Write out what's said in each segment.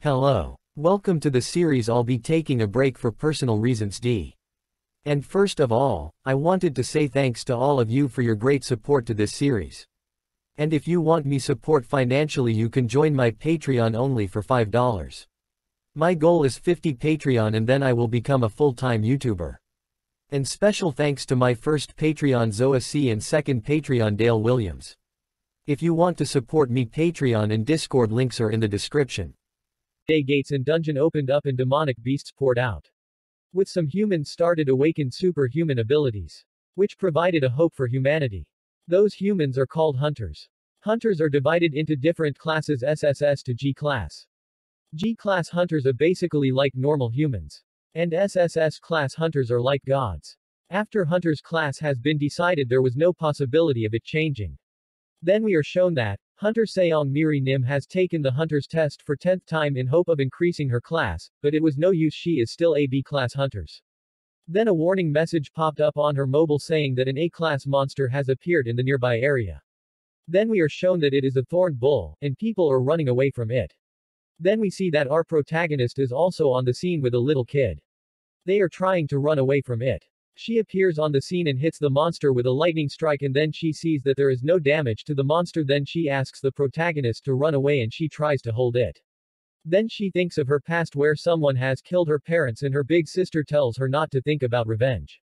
Hello. Welcome to the series. I'll be taking a break for personal reasons. And first of all, I wanted to say thanks to all of you for your great support to this series. And if you want me support financially, you can join my Patreon only for $5. My goal is 50 Patreon and then I will become a full-time YouTuber. And special thanks to my first Patreon Zoa C and second Patreon Dale Williams. If you want to support me, Patreon and Discord links are in the description. Day gates and dungeon opened up and demonic beasts poured out. With some humans started awakened superhuman abilities, which provided a hope for humanity. Those humans are called hunters. Hunters are divided into different classes SSS to G class. G class hunters are basically like normal humans. And SSS class hunters are like gods. After hunters class has been decided, there was no possibility of it changing. Then we are shown that Hunter Seong Miri Nim has taken the hunter's test for 10th time in hope of increasing her class, but it was no use. She is still a B-class hunters. Then a warning message popped up on her mobile saying that an A-class monster has appeared in the nearby area. Then we are shown that it is a thorn bull, and people are running away from it. Then we see that our protagonist is also on the scene with a little kid. They are trying to run away from it. She appears on the scene and hits the monster with a lightning strike, and then she sees that there is no damage to the monster. Then she asks the protagonist to run away and she tries to hold it. Then she thinks of her past where someone has killed her parents and her big sister tells her not to think about revenge.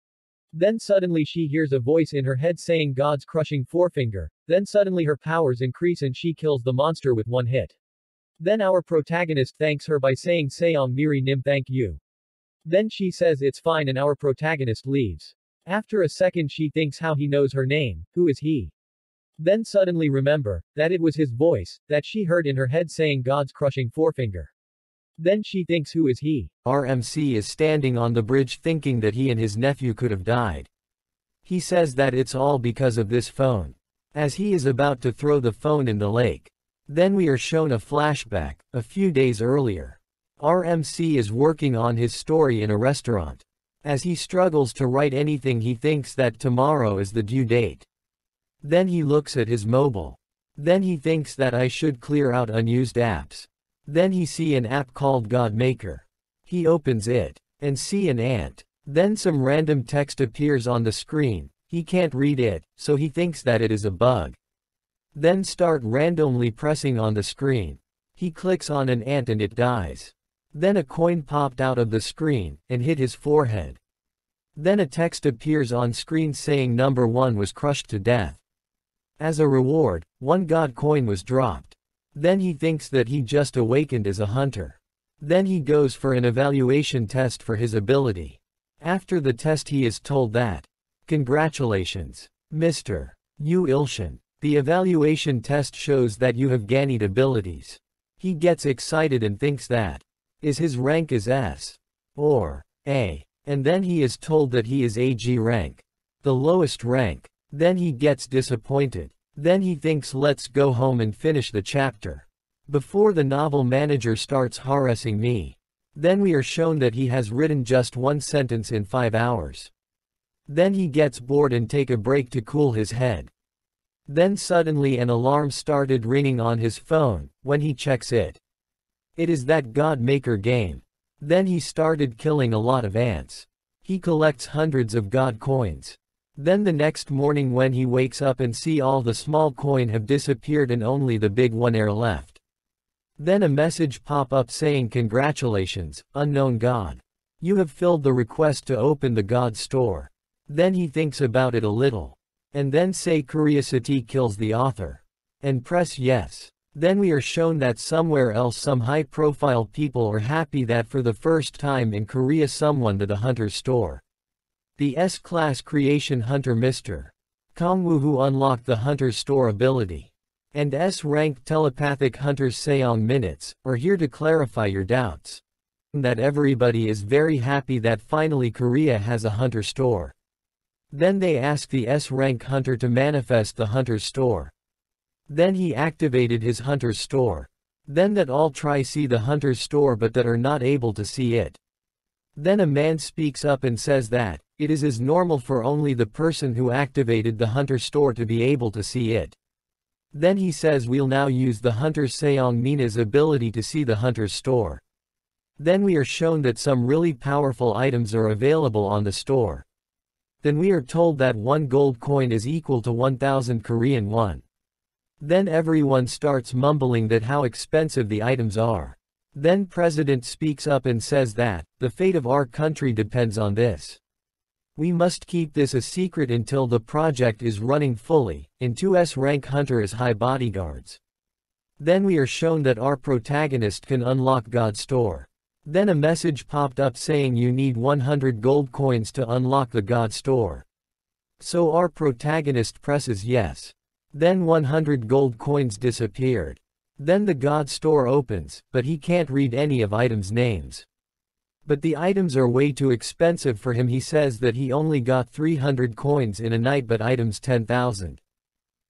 Then suddenly she hears a voice in her head saying God's crushing forefinger. Then suddenly her powers increase and she kills the monster with one hit. Then our protagonist thanks her by saying Seong Miri Nim, thank you. Then she says it's fine and our protagonist leaves. After a second she thinks how he knows her name, who is he? Then suddenly remember, that it was his voice, that she heard in her head saying God's crushing forefinger. Then she thinks who is he? RMC is standing on the bridge thinking that he and his nephew could have died. He says that it's all because of this phone. As he is about to throw the phone in the lake. Then we are shown a flashback, a few days earlier. RMC is working on his story in a restaurant. As he struggles to write anything, he thinks that tomorrow is the due date. Then he looks at his mobile. Then he thinks that I should clear out unused apps. Then he see an app called God Maker. He opens it, and see an ant. Then some random text appears on the screen. He can't read it, so he thinks that it is a bug. Then start randomly pressing on the screen. He clicks on an ant and it dies. Then a coin popped out of the screen, and hit his forehead. Then a text appears on screen saying number 1 was crushed to death. As a reward, 1 God coin was dropped. Then he thinks that he just awakened as a hunter. Then he goes for an evaluation test for his ability. After the test he is told that, congratulations, Mr. Yu Ilshan. The evaluation test shows that you have gained abilities. He gets excited and thinks that his rank is S or A, and then he is told that he is AG rank, the lowest rank. Then he gets disappointed. Then he thinks let's go home and finish the chapter before the novel manager starts harassing me. Then we are shown that he has written just 1 sentence in 5 hours. Then he gets bored and take a break to cool his head. Then suddenly an alarm started ringing on his phone. When he checks it, it is that God Maker game. Then he started killing a lot of ants. He collects hundreds of God coins. Then the next morning when he wakes up and see all the small coin have disappeared and only the big one are left. Then a message pop up saying congratulations, unknown God. You have filled the request to open the God store. Then he thinks about it a little. And then say curiosity kills the author. And press yes. Then we are shown that somewhere else some high-profile people are happy that for the first time in Korea someone to the hunter's store. The S-class creation hunter Mr. Kongwoo who unlocked the hunter's store ability. And S-ranked telepathic hunters Seong Minutes are here to clarify your doubts. That everybody is very happy that finally Korea has a hunter store. Then they ask the S-rank hunter to manifest the hunter's store. Then he activated his hunter's store. Then that all try see the hunter's store but that are not able to see it. Then a man speaks up and says that it is normal for only the person who activated the hunter's store to be able to see it. Then he says we'll now use the hunter Seong Mina's ability to see the hunter's store. Then we are shown that some really powerful items are available on the store. Then we are told that 1 gold coin is equal to 1,000 Korean won. Then everyone starts mumbling that how expensive the items are. Then President speaks up and says that, the fate of our country depends on this. We must keep this a secret until the project is running fully, and 2S rank hunter as high bodyguards. Then we are shown that our protagonist can unlock God's store. Then a message popped up saying you need 100 gold coins to unlock the God store. So our protagonist presses yes. Then 100 gold coins disappeared. Then the God store opens, but he can't read any of items' names. But the items are way too expensive for him. He says that he only got 300 coins in a night but items 10,000.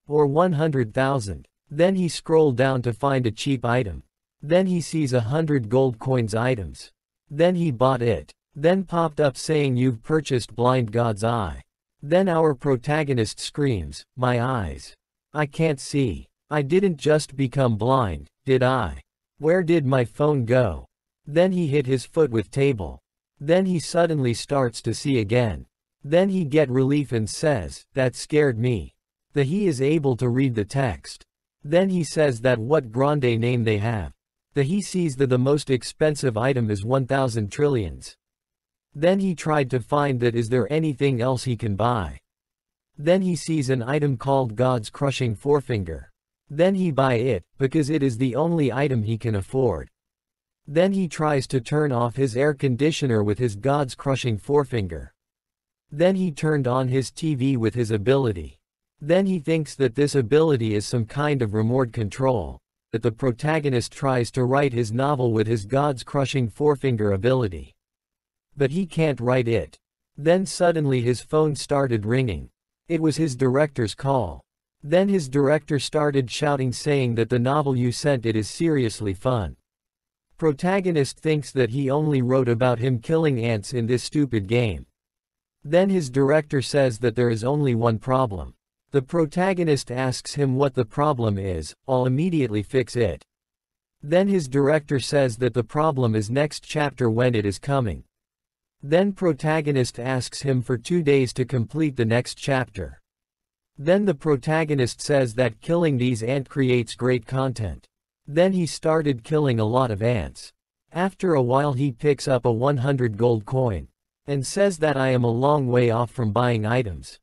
Or 100,000. Then he scrolled down to find a cheap item. Then he sees 100 gold coins items. Then he bought it. Then popped up saying you've purchased blind God's eye. Then our protagonist screams, my eyes. I can't see. I didn't just become blind, did I? Where did my phone go? Then he hit his foot with table. Then he suddenly starts to see again. Then he get relief and says, that scared me. That he is able to read the text. Then he says that what grande name they have. That he sees that the most expensive item is 1,000 trillions. Then he tried to find that is there anything else he can buy. Then he sees an item called God's crushing forefinger. Then he buy it, because it is the only item he can afford. Then he tries to turn off his air conditioner with his God's crushing forefinger. Then he turned on his TV with his ability. Then he thinks that this ability is some kind of remote control. That the protagonist tries to write his novel with his God's crushing forefinger ability. But he can't write it. Then suddenly his phone started ringing. It was his director's call. Then his director started shouting saying that the novel you sent it is seriously fun. Protagonist thinks that he only wrote about him killing ants in this stupid game. Then his director says that there is only one problem. The protagonist asks him what the problem is, I'll immediately fix it. Then his director says that the problem is next chapter when it is coming. Then protagonist asks him for 2 days to complete the next chapter. Then the protagonist says that killing these ants creates great content. Then he started killing a lot of ants. After a while he picks up a 100 gold coin. And says that I am a long way off from buying items.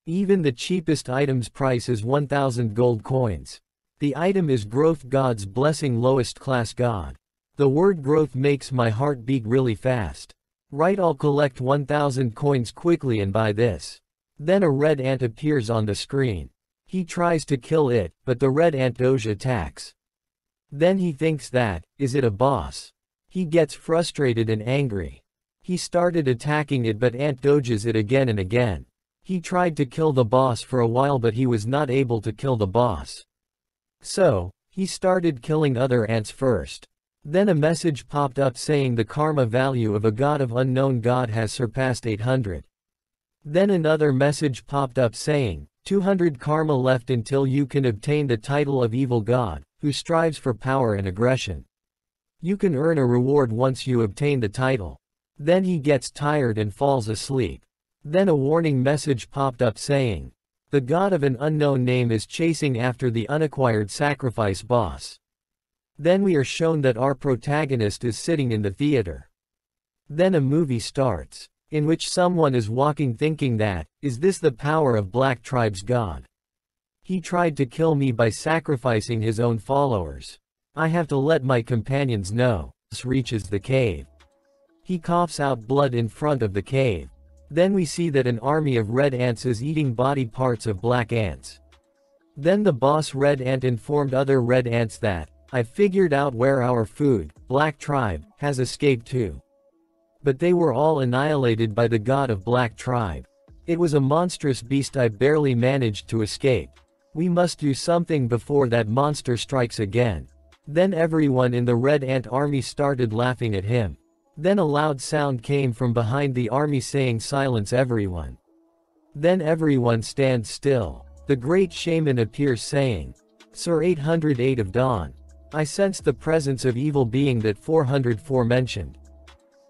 Even the cheapest item's price is 1,000 gold coins. The item is growth God's blessing lowest class God. The word growth makes my heart beat really fast. Right, I'll collect 1,000 coins quickly and buy this. Then a red ant appears on the screen. He tries to kill it, but the red ant doge attacks. Then he thinks that, is it a boss? He gets frustrated and angry. He started attacking it but ant doges it again and again. He tried to kill the boss for a while but he was not able to kill the boss. So, he started killing other ants first. Then a message popped up saying the karma value of a god of unknown god has surpassed 800. Then another message popped up saying, 200 karma left until you can obtain the title of evil god, who strives for power and aggression. You can earn a reward once you obtain the title. Then he gets tired and falls asleep. Then a warning message popped up saying, the god of an unknown name is chasing after the unacquired sacrifice boss. Then we are shown that our protagonist is sitting in the theater. Then a movie starts, in which someone is walking thinking that, is this the power of Black Tribe's god? He tried to kill me by sacrificing his own followers. I have to let my companions know. This reaches the cave. He coughs out blood in front of the cave. Then we see that an army of red ants is eating body parts of black ants. Then the boss red ant informed other red ants that, I figured out where our food, Black Tribe, has escaped to. But they were all annihilated by the god of Black Tribe. It was a monstrous beast I barely managed to escape. We must do something before that monster strikes again. Then everyone in the red ant army started laughing at him. Then a loud sound came from behind the army saying silence everyone. Then everyone stands still. The great shaman appears saying, Sir 808 of Dawn. I sense the presence of evil being that 404 mentioned.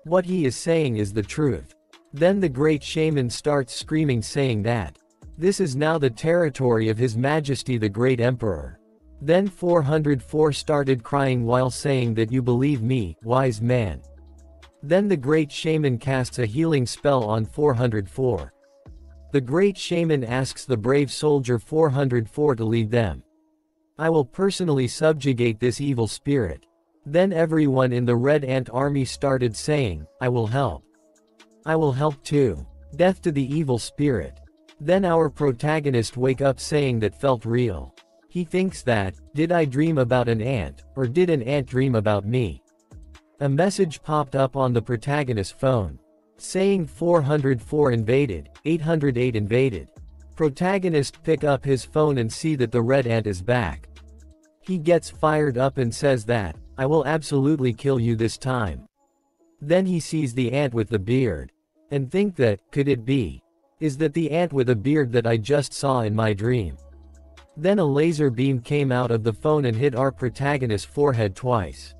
What he is saying is the truth. Then the great shaman starts screaming saying that this is now the territory of His Majesty the Great Emperor. Then 404 started crying while saying that you believe me, wise man. Then the great shaman casts a healing spell on 404. The great shaman asks the brave soldier 404 to lead them. I will personally subjugate this evil spirit. Then everyone in the Red Ant army started saying, I will help. I will help too. Death to the evil spirit. Then our protagonist wake up saying that felt real. He thinks that, did I dream about an ant, or did an ant dream about me? A message popped up on the protagonist's phone, saying 404 invaded, 808 invaded. Protagonist pick up his phone and see that the red ant is back. He gets fired up and says that, I will absolutely kill you this time. Then he sees the ant with the beard. And think that, could it be? Is that the ant with a beard that I just saw in my dream? Then a laser beam came out of the phone and hit our protagonist's forehead twice.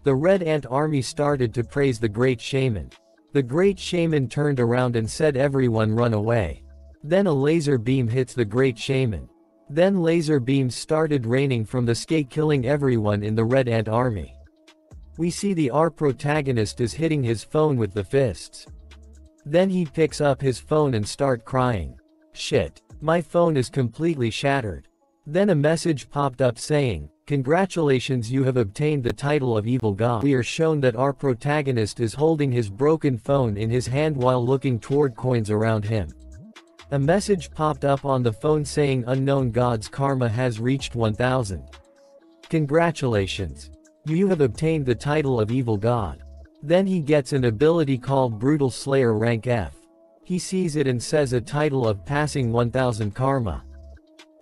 The Red Ant army started to praise the great shaman. The great shaman turned around and said everyone run away. Then a laser beam hits the great shaman. Then laser beams started raining from the sky killing everyone in the Red Ant army. We see our protagonist is hitting his phone with the fists. Then he picks up his phone and start crying. Shit. My phone is completely shattered. Then a message popped up saying, congratulations, you have obtained the title of Evil God. We are shown that our protagonist is holding his broken phone in his hand while looking toward coins around him. A message popped up on the phone saying unknown God's karma has reached 1000. Congratulations. You have obtained the title of Evil God. Then he gets an ability called Brutal Slayer rank F. He sees it and says a title of passing 1000 karma.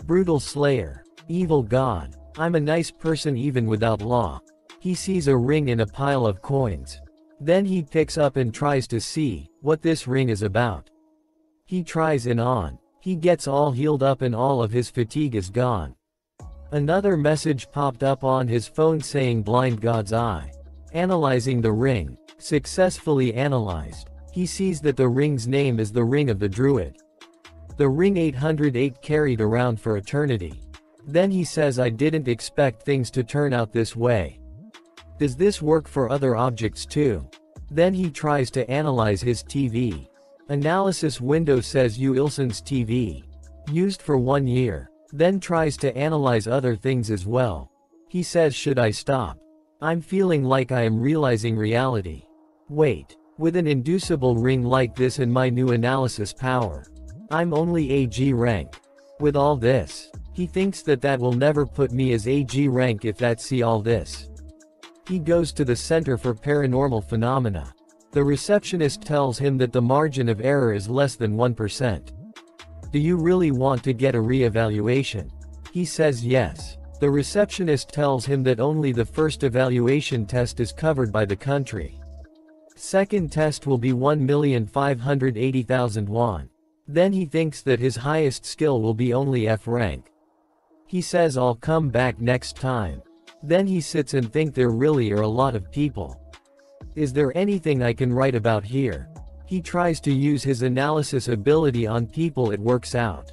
Brutal Slayer. Evil God. I'm a nice person even without law. He sees a ring in a pile of coins. Then he picks up and tries to see what this ring is about. He tries and on. He gets all healed up and all of his fatigue is gone. Another message popped up on his phone saying blind God's eye. Analyzing the ring. Successfully analyzed. He sees that the ring's name is the Ring of the Druid. The ring 808 carried around for eternity. Then he says I didn't expect things to turn out this way. Does this work for other objects too? Then he tries to analyze his TV. Analysis window says Ilson's TV. Used for 1 year. Then tries to analyze other things as well. He says should I stop? I'm feeling like I am realizing reality. Wait. With an inducible ring like this and my new analysis power. I'm only AG rank. With all this. He thinks that will never put me as AG rank if that see all this. He goes to the Center for Paranormal Phenomena. The receptionist tells him that the margin of error is less than 1%. Do you really want to get a re-evaluation? He says yes. The receptionist tells him that only the first evaluation test is covered by the country. Second test will be 1,580,000 won. Then he thinks that his highest skill will be only F rank. He says I'll come back next time. Then he sits and think there really are a lot of people. Is there anything I can write about here? He tries to use his analysis ability on people, it works out.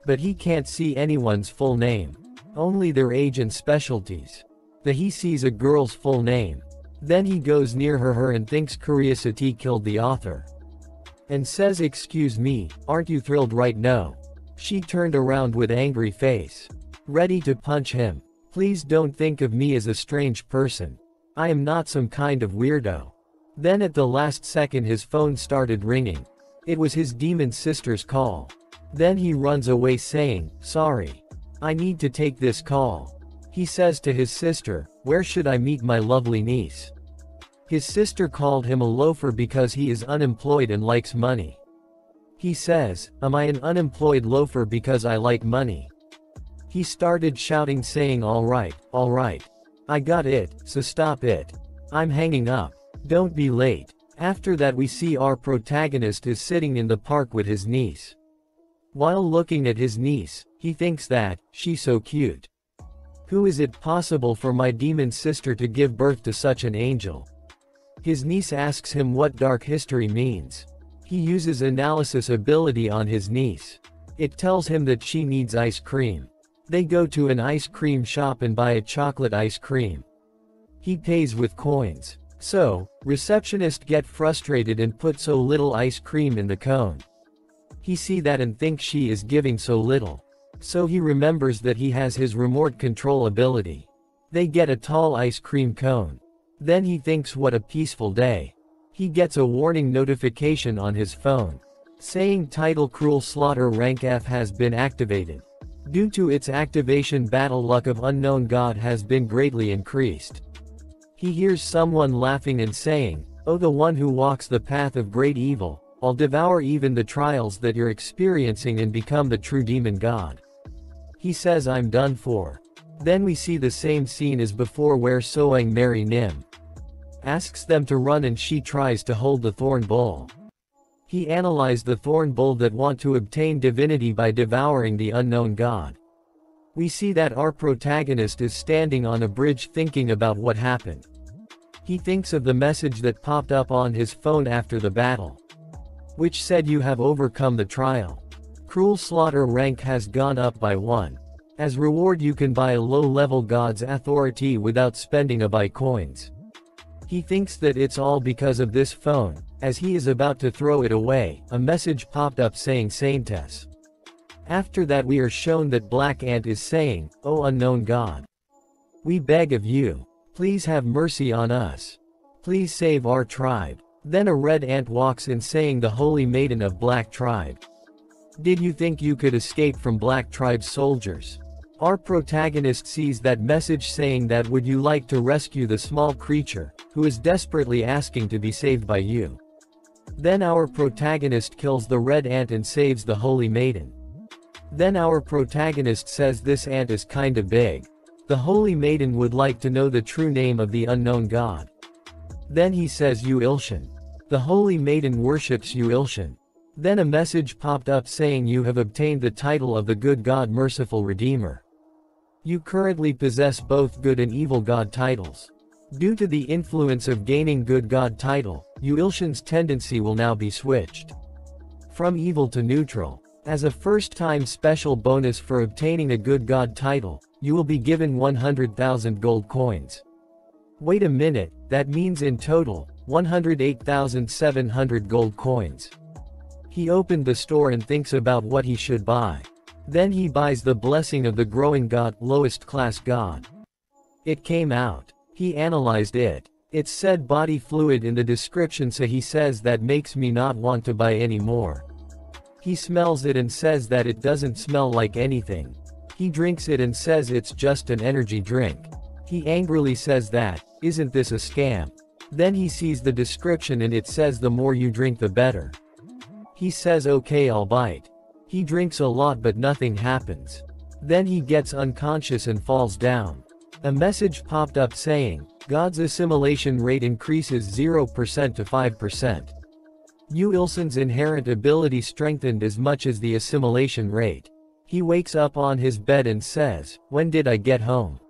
But he can't see anyone's full name. Only their age and specialties. He sees a girl's full name. Then he goes near her and thinks curiosity killed the author. And says excuse me, aren't you thrilled right now? She turned around with angry face. Ready to punch him. Please don't think of me as a strange person. I am not some kind of weirdo. Then at the last second his phone started ringing. It was his demon sister's call. Then he runs away saying, sorry. I need to take this call. He says to his sister, where should I meet my lovely niece? His sister called him a loafer because he is unemployed and likes money. He says, am I an unemployed loafer because I like money? He started shouting saying alright, I got it, so stop it. I'm hanging up. Don't be late. After that we see our protagonist is sitting in the park with his niece. While looking at his niece, he thinks that, she's so cute. Who is it possible for my demon sister to give birth to such an angel? His niece asks him what dark history means. He uses analysis ability on his niece. It tells him that she needs ice cream. They go to an ice cream shop and buy a chocolate ice cream. He pays with coins. So, receptionist get frustrated and put so little ice cream in the cone. He see that and thinks she is giving so little. So he remembers that he has his remote control ability. They get a tall ice cream cone. Then he thinks what a peaceful day. He gets a warning notification on his phone, saying title Cruel Slaughter rank F has been activated. Due to its activation, battle luck of unknown god has been greatly increased. He hears someone laughing and saying, "Oh, the one who walks the path of great evil, I'll devour even the trials that you're experiencing and become the true demon god." He says, "I'm done for." Then we see the same scene as before where Soang Mary Nim asks them to run and she tries to hold the thorn bull. He analyzed the thorn bull that want to obtain divinity by devouring the unknown god. We see that our protagonist is standing on a bridge thinking about what happened. He thinks of the message that popped up on his phone after the battle, which said you have overcome the trial. Cruel Slaughter rank has gone up by 1. As reward you can buy a low-level god's authority without spending a buy coins. He thinks that it's all because of this phone. As he is about to throw it away, a message popped up saying Saintess. After that we are shown that Black Ant is saying, "Oh unknown god, we beg of you, please have mercy on us. Please save our tribe." Then a red ant walks in saying, "The holy maiden of Black tribe. Did you think you could escape from Black tribe's soldiers?" Our protagonist sees that message saying that would you like to rescue the small creature, who is desperately asking to be saved by you. Then our protagonist kills the red ant and saves the holy maiden. Then our protagonist says this ant is kinda big. The holy maiden would like to know the true name of the unknown god. Then he says Yu Ilshan. The holy maiden worships Yu Ilshan. Then a message popped up saying you have obtained the title of the good god merciful redeemer. You currently possess both good and evil god titles. Due to the influence of gaining good god title, Yu Ilshan's tendency will now be switched from evil to neutral. As a first-time special bonus for obtaining a good god title, you will be given 100,000 gold coins. Wait a minute, that means in total, 108,700 gold coins. He opened the store and thinks about what he should buy. Then he buys the blessing of the growing god, lowest class god. It came out. He analyzed it. It said body fluid in the description, so he says that makes me not want to buy any more. He smells it and says that it doesn't smell like anything. He drinks it and says it's just an energy drink. He angrily says that, "Isn't this a scam?" Then he sees the description and it says the more you drink the better. He says okay, I'll bite. He drinks a lot but nothing happens. Then he gets unconscious and falls down. A message popped up saying, God's assimilation rate increases 0% to 5%. Yu Ilson's inherent ability strengthened as much as the assimilation rate. He wakes up on his bed and says, "When did I get home?"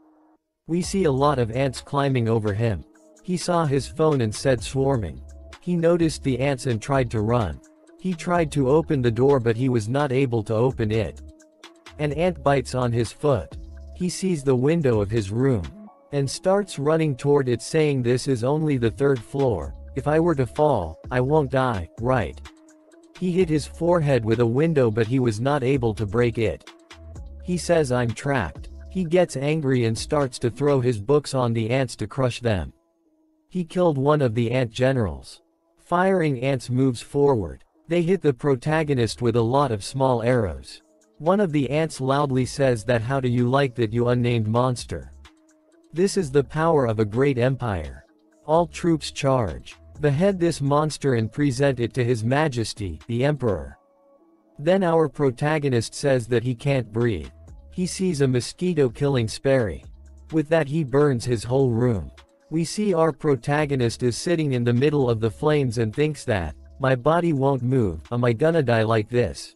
We see a lot of ants climbing over him. He saw his phone and said swarming. He noticed the ants and tried to run. He tried to open the door but he was not able to open it. An ant bites on his foot. He sees the window of his room and starts running toward it saying this is only the 3rd floor. If I were to fall, I won't die, right? He hit his forehead with a window but he was not able to break it. He says I'm trapped. He gets angry and starts to throw his books on the ants to crush them. He killed one of the ant generals. Firing ants moves forward. They hit the protagonist with a lot of small arrows. One of the ants loudly says that how do you like that you unnamed monster? This is the power of a great empire. All troops charge. Behead this monster and present it to His Majesty, the Emperor. Then our protagonist says that he can't breathe. He sees a mosquito killing Sperry. With that he burns his whole room. We see our protagonist is sitting in the middle of the flames and thinks that, my body won't move, am I gonna die like this?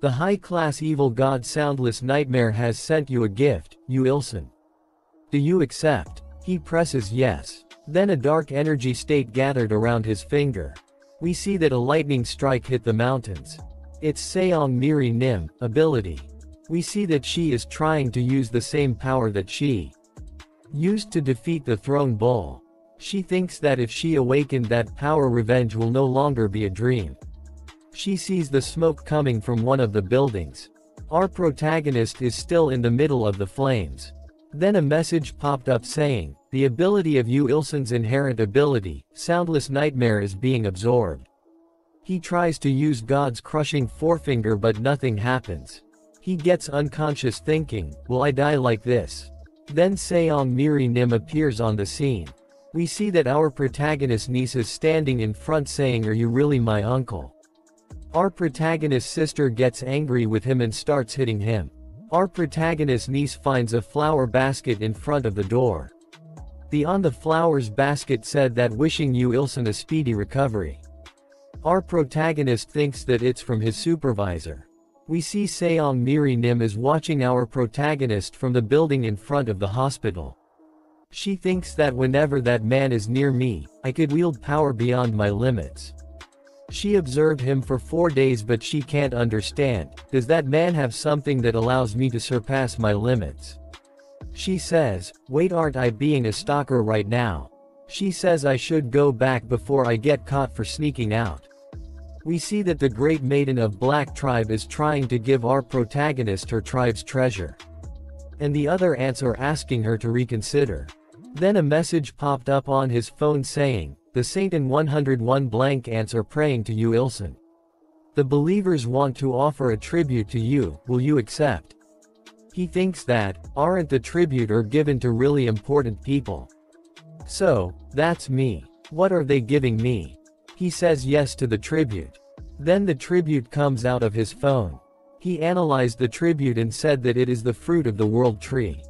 The high-class evil god Soundless Nightmare has sent you a gift, Yu Ilson. Do you accept? He presses yes. Then a dark energy state gathered around his finger. We see that a lightning strike hit the mountains. It's Seong Miri Nim, ability. We see that she is trying to use the same power that she used to defeat the throne bull. She thinks that if she awakened that power, revenge will no longer be a dream. She sees the smoke coming from one of the buildings. Our protagonist is still in the middle of the flames. Then a message popped up saying, the ability of Yu Ilsun's inherent ability, Soundless Nightmare, is being absorbed. He tries to use God's crushing forefinger but nothing happens. He gets unconscious thinking, will I die like this? Then Seong Miri Nim appears on the scene. We see that our protagonist's niece is standing in front saying, are you really my uncle? Our protagonist's sister gets angry with him and starts hitting him. Our protagonist's niece finds a flower basket in front of the door. On the flowers basket said that wishing Yu Ilsun a speedy recovery. Our protagonist thinks that it's from his supervisor. We see Seong Miri Nim is watching our protagonist from the building in front of the hospital. She thinks that whenever that man is near me, I could wield power beyond my limits. She observed him for 4 days but she can't understand, does that man have something that allows me to surpass my limits? She says, wait, aren't I being a stalker right now? She says I should go back before I get caught for sneaking out. We see that the Great Maiden of Black Tribe is trying to give our protagonist her tribe's treasure. And the other ants are asking her to reconsider. Then a message popped up on his phone saying, the Saint and 101 blank ants are praying to Yu Ilsun. The believers want to offer a tribute to you, will you accept? He thinks that, aren't the tribute are given to really important people? So, that's me. What are they giving me? He says yes to the tribute. Then the tribute comes out of his phone. He analyzed the tribute and said that it is the fruit of the world tree.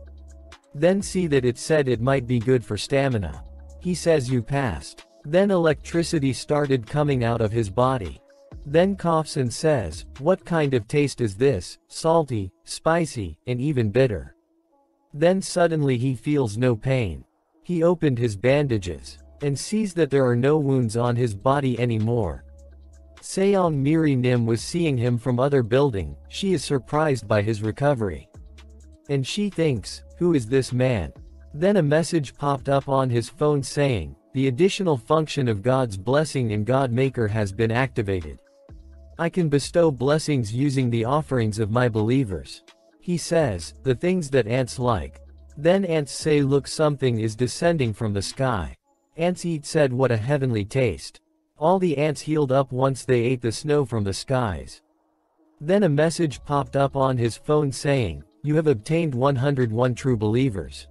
Then see that it said it might be good for stamina. He says you passed. Then electricity started coming out of his body. Then coughs and says, what kind of taste is this, salty, spicy, and even bitter? Then suddenly he feels no pain. He opened his bandages, and sees that there are no wounds on his body anymore. Seong Miri Nim was seeing him from other building, she is surprised by his recovery. And she thinks, who is this man? Then a message popped up on his phone saying, the additional function of God's blessing in God Maker has been activated. I can bestow blessings using the offerings of my believers. He says, the things that ants like. Then ants say look, something is descending from the sky. Ants eat said what a heavenly taste. All the ants healed up once they ate the snow from the skies. Then a message popped up on his phone saying, you have obtained 101 true believers.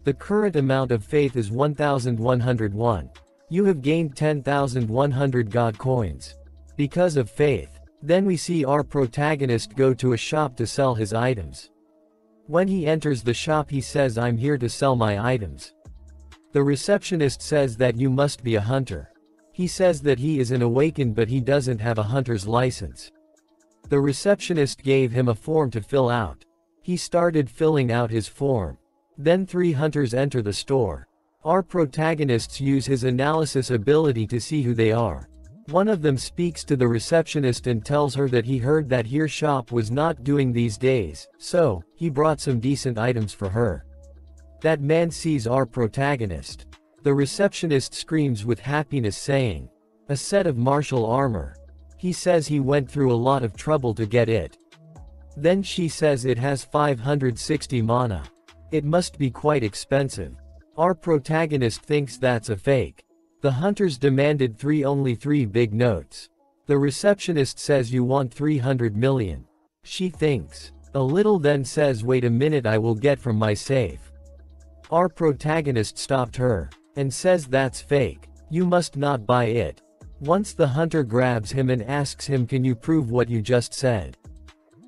The current amount of faith is 1101. You have gained 10,100 God coins. Because of faith. Then we see our protagonist go to a shop to sell his items. When he enters the shop he says, I'm here to sell my items. The receptionist says that you must be a hunter. He says that he is an awakened but he doesn't have a hunter's license. The receptionist gave him a form to fill out. He started filling out his form. Then 3 hunters enter the store. Our protagonists use his analysis ability to see who they are. One of them speaks to the receptionist and tells her that he heard that her shop was not doing these days, so, he brought some decent items for her. That man sees our protagonist. The receptionist screams with happiness saying, a set of martial armor. He says he went through a lot of trouble to get it. Then she says it has 560 mana. It must be quite expensive. Our protagonist thinks that's a fake. The hunters demanded only 3 big notes. The receptionist says you want 300 million. She thinks a little then says wait a minute, I will get from my safe. Our protagonist stopped her and says that's fake. You must not buy it. Once the hunter grabs him and asks him, can you prove what you just said?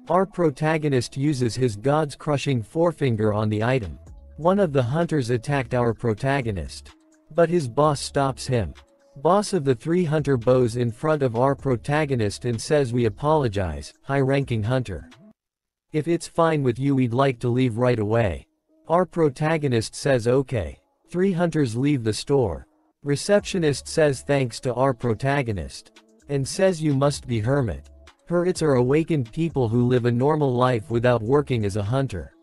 Our protagonist uses his God's crushing forefinger on the item. One of the hunters attacked our protagonist. But his boss stops him. Boss of the 3 hunter bows in front of our protagonist and says we apologize, high-ranking hunter. If it's fine with you we'd like to leave right away. Our protagonist says okay. 3 hunters leave the store. Receptionist says thanks to our protagonist. And says you must be hermit. Hermits are awakened people who live a normal life without working as a hunter.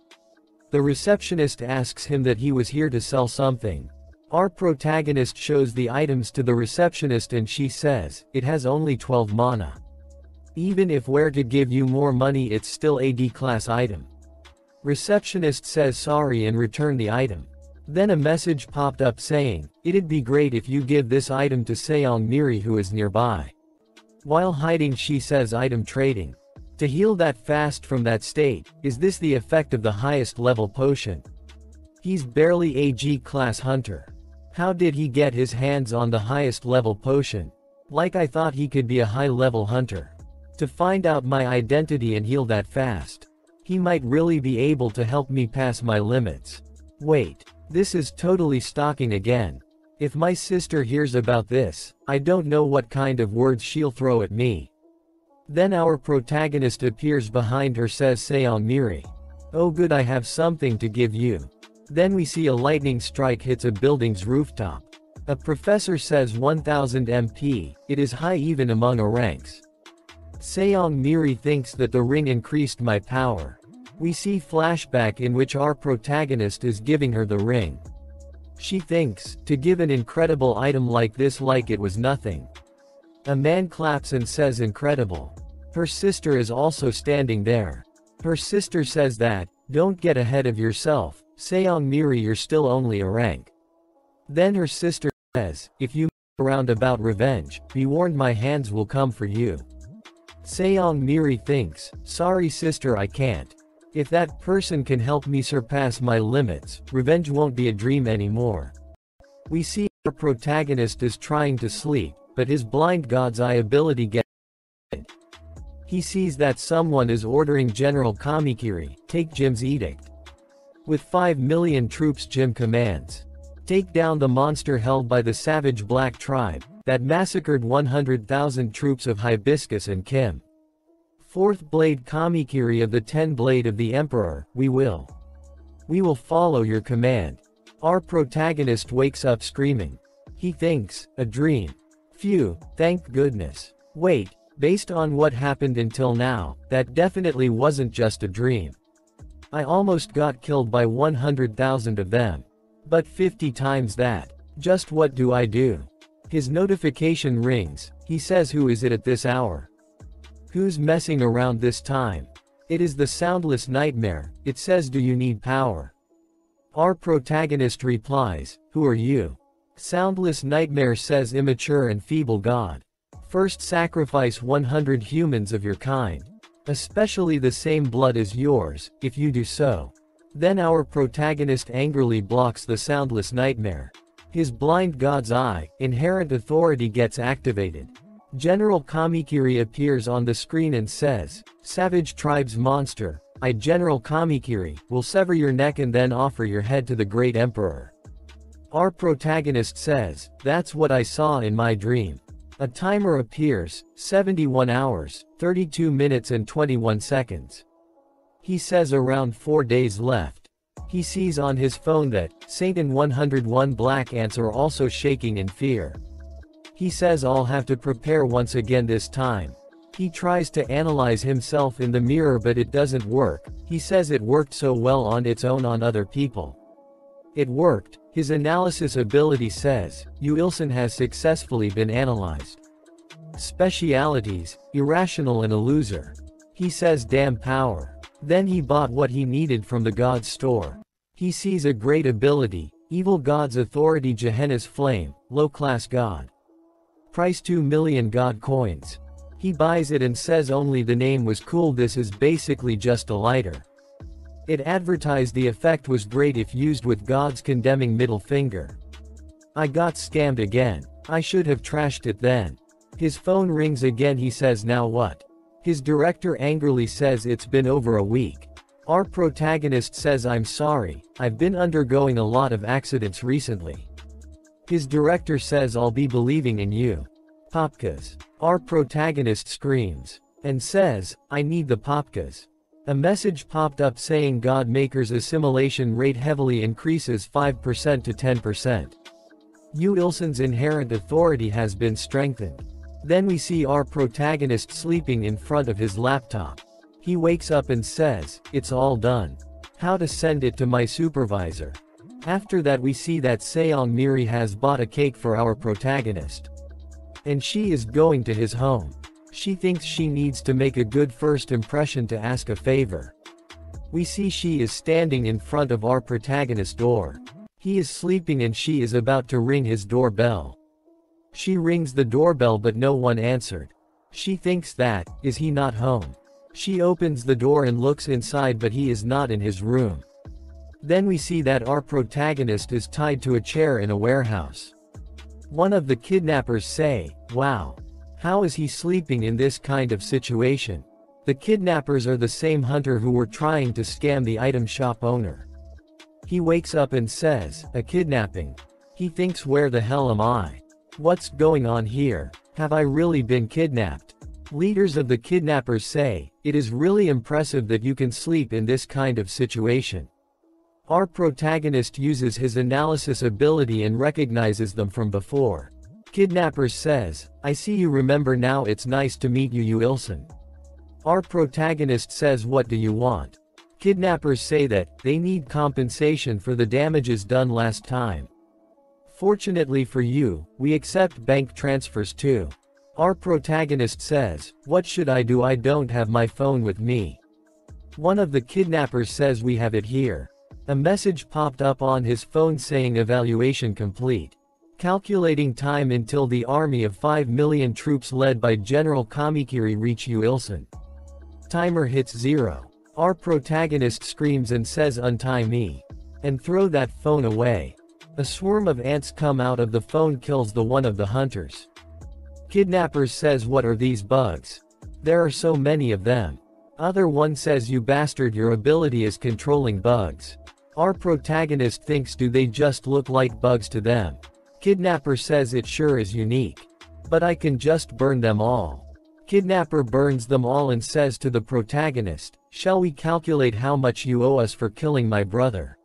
The receptionist asks him that he was here to sell something. Our protagonist shows the items to the receptionist and she says, it has only 12 mana. Even if we're to give you more money it's still a D-class item. Receptionist says sorry and return the item. Then a message popped up saying, it'd be great if you give this item to Seong Miri who is nearby. While hiding she says item trading. To heal that fast from that state, is this the effect of the highest level potion? He's barely a G-class hunter. How did he get his hands on the highest level potion? Like I thought he could be a high level hunter. To find out my identity and heal that fast. He might really be able to help me pass my limits. Wait, this is totally stalking again. If my sister hears about this, I don't know what kind of words she'll throw at me. Then our protagonist appears behind her says Seong Miri. Oh good I have something to give you. Then we see a lightning strike hits a building's rooftop. A professor says 1000 MP, it is high even among our ranks. Seong Miri thinks that the ring increased my power. We see flashback in which our protagonist is giving her the ring. She thinks, to give an incredible item like this like it was nothing. A man claps and says incredible. Her sister is also standing there. Her sister says that, don't get ahead of yourself, Seong Miri you're still only a rank. Then her sister says, if you around about revenge, be warned my hands will come for you. Seong Miri thinks, sorry sister I can't. If that person can help me surpass my limits, revenge won't be a dream anymore. We see our protagonist is trying to sleep, but his blind god's eye ability gets it. He sees that someone is ordering General Kamikiri, take Jim's edict. With 5 million troops Jim commands. Take down the monster held by the savage black tribe, that massacred 100,000 troops of Hibiscus and Kim. 4th Blade Kamikiri of the 10 Blade of the Emperor, we will follow your command. Our protagonist wakes up screaming. He thinks, a dream. Phew, thank goodness. Wait, based on what happened until now, that definitely wasn't just a dream. I almost got killed by 100,000 of them. But 50 times that. Just what do I do? His notification rings, he says who is it at this hour? Who's messing around this time? It is the soundless nightmare, it says do you need power? Our protagonist replies, who are you? Soundless nightmare says immature and feeble god. First sacrifice 100 humans of your kind. Especially the same blood as yours, if you do so. Then our protagonist angrily blocks the soundless nightmare. His blind god's eye, inherent authority gets activated. General Kamikiri appears on the screen and says, Savage Tribe's monster, I General Kamikiri, will sever your neck and then offer your head to the great emperor. Our protagonist says, that's what I saw in my dream. A timer appears, 71 hours, 32 minutes and 21 seconds. He says around 4 days left. He sees on his phone that, Satan 101 black ants are also shaking in fear. He says I'll have to prepare once again this time. He tries to analyze himself in the mirror but it doesn't work. He says it worked so well on its own on other people. It worked. His analysis ability says, Ilson has successfully been analyzed. Specialities, irrational and a loser. He says damn power. Then he bought what he needed from the god's store. He sees a great ability, evil god's authority Gehenna's flame, low class god. Price 2 million god coins. He buys it and says only the name was cool. This is basically just a lighter. It advertised the effect was great if used with God's condemning middle finger. I got scammed again. I should have trashed it then. His phone rings again. He says now what? His director angrily says it's been over a week. Our protagonist says I'm sorry, I've been undergoing a lot of accidents recently. His director says I'll be believing in you. Popkas. Our protagonist screams. And says, I need the popkas. A message popped up saying God Maker's assimilation rate heavily increases 5% to 10%. Yu Ilsun's inherent authority has been strengthened. Then we see our protagonist sleeping in front of his laptop. He wakes up and says, "It's all done. How to send it to my supervisor." After that we see that Seong Miri has bought a cake for our protagonist. And she is going to his home. She thinks she needs to make a good first impression to ask a favor. We see she is standing in front of our protagonist's door. He is sleeping and she is about to ring his doorbell. She rings the doorbell but no one answered. She thinks that, is he not home? She opens the door and looks inside but he is not in his room. Then we see that our protagonist is tied to a chair in a warehouse. One of the kidnappers say, "Wow. How is he sleeping in this kind of situation?" The kidnappers are the same hunter who were trying to scam the item shop owner. He wakes up and says, "A kidnapping." He thinks, where the hell am I? What's going on here? Have I really been kidnapped? Leaders of the kidnappers say, "It is really impressive that you can sleep in this kind of situation." Our protagonist uses his analysis ability and recognizes them from before. Kidnapper says, "I see you remember now, it's nice to meet you, Yu Ilsun." Our protagonist says, "What do you want?" Kidnappers say that they need compensation for the damages done last time. "Fortunately for you, we accept bank transfers too." Our protagonist says, "What should I do? I don't have my phone with me." One of the kidnappers says, "We have it here." A message popped up on his phone saying evaluation complete. Calculating time until the army of 5 million troops led by General Kamikiri reach Yu Ilsun. Timer hits 0. Our protagonist screams and says, "Untie me. And throw that phone away." A swarm of ants come out of the phone, kills the one of the hunters. Kidnappers says, "What are these bugs? There are so many of them." Other one says, "You bastard, your ability is controlling bugs." Our protagonist thinks, do they just look like bugs to them? Kidnapper says, "It sure is unique. But I can just burn them all." Kidnapper burns them all and says to the protagonist, "Shall we calculate how much you owe us for killing my brother?"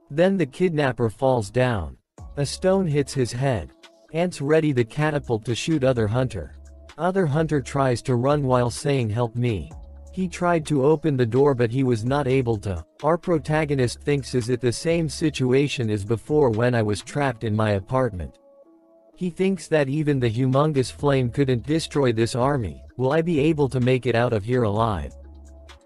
Then the kidnapper falls down. A stone hits his head. Ants ready the catapult to shoot other hunter. Other hunter tries to run while saying, "Help me." He tried to open the door but he was not able to. Our protagonist thinks, is it the same situation as before when I was trapped in my apartment? He thinks that even the humongous flame couldn't destroy this army. Will I be able to make it out of here alive?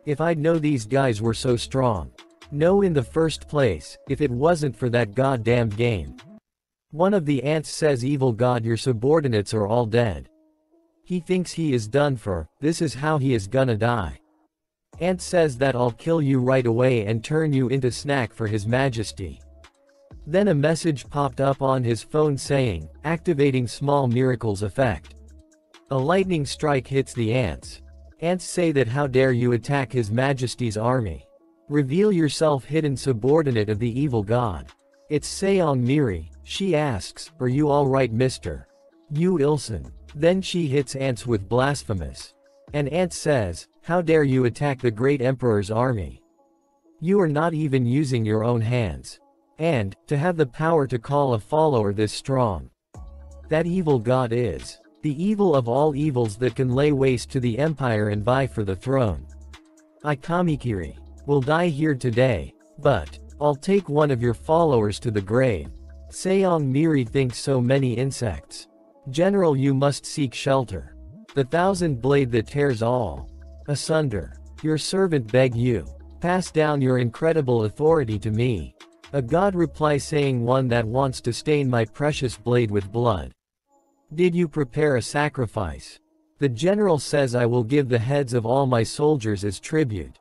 If I'd know these guys were so strong. No, in the first place, if it wasn't for that goddamned game. One of the ants says, "Evil God, your subordinates are all dead." He thinks he is done for, this is how he is gonna die. Ant says that I'll kill you right away and turn you into snack for his majesty. Then a message popped up on his phone saying, activating small miracles effect. A lightning strike hits the ants. Ants say that how dare you attack his majesty's army. Reveal yourself, hidden subordinate of the evil god. It's Seong Miri. She asks, "Are you alright, Mr. Yu Ilsun?" Then she hits Ants with blasphemous. And Ant says, "How dare you attack the great emperor's army? You are not even using your own hands. And, to have the power to call a follower this strong. That evil god is the evil of all evils that can lay waste to the empire and vie for the throne. I, Kamikiri, will die here today, but I'll take one of your followers to the grave." Seong Miri thinks, so many insects. General, you must seek shelter. The thousand blade that tears all asunder. Your servant beg you. Pass down your incredible authority to me. A god replies saying, "One that wants to stain my precious blade with blood. Did you prepare a sacrifice?" The general says, "I will give the heads of all my soldiers as tribute."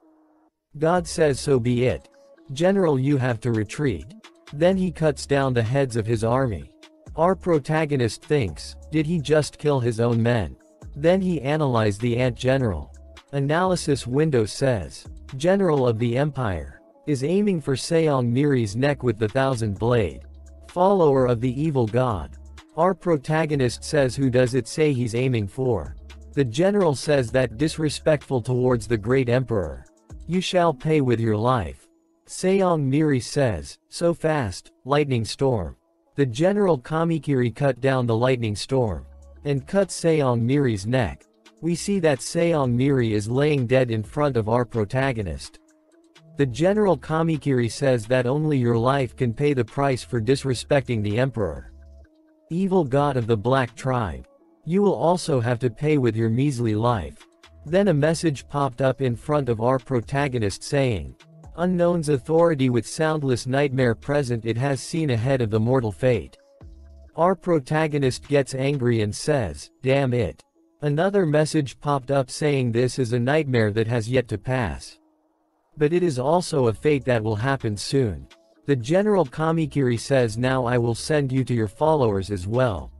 God says, "So be it. General, you have to retreat." Then he cuts down the heads of his army. Our protagonist thinks, did he just kill his own men? Then he analyzed the ant general. Analysis window says, General of the Empire, is aiming for Seong Miri's neck with the thousand blade. Follower of the evil god. Our protagonist says, who does it say he's aiming for? The general says that disrespectful towards the great emperor. You shall pay with your life. Seong Miri says, so fast, lightning storm. The General Kamikiri cut down the lightning storm and cut Seong Miri's neck. We see that Seong Miri is laying dead in front of our protagonist. The General Kamikiri says that only your life can pay the price for disrespecting the Emperor. Evil god of the Black Tribe. You will also have to pay with your measly life. Then a message popped up in front of our protagonist saying, Unknown's authority with soundless nightmare present it has seen ahead of the mortal fate. Our protagonist gets angry and says, damn it. Another message popped up saying this is a nightmare that has yet to pass. But it is also a fate that will happen soon. The General Kamikiri says now I will send you to your followers as well.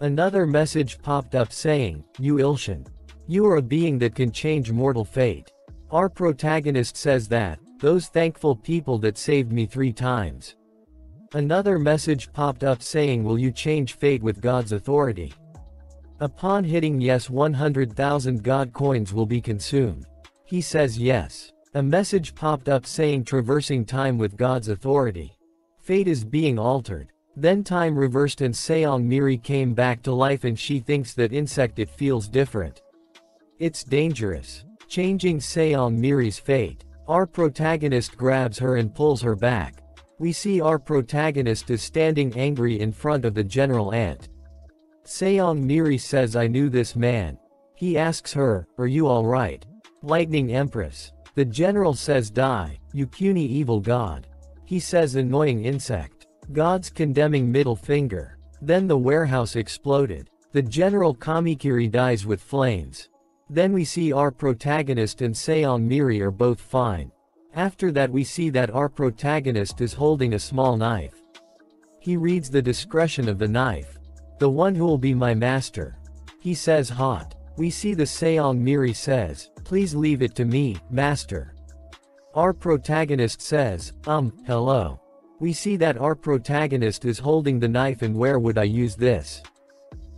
Another message popped up saying, you Ilshan. You are a being that can change mortal fate. Our protagonist says that, those thankful people that saved me 3 times. Another message popped up saying will you change fate with God's authority? Upon hitting yes 100,000 God coins will be consumed. He says yes. A message popped up saying traversing time with God's authority. Fate is being altered. Then time reversed and Seong Miri came back to life and she thinks that insect it feels different. It's dangerous. Changing Seong Miri's fate. Our protagonist grabs her and pulls her back. We see our protagonist is standing angry in front of the General Ant. Seong Miri says I knew this man. He asks her, are you alright? Lightning Empress. The General says die, you puny evil god. He says annoying insect. God's condemning middle finger. Then the warehouse exploded. The General Kamikiri dies with flames. Then we see our protagonist and Seong Miri are both fine. After that we see that our protagonist is holding a small knife. He reads the description of the knife. The one who will be my master. He says hot. We see the Seong Miri says, please leave it to me, master. Our protagonist says, hello. We see that our protagonist is holding the knife and where would I use this?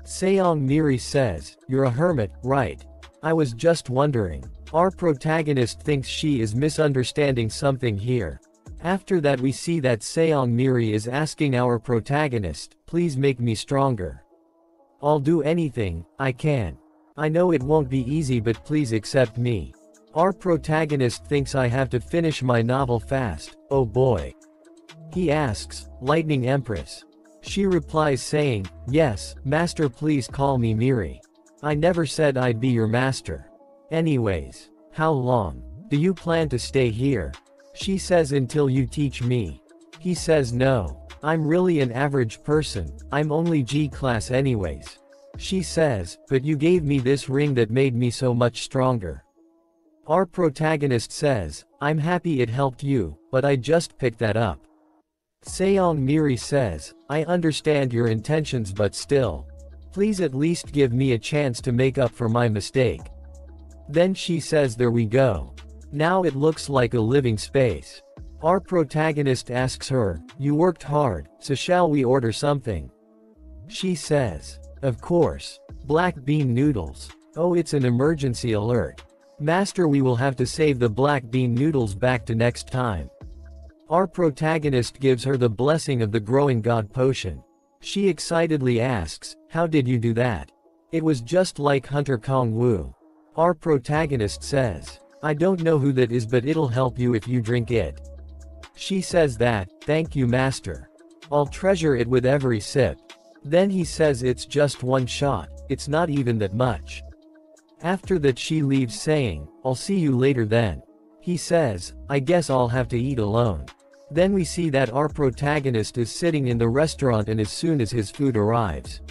Seong Miri says, you're a hermit, right? I was just wondering. Our protagonist thinks she is misunderstanding something here. After that we see that Seong Miri is asking our protagonist, please make me stronger. I'll do anything I can. I know it won't be easy but please accept me. Our protagonist thinks I have to finish my novel fast, oh boy. He asks, Lightning Empress. She replies saying, yes, master please call me Miri. I never said I'd be your master. Anyways, how long do you plan to stay here? She says until you teach me. He says no, I'm really an average person, I'm only G-class anyways. She says, but you gave me this ring that made me so much stronger. Our protagonist says, I'm happy it helped you, but I just picked that up. Seong Miri says, I understand your intentions but still. Please at least give me a chance to make up for my mistake. Then she says there we go. Now it looks like a living space. Our protagonist asks her, you worked hard, so shall we order something? She says, of course. Black bean noodles. Oh it's an emergency alert. Master we will have to save the black bean noodles back to next time. Our protagonist gives her the blessing of the growing god potion. She excitedly asks, how did you do that? It was just like Hunter Kong Woo. Our protagonist says, I don't know who that is but it'll help you if you drink it. She says that, thank you master. I'll treasure it with every sip. Then he says it's just one shot, it's not even that much. After that she leaves saying, I'll see you later then. He says, I guess I'll have to eat alone. Then we see that our protagonist is sitting in the restaurant and as soon as his food arrives,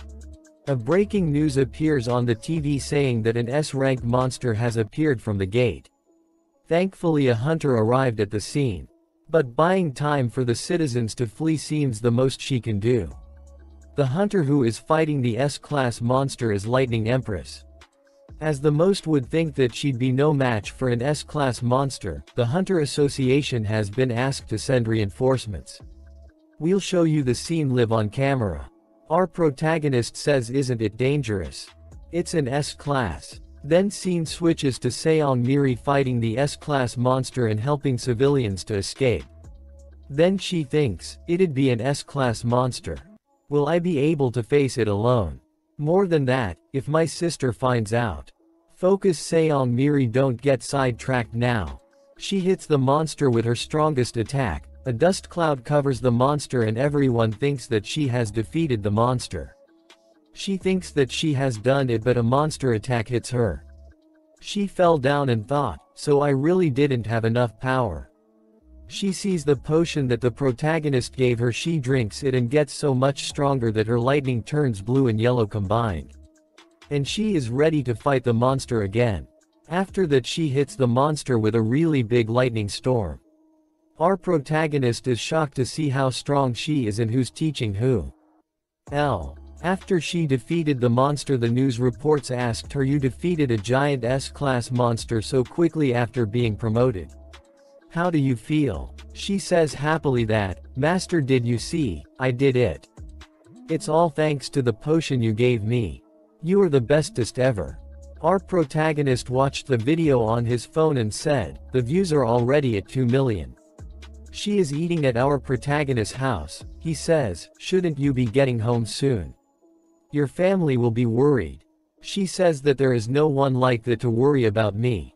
a breaking news appears on the TV saying that an S-rank monster has appeared from the gate. Thankfully a hunter arrived at the scene. But buying time for the citizens to flee seems the most she can do. The hunter who is fighting the S-class monster is Lightning Empress. As the most would think that she'd be no match for an S-class monster, the Hunter Association has been asked to send reinforcements. We'll show you the scene live on camera. Our protagonist says isn't it dangerous? It's an S-class. Then scene switches to Seong Miri fighting the S-class monster and helping civilians to escape. Then she thinks, it'd be an S-class monster. Will I be able to face it alone? More than that, if my sister finds out. Focus Seong Miri, don't get sidetracked now. She hits the monster with her strongest attack. A dust cloud covers the monster and everyone thinks that she has defeated the monster. She thinks that she has done it, but a monster attack hits her. She fell down and thought, so I really didn't have enough power. She sees the potion that the protagonist gave her, she drinks it and gets so much stronger that her lightning turns blue and yellow combined. And she is ready to fight the monster again. After that she hits the monster with a really big lightning storm. Our protagonist is shocked to see how strong she is and who's teaching who. After she defeated the monster, the news reports asked her, you defeated a giant S-class monster so quickly after being promoted. How do you feel? She says happily that, Master, did you see, I did it. It's all thanks to the potion you gave me. You are the bestest ever. Our protagonist watched the video on his phone and said, the views are already at 2 million. She is eating at our protagonist's house. He says, shouldn't you be getting home soon? Your family will be worried. She says that there is no one like that to worry about me.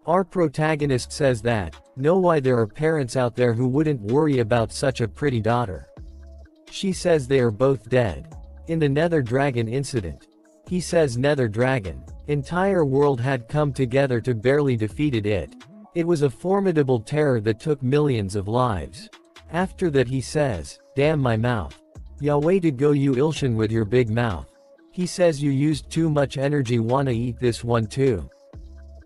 Our protagonist says that, know why there are parents out there who wouldn't worry about such a pretty daughter. She says they are both dead. In the Nether Dragon incident. He says Nether Dragon. Entire world had come together to barely defeated it. It was a formidable terror that took millions of lives. After that he says, damn my mouth. Ya way to go you Ilshin with your big mouth. He says you used too much energy, wanna eat this one too?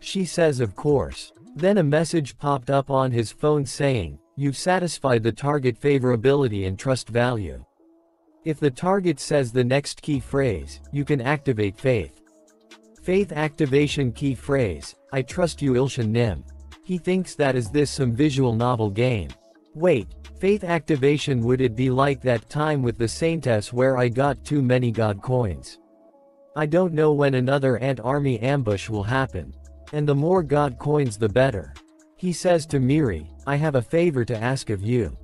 She says of course. Then a message popped up on his phone saying, you've satisfied the target favorability and trust value. If the target says the next key phrase, you can activate faith. Faith activation key phrase, I trust you Ilshin Nim. He thinks that is this some visual novel game. Wait, faith activation, would it be like that time with the Saintess where I got too many god coins? I don't know when another ant army ambush will happen. And the more god coins the better. He says to Miri, I have a favor to ask of you.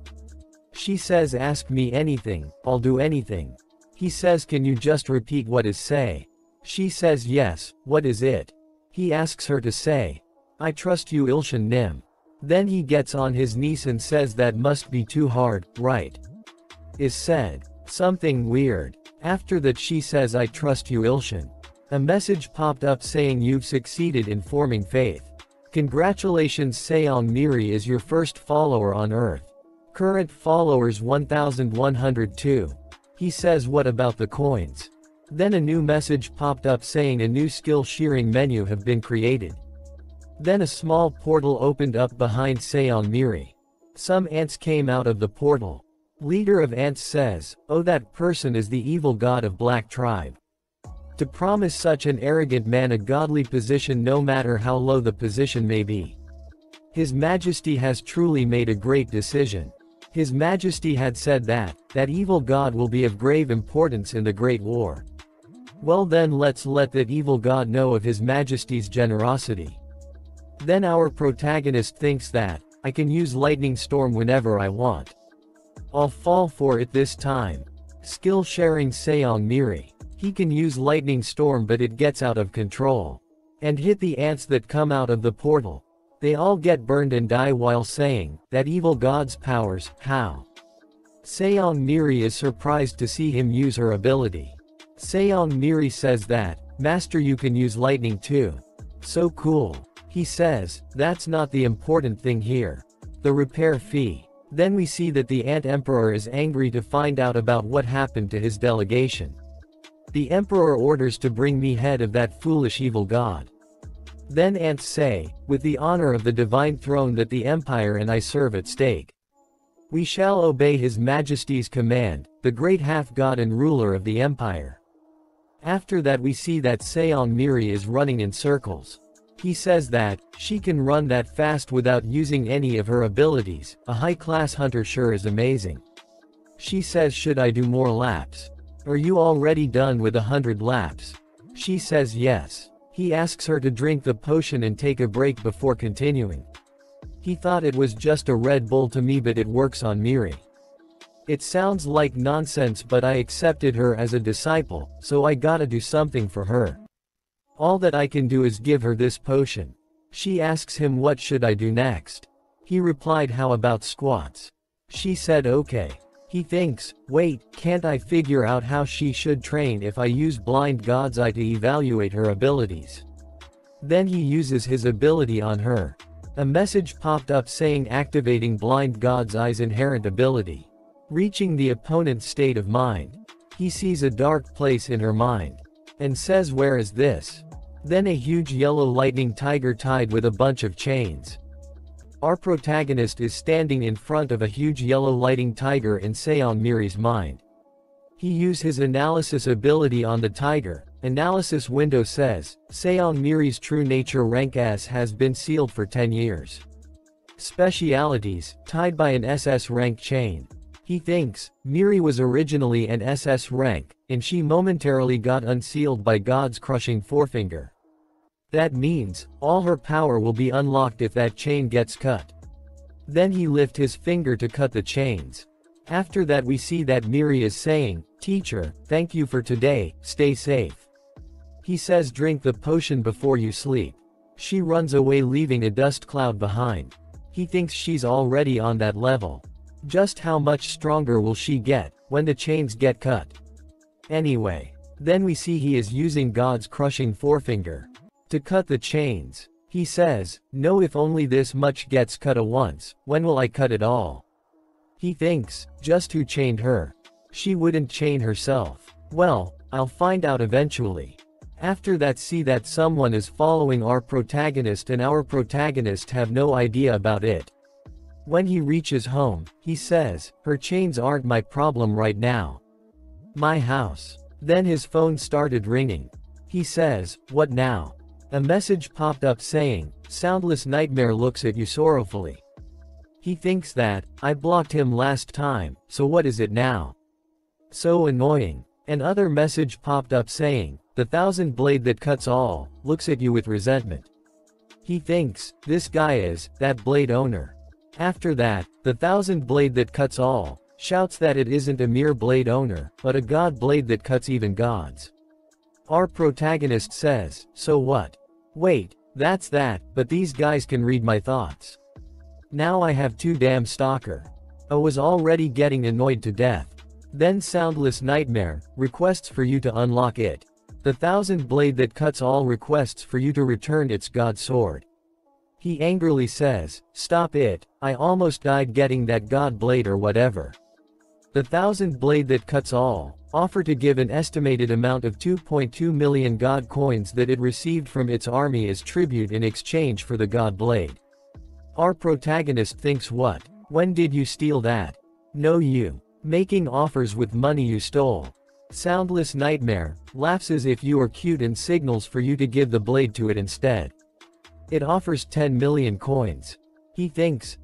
She says ask me anything, I'll do anything. He says can you just repeat what is say? She says yes, what is it? He asks her to say, I trust you Ilshin Nim. Then he gets on his knees and says that must be too hard, right? Is said. Something weird. After that she says I trust you Ilshin. A message popped up saying you've succeeded in forming faith. Congratulations Seong Miri is your first follower on Earth. Current followers 1102. He says what about the coins? Then a new message popped up saying a new skill shearing menu have been created. Then a small portal opened up behind Seong Miri. Some ants came out of the portal. Leader of ants says, oh that person is the evil god of Black Tribe. To promise such an arrogant man a godly position no matter how low the position may be. His Majesty has truly made a great decision. His Majesty had said that evil god will be of grave importance in the Great War. Well then let's let that evil god know of His Majesty's generosity. Then our protagonist thinks that, I can use lightning storm whenever I want. I'll fall for it this time. Skill sharing Seong Miri. He can use lightning storm but it gets out of control. And hit the ants that come out of the portal. They all get burned and die while saying, that evil god's powers, how? Seong Miri is surprised to see him use her ability. Seong Miri says that, Master you can use lightning too. So cool. He says, that's not the important thing here. The repair fee. Then we see that the Ant Emperor is angry to find out about what happened to his delegation. The Emperor orders to bring me head of that foolish evil god. Then ants say, with the honor of the divine throne that the Empire and I serve at stake. We shall obey His Majesty's command, the great half-god and ruler of the Empire. After that we see that Seong Miri is running in circles. He says that, she can run that fast without using any of her abilities, a high-class hunter sure is amazing. She says should I do more laps? Are you already done with 100 laps? She says yes. He asks her to drink the potion and take a break before continuing. He thought it was just a Red Bull to me, but it works on Miri. It sounds like nonsense, but I accepted her as a disciple, so I gotta do something for her. All that I can do is give her this potion. She asks him what should I do next. He replied, how about squats? She said okay. He thinks, wait, can't I figure out how she should train if I use blind God's eye to evaluate her abilities? Then he uses his ability on her. A message popped up saying activating blind God's eye's inherent ability. Reaching the opponent's state of mind. He sees a dark place in her mind. And says, where is this? Then a huge yellow lightning tiger tied with a bunch of chains. Our protagonist is standing in front of a huge yellow lightning tiger in Seon Miri's mind. He used his analysis ability on the tiger. Analysis window says, Seon Miri's true nature rank S has been sealed for 10 years. Specialities, tied by an SS rank chain. He thinks, Miri was originally an SS rank, and she momentarily got unsealed by God's crushing forefinger. That means, all her power will be unlocked if that chain gets cut. Then he lifts his finger to cut the chains. After that we see that Miri is saying, Teacher, thank you for today, stay safe. He says drink the potion before you sleep. She runs away leaving a dust cloud behind. He thinks she's already on that level. Just how much stronger will she get, when the chains get cut? Anyway. Then we see he is using God's crushing forefinger. To cut the chains. He says, no, if only this much gets cut at once, when will I cut it all? He thinks, just who chained her? She wouldn't chain herself. Well, I'll find out eventually. After that see that someone is following our protagonist and our protagonist have no idea about it. When he reaches home, he says, her chains aren't my problem right now. My house. Then his phone started ringing. He says, what now? A message popped up saying, Soundless Nightmare looks at you sorrowfully. He thinks that, I blocked him last time, so what is it now? So annoying. Another message popped up saying, the thousand blade that cuts all, looks at you with resentment. He thinks, this guy is, that blade owner. After that, the thousand blade that cuts all, shouts that it isn't a mere blade owner, but a god blade that cuts even gods. Our protagonist says, so what? Wait, that's that, but these guys can read my thoughts. Now I have too damn stalker. I was already getting annoyed to death. Then Soundless Nightmare, requests for you to unlock it. The thousand blade that cuts all requests for you to return its god sword. He angrily says, stop it, I almost died getting that god blade or whatever. The thousand blade that cuts all, offer to give an estimated amount of 2.2 million god coins that it received from its army as tribute in exchange for the god blade. Our protagonist thinks what? When did you steal that? No you. Making offers with money you stole. Soundless Nightmare, laughs as if you are cute and signals for you to give the blade to it instead. It offers 10 million coins. He thinks,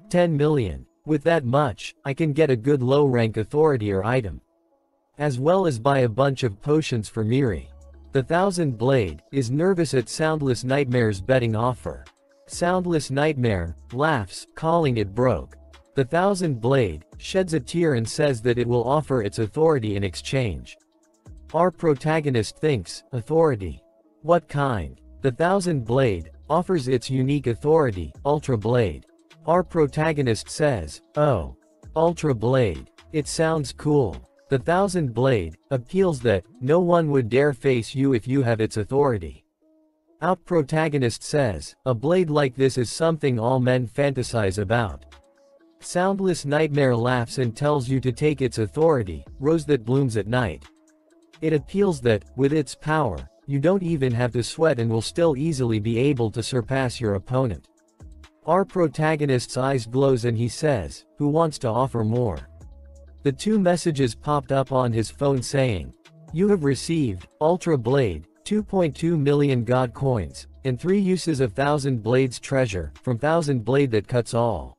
10 million. With that much, I can get a good low-rank authority or item. As well as buy a bunch of potions for Miri. The Thousand Blade, is nervous at Soundless Nightmare's betting offer. Soundless Nightmare, laughs, calling it broke. The Thousand Blade, sheds a tear and says that it will offer its authority in exchange. Our protagonist thinks, authority? What kind? The Thousand Blade, offers its unique authority, Ultra Blade. Our protagonist says, oh. Ultra Blade. It sounds cool. The Thousand Blade, appeals that, no one would dare face you if you have its authority. Our protagonist says, a blade like this is something all men fantasize about. Soundless Nightmare laughs and tells you to take its authority, rose that blooms at night. It appeals that, with its power, you don't even have to sweat and will still easily be able to surpass your opponent. Our protagonist's eyes glows and he says, who wants to offer more? The two messages popped up on his phone saying, you have received, Ultra Blade, 2.2 million god coins, and 3 uses of Thousand Blades treasure, from Thousand Blade that cuts all.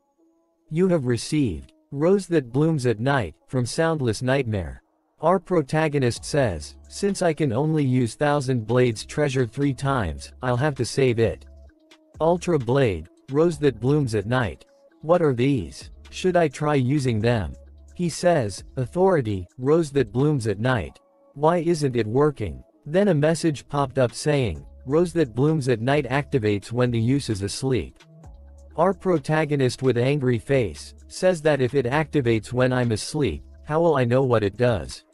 You have received, Rose that blooms at night, from Soundless Nightmare. Our protagonist says, since I can only use 1000 Blades treasure 3 times, I'll have to save it. Ultra Blade, rose that blooms at night. What are these? Should I try using them? He says, authority, rose that blooms at night. Why isn't it working? Then a message popped up saying, rose that blooms at night activates when the use is asleep. Our protagonist with angry face, says that if it activates when I'm asleep, how will I know what it does?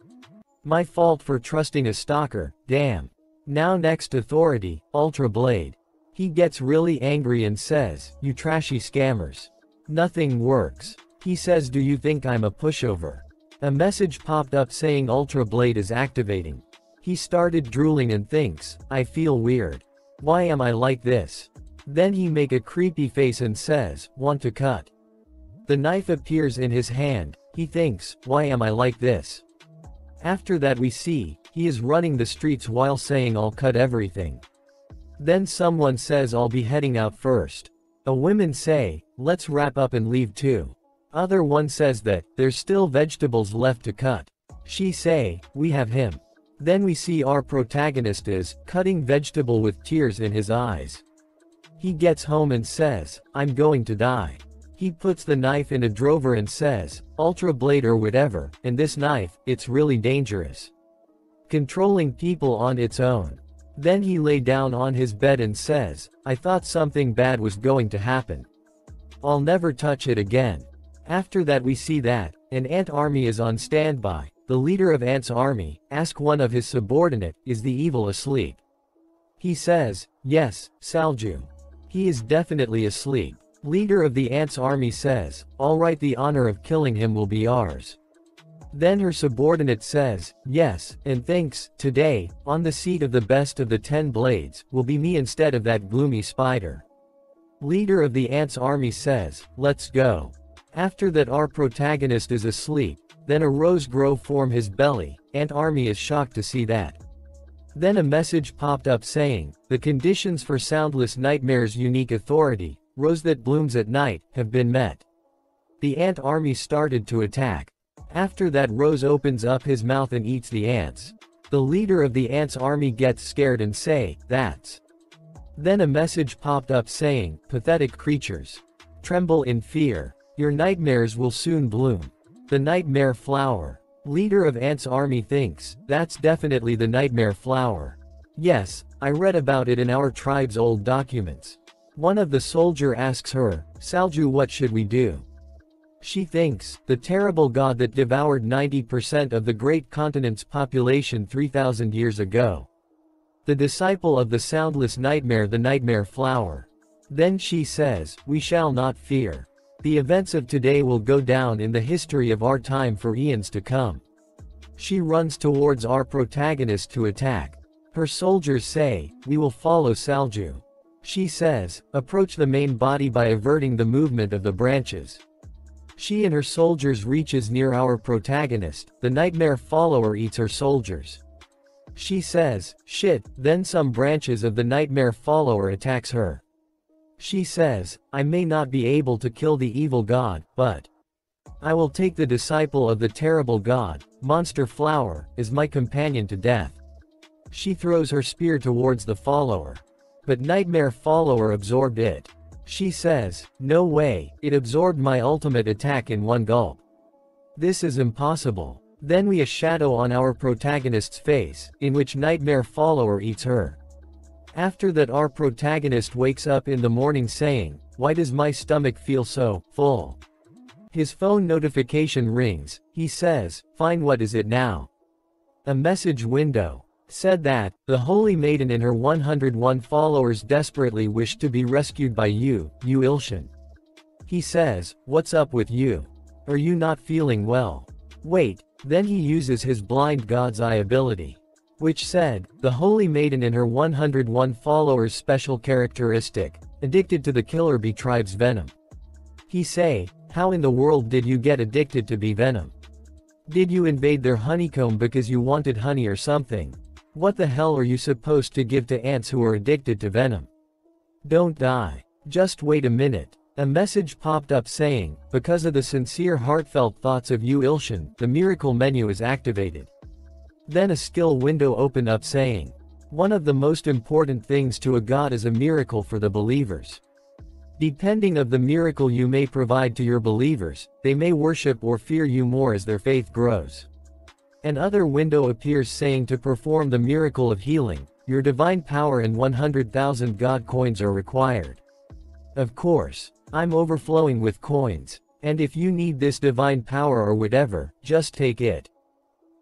My fault for trusting a stalker, damn. Now next authority, Ultra Blade. He gets really angry and says, you trashy scammers. Nothing works. He says, do you think I'm a pushover? A message popped up saying Ultra Blade is activating. He started drooling and thinks, I feel weird. Why am I like this? Then he make a creepy face and says, want to cut? The knife appears in his hand. He thinks, why am I like this? After that we see, he is running the streets while saying I'll cut everything. Then someone says I'll be heading out first. A woman say, let's wrap up and leave too. Other one says that, there's still vegetables left to cut. She say, we have him. Then we see our protagonist is, cutting vegetable with tears in his eyes. He gets home and says, I'm going to die. He puts the knife in a drawer and says, Ultra Blade or whatever, and this knife, it's really dangerous. Controlling people on its own. Then he lay down on his bed and says, I thought something bad was going to happen. I'll never touch it again. After that we see that, an ant army is on standby. The leader of Ant's army, asks one of his subordinate, is the evil asleep? He says, yes, Salju. He is definitely asleep. Leader of the Ant's army says, alright, the honor of killing him will be ours. Then her subordinate says, yes, and thinks, today, on the seat of the best of the 10 blades, will be me instead of that gloomy spider. Leader of the Ant's army says, let's go. After that our protagonist is asleep, then a rose grow from his belly. Ant army is shocked to see that. Then a message popped up saying, the conditions for Soundless Nightmare's unique authority, rose that blooms at night, have been met. The ant army started to attack. After that Rose opens up his mouth and eats the ants. The leader of the ants army gets scared and say, that's. Then a message popped up saying, pathetic creatures. Tremble in fear. Your nightmares will soon bloom. The nightmare flower. Leader of ants army thinks, that's definitely the nightmare flower. Yes, I read about it in our tribe's old documents. One of the soldier asks her, Salju, what should we do? She thinks, the terrible god that devoured 90% of the great continent's population 3,000 years ago. The disciple of the soundless nightmare, the nightmare flower. Then she says, we shall not fear. The events of today will go down in the history of our time for eons to come. She runs towards our protagonist to attack. Her soldiers say, we will follow Salju. She says, approach the main body by averting the movement of the branches. She and her soldiers reaches near our protagonist. The nightmare follower eats her soldiers. She says, shit, then some branches of the nightmare follower attacks her. She says, I may not be able to kill the evil god, but I will take the disciple of the terrible god, monster flower, as my companion to death. She throws her spear towards the follower. But nightmare follower absorbed it. She says, no way, it absorbed my ultimate attack in one gulp. This is impossible. Then we a shadow on our protagonist's face, in which nightmare follower eats her. After that our protagonist wakes up in the morning saying, why does my stomach feel so full? His phone notification rings. He says, fine, what is it now? A message window said that, the Holy Maiden and her 101 followers desperately wish to be rescued by you, Ilshin. He says, what's up with you? Are you not feeling well? Wait, then he uses his blind god's eye ability. Which said, the Holy Maiden and her 101 followers special characteristic, addicted to the killer bee tribe's venom. He say, how in the world did you get addicted to bee venom? Did you invade their honeycomb because you wanted honey or something? What the hell are you supposed to give to ants who are addicted to venom? Don't die. Just wait a minute. A message popped up saying, because of the sincere heartfelt thoughts of you Ilshin, the miracle menu is activated. Then a skill window opened up saying, one of the most important things to a god is a miracle for the believers. Depending of the miracle you may provide to your believers, they may worship or fear you more as their faith grows. An other window appears saying to perform the miracle of healing, your divine power and 100,000 god coins are required. Of course, I'm overflowing with coins, and if you need this divine power or whatever, just take it.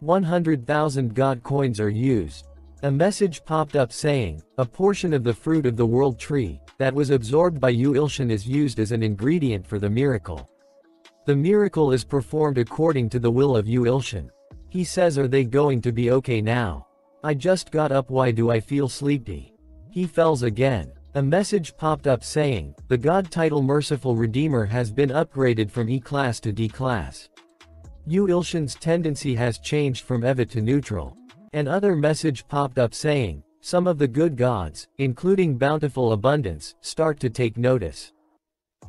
100,000 god coins are used. A message popped up saying, a portion of the fruit of the world tree, that was absorbed by Yu Ilshan is used as an ingredient for the miracle. The miracle is performed according to the will of Yu Ilshan. He says, are they going to be okay now? I just got up, why do I feel sleepy? He fells again. A message popped up saying, the god title Merciful Redeemer has been upgraded from E class to D class. Yu Ilshan's tendency has changed from EVA to neutral. An other message popped up saying, some of the good gods, including bountiful abundance, start to take notice.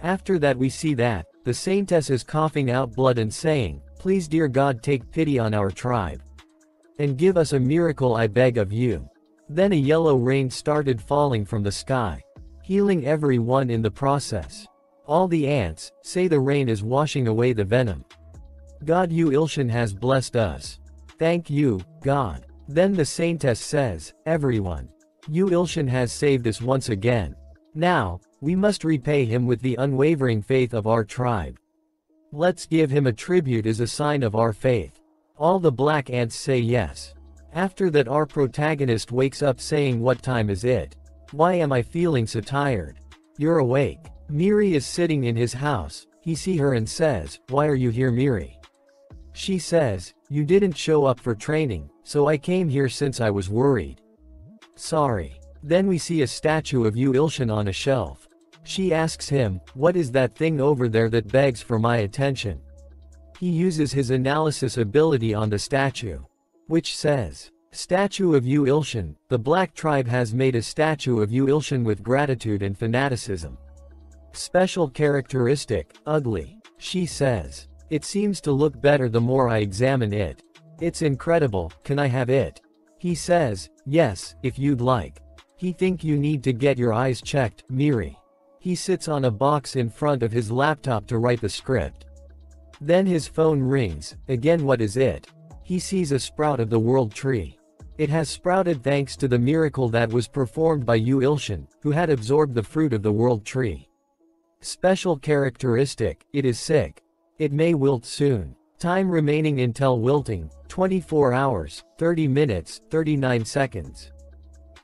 After that we see that, the saintess is coughing out blood and saying, please dear God take pity on our tribe. And give us a miracle I beg of you. Then a yellow rain started falling from the sky, healing everyone in the process. All the ants say the rain is washing away the venom. God Yu Ilshan has blessed us. Thank you, God. Then the saintess says, everyone. Yu Ilshan has saved us once again. Now, we must repay him with the unwavering faith of our tribe. Let's give him a tribute as a sign of our faith. All the black ants say yes. After that our protagonist wakes up saying, what time is it? Why am I feeling so tired? You're awake. Miri is sitting in his house. He see her and says, why are you here, Miri? She says, you didn't show up for training, so I came here since I was worried. Sorry. Then we see a statue of Yu Ilshan on a shelf. She asks him, what is that thing over there that begs for my attention? He uses his analysis ability on the statue, which says, statue of Yu Ilshan, the black tribe has made a statue of Yu Ilshan with gratitude and fanaticism. Special characteristic, ugly. She says, it seems to look better the more I examine it. It's incredible, can I have it? He says, yes, if you'd like. He think you need to get your eyes checked, Miri. He sits on a box in front of his laptop to write the script. Then his phone rings, again what is it? He sees a sprout of the world tree. It has sprouted thanks to the miracle that was performed by Yu Ilshan, who had absorbed the fruit of the world tree. Special characteristic, it is sick. It may wilt soon. Time remaining until wilting, 24 hours, 30 minutes, 39 seconds.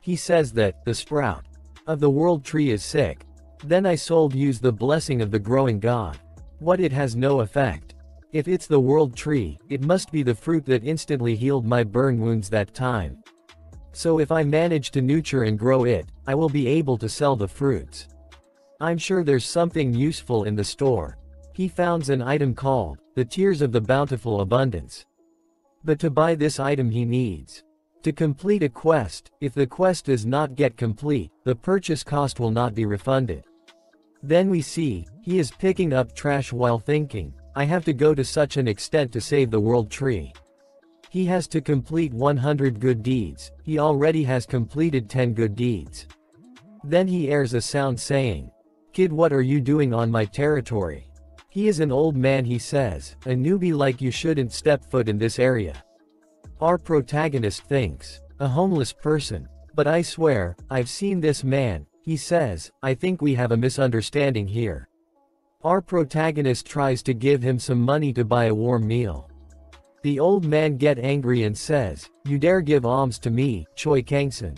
He says that, the sprout of the world tree is sick. Then I sold use the blessing of the growing god. What it has no effect. If it's the world tree, it must be the fruit that instantly healed my burn wounds that time. So if I manage to nurture and grow it, I will be able to sell the fruits. I'm sure there's something useful in the store. He founds an item called, the Tears of the Bountiful Abundance. But to buy this item he needs to complete a quest. If the quest does not get complete, the purchase cost will not be refunded. Then we see, he is picking up trash while thinking, I have to go to such an extent to save the world tree. He has to complete 100 good deeds, he already has completed 10 good deeds. Then he hears a sound saying, kid, what are you doing on my territory? He is an old man, he says, a newbie like you shouldn't step foot in this area. Our protagonist thinks, a homeless person. But I swear, I've seen this man, he says, I think we have a misunderstanding here. Our protagonist tries to give him some money to buy a warm meal. The old man get angry and says, you dare give alms to me, Choi Kangson.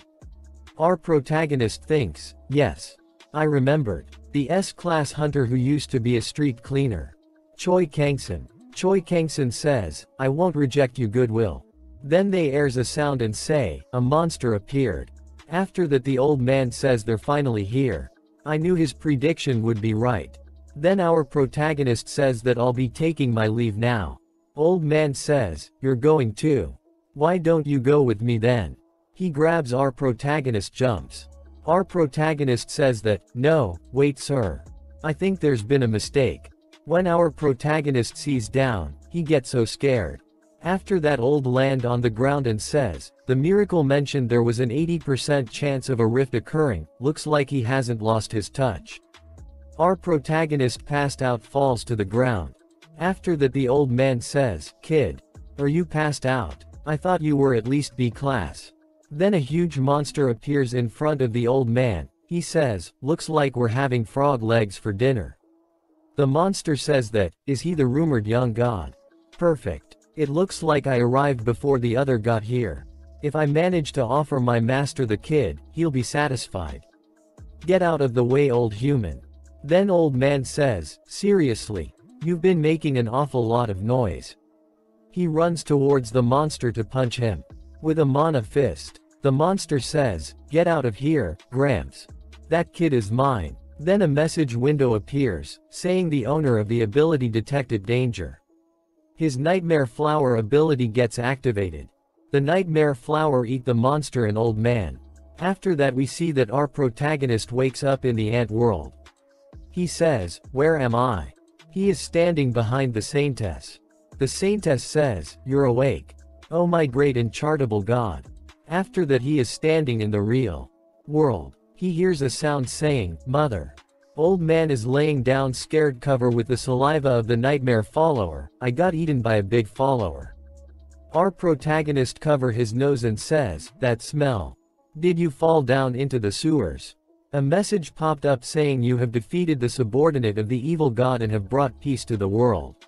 Our protagonist thinks, yes. I remembered. The S-class hunter who used to be a street cleaner. Choi Kangson. Choi Kangson says, I won't reject you goodwill. Then they airs a sound and say, a monster appeared. After that the old man says they're finally here. I knew his prediction would be right. Then our protagonist says that I'll be taking my leave now. Old man says, you're going too. Why don't you go with me then? He grabs our protagonist jumps. Our protagonist says that, no, wait sir. I think there's been a mistake. When our protagonist sees down, he gets so scared. After that old land on the ground and says, the miracle mentioned there was an 80% chance of a rift occurring, looks like he hasn't lost his touch. Our protagonist passed out falls to the ground. After that the old man says, kid, are you passed out? I thought you were at least B class. Then a huge monster appears in front of the old man. He says, looks like we're having frog legs for dinner. The monster says that, is he the rumored young god? Perfect. It looks like I arrived before the other got here. If I manage to offer my master the kid, he'll be satisfied. Get out of the way, old human. Then old man says, seriously, you've been making an awful lot of noise. He runs towards the monster to punch him. With a mana fist. The monster says, get out of here, Gramps. That kid is mine. Then a message window appears, saying the owner of the ability detected danger. His nightmare flower ability gets activated. The nightmare flower eat the monster and old man. After that we see that our protagonist wakes up in the ant world. He says, where am I? He is standing behind the saintess. The saintess says, you're awake. Oh my great and charitable God. After that he is standing in the real world. He hears a sound saying, mother. Old man is laying down scared cover with the saliva of the nightmare follower. I got eaten by a big follower. Our protagonist cover his nose and says, that smell. Did you fall down into the sewers? A message popped up saying you have defeated the subordinate of the evil god and have brought peace to the world.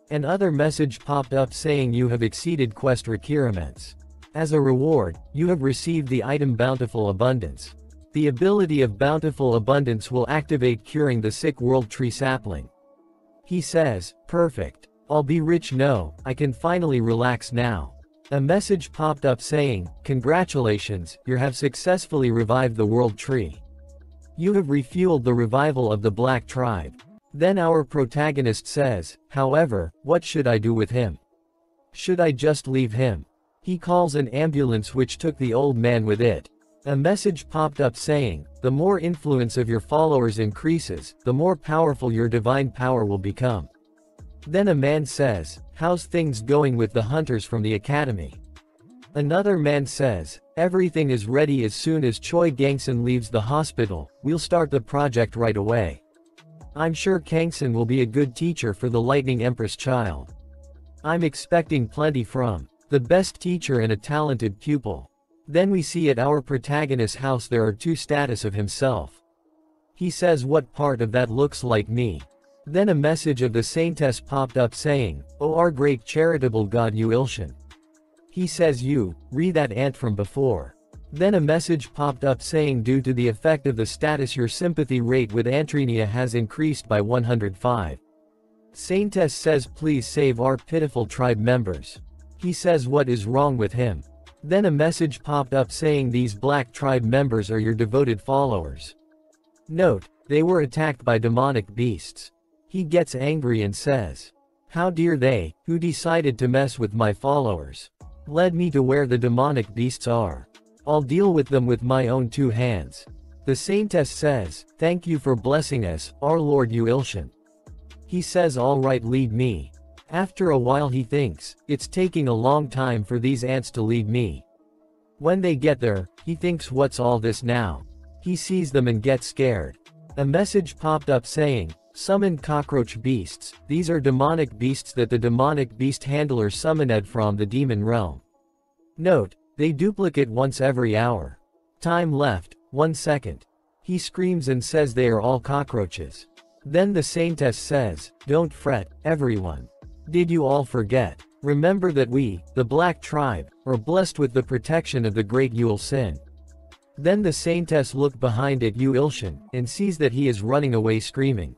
Another message popped up saying you have exceeded quest requirements. As a reward, you have received the item Bountiful Abundance. The ability of Bountiful Abundance will activate curing the sick world tree sapling. He says, perfect. I'll be rich now, I can finally relax now. A message popped up saying, congratulations, you have successfully revived the world tree. You have refueled the revival of the black tribe. Then our protagonist says, however, what should I do with him? Should I just leave him? He calls an ambulance which took the old man with it. A message popped up saying, the more influence of your followers increases, the more powerful your divine power will become. Then a man says, how's things going with the hunters from the academy? Another man says, everything is ready as soon as Choi Gangson leaves the hospital, we'll start the project right away. I'm sure Kangson will be a good teacher for the Lightning Empress child. I'm expecting plenty from the best teacher and a talented pupil. Then we see at our protagonist's house there are two status of himself. He says what part of that looks like me. Then a message of the saintess popped up saying, oh our great charitable God Uilshan. He says you, read that ant from before. Then a message popped up saying due to the effect of the status your sympathy rate with Antrinia has increased by 105. Saintess says please save our pitiful tribe members. He says what is wrong with him. Then a message popped up saying these black tribe members are your devoted followers. Note, they were attacked by demonic beasts. He gets angry and says, how dare they, who decided to mess with my followers, led me to where the demonic beasts are. I'll deal with them with my own two hands. The saintess says, thank you for blessing us, our Lord Uilshan. He says alright lead me. After a while he thinks, it's taking a long time for these ants to lead me. When they get there, he thinks what's all this now? He sees them and gets scared. A message popped up saying, summon cockroach beasts, these are demonic beasts that the demonic beast handler summoned from the demon realm. Note, they duplicate once every hour. Time left, 1 second. He screams and says they are all cockroaches. Then the saintess says, don't fret, everyone. Did you all forget? Remember that we, the black tribe, are blessed with the protection of the great Uilshan. Then the saintess looked behind at Uilshan, and sees that he is running away screaming.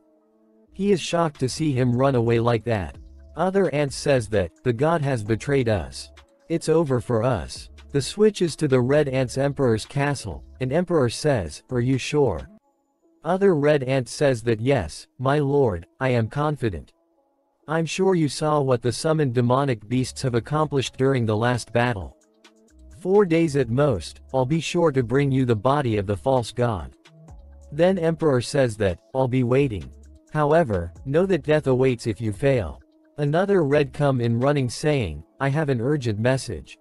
He is shocked to see him run away like that. Other ants says that, the god has betrayed us. It's over for us. The switch is to the red ant's emperor's castle, and emperor says, are you sure? Other red ant says that yes, my lord, I am confident. I'm sure you saw what the summoned demonic beasts have accomplished during the last battle. 4 days at most, I'll be sure to bring you the body of the false god. Then Emperor says that, I'll be waiting. However, know that death awaits if you fail. Another red come in running saying, I have an urgent message.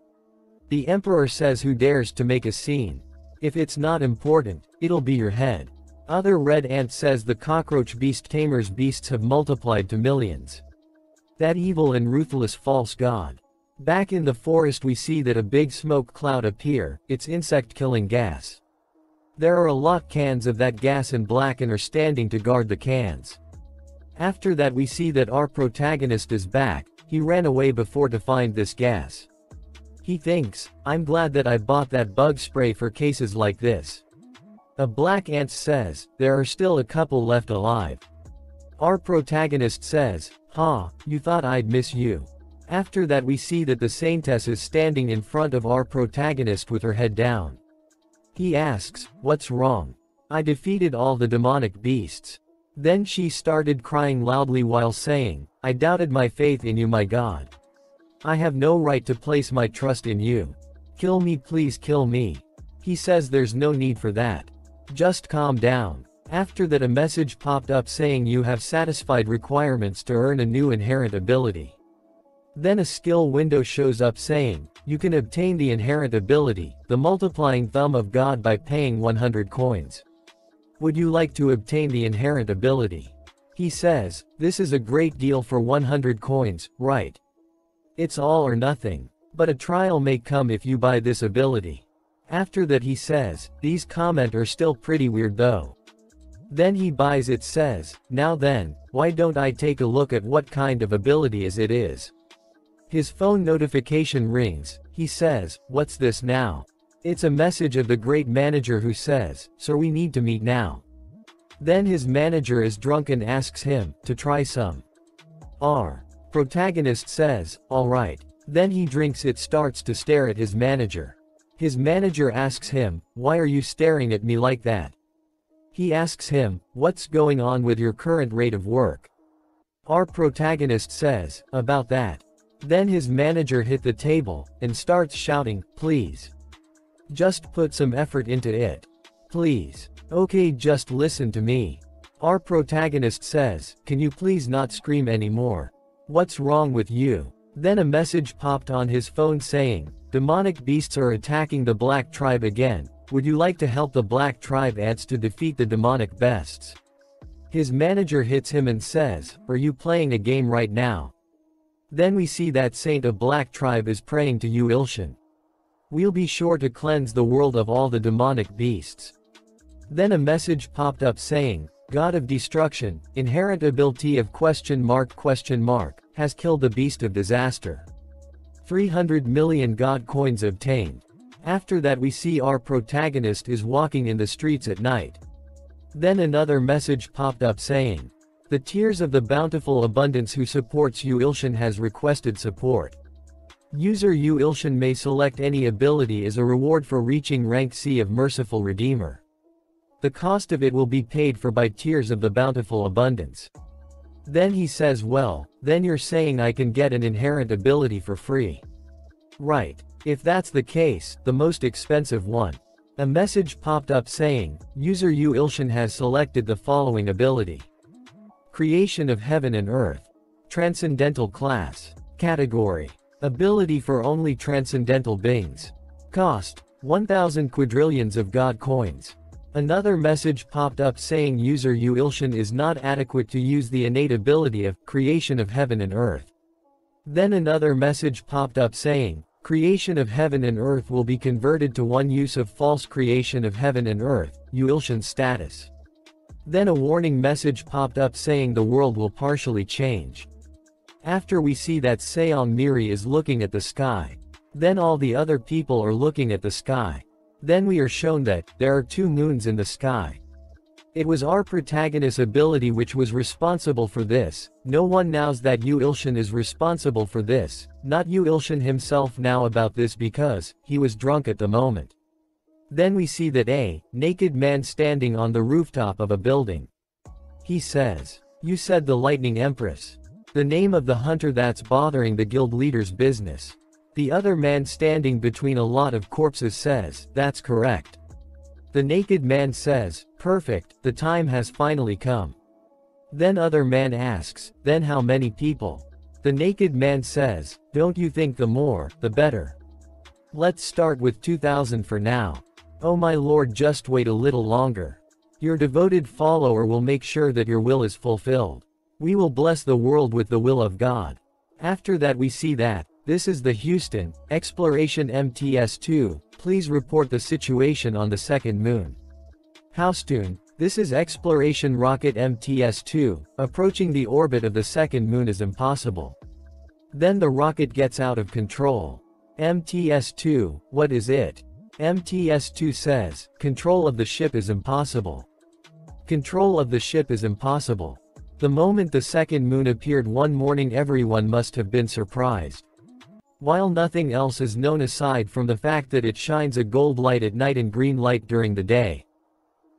The emperor says who dares to make a scene. If it's not important, it'll be your head. Other red ant says the cockroach beast tamer's beasts have multiplied to millions. That evil and ruthless false god. Back in the forest we see that a big smoke cloud appear, it's insect killing gas. There are a lot cans of that gas and Blacken are standing to guard the cans. After that we see that our protagonist is back, he ran away before to find this gas. He thinks, I'm glad that I bought that bug spray for cases like this. A black ant says, there are still a couple left alive. Our protagonist says, you thought I'd miss you. After that we see that the saintess is standing in front of our protagonist with her head down. He asks, what's wrong? I defeated all the demonic beasts. Then she started crying loudly while saying, I doubted my faith in you my God. I have no right to place my trust in you. Kill me please kill me. He says there's no need for that. Just calm down. After that a message popped up saying you have satisfied requirements to earn a new inherent ability. Then a skill window shows up saying, you can obtain the inherent ability, the multiplying thumb of God by paying 100 coins. Would you like to obtain the inherent ability? He says, this is a great deal for 100 coins, right? It's all or nothing. But a trial may come if you buy this ability. After that he says, these comments are still pretty weird though. Then he buys it says, now then, why don't I take a look at what kind of ability it is? His phone notification rings, he says, what's this now? It's a message of the great manager who says, sir we need to meet now. Then his manager is drunk and asks him, to try some. Our protagonist says, alright. Then he drinks it starts to stare at his manager. His manager asks him, why are you staring at me like that? He asks him, what's going on with your current rate of work? Our protagonist says, about that. Then his manager hit the table, and starts shouting, please. Just put some effort into it. Please. Okay just listen to me. Our protagonist says, can you please not scream anymore? What's wrong with you? Then a message popped on his phone saying, demonic beasts are attacking the black tribe again, would you like to help the black tribe ants to defeat the demonic beasts? His manager hits him and says, are you playing a game right now? Then we see that saint of black tribe is praying to you Ilshan. We'll be sure to cleanse the world of all the demonic beasts. Then a message popped up saying, God of destruction, inherent ability of ? Has killed the beast of disaster. 300 million God coins obtained. After that we see our protagonist is walking in the streets at night. Then another message popped up saying, the tears of the bountiful abundance who supports you Ilshan has requested support. User you Ilshan may select any ability as a reward for reaching rank C of Merciful Redeemer. The cost of it will be paid for by tears of the bountiful abundance. Then he says well, then you're saying I can get an inherent ability for free. Right. If that's the case, the most expensive one. A message popped up saying, user you Ilshan has selected the following ability. Creation of heaven and earth. Transcendental class. Category. Ability for only transcendental beings. Cost. 1000 quadrillions of God coins. Another message popped up saying user you Ilshan is not adequate to use the innate ability of creation of heaven and earth. Then another message popped up saying, creation of heaven and earth will be converted to one use of false creation of heaven and earth, you Ilshan status. Then a warning message popped up saying the world will partially change. After we see that Seong Miri is looking at the sky. Then all the other people are looking at the sky. Then we are shown that, there are 2 moons in the sky. It was our protagonist's ability which was responsible for this, no one knows that Yu Ilshan is responsible for this, not Yu Ilshan himself now about this because, he was drunk at the moment. Then we see that a naked man standing on the rooftop of a building. He says, you said the Lightning Empress. The name of the hunter that's bothering the guild leader's business. The other man standing between a lot of corpses says, that's correct. The naked man says, perfect, the time has finally come. Then other man asks, then how many people? The naked man says, don't you think the more, the better? Let's start with 2000 for now. Oh my lord, just wait a little longer. Your devoted follower will make sure that your will is fulfilled. We will bless the world with the will of God. After that we see that, this is the Houston, Exploration MTS-2, please report the situation on the second moon. Houston, this is Exploration Rocket MTS-2, approaching the orbit of the second moon is impossible. Then the rocket gets out of control. MTS-2, what is it? MTS-2 says, control of the ship is impossible. Control of the ship is impossible. The moment the second moon appeared one morning, everyone must have been surprised. While nothing else is known aside from the fact that it shines a gold light at night and green light during the day.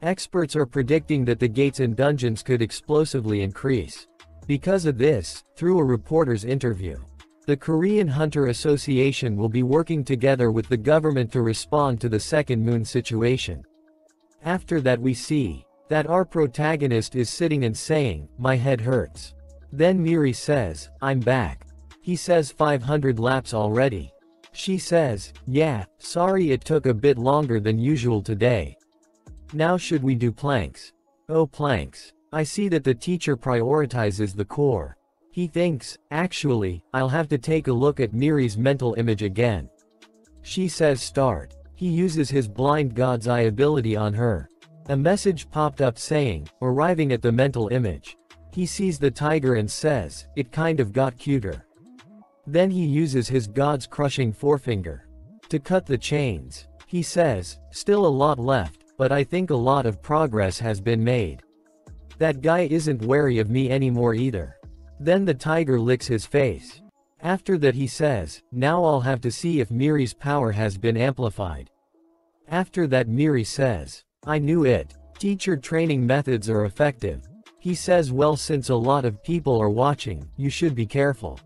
Experts are predicting that the gates and dungeons could explosively increase. Because of this, through a reporter's interview, the Korean Hunter Association will be working together with the government to respond to the second moon situation. After that we see that our protagonist is sitting and saying, my head hurts. Then Miri says, I'm back. He says 500 laps already. She says, yeah, sorry it took a bit longer than usual today. Now should we do planks? Oh planks. I see that the teacher prioritizes the core. He thinks, actually, I'll have to take a look at Miri's mental image again. She says start. He uses his blind god's eye ability on her. A message popped up saying, arriving at the mental image. He sees the tiger and says, it kind of got cuter. Then he uses his god's crushing forefinger to cut the chains. He says, still a lot left, but I think a lot of progress has been made. That guy isn't wary of me anymore either. Then the tiger licks his face. After that he says, now I'll have to see if Miri's power has been amplified. After that Miri says, I knew it. Teacher training methods are effective. He says well since a lot of people are watching, you should be careful.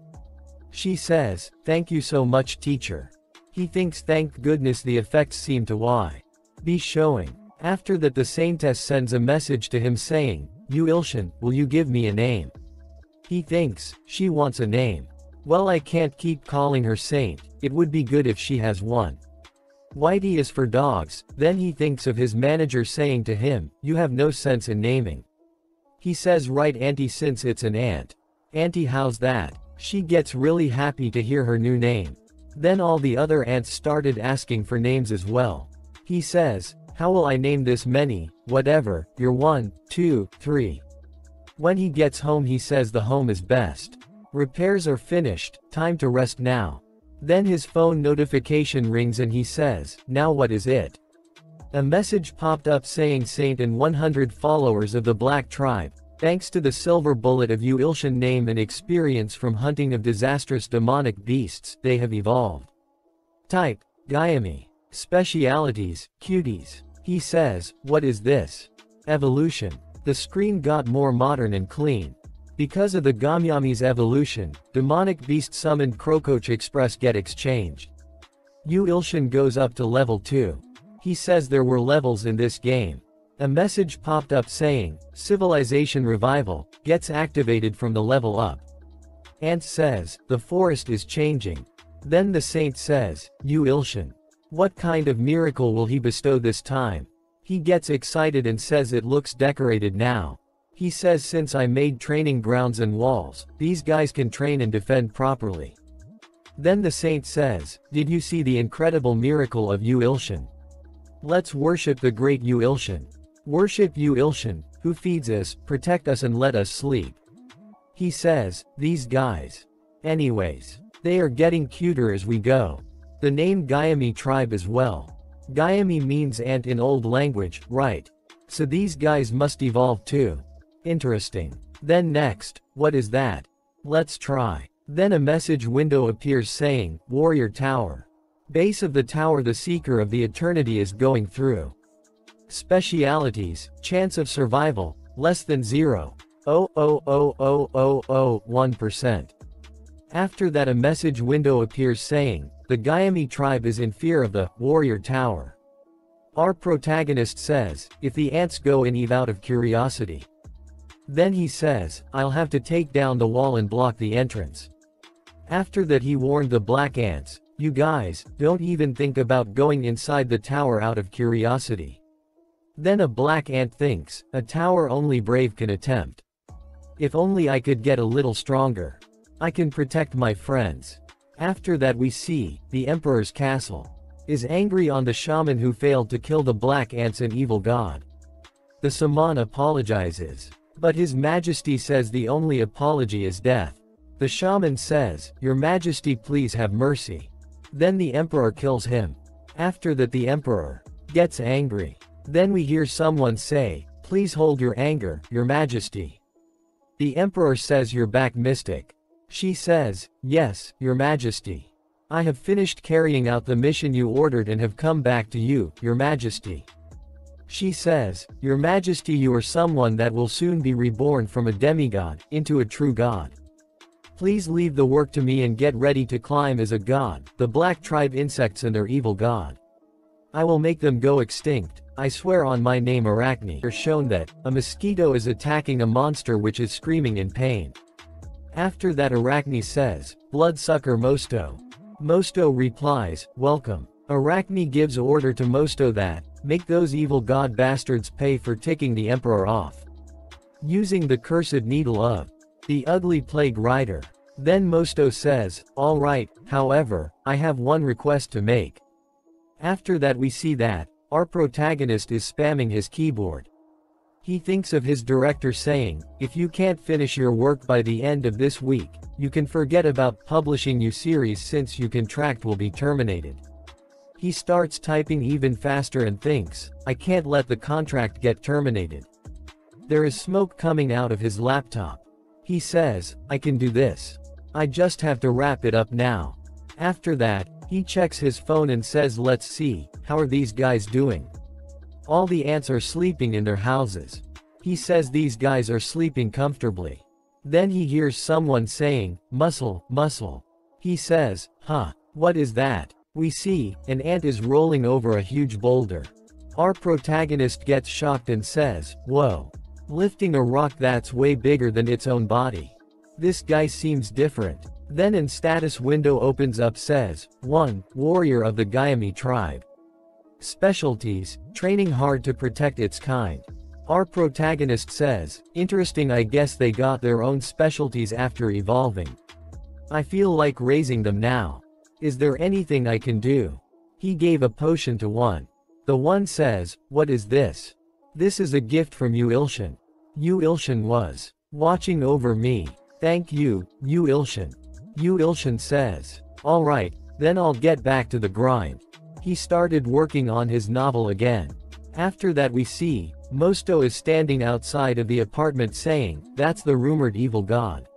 She says, thank you so much teacher. He thinks thank goodness the effects seem to be showing. After that the saintess sends a message to him saying, you Ilshan, will you give me a name? He thinks, she wants a name. Well I can't keep calling her saint, it would be good if she has one. Whitey is for dogs, then he thinks of his manager saying to him, you have no sense in naming. He says right auntie since it's an ant. Auntie how's that? She gets really happy to hear her new name. Then all the other ants started asking for names as well. He says, how will I name this many, whatever, you're 1, 2, 3. When he gets home he says the home is best. Repairs are finished, time to rest now. Then his phone notification rings and he says, now what is it? A message popped up saying Saint and 100 followers of the Black Tribe, thanks to the silver bullet of Yu Ilshan name and experience from hunting of disastrous demonic beasts, they have evolved. Type, Gayami. Specialities, cuties. He says, what is this? Evolution. The screen got more modern and clean. Because of the Gamyami's evolution, demonic beast summoned Crocoach Express get exchanged. Yu Ilshan goes up to level 2. He says there were levels in this game. A message popped up saying, Civilization Revival, gets activated from the level up. Ant says, the forest is changing. Then the saint says, Yu Ilshan. What kind of miracle will he bestow this time? He gets excited and says it looks decorated now. He says since I made training grounds and walls, these guys can train and defend properly. Then the saint says, did you see the incredible miracle of Yu Ilshan? Let's worship the great Yu Ilshan. Worship Yu Ilshan, who feeds us, protect us and let us sleep. He says, these guys. Anyways, they are getting cuter as we go. The name Gayami tribe as well. Gayami means ant in old language, right? So these guys must evolve too. Interesting. Then next, what is that? Let's try. Then a message window appears saying, Warrior Tower. Base of the tower the Seeker of the Eternity is going through. Specialities, chance of survival, less than 0.0000001%. After that a message window appears saying, the Gayami tribe is in fear of the Warrior Tower. Our protagonist says, if the ants go in Eve out of curiosity. Then he says, I'll have to take down the wall and block the entrance. After that he warned the black ants, "You guys, don't even think about going inside the tower out of curiosity." Then a black ant thinks, "A tower only brave can attempt. If only I could get a little stronger. I can protect my friends." After that we see, the emperor's castle is angry on the shaman who failed to kill the black ants and evil god. The shaman apologizes, but his majesty says the only apology is death. The shaman says, "Your majesty please have mercy." Then the emperor kills him. After that the emperor gets angry. Then we hear someone say, "Please hold your anger, your majesty." The emperor says, "You're back, mystic." She says, "Yes, your majesty. I have finished carrying out the mission you ordered and have come back to you, your majesty." She says, "Your majesty, you are someone that will soon be reborn from a demigod into a true god. Please leave the work to me and get ready to climb as a god, the black tribe insects and their evil god. I will make them go extinct. I swear on my name Arachne." Are shown that a mosquito is attacking a monster which is screaming in pain. After that Arachne says, "Bloodsucker Mosto." Mosto replies, "Welcome." Arachne gives order to Mosto that, "Make those evil god bastards pay for ticking the emperor off using the cursed needle of the ugly plague rider." Then Mosto says, "All right, however, I have one request to make." After that we see that our protagonist is spamming his keyboard. He thinks of his director saying, "If you can't finish your work by the end of this week, you can forget about publishing new series since your contract will be terminated." He starts typing even faster and thinks, "I can't let the contract get terminated." There is smoke coming out of his laptop. He says, "I can do this. I just have to wrap it up now." After that, he checks his phone and says, "Let's see, how are these guys doing?" All the ants are sleeping in their houses. He says these guys are sleeping comfortably. Then he hears someone saying, "Muscle, muscle." He says, "Huh, what is that?" We see, an ant is rolling over a huge boulder. Our protagonist gets shocked and says, "Whoa. Lifting a rock that's way bigger than its own body. This guy seems different." Then an status window opens up says, "1, warrior of the Gyami tribe. Specialties, training hard to protect its kind." Our protagonist says, "Interesting, I guess they got their own specialties after evolving. I feel like raising them now. Is there anything I can do?" He gave a potion to one. The one says, "What is this?" "This is a gift from Yu Ilshan. Yu Ilshan was watching over me. Thank you, Yu Ilshan." Yu Ilshan says, "All right, then I'll get back to the grind." He started working on his novel again. After that we see, Mosto is standing outside of the apartment saying, "That's the rumored evil god.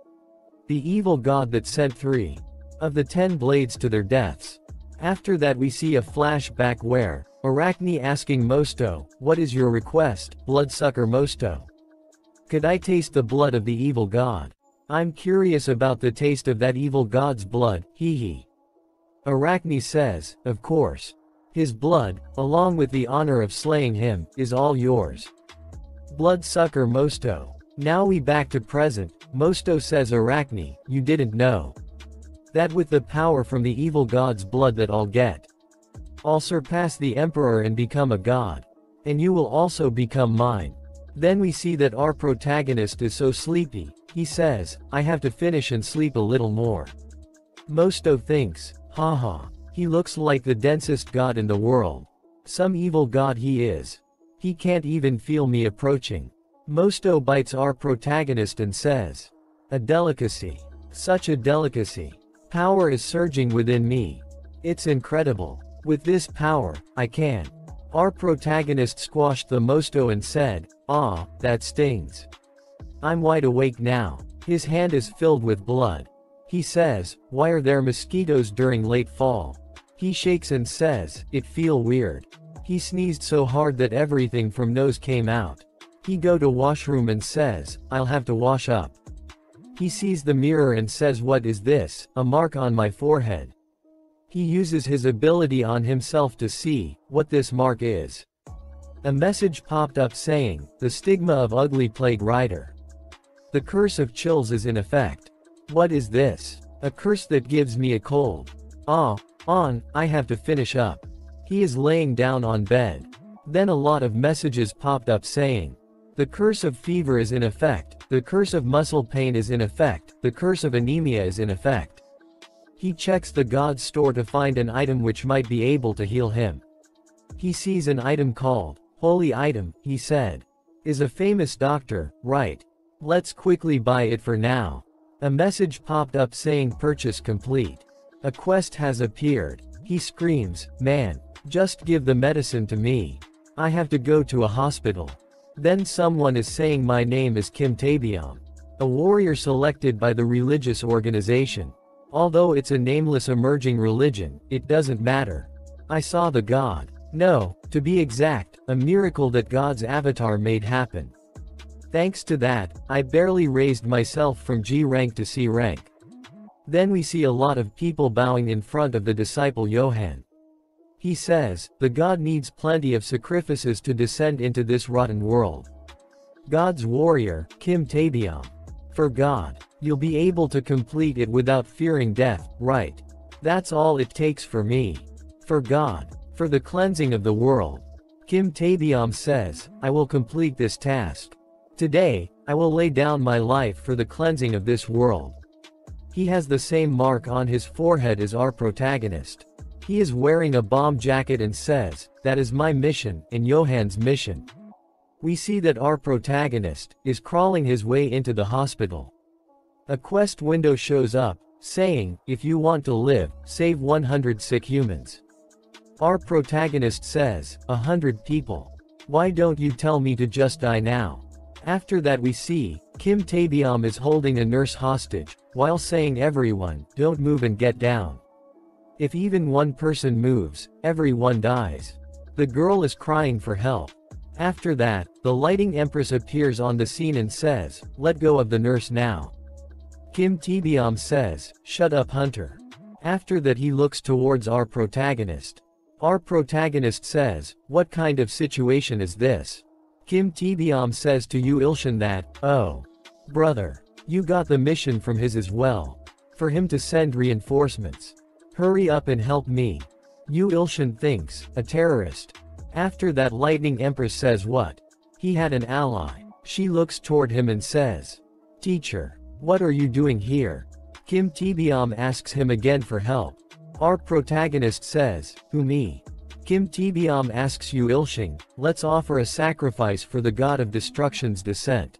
The evil god that sent 3 of the 10 blades to their deaths." After that we see a flashback where, Arachne asking Mosto, "What is your request, bloodsucker Mosto? Could I taste the blood of the evil god? I'm curious about the taste of that evil god's blood, hee hee." Arachne says, "Of course. His blood, along with the honor of slaying him, is all yours, bloodsucker Mosto." Now we back to present. Mosto says, "Arachne, you didn't know that with the power from the evil god's blood that I'll get, I'll surpass the emperor and become a god. And you will also become mine." Then we see that our protagonist is so sleepy, he says, "I have to finish and sleep a little more." Mosto thinks, "Haha, he looks like the densest god in the world. Some evil god he is. He can't even feel me approaching." Mosto bites our protagonist and says, "A delicacy. Such a delicacy. Power is surging within me. It's incredible. With this power, I can." Our protagonist squashed the Mosto and said, "Ah, that stings. I'm wide awake now." His hand is filled with blood. He says, "Why are there mosquitoes during late fall?" He shakes and says, "It feel weird." He sneezed so hard that everything from nose came out. He go to washroom and says, "I'll have to wash up." He sees the mirror and says, "What is this? A mark on my forehead." He uses his ability on himself to see what this mark is. A message popped up saying, "The stigma of ugly plague rider. The curse of chills is in effect." What is this? A curse that gives me a cold. I have to finish up. He is laying down on bed. Then a lot of messages popped up saying, the curse of fever is in effect, the curse of muscle pain is in effect, the curse of anemia is in effect. He checks the God's store to find an item which might be able to heal him. He sees an item called, Holy Item, he said. Is a famous doctor, right? Let's quickly buy it for now. A message popped up saying purchase complete. A quest has appeared. He screams, man, just give the medicine to me. I have to go to a hospital. Then someone is saying my name is Kim Taebyum. A warrior selected by the religious organization. Although it's a nameless emerging religion, it doesn't matter. I saw the God. No, to be exact, a miracle that God's avatar made happen. Thanks to that, I barely raised myself from G rank to C rank. Then we see a lot of people bowing in front of the disciple Johann. He says, the God needs plenty of sacrifices to descend into this rotten world. God's warrior, Kim Taebyum. For God, you'll be able to complete it without fearing death, right? That's all it takes for me. For God, for the cleansing of the world. Kim Taebyum says, I will complete this task. Today, I will lay down my life for the cleansing of this world. He has the same mark on his forehead as our protagonist. He is wearing a bomb jacket and says, that is my mission, and Johann's mission. We see that our protagonist is crawling his way into the hospital. A quest window shows up, saying, if you want to live, save 100 sick humans. Our protagonist says, 100 people. Why don't you tell me to just die now? After that we see, Kim Taebyum is holding a nurse hostage, while saying everyone, don't move and get down. If even one person moves, everyone dies. The girl is crying for help. After that, the lighting empress appears on the scene and says, let go of the nurse now. Kim Taebyum says, shut up Hunter. After that he looks towards our protagonist. Our protagonist says, what kind of situation is this? Kim Taebyum says to Yu Ilshin that, oh, brother, you got the mission from his as well. For him to send reinforcements. Hurry up and help me. Yu Ilshin thinks, a terrorist. After that Lightning Empress says what? He had an ally. She looks toward him and says, teacher, what are you doing here? Kim Taebyum asks him again for help. Our protagonist says, who me? Kim Taebyum asks Yu Ilshin, let's offer a sacrifice for the god of destruction's descent.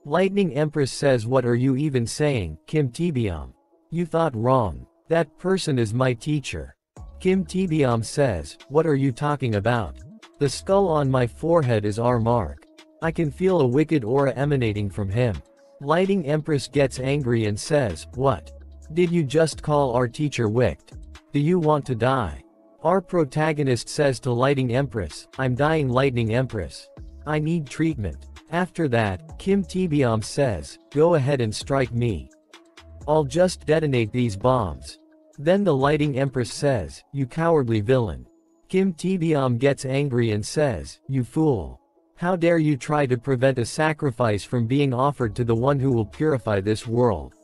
Lightning Empress says what are you even saying, Kim Taebyum? You thought wrong. That person is my teacher. Kim Taebyum says, what are you talking about? The skull on my forehead is our mark. I can feel a wicked aura emanating from him. Lightning Empress gets angry and says, what? Did you just call our teacher wicked? Do you want to die? Our protagonist says to Lightning Empress, I'm dying Lightning Empress. I need treatment. After that, Kim Taebyum says, go ahead and strike me. I'll just detonate these bombs. Then the Lighting Empress says, you cowardly villain. Kim Taebyum gets angry and says, you fool. How dare you try to prevent a sacrifice from being offered to the one who will purify this world?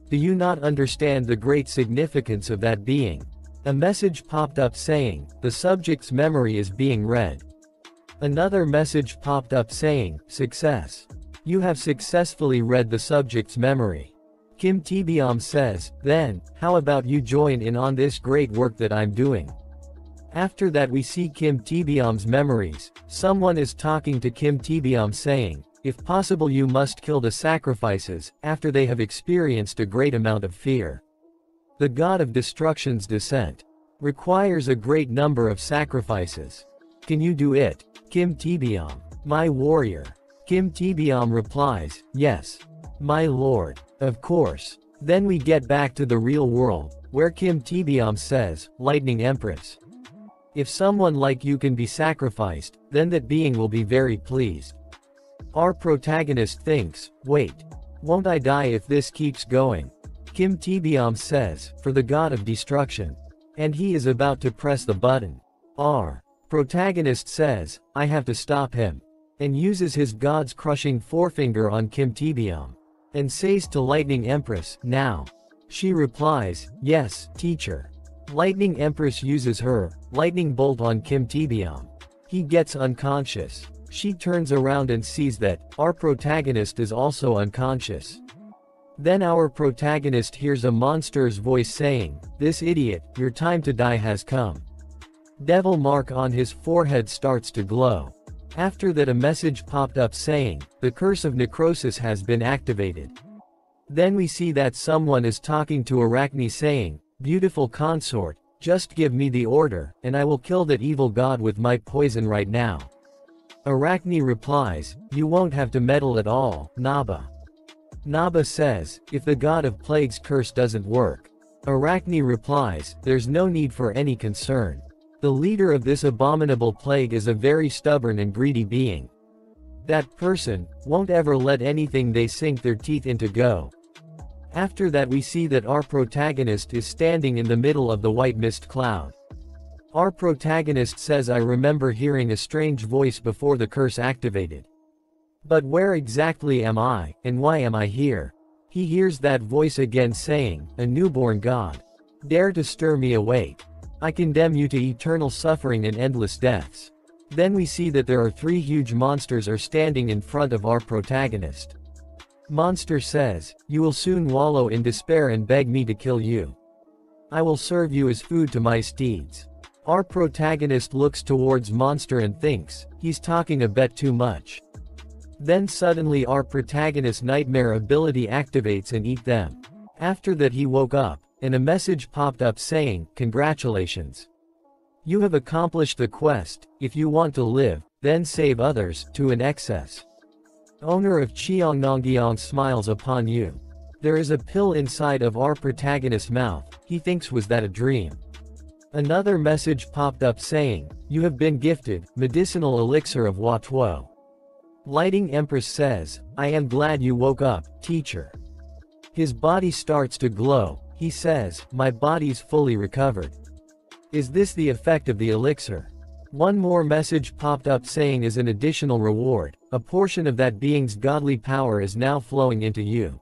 Do you not understand the great significance of that being? A message popped up saying, the subject's memory is being read. Another message popped up saying, success. You have successfully read the subject's memory. Kim Taebyum says, then, how about you join in on this great work that I'm doing? After that we see Kim Taebyum's memories. Someone is talking to Kim Taebyum saying, if possible you must kill the sacrifices, after they have experienced a great amount of fear. The god of destruction's descent requires a great number of sacrifices. Can you do it, Kim Taebyum? My warrior. Kim Taebyum replies, yes. My lord. Of course. Then we get back to the real world, where Kim Taebyum says, Lightning Empress. If someone like you can be sacrificed, then that being will be very pleased. Our protagonist thinks, wait. Won't I die if this keeps going? Kim Taebyum says, for the god of destruction. And he is about to press the button. Our protagonist says, I have to stop him. And uses his god's crushing forefinger on Kim Taebyum. And says to Lightning Empress, now. She replies, yes, teacher. Lightning Empress uses her lightning bolt on Kim Taebyong. He gets unconscious. She turns around and sees that our protagonist is also unconscious. Then our protagonist hears a monster's voice saying, "This idiot, your time to die has come." Devil mark on his forehead starts to glow. After that, a message popped up saying, "The curse of necrosis has been activated." Then we see that someone is talking to Arachne saying, "Beautiful consort, just give me the order, and I will kill that evil god with my poison right now." Arachne replies, "You won't have to meddle at all, Naba." Naba says, "If the god of plague's curse doesn't work." Arachne replies, "There's no need for any concern. The leader of this abominable plague is a very stubborn and greedy being. That person won't ever let anything they sink their teeth into go." After that, we see that our protagonist is standing in the middle of the white mist cloud. Our protagonist says, "I remember hearing a strange voice before the curse activated. But where exactly am I, and why am I here?" He hears that voice again saying, "A newborn god. Dare to stir me awake. I condemn you to eternal suffering and endless deaths." Then we see that there are 3 huge monsters are standing in front of our protagonist. Monster says, "You will soon wallow in despair and beg me to kill you. I will serve you as food to my steeds." Our protagonist looks towards Monster and thinks, he's talking a bit too much. Then suddenly our protagonist's nightmare ability activates and eat them. After that, he woke up, and a message popped up saying, "Congratulations. You have accomplished the quest. If you want to live, then save others, to an excess. Owner of Cheongnonggyong smiles upon you." There is a pill inside of our protagonist's mouth. He thinks, was that a dream? Another message popped up saying, "You have been gifted medicinal elixir of Hua Tuo." Lighting Empress says, "I am glad you woke up, teacher." His body starts to glow. He says, "My body's fully recovered." Is this the effect of the elixir? One more message popped up saying, as an additional reward, a portion of that being's godly power is now flowing into you.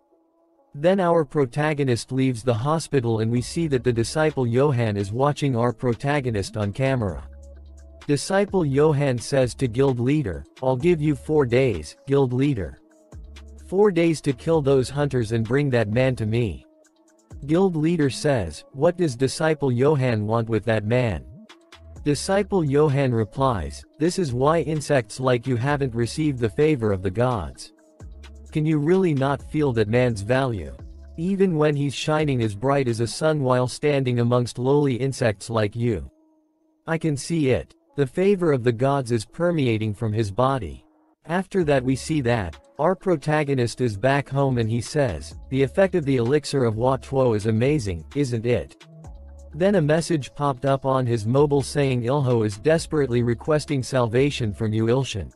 Then our protagonist leaves the hospital and we see that the disciple Johann is watching our protagonist on camera. Disciple Johann says to guild leader, "I'll give you 4 days, guild leader. 4 days to kill those hunters and bring that man to me." Guild leader says, "What does disciple Johann want with that man?" Disciple Johann replies, "This is why insects like you haven't received the favor of the gods. Can you really not feel that man's value? Even when he's shining as bright as a sun while standing amongst lowly insects like you. I can see it. The favor of the gods is permeating from his body." After that, we see that our protagonist is back home and he says, "The effect of the elixir of Hua Tuo is amazing, isn't it?" Then a message popped up on his mobile saying Ilho is desperately requesting salvation from you, Ilshin.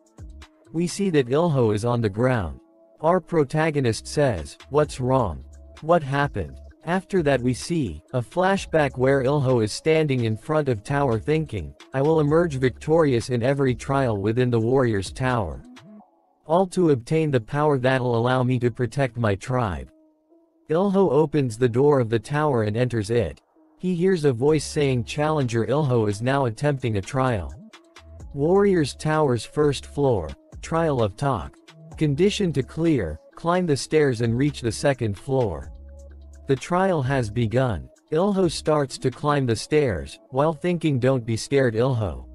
We see that Ilho is on the ground. Our protagonist says, "What's wrong? What happened?" After that, we see a flashback where Ilho is standing in front of tower thinking, "I will emerge victorious in every trial within the warrior's tower. All to obtain the power that'll allow me to protect my tribe." Ilho opens the door of the tower and enters it. He hears a voice saying Challenger Ilho is now attempting a trial. Warrior's Tower's first floor, trial of talk. Condition to clear, climb the stairs and reach the second floor. The trial has begun. Ilho starts to climb the stairs, while thinking, "Don't be scared, Ilho.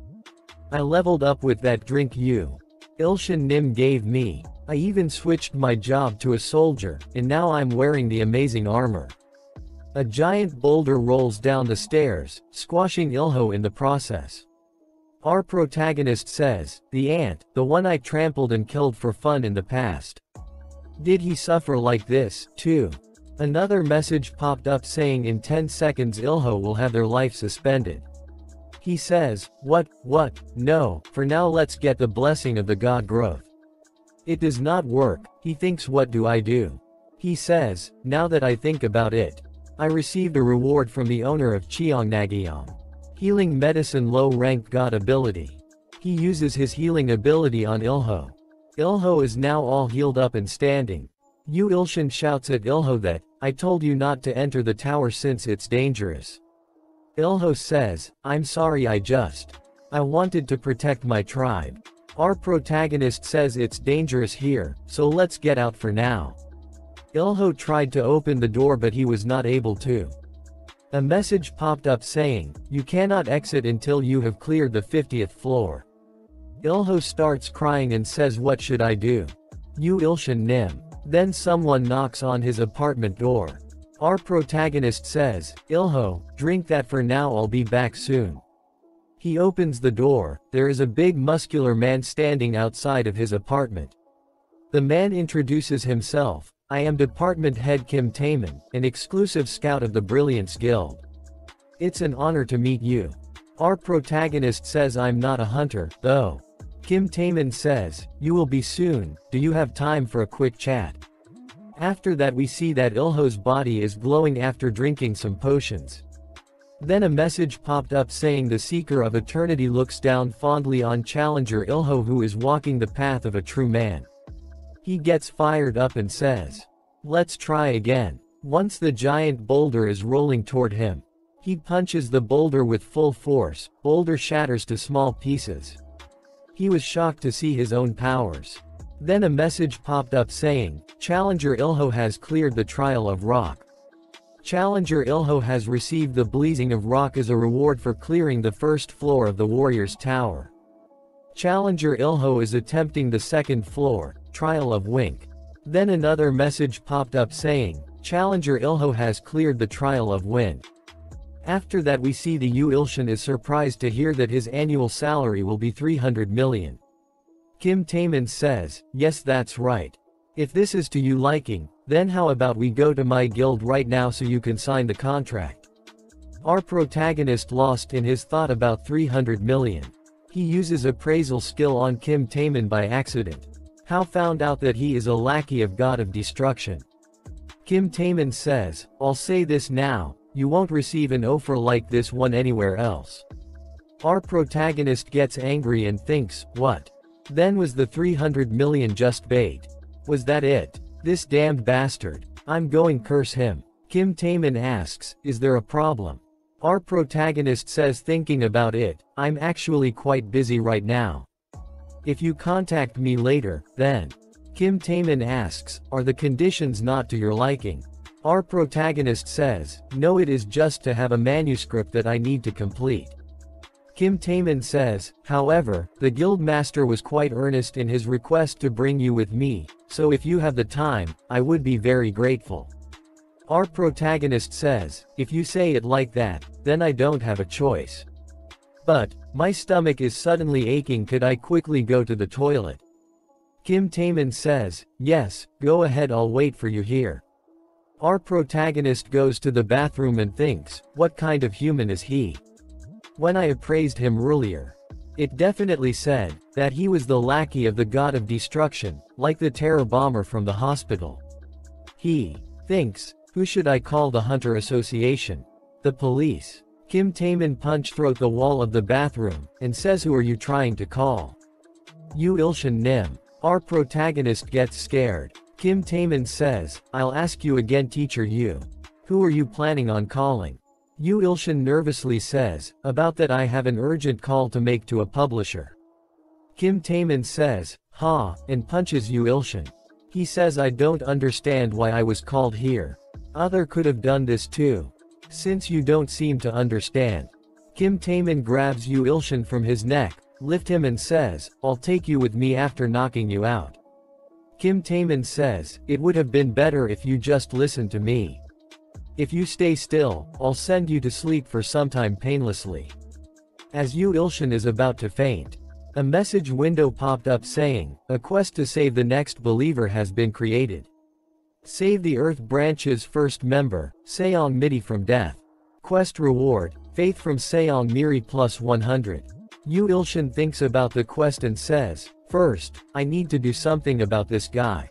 I leveled up with that drink you, Ilshin Nim gave me. I even switched my job to a soldier, and now I'm wearing the amazing armor." A giant boulder rolls down the stairs, squashing Ilho in the process. Our protagonist says, "The ant, the one I trampled and killed for fun in the past. Did he suffer like this, too?" Another message popped up saying in 10 seconds Ilho will have their life suspended. He says, What, no, for now let's get the blessing of the god growth." It does not work. He thinks, "What do I do?" He says, "Now that I think about it, I received a reward from the owner of Cheongnonggyong. Healing medicine low-ranked god ability." He uses his healing ability on Ilho. Ilho is now all healed up and standing. Yu Ilshin shouts at Ilho that, I told you not to enter the tower since it's dangerous. Ilho says, I'm sorry, I wanted to protect my tribe. Our protagonist says it's dangerous here, so let's get out for now. Ilho tried to open the door but he was not able to. A message popped up saying, you cannot exit until you have cleared the 50th floor. Ilho starts crying and says, what should I do? You Ilshan Nim. Then someone knocks on his apartment door. Our protagonist says, Ilho, drink that for now, I'll be back soon. He opens the door. There is a big muscular man standing outside of his apartment. The man introduces himself. I am Department Head Kim Taemin, an exclusive scout of the Brilliance Guild. It's an honor to meet you. Our protagonist says, I'm not a hunter, though. Kim Taemin says, you will be soon, do you have time for a quick chat? After that we see that Ilho's body is glowing after drinking some potions. Then a message popped up saying the Seeker of Eternity looks down fondly on Challenger Ilho who is walking the path of a true man. He gets fired up and says, let's try again. Once the giant boulder is rolling toward him. He punches the boulder with full force, boulder shatters to small pieces. He was shocked to see his own powers. Then a message popped up saying, Challenger Ilho has cleared the trial of rock. Challenger Ilho has received the blazing of rock as a reward for clearing the first floor of the warrior's tower. Challenger Ilho is attempting the second floor, trial of wink. Then another message popped up saying, Challenger Ilho has cleared the trial of wind. After that we see the Yu Ilshan is surprised to hear that his annual salary will be 300 million. Kim Taemin says, yes, that's right. If this is to you liking, then how about we go to my guild right now so you can sign the contract. Our protagonist lost in his thought about 300 million. He uses appraisal skill on Kim Taemin by accident. How found out that he is a lackey of God of Destruction. Kim Taemin says, I'll say this now, you won't receive an offer like this one anywhere else. Our protagonist gets angry and thinks, what? Then was the 300 million just bait? Was that it? This damned bastard. I'm going curse him. Kim Taemin asks, is there a problem? Our protagonist says, thinking about it, I'm actually quite busy right now. If you contact me later, then. Kim Taemin asks, are the conditions not to your liking? Our protagonist says, no, it is just to have a manuscript that I need to complete. Kim Taemin says, however, the guildmaster was quite earnest in his request to bring you with me, so if you have the time, I would be very grateful. Our protagonist says, if you say it like that, then I don't have a choice. But, my stomach is suddenly aching, could I quickly go to the toilet? Kim Taemin says, yes, go ahead, I'll wait for you here. Our protagonist goes to the bathroom and thinks, what kind of human is he? When I appraised him earlier, it definitely said that he was the lackey of the God of Destruction, like the terror bomber from the hospital. He thinks, who should I call? The Hunter Association? The police? Kim Taemin punch through the wall of the bathroom, and says, who are you trying to call? Yu Ilshan Nim. Our protagonist gets scared. Kim Taemin says, I'll ask you again, teacher Yu. Who are you planning on calling? Yu Ilshan nervously says, about that I have an urgent call to make to a publisher. Kim Taemin says, ha, and punches Yu Ilshan. He says, I don't understand why I was called here. Other could have done this too. Since you don't seem to understand. Kim Taemin grabs Yu Ilshan from his neck, lift him and says, I'll take you with me after knocking you out. Kim Taemin says, it would have been better if you just listened to me. If you stay still, I'll send you to sleep for some time painlessly. As Yu Ilshan is about to faint, a message window popped up saying, a quest to save the next believer has been created. Save the Earth Branch's first member, Seong Midi from death. Quest reward, faith from Seong Miri plus 100. Yu Ilshan thinks about the quest and says, first, I need to do something about this guy.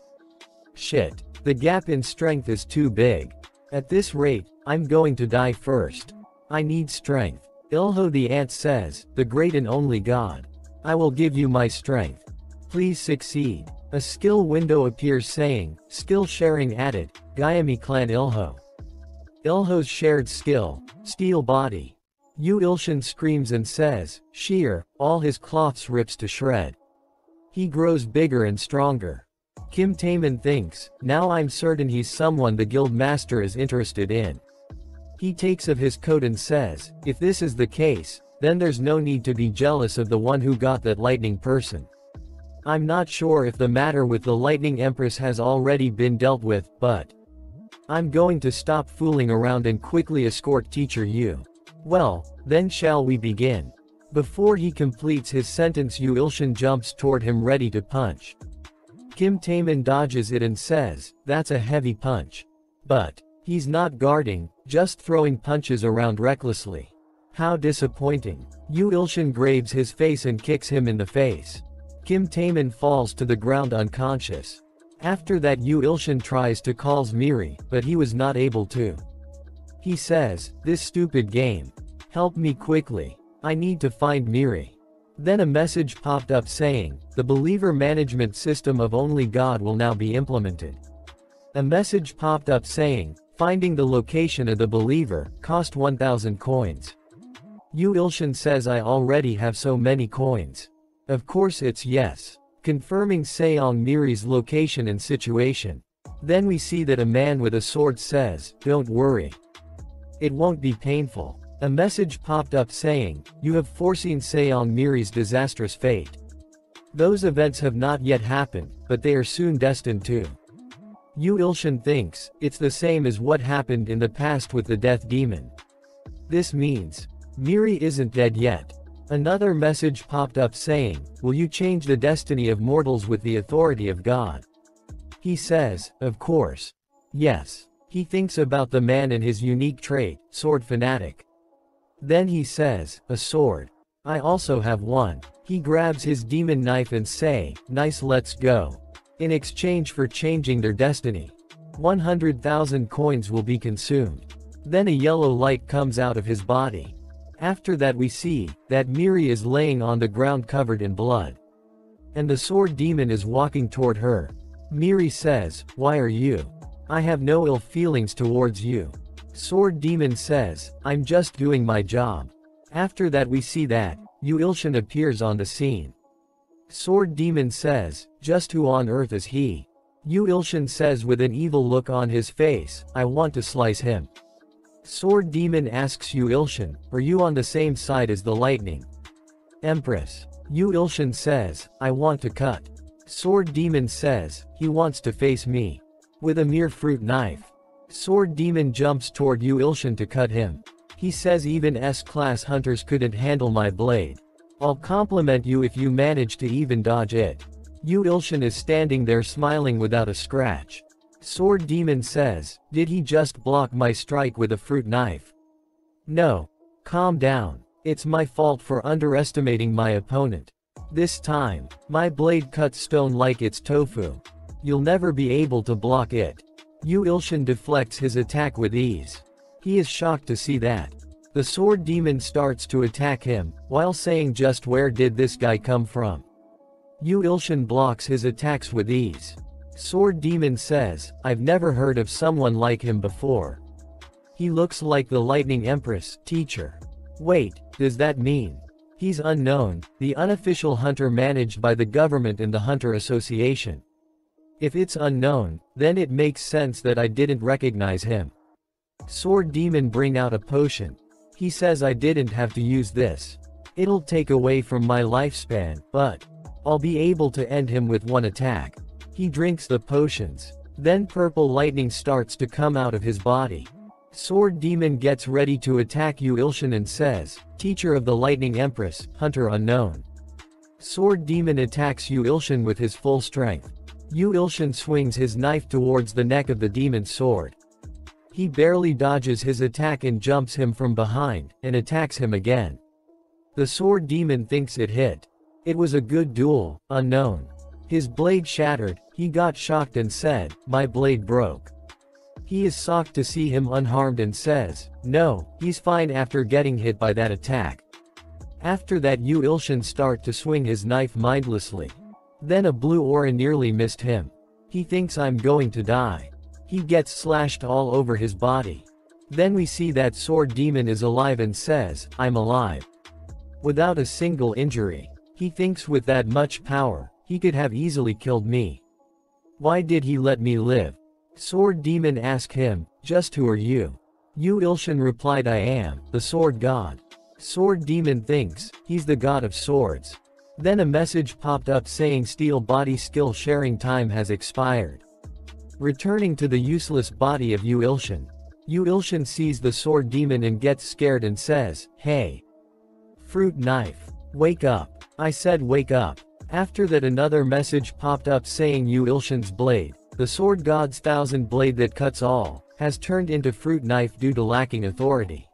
Shit. The gap in strength is too big. At this rate, I'm going to die first. I need strength. Ilho the ant says, the great and only God. I will give you my strength. Please succeed. A skill window appears saying, skill sharing added, Gayami clan Ilho. Ilho's shared skill, steel body. Yu Ilshin screams and says, shear, all his cloths rips to shred. He grows bigger and stronger. Kim Taemin thinks, now I'm certain he's someone the guild master is interested in. He takes of his coat and says, if this is the case, then there's no need to be jealous of the one who got that lightning person. I'm not sure if the matter with the lightning empress has already been dealt with, but I'm going to stop fooling around and quickly escort teacher Yu. Well, then shall we begin? Before he completes his sentence, Yu Ilshin jumps toward him ready to punch. Kim Taemin dodges it and says, that's a heavy punch. But he's not guarding, just throwing punches around recklessly. How disappointing. Yu Ilshin grabs his face and kicks him in the face. Kim Taemin falls to the ground unconscious. After that, Yu Ilshin tries to call Miri, but he was not able to. He says, this stupid game. Help me quickly. I need to find Miri. Then a message popped up saying, the believer management system of only God will now be implemented. A message popped up saying, finding the location of the believer, cost 1000 coins. Yu Ilshin says I already have so many coins. Of course it's yes. Confirming Seong Miri's location and situation. Then we see that a man with a sword says, don't worry. It won't be painful. A message popped up saying, you have foreseen Seong Miri's disastrous fate. Those events have not yet happened, but they are soon destined to. Yu Ilshin thinks, it's the same as what happened in the past with the death demon. This means, Miri isn't dead yet. Another message popped up saying, will you change the destiny of mortals with the authority of God? He says, of course. Yes. He thinks about the man and his unique trait, sword fanatic. Then he says, a sword. I also have one. He grabs his demon knife and say, nice, let's go. In exchange for changing their destiny, 100,000 coins will be consumed. Then a yellow light comes out of his body. After that we see, that Miri is laying on the ground covered in blood. And the sword demon is walking toward her. Miri says, why are you? I have no ill feelings towards you. Sword demon says, I'm just doing my job. After that we see that, Yu Ilshin appears on the scene. Sword demon says, just who on earth is he? Yu Ilshin says with an evil look on his face, I want to slice him. Sword demon asks Yu Ilshin, are you on the same side as the lightning empress? Yu Ilshin says, I want to cut. Sword demon says, he wants to face me. With a mere fruit knife. Sword demon jumps toward Yu Ilshin to cut him. He says even S-class hunters couldn't handle my blade. I'll compliment you if you manage to even dodge it. Yu Ilshin is standing there smiling without a scratch. Sword demon says, did he just block my strike with a fruit knife? No. Calm down. It's my fault for underestimating my opponent. This time, my blade cuts stone like it's tofu. You'll never be able to block it. Yu Ilshin deflects his attack with ease. He is shocked to see that. The sword demon starts to attack him, while saying just where did this guy come from? Yu Ilshin blocks his attacks with ease. Sword demon says, I've never heard of someone like him before. He looks like the lightning empress, teacher. Wait, does that mean he's unknown, the unofficial hunter managed by the government and the Hunter Association? If it's unknown, then it makes sense that I didn't recognize him. Sword demon bring out a potion. He says I didn't have to use this. It'll take away from my lifespan, but I'll be able to end him with one attack. He drinks the potions. Then purple lightning starts to come out of his body. Sword demon gets ready to attack Yu Ilshin and says, teacher of the lightning empress, hunter unknown. Sword demon attacks Yu Ilshin with his full strength. Yu Ilshin swings his knife towards the neck of the demon's sword. He barely dodges his attack and jumps him from behind, and attacks him again. The sword demon thinks it hit. It was a good duel, unknown. His blade shattered, he got shocked and said, my blade broke. He is shocked to see him unharmed and says, no, he's fine after getting hit by that attack. After that Yu Ilshin start to swing his knife mindlessly. Then a blue aura nearly missed him. He thinks I'm going to die. He gets slashed all over his body. Then we see that sword demon is alive and says, I'm alive. Without a single injury. He thinks with that much power, he could have easily killed me. Why did he let me live? Sword demon asked him, just who are you? Yu Ilshin replied, I am the sword god. Sword demon thinks, he's the god of swords. Then a message popped up saying steel body skill sharing time has expired. Returning to the useless body of Yu Ilshin. Yu Ilshin sees the sword demon and gets scared and says, hey. Fruit knife. Wake up. I said wake up. After that another message popped up saying Yu Ilshin's blade, the sword god's thousand blade that cuts all, has turned into fruit knife due to lacking authority.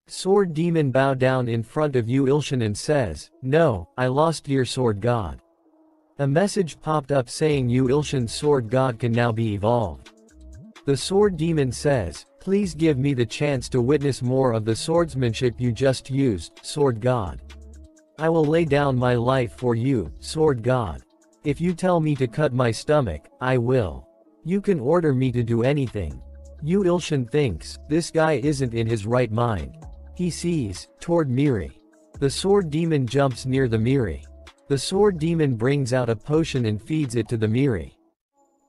Sword demon bow down in front of Yu Ilshin and says, no, I lost dear sword god. A message popped up saying Yu Ilshin's sword god can now be evolved. The sword demon says, please give me the chance to witness more of the swordsmanship you just used, sword god. I will lay down my life for you, sword god. If you tell me to cut my stomach, I will. You can order me to do anything. Yu Ilshin thinks, this guy isn't in his right mind. He sees, toward Miri. The sword demon jumps near the Miri. The sword demon brings out a potion and feeds it to the Miri.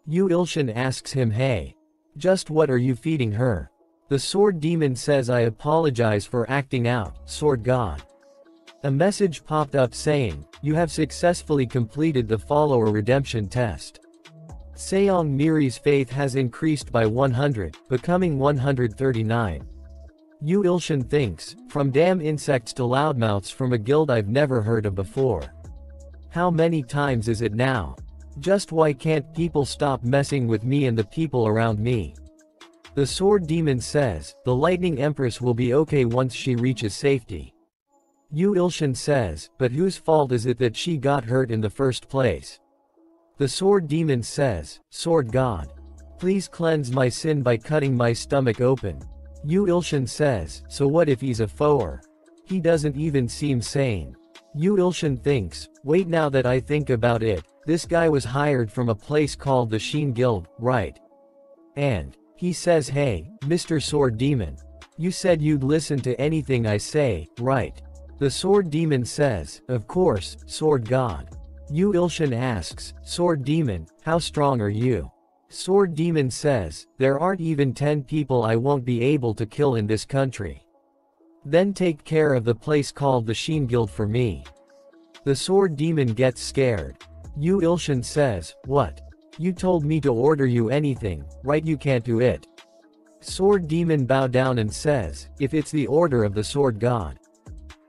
Yu Ilshin asks him, hey. Just what are you feeding her? The sword demon says, I apologize for acting out, sword god. A message popped up saying, you have successfully completed the follower redemption test. Seong Miri's faith has increased by 100, becoming 139. Yu Ilshin thinks, from damn insects to loudmouths from a guild I've never heard of before. How many times is it now? Just why can't people stop messing with me and the people around me? The sword demon says, the lightning empress will be okay once she reaches safety. Yu Ilshin says, but whose fault is it that she got hurt in the first place? The sword demon says, sword god. Please cleanse my sin by cutting my stomach open. Yu Ilshin says, so what if he's a foer? He doesn't even seem sane. Yu Ilshin thinks, wait, now that I think about it, this guy was hired from a place called the Sheen Guild, right? And he says, hey, Mr. Sword Demon. You said you'd listen to anything I say, right? The sword demon says, of course, sword god. Yu Ilshin asks, sword demon, how strong are you? Sword demon says, there aren't even 10 people I won't be able to kill in this country. Then take care of the place called the Sheen Guild for me. The sword demon gets scared. Yu Ilshin says, what? You told me to order you anything, right? You can't do it. Sword demon bow down and says, if it's the order of the sword god,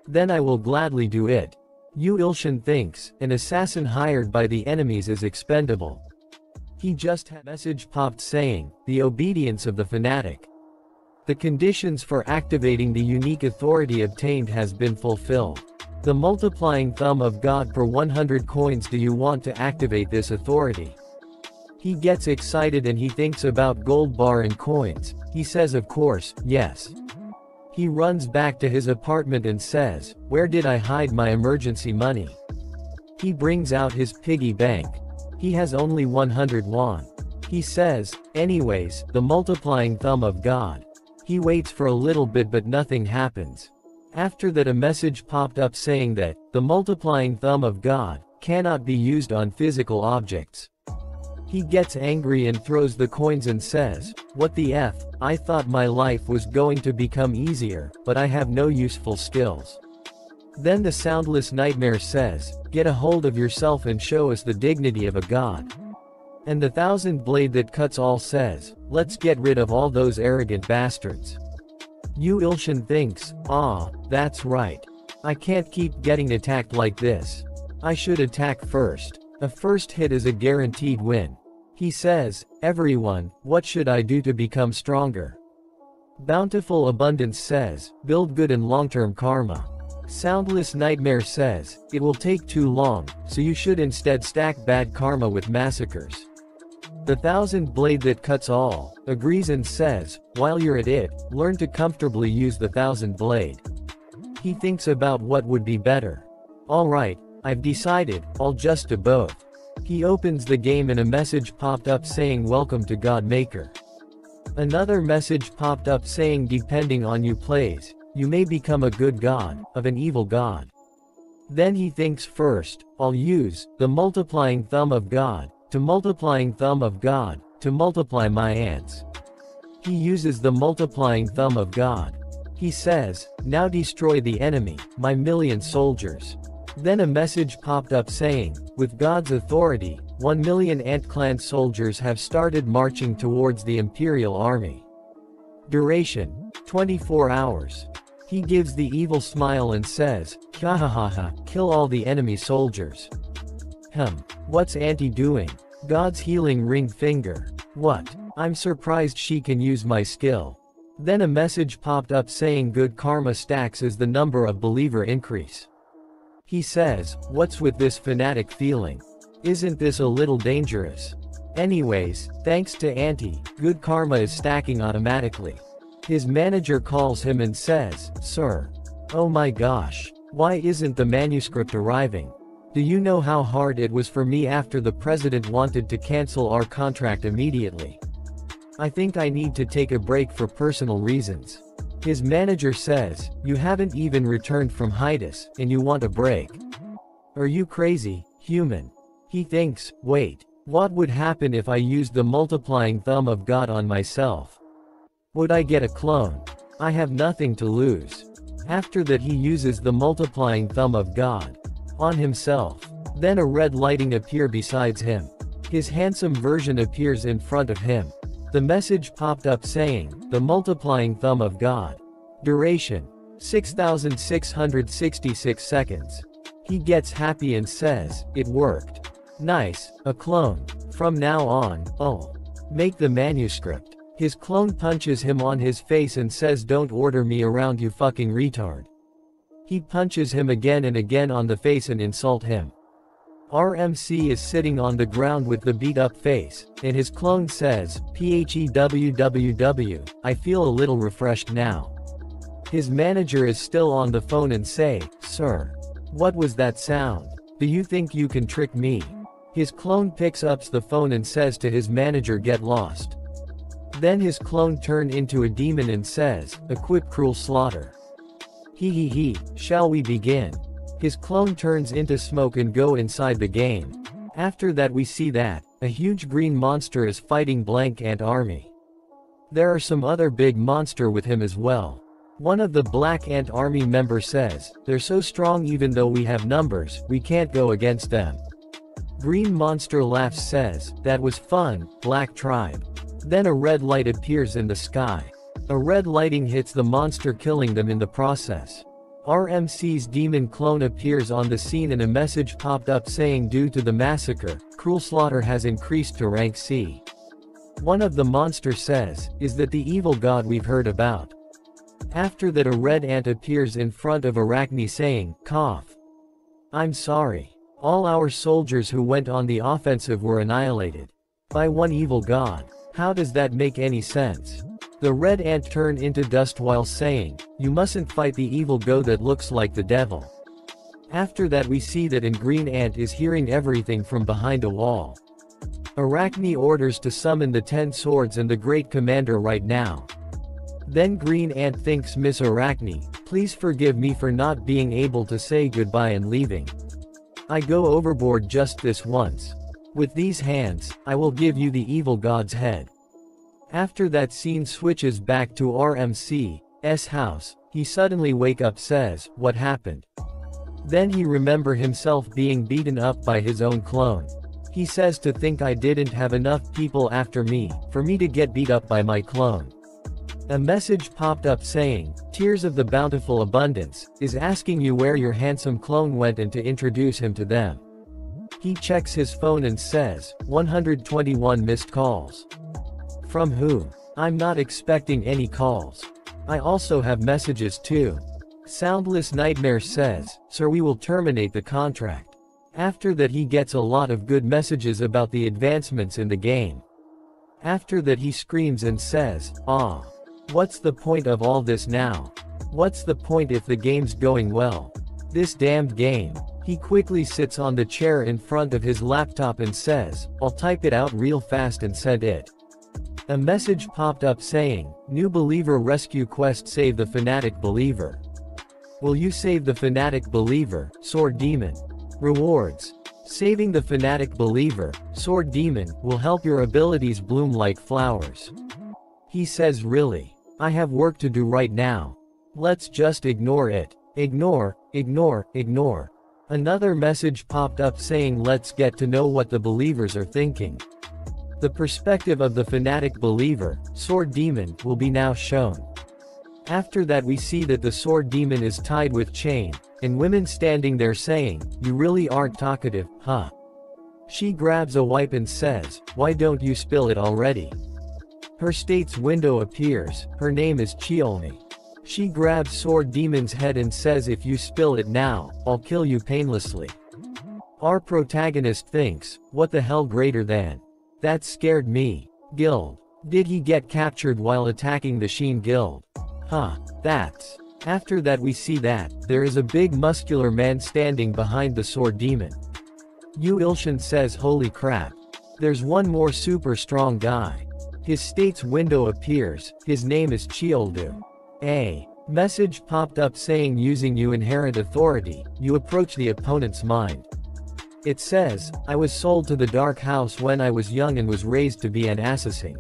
then I will gladly do it. Yu Ilshin thinks, an assassin hired by the enemies is expendable. He just had a message popped saying, the obedience of the fanatic. The conditions for activating the unique authority obtained has been fulfilled. The multiplying thumb of God per 100 coins. Do you want to activate this authority? He gets excited and he thinks about gold bar and coins. He says, of course, yes. He runs back to his apartment and says, where did I hide my emergency money? He brings out his piggy bank. He has only 100 won. He says, anyways, the multiplying thumb of God. He waits for a little bit but nothing happens. After that a message popped up saying that, the multiplying thumb of God, cannot be used on physical objects. He gets angry and throws the coins and says, what the F, I thought my life was going to become easier, but I have no useful skills. Then the soundless nightmare says, get a hold of yourself and show us the dignity of a god. And the thousand blade that cuts all says, let's get rid of all those arrogant bastards. Yu Ilshin thinks, ah, that's right. I can't keep getting attacked like this. I should attack first. A first hit is a guaranteed win. He says, everyone, what should I do to become stronger? Bountiful Abundance says, build good and long-term karma. Soundless Nightmare says, it will take too long, so you should instead stack bad karma with massacres. The thousand blade that cuts all, agrees and says, while you're at it, learn to comfortably use the thousand blade. He thinks about what would be better. Alright, I've decided, I'll just do both. He opens the game and a message popped up saying welcome to God Maker. Another message popped up saying depending on you plays, you may become a good god, of an evil god. Then he thinks first, I'll use the multiplying thumb of God, to multiplying thumb of God, to multiply my ants. He uses the multiplying thumb of God. He says, now destroy the enemy, my million soldiers. Then a message popped up saying, with God's authority, 1 million Ant Clan soldiers have started marching towards the Imperial Army. Duration, 24 hours. He gives the evil smile and says, Hahaha, kill all the enemy soldiers. What's Auntie doing? God's healing ring finger. What? I'm surprised she can use my skill. Then a message popped up saying good karma stacks as the number of believer increase. He says, what's with this fanatic feeling? Isn't this a little dangerous? Anyways, thanks to Auntie, good karma is stacking automatically. His manager calls him and says, sir. Oh my gosh. Why isn't the manuscript arriving? Do you know how hard it was for me after the president wanted to cancel our contract immediately? I think I need to take a break for personal reasons. His manager says, you haven't even returned from hiatus, and you want a break. Are you crazy, human? He thinks, wait, what would happen if I used the multiplying thumb of God on myself? Would I get a clone? I have nothing to lose. After that he uses the multiplying thumb of God on himself. Then a red lighting appears beside him. His handsome version appears in front of him. The message popped up saying, the multiplying thumb of God. Duration, 6,666 seconds. He gets happy and says, it worked. Nice, a clone. From now on, I'll make the manuscript. His clone punches him on his face and says don't order me around you fucking retard. He punches him again and again on the face and insult him. RMC is sitting on the ground with the beat up face, and his clone says, PHEWWW, I feel a little refreshed now. His manager is still on the phone and say, sir. What was that sound? Do you think you can trick me? His clone picks up the phone and says to his manager get lost. Then his clone turned into a demon and says, equip cruel slaughter. He, shall we begin? His clone turns into smoke and go inside the game. After that we see that, a huge green monster is fighting blank ant army. There are some other big monster with him as well. One of the black ant army members says, they're so strong even though we have numbers, we can't go against them. Green monster laughs says, that was fun, black tribe. Then a red light appears in the sky. A red lighting hits the monster killing them in the process. RMC's demon clone appears on the scene and a message popped up saying due to the massacre, cruel slaughter has increased to rank C. One of the monsters says, is that the evil god we've heard about? After that a red ant appears in front of Arachne saying, cough. I'm sorry. All our soldiers who went on the offensive were annihilated. By one evil god. How does that make any sense? The red ant turned into dust while saying, you mustn't fight the evil god that looks like the devil. After that we see that and green ant is hearing everything from behind a wall. Arachne orders to summon the 10 swords and the great commander right now. Then green ant thanks Miss Arachne, please forgive me for not being able to say goodbye and leaving. I go overboard just this once. With these hands, I will give you the evil god's head. After that scene switches back to RMC's house, he suddenly wake up says, what happened? Then he remember himself being beaten up by his own clone. He says to think I didn't have enough people after me, for me to get beat up by my clone. A message popped up saying, Tears of the Bountiful Abundance, is asking you where your handsome clone went and to introduce him to them. He checks his phone and says, 121 missed calls. From whom? I'm not expecting any calls. I also have messages too. Soundless Nightmare says, sir we will terminate the contract. After that he gets a lot of good messages about the advancements in the game. After that he screams and says, what's the point of all this now? What's the point if the game's going well? This damned game. He quickly sits on the chair in front of his laptop and says, "I'll type it out real fast and send it." A message popped up saying, "New believer rescue quest, save the fanatic believer." Will you save the fanatic believer, Sword Demon? Rewards. Saving the fanatic believer, Sword Demon, will help your abilities bloom like flowers. He says, "Really? I have work to do right now. Let's just ignore it. Ignore, ignore, ignore." Another message popped up saying, "Let's get to know what the believers are thinking." The perspective of the fanatic believer, Sword Demon, will be now shown. After that we see that the Sword Demon is tied with chain, and women standing there saying, "You really aren't talkative, huh?" She grabs a wipe and says, "Why don't you spill it already?" Her state's window appears, her name is Chiolmi. She grabs Sword Demon's head and says, "If you spill it now, I'll kill you painlessly." Our protagonist thinks, what the hell greater than? That scared me. Guild. Did he get captured while attacking the Sheen Guild? Huh. That's. After that we see that, there is a big muscular man standing behind the Sword Demon. Yu Ilshin says, "Holy crap. There's one more super strong guy." His state's window appears, his name is Chioldu. A message popped up saying, "Using your inherent authority, you approach the opponent's mind." It says, "I was sold to the Dark House when I was young and was raised to be an assassin.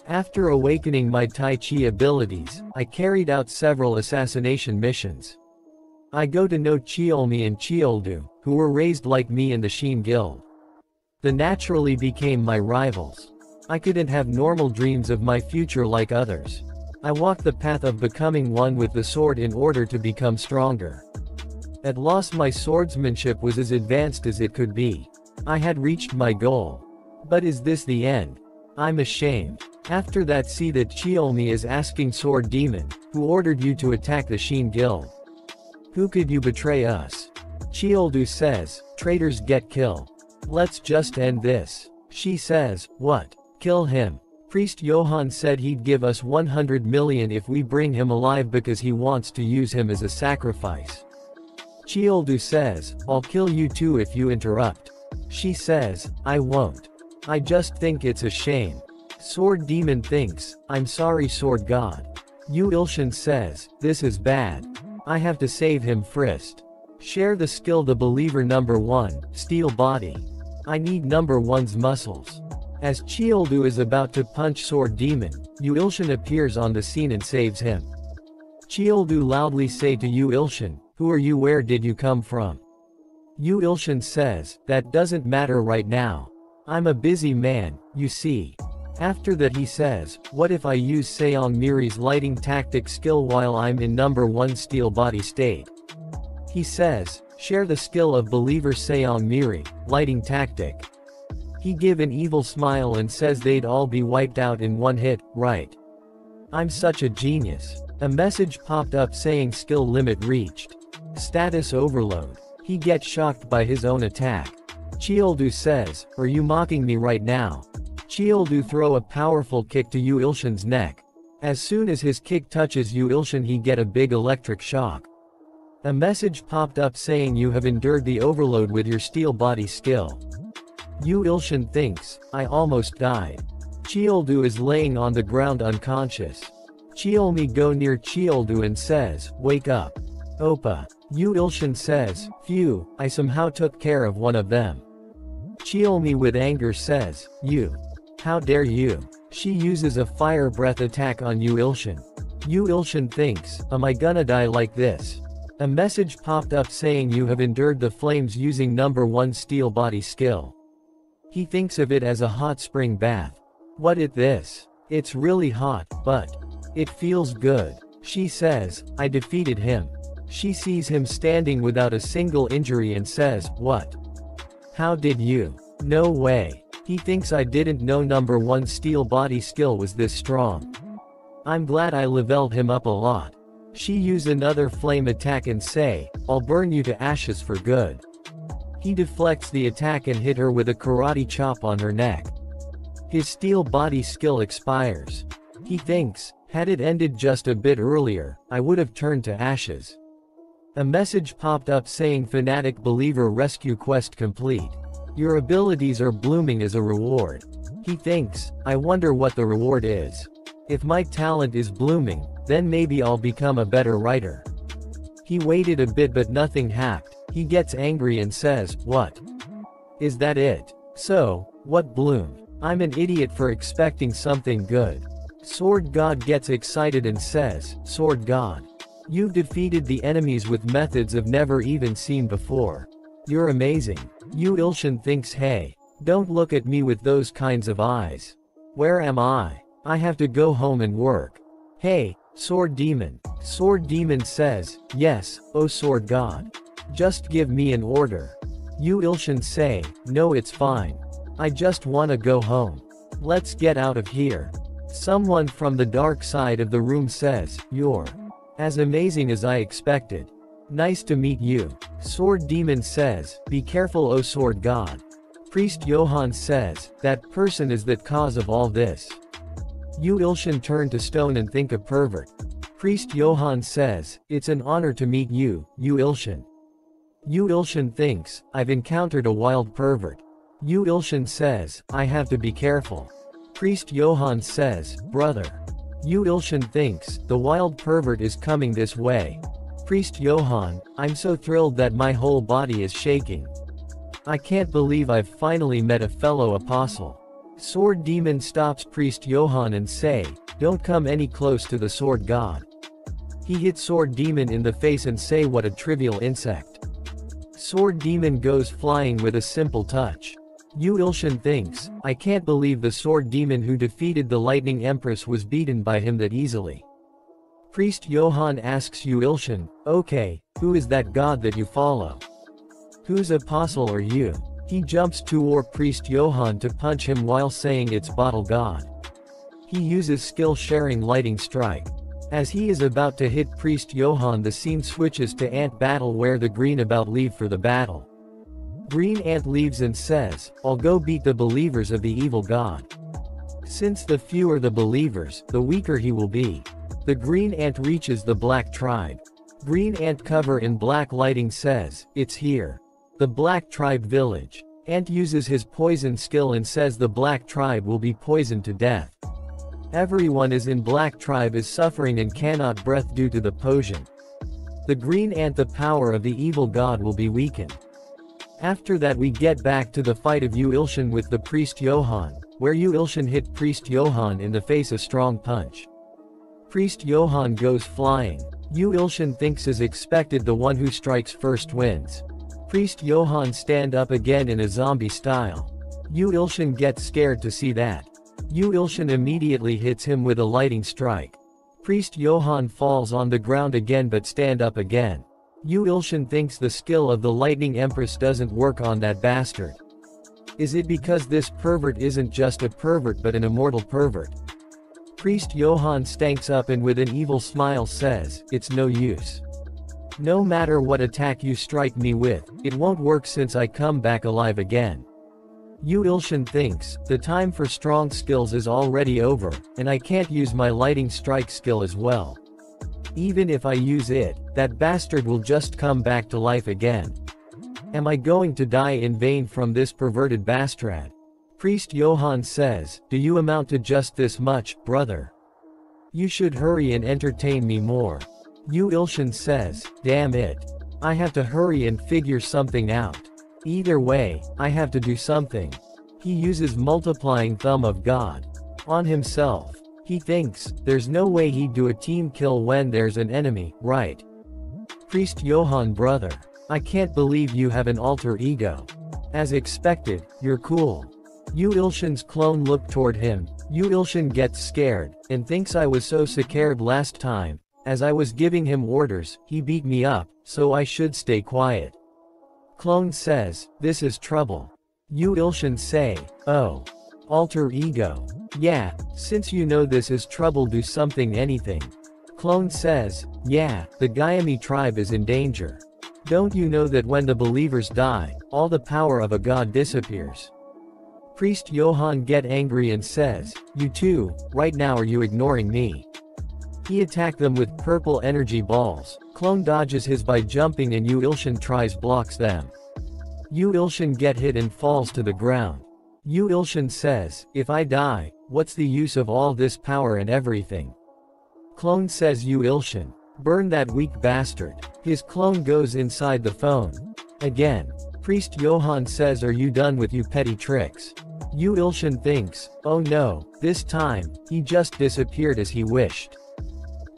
After awakening my Tai Chi abilities, I carried out several assassination missions. I go to know Chiolmi and Chioldu, who were raised like me in the Sheen Guild. They naturally became my rivals. I couldn't have normal dreams of my future like others. I walked the path of becoming one with the sword in order to become stronger. At last my swordsmanship was as advanced as it could be. I had reached my goal. But is this the end? I'm ashamed." After that see that Chiolmi is asking Sword Demon, "Who ordered you to attack the Sheen Guild? Who could you betray us?" Chioldu says, "Traitors get killed. Let's just end this." She says, "What? Kill him?" Priest Johann said he'd give us 100 million if we bring him alive because he wants to use him as a sacrifice. Chioldu says, "I'll kill you too if you interrupt." She says, "I won't. I just think it's a shame." Sword Demon thinks, "I'm sorry Sword God." Yu Ilshin says, "This is bad. I have to save him first." Share the skill the believer number 1, Steel Body. I need number 1's muscles. As Chioldu is about to punch Sword Demon, Yu Ilshin appears on the scene and saves him. Chioldu loudly say to Yu Ilshin, "Who are you, where did you come from?" Yu Ilshin says, "That doesn't matter right now. I'm a busy man, you see." After that he says, "What if I use Seong Miri's lighting tactic skill while I'm in number 1 steel body state?" He says, "Share the skill of believer Seong Miri, lighting tactic." He give an evil smile and says they'd all be wiped out in one hit, right? I'm such a genius. A message popped up saying skill limit reached. Status overload. He gets shocked by his own attack. Chioldu says, "Are you mocking me right now?" Chioldu throw a powerful kick to Yu Ilshin's neck. As soon as his kick touches Yu Ilshin he get a big electric shock. A message popped up saying you have endured the overload with your steel body skill. Yu Ilshin thinks, "I almost died." Chioldu is laying on the ground unconscious. Chiolmi go near Chioldu and says, "Wake up. Oppa." Yu Ilshin says, "Phew, I somehow took care of one of them." Chiolmi with anger says, "You. How dare you?" She uses a fire breath attack on Yu Ilshin. Yu Ilshin thinks, "Am I gonna die like this?" A message popped up saying you have endured the flames using number 1 steel body skill. He thinks of it as a hot spring bath. What is this? It's really hot, but it feels good. She says, "I defeated him." She sees him standing without a single injury and says, "What? How did you?" "No way." He thinks I didn't know number 1 steel body skill was this strong. I'm glad I leveled him up a lot. She use another flame attack and say, "I'll burn you to ashes for good." He deflects the attack and hit her with a karate chop on her neck. His steel body skill expires. He thinks, had it ended just a bit earlier, I would have turned to ashes. A message popped up saying Fanatic Believer Rescue Quest complete. Your abilities are blooming as a reward. He thinks, I wonder what the reward is. If my talent is blooming, then maybe I'll become a better writer. He waited a bit but nothing happened. He gets angry and says, what? Is that it? So, what bloomed? I'm an idiot for expecting something good. Sword God gets excited and says, Sword God. You've defeated the enemies with methods I've never even seen before. You're amazing. Yu Ilshin thinks, hey, don't look at me with those kinds of eyes. Where am I? I have to go home and work. Hey, Sword Demon. Sword Demon says, yes, oh Sword God. Just give me an order. Yu Ilshin say, no it's fine. I just wanna go home. Let's get out of here. Someone from the dark side of the room says, you're as amazing as I expected. Nice to meet you. Sword Demon says, be careful oh Sword God. Priest Johann says, that person is the cause of all this. Yu Ilshin turned to stone and think a pervert. Priest Johann says, it's an honor to meet you, Yu Ilshin. Yu Ilshin thinks, I've encountered a wild pervert. Yu Ilshin says, I have to be careful. Priest Johann says, brother. Yu Ilshin thinks, the wild pervert is coming this way. Priest Johann, I'm so thrilled that my whole body is shaking. I can't believe I've finally met a fellow apostle. Sword Demon stops Priest Johann and say, don't come any close to the Sword God. He hits Sword Demon in the face and say what a trivial insect. Sword Demon goes flying with a simple touch. Yu Ilshin thinks, I can't believe the Sword Demon who defeated the Lightning Empress was beaten by him that easily. Priest Johann asks Yu Ilshin, okay, who is that god that you follow? Whose apostle are you? He jumps toward Priest Johann to punch him while saying it's Bottle God. He uses skill sharing Lighting Strike. As he is about to hit Priest Johann, the scene switches to Ant Battle where the Green about leave for the battle. Green Ant leaves and says, I'll go beat the believers of the evil god. Since the fewer the believers, the weaker he will be. The Green Ant reaches the Black Tribe. Green Ant cover in black lighting says, it's here. The Black Tribe village. Ant uses his poison skill and says the Black Tribe will be poisoned to death. Everyone is in Black Tribe is suffering and cannot breath due to the poison. The Green Ant, the power of the evil god will be weakened. After that we get back to the fight of Yu Ilshin with the Priest Johann, where Yu Ilshin hit Priest Johann in the face a strong punch. Priest Johann goes flying. Yu Ilshin thinks as expected the one who strikes first wins. Priest Johann stand up again in a zombie style. Yu Ilshin gets scared to see that. Yu Ilshin immediately hits him with a Lighting Strike. Priest Johann falls on the ground again but stand up again. Yu Ilshin thinks the skill of the Lightning Empress doesn't work on that bastard. Is it because this pervert isn't just a pervert but an immortal pervert? Priest Johann stanks up and with an evil smile says, it's no use. No matter what attack you strike me with, it won't work since I come back alive again. Yu Ilshin thinks, the time for strong skills is already over, and I can't use my Lighting Strike skill as well. Even if I use it, that bastard will just come back to life again. Am I going to die in vain from this perverted bastard? Priest Johann says, do you amount to just this much, brother? You should hurry and entertain me more. Yu Ilshin says, damn it. I have to hurry and figure something out. Either way, I have to do something. He uses multiplying thumb of God on himself. He thinks, there's no way he'd do a team kill when there's an enemy, right? Priest Johann, brother. I can't believe you have an alter ego. As expected, you're cool. Yu Ilshin's clone looked toward him. Yu Ilshin gets scared, and thinks I was so scared last time. As I was giving him orders, he beat me up, so I should stay quiet. Clone says, this is trouble. Yu Ilshin say, oh. Alter ego. Yeah, since you know this is trouble, do something, anything. Clone says, yeah, the Gyami tribe is in danger. Don't you know that when the believers die, all the power of a god disappears? Priest Johann get angry and says, you too, right now are you ignoring me? He attacked them with purple energy balls. Clone dodges his by jumping and Yu Ilshin tries blocks them. Yu Ilshin get hit and falls to the ground. Yu Ilshin says, "If I die, what's the use of all this power and everything?" Clone says Yu Ilshin, "Burn that weak bastard." His clone goes inside the phone. Again. Priest Johann says, "Are you done with you petty tricks?" Yu Ilshin thinks, "Oh no, this time, he just disappeared as he wished."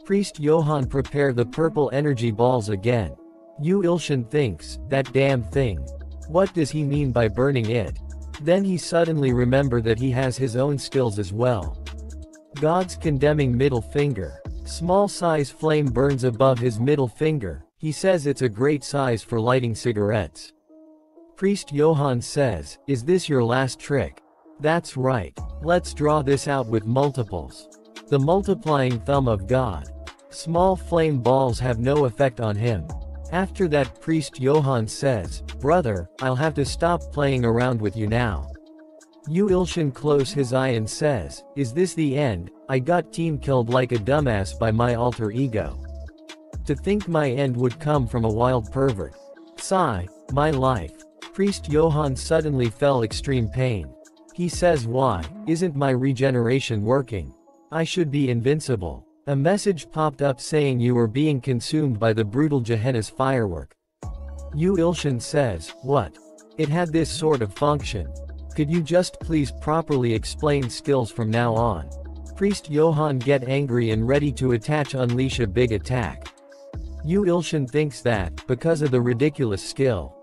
Priest Johann prepare the purple energy balls again. Yu Ilshin thinks, "That damn thing. What does he mean by burning it?" Then he suddenly remember that he has his own skills as well. God's condemning middle finger. Small size flame burns above his middle finger. He says it's a great size for lighting cigarettes. Priest Johann says, "Is this your last trick?" "That's right. Let's draw this out with multiples." The multiplying thumb of God. Small flame balls have no effect on him. After that, Priest Johann says, "Brother, I'll have to stop playing around with you now." Yu Ilshin close his eye and says, "Is this the end? I got team killed like a dumbass by my alter ego. To think my end would come from a wild pervert. Sigh, my life." Priest Johann suddenly felt extreme pain. He says, "Why isn't my regeneration working? I should be invincible." A message popped up saying you were being consumed by the brutal Gehenna's firework. Yu Ilshin says, "What? It had this sort of function. Could you just please properly explain skills from now on?" Priest Johann get angry and ready to unleash a big attack. Yu Ilshin thinks that, because of the ridiculous skill,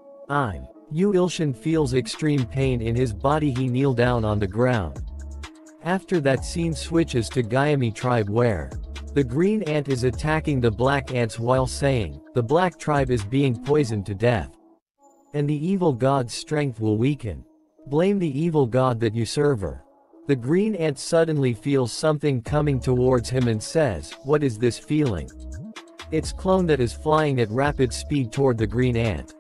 Yu Ilshin feels extreme pain in his body. He kneel down on the ground. After that, scene switches to Gayami tribe where the green ant is attacking the black ants while saying, "The black tribe is being poisoned to death. And the evil god's strength will weaken. Blame the evil god that you serve her." The green ant suddenly feels something coming towards him and says, "What is this feeling?" It's Clone that is flying at rapid speed toward the green ant.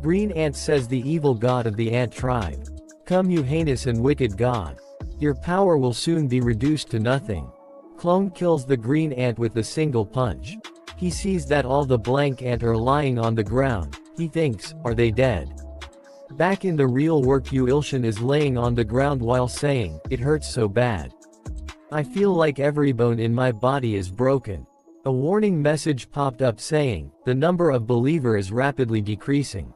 Green ant says, "The evil god of the ant tribe. Come, you heinous and wicked god. Your power will soon be reduced to nothing." Clone kills the green ant with a single punch. He sees that all the blank ant are lying on the ground. He thinks, "Are they dead?" Back in the real work, Yu Ilshin is laying on the ground while saying, "It hurts so bad. I feel like every bone in my body is broken." A warning message popped up saying, "The number of believers is rapidly decreasing.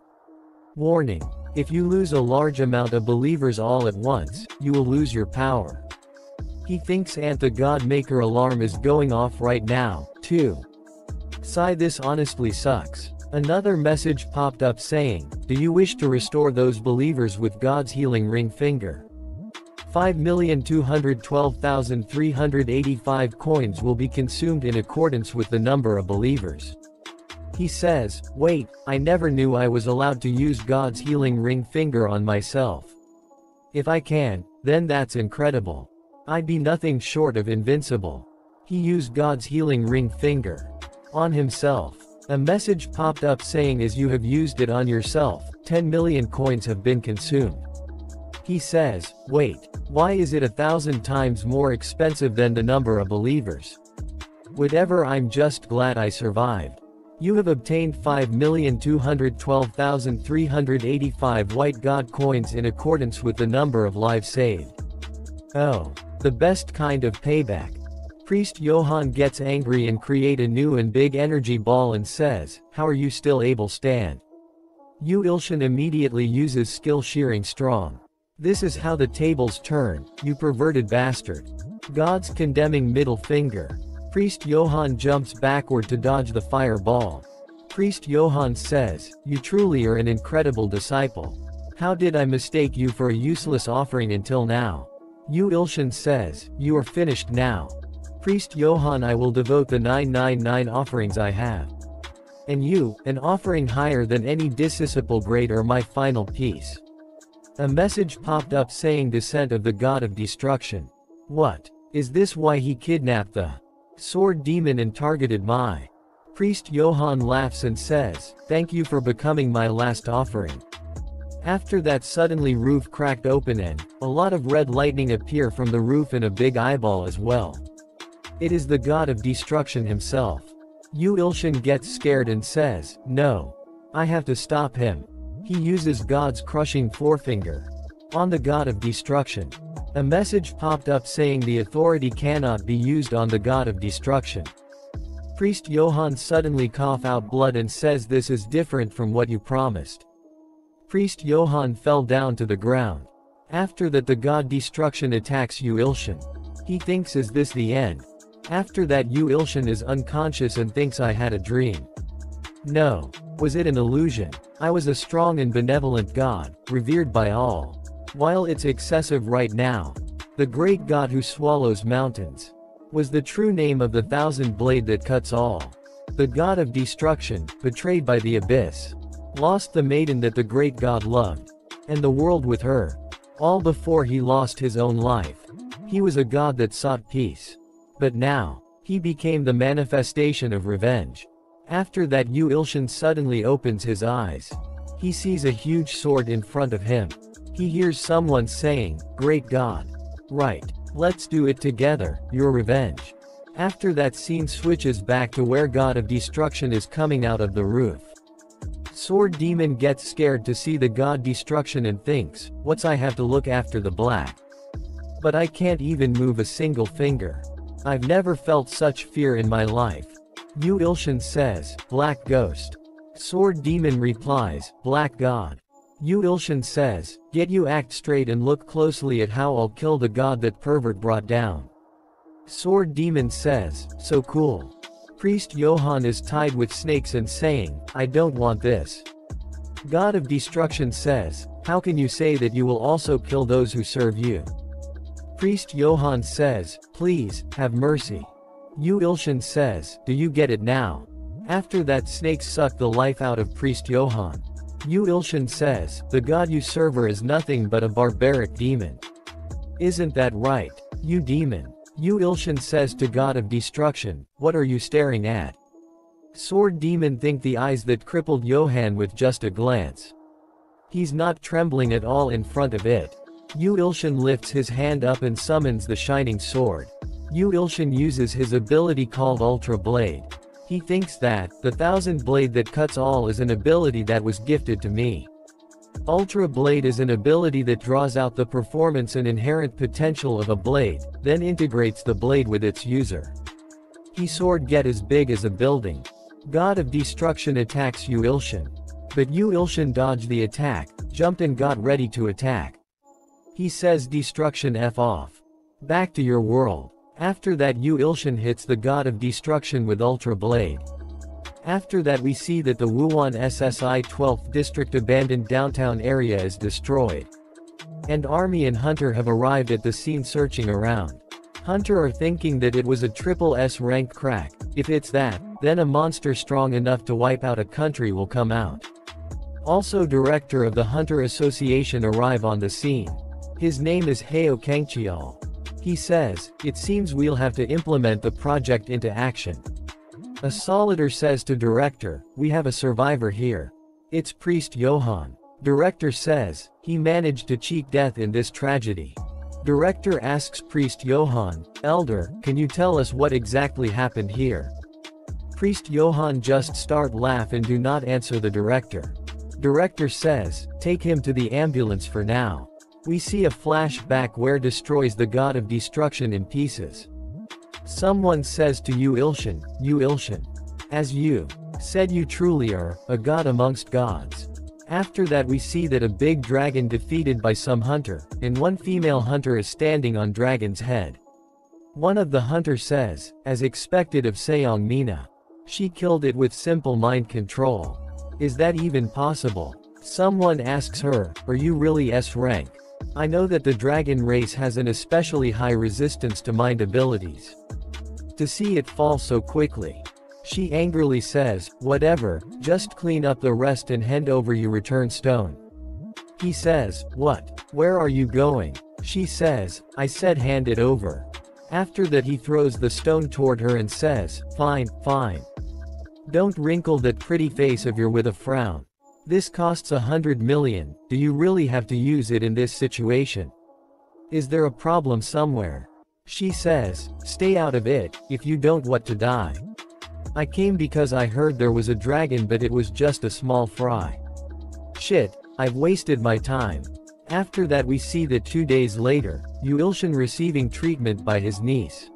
Warning. If you lose a large amount of believers all at once, you will lose your power." He thinks Ant the God Maker alarm is going off right now, too. Sigh, this honestly sucks. Another message popped up saying, "Do you wish to restore those believers with God's healing ring finger? 5,212,385 coins will be consumed in accordance with the number of believers." He says, "Wait, I never knew I was allowed to use God's healing ring finger on myself. If I can, then that's incredible. I'd be nothing short of invincible." He used God's healing ring finger on himself. A message popped up saying, "As you have used it on yourself, 10 million coins have been consumed." He says, "Wait, why is it 1,000 times more expensive than the number of believers? Whatever, I'm just glad I survived." You have obtained 5,212,385 white god coins in accordance with the number of lives saved. Oh, the best kind of payback. Priest Johann gets angry and create a new and big energy ball and says, "How are you still able stand?" Yu Ilshin immediately uses skill shearing strong. "This is how the tables turn, you perverted bastard." God's condemning middle finger. Priest Johann jumps backward to dodge the fireball. Priest Johann says, "You truly are an incredible disciple. How did I mistake you for a useless offering until now?" Yu Ilshin says, "You are finished now. Priest Johann, I will devote the 999 offerings I have. And you, an offering higher than any disciple grade, are my final piece." A message popped up saying, "Descent of the God of Destruction." What? Is this why he kidnapped the sword demon and targeted my? Priest Johann laughs and says, "Thank you for becoming my last offering." After that, suddenly roof cracked open and a lot of red lightning appear from the roof and a big eyeball as well. It is the God of Destruction himself. Yu Ilshin gets scared and says, "No. I have to stop him." He uses God's crushing forefinger on the god of destruction. A message popped up saying the authority cannot be used on the god of destruction. Priest Johann suddenly cough out blood and says, "This is different from what you promised." Priest Johann fell down to the ground. After that, the god destruction attacks Yu Ilshin. He thinks, is this the end? After that, Yu Ilshin is unconscious and thinks, I had a dream. No. Was it an illusion? I was a strong and benevolent god, revered by all. While it's excessive right now. The great god who swallows mountains. Was the true name of the thousand blade that cuts all. The god of destruction, betrayed by the abyss. Lost the maiden that the great god loved. And the world with her. All before he lost his own life. He was a god that sought peace. But now, he became the manifestation of revenge. After that, Yu Ilshin suddenly opens his eyes. He sees a huge sword in front of him. He hears someone saying, "Great God. Right. Let's do it together, your revenge." After that, scene switches back to where God of Destruction is coming out of the roof. Sword Demon gets scared to see the God Destruction and thinks, "What's I have to look after the black? But I can't even move a single finger. I've never felt such fear in my life." Yu Ilshin says, "Black Ghost." Sword Demon replies, "Black God." Yu Ilshin says, "Get you act straight and look closely at how I'll kill the god that pervert brought down." Sword Demon says, "So cool." Priest Johann is tied with snakes and saying, "I don't want this." God of Destruction says, "How can you say that you will also kill those who serve you?" Priest Johann says, "Please, have mercy." Yu Ilshin says, "Do you get it now?" After that, snakes suck the life out of Priest Johann. Yu Ilshin says, "The god you serve is nothing but a barbaric demon. Isn't that right, you demon?" Yu Ilshin says to God of Destruction, "What are you staring at?" Sword Demon think the eyes that crippled Johann with just a glance. He's not trembling at all in front of it. Yu Ilshin lifts his hand up and summons the shining sword. Yu Ilshin uses his ability called Ultra Blade. He thinks that, the thousand blade that cuts all is an ability that was gifted to me. Ultra Blade is an ability that draws out the performance and inherent potential of a blade, then integrates the blade with its user. His sword get as big as a building. God of Destruction attacks Yu Ilshin. But Yu Ilshin dodged the attack, jumped and got ready to attack. He says, "Destruction F off. Back to your world." After that, Yu Ilshin hits the God of Destruction with Ultra Blade. After that, we see that the Wuhan SSI 12th District abandoned downtown area is destroyed. And Army and Hunter have arrived at the scene searching around. Hunter are thinking that it was a triple S rank crack. If it's that, then a monster strong enough to wipe out a country will come out. Also, director of the Hunter Association arrive on the scene. His name is Heo Kangchial. He says, "It seems we'll have to implement the project into action." A Solider says to director, "We have a survivor here. It's Priest Johann." Director says, "He managed to cheat death in this tragedy." Director asks Priest Johann, "Elder, can you tell us what exactly happened here?" Priest Johann just start laugh and do not answer the director. Director says, "Take him to the ambulance for now." We see a flashback where destroys the God of Destruction in pieces. Someone says to Yu Ilshin, "Yu Ilshin, as you said, you truly are a god amongst gods." After that, we see that a big dragon defeated by some hunter, and one female hunter is standing on dragon's head. One of the hunters says, "As expected of Seong Mina. She killed it with simple mind control. Is that even possible?" Someone asks her, "Are you really S rank? I know that the dragon race has an especially high resistance to mind abilities. To see it fall so quickly." She angrily says, "Whatever, just clean up the rest and hand over your return stone." He says, "What? Where are you going?" She says, "I said hand it over." After that, he throws the stone toward her and says, "Fine, fine. Don't wrinkle that pretty face of yours with a frown. This costs 100 million, do you really have to use it in this situation? Is there a problem somewhere?" She says, "Stay out of it, if you don't want to die." I came because I heard there was a dragon but it was just a small fry. Shit, I've wasted my time. After that we see that 2 days later, Yu-ilshin receiving treatment by his niece.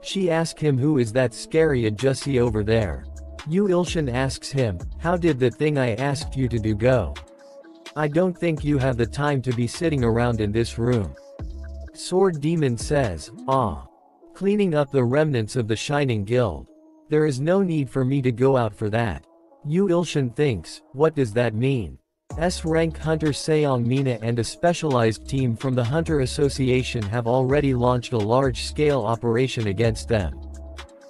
She asks him who is that scary adjussee over there. Yu-ilshin asks him, how did the thing I asked you to do go? I don't think you have the time to be sitting around in this room. Sword Demon says, ah. Cleaning up the remnants of the Shining Guild. There is no need for me to go out for that. Yu-ilshin thinks, what does that mean? S-rank Hunter Seong-mina and a specialized team from the Hunter Association have already launched a large-scale operation against them.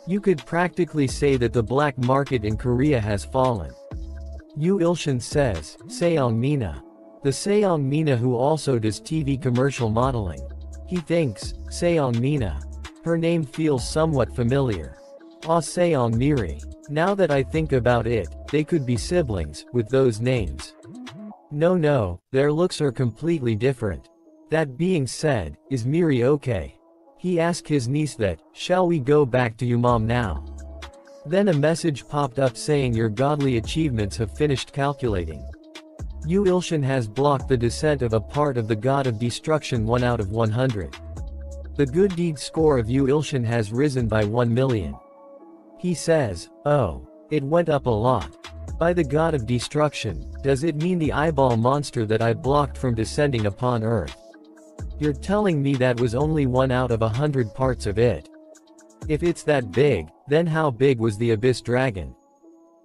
You could practically say that the black market in Korea has fallen. Yu-ilshin says, Seong-mina. The Seong-mina who also does TV commercial modeling. He thinks, Seong-mina. Her name feels somewhat familiar. Ah Seong-miri. Now that I think about it, they could be siblings, with those names. No, their looks are completely different. That being said, is Miri okay? He asked his niece that, shall we go back to you mom now? Then a message popped up saying your godly achievements have finished calculating. Yu-ilshin has blocked the descent of a part of the god of destruction 1 out of 100. The good deed score of Yu-ilshin has risen by 1 million. He says, oh, it went up a lot. By the god of destruction, does it mean the eyeball monster that I blocked from descending upon Earth? You're telling me that was only 1 out of 100 parts of it. If it's that big, then how big was the Abyss Dragon?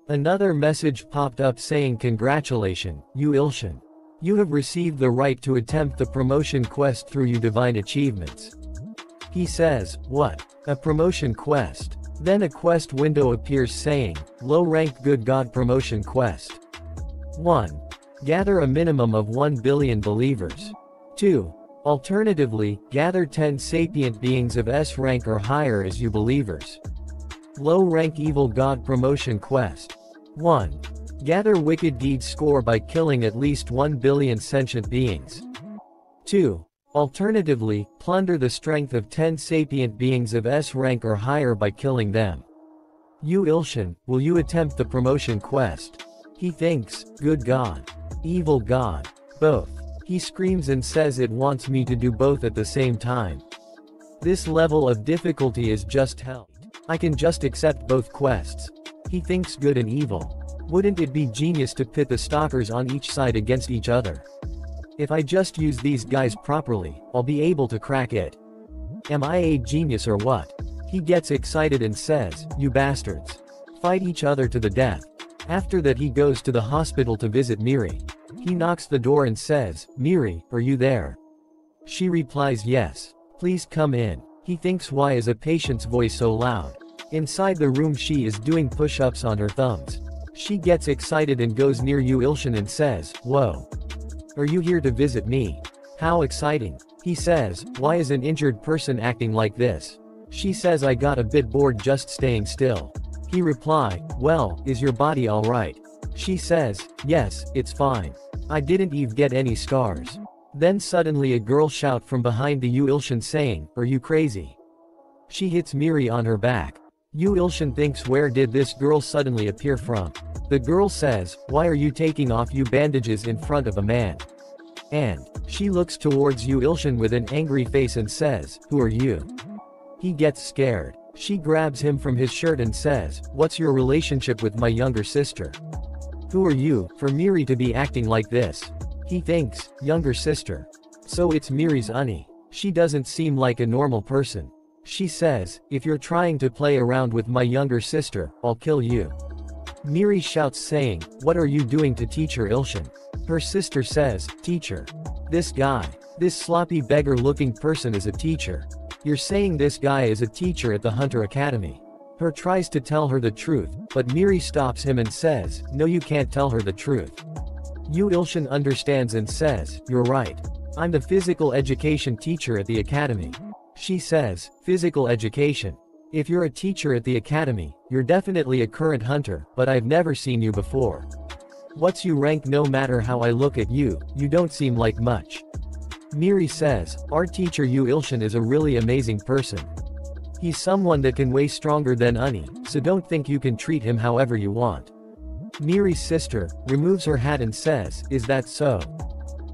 Another message popped up saying congratulations, Yu-ilshin. You have received the right to attempt the promotion quest through your divine achievements. He says, what? A promotion quest? Then a quest window appears saying, low-ranked good god promotion quest. 1. Gather a minimum of 1 billion believers. 2. Alternatively, gather 10 sapient beings of S rank or higher as you believers. Low-rank evil god promotion quest. 1. Gather wicked deeds score by killing at least 1 billion sentient beings. 2. Alternatively, plunder the strength of 10 sapient beings of S rank or higher by killing them. Yu-ilshin, will you attempt the promotion quest? He thinks, good god. Evil god. Both. He screams and says it wants me to do both at the same time. This level of difficulty is just hell. I can just accept both quests. He thinks good and evil. Wouldn't it be genius to pit the stalkers on each side against each other? If I just use these guys properly, I'll be able to crack it. Am I a genius or what? He gets excited and says, you bastards. Fight each other to the death. After that he goes to the hospital to visit Miri. He knocks the door and says, Miri, are you there? She replies yes. Please come in. He thinks why is a patient's voice so loud? Inside the room she is doing push-ups on her thumbs. She gets excited and goes near Yu-ilshin and says, whoa. Are you here to visit me? How exciting. He says, why is an injured person acting like this? She says I got a bit bored just staying still. He reply, well, is your body alright? She says, yes, it's fine. I didn't even get any scars. Then suddenly a girl shout from behind the Yu-ilshin saying, are you crazy? She hits Miri on her back. Yu-ilshin thinks where did this girl suddenly appear from? The girl says, why are you taking off your bandages in front of a man? And she looks towards Yu-ilshin with an angry face and says, who are you? He gets scared. She grabs him from his shirt and says, what's your relationship with my younger sister? Who are you, for Miri to be acting like this? He thinks, younger sister. So it's Miri's Unnie. She doesn't seem like a normal person. She says, if you're trying to play around with my younger sister, I'll kill you. Miri shouts saying, what are you doing to teacher Ilshin? Her sister says, teacher. This guy. This sloppy beggar looking person is a teacher. You're saying this guy is a teacher at the Hunter Academy. Her tries to tell her the truth, but Miri stops him and says, no you can't tell her the truth. Yu-ilshin understands and says, you're right. I'm the physical education teacher at the academy. She says, physical education. If you're a teacher at the academy, you're definitely a current hunter, but I've never seen you before. What's you rank? No matter how I look at you, you don't seem like much. Miri says, our teacher Yu-ilshin is a really amazing person. He's someone that can way stronger than Uni, so don't think you can treat him however you want. Miri's sister removes her hat and says, is that so?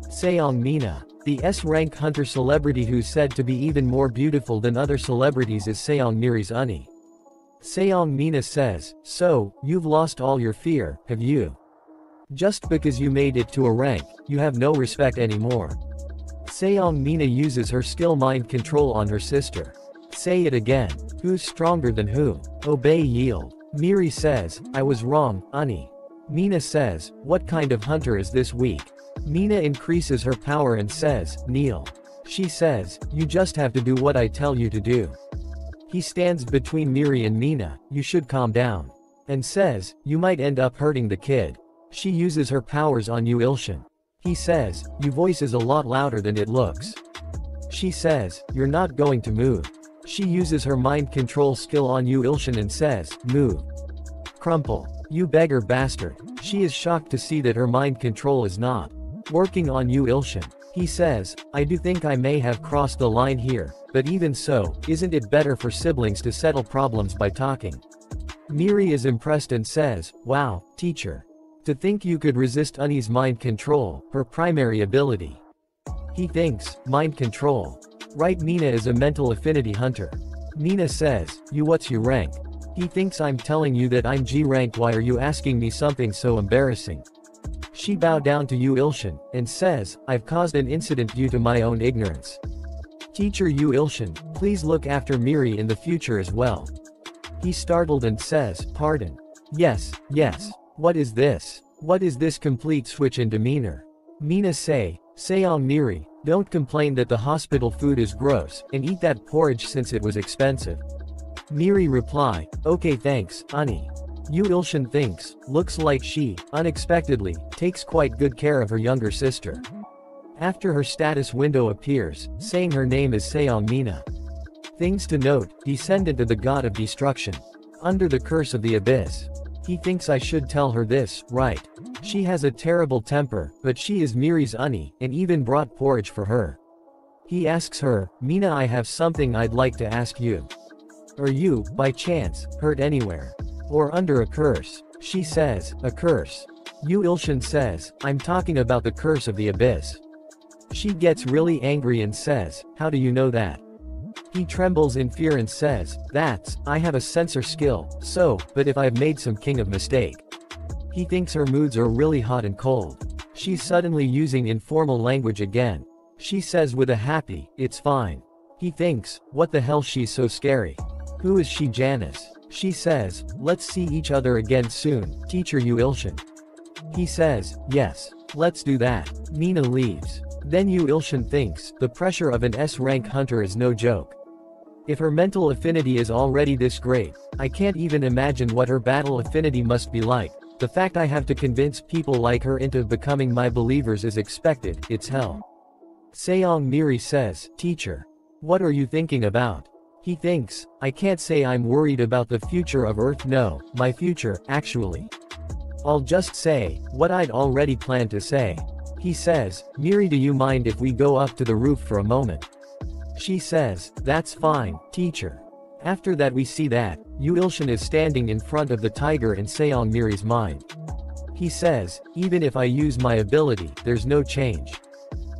Seongmina, the S-rank hunter celebrity who's said to be even more beautiful than other celebrities, is Seongmiri's Uni. Seongmina says, so, you've lost all your fear, have you? Just because you made it to a rank, you have no respect anymore. Seongmina uses her skill mind control on her sister. Say it again. Who's stronger than who? Obey, yield. Miri says, I was wrong, Uni. Mina says, what kind of hunter is this weak? Mina increases her power and says, kneel. She says, you just have to do what I tell you to do. He stands between Miri and Mina, you should calm down. And says, you might end up hurting the kid. She uses her powers on Yu Ilshin. He says, your voice is a lot louder than it looks. She says, you're not going to move. She uses her mind control skill on Yu Ilshin and says, move. Crumple. You beggar bastard. She is shocked to see that her mind control is not working on Yu Ilshin. He says, I do think I may have crossed the line here, but even so, isn't it better for siblings to settle problems by talking? Miri is impressed and says, wow, teacher. To think you could resist Uni's mind control, her primary ability. He thinks, mind control. Right, Mina is a mental affinity hunter. Mina says, you what's your rank? He thinks I'm telling you that I'm G rank, why are you asking me something so embarrassing? She bow down to Yu Ilshin, and says, I've caused an incident due to my own ignorance. Teacher Yu Ilshin, please look after Miri in the future as well. He's startled and says, pardon. Yes, yes. What is this? What is this complete switch in demeanor? Mina say, Seong Miri, don't complain that the hospital food is gross, and eat that porridge since it was expensive. Miri reply, okay thanks, Uni. Yu Ilshin thinks, looks like she, unexpectedly, takes quite good care of her younger sister. After her status window appears, saying her name is Seongmina. Things to note, descendant of the god of destruction. Under the curse of the abyss. He thinks I should tell her this, right? She has a terrible temper, but she is Miri's Uni, and even brought porridge for her. He asks her, Mina, I have something I'd like to ask you. Are you, by chance, hurt anywhere? Or under a curse? She says, a curse. Yu Ilshin says, I'm talking about the curse of the abyss. She gets really angry and says, how do you know that? He trembles in fear and says, I have a sensor skill, so, but if I've made some king of mistake. He thinks her moods are really hot and cold. She's suddenly using informal language again. She says with a happy, it's fine. He thinks, what the hell, she's so scary. Who is she, Janice? She says, let's see each other again soon, teacher Yu Ilshin. He says, yes, let's do that. Mina leaves. Then Yu Ilshin thinks, the pressure of an S-rank hunter is no joke. If her mental affinity is already this great, I can't even imagine what her battle affinity must be like. The fact I have to convince people like her into becoming my believers is expected, it's hell. Seong Miri says, teacher. What are you thinking about? He thinks, I can't say I'm worried about the future of Earth, no, my future, actually. I'll just say, what I'd already planned to say. He says, Miri, do you mind if we go up to the roof for a moment? She says, that's fine, teacher. After that we see that, Yu Ilshin is standing in front of the tiger in Seong Miri's mind. He says, even if I use my ability, there's no change.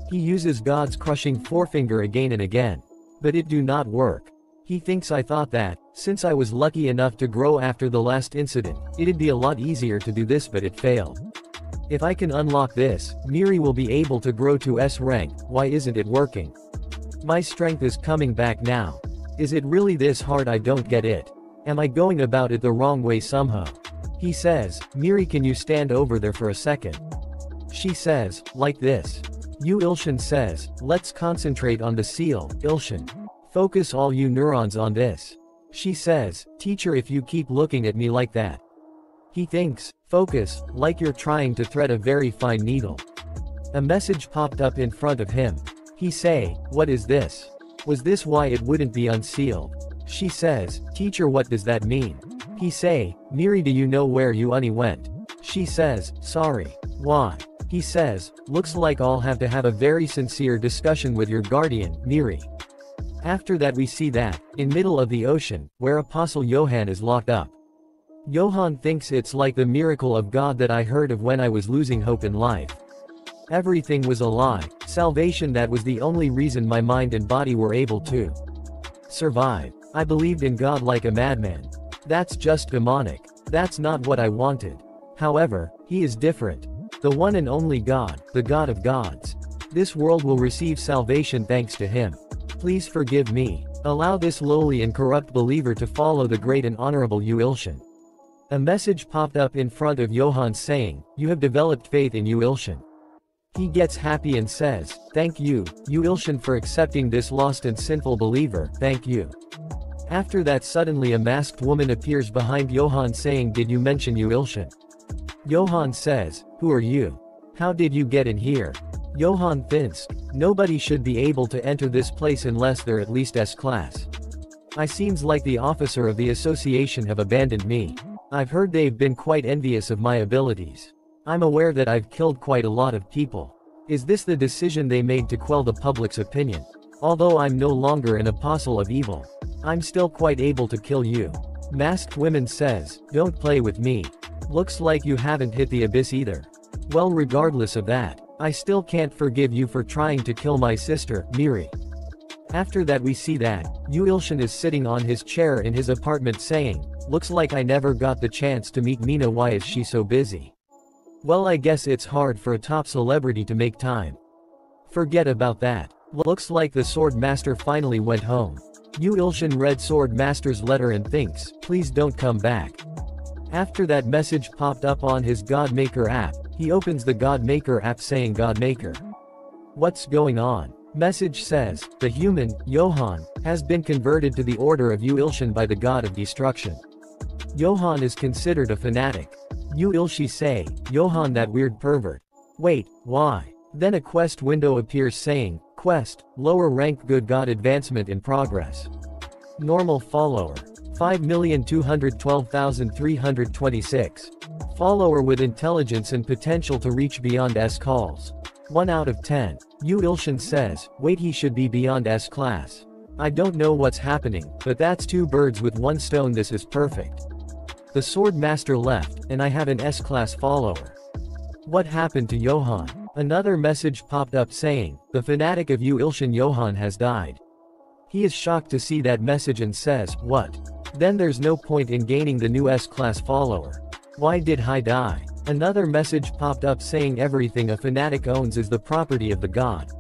He uses God's crushing forefinger again and again. But it do not work. He thinks I thought that, since I was lucky enough to grow after the last incident, it'd be a lot easier to do this, but it failed. If I can unlock this, Miri will be able to grow to S rank, why isn't it working? My strength is coming back now. Is it really this hard? I don't get it. Am I going about it the wrong way somehow? He says, Miri, can you stand over there for a second? She says, like this. Yu Ilshin says, let's concentrate on the seal, Ilshin. Focus all you neurons on this. She says, teacher, if you keep looking at me like that. He thinks, focus, like you're trying to thread a very fine needle. A message popped up in front of him. He say, what is this? Was this why it wouldn't be unsealed? She says, teacher, what does that mean? He say, Miri, do you know where Uni went? She says, sorry. Why? He says, looks like I'll have to have a very sincere discussion with your guardian, Miri. After that we see that, in middle of the ocean, where Apostle Johann is locked up. Johann thinks it's like the miracle of God that I heard of when I was losing hope in life. Everything was a lie, salvation, that was the only reason my mind and body were able to survive. I believed in God like a madman. That's just demonic. That's not what I wanted. However, He is different. The one and only God, the God of gods. This world will receive salvation thanks to Him. Please forgive me. Allow this lowly and corrupt believer to follow the great and honorable Yu-Ilshin. A message popped up in front of Johann saying, "You have developed faith in Yu-Ilshin." He gets happy and says, "Thank you, Yu-Ilshin, for accepting this lost and sinful believer, thank you." After that, suddenly a masked woman appears behind Johann saying, "Did you mention Yu-Ilshin?" Johann says, "Who are you? How did you get in here?" Johann thinks, nobody should be able to enter this place unless they're at least S-class. I seems like the officer of the association have abandoned me. I've heard they've been quite envious of my abilities. I'm aware that I've killed quite a lot of people. Is this the decision they made to quell the public's opinion? Although I'm no longer an apostle of evil, I'm still quite able to kill you. Masked woman says, "Don't play with me. Looks like you haven't hit the abyss either. Well, regardless of that, I still can't forgive you for trying to kill my sister, Miri." After that we see that, Yu-Ilshin is sitting on his chair in his apartment saying, "Looks like I never got the chance to meet Mina. Why is she so busy? Well, I guess it's hard for a top celebrity to make time. Forget about that. Looks like the Sword Master finally went home." Yu-Ilshin read Sword Master's letter and thinks, "Please don't come back." After that, message popped up on his Godmaker app. He opens the Godmaker app saying, "Godmaker, what's going on?" Message says, "The human, Johann, has been converted to the order of Yu-Ilshin by the God of destruction. Johann is considered a fanatic." Yu-Ilshi say, "Johann, that weird pervert. Wait, why?" Then a quest window appears saying, "Quest, lower rank, good God, advancement in progress. Normal follower, 5,212,326. Follower with intelligence and potential to reach beyond S calls. 1 out of 10. Yu-Ilshin says, "Wait, he should be beyond S class. I don't know what's happening, but that's 2 birds with 1 stone. This is perfect. The Sword Master left, and I have an S-class follower. What happened to Johann?" Another message popped up saying, "The fanatic of Yu-Ilshin Johann has died." He is shocked to see that message and says, "What? Then there's no point in gaining the new S-class follower. Why did I die?" Another message popped up saying, "Everything a fanatic owns is the property of the god.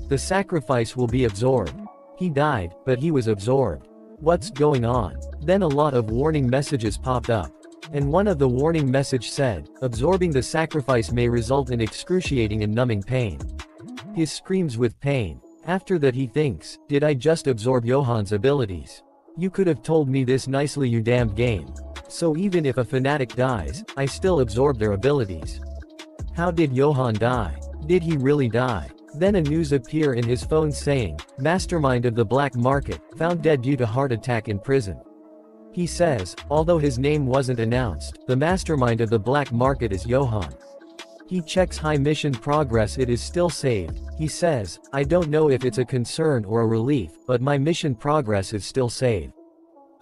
The sacrifice will be absorbed." He died, but he was absorbed. What's going on? Then a lot of warning messages popped up. And one of the warning message said, "Absorbing the sacrifice may result in excruciating and numbing pain." He screams with pain. After that he thinks, "Did I just absorb Johann's abilities? You could have told me this nicely, you damned game. So even if a fanatic dies, I still absorb their abilities. How did Johann die? Did he really die?" Then a news appear in his phone saying, "Mastermind of the black market, found dead due to heart attack in prison." He says, although his name wasn't announced, the mastermind of the black market is Johann. He checks high mission progress, it is still saved. He says, "I don't know if it's a concern or a relief, but my mission progress is still saved.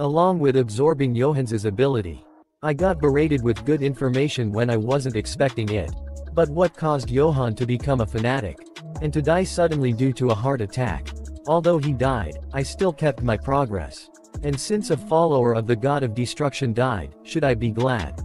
Along with absorbing Johann's ability. I got berated with good information when I wasn't expecting it. But what caused Johann to become a fanatic? And to die suddenly due to a heart attack? Although he died, I still kept my progress. And since a follower of the god of destruction died, should I be glad?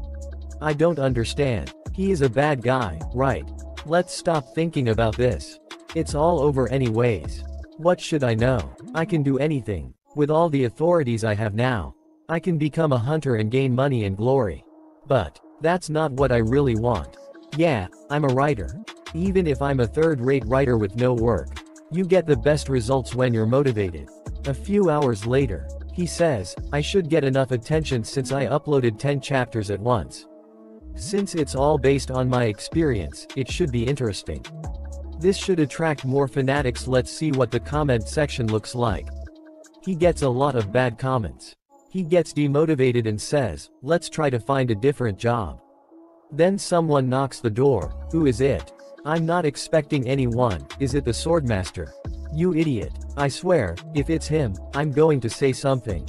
I don't understand. He is a bad guy, right? Let's stop thinking about this. It's all over anyways. What should I know? I can do anything. With all the authorities I have now, I can become a hunter and gain money and glory. But that's not what I really want. Yeah, I'm a writer. Even if I'm a third-rate writer with no work, you get the best results when you're motivated." A few hours later, he says, "I should get enough attention since I uploaded 10 chapters at once. Since it's all based on my experience, it should be interesting. This should attract more fanatics. Let's see what the comment section looks like." He gets a lot of bad comments. He gets demotivated and says, "Let's try to find a different job." Then someone knocks the door. Who is it? I'm not expecting anyone. Is it the Swordmaster? You idiot. I swear, if it's him, I'm going to say something.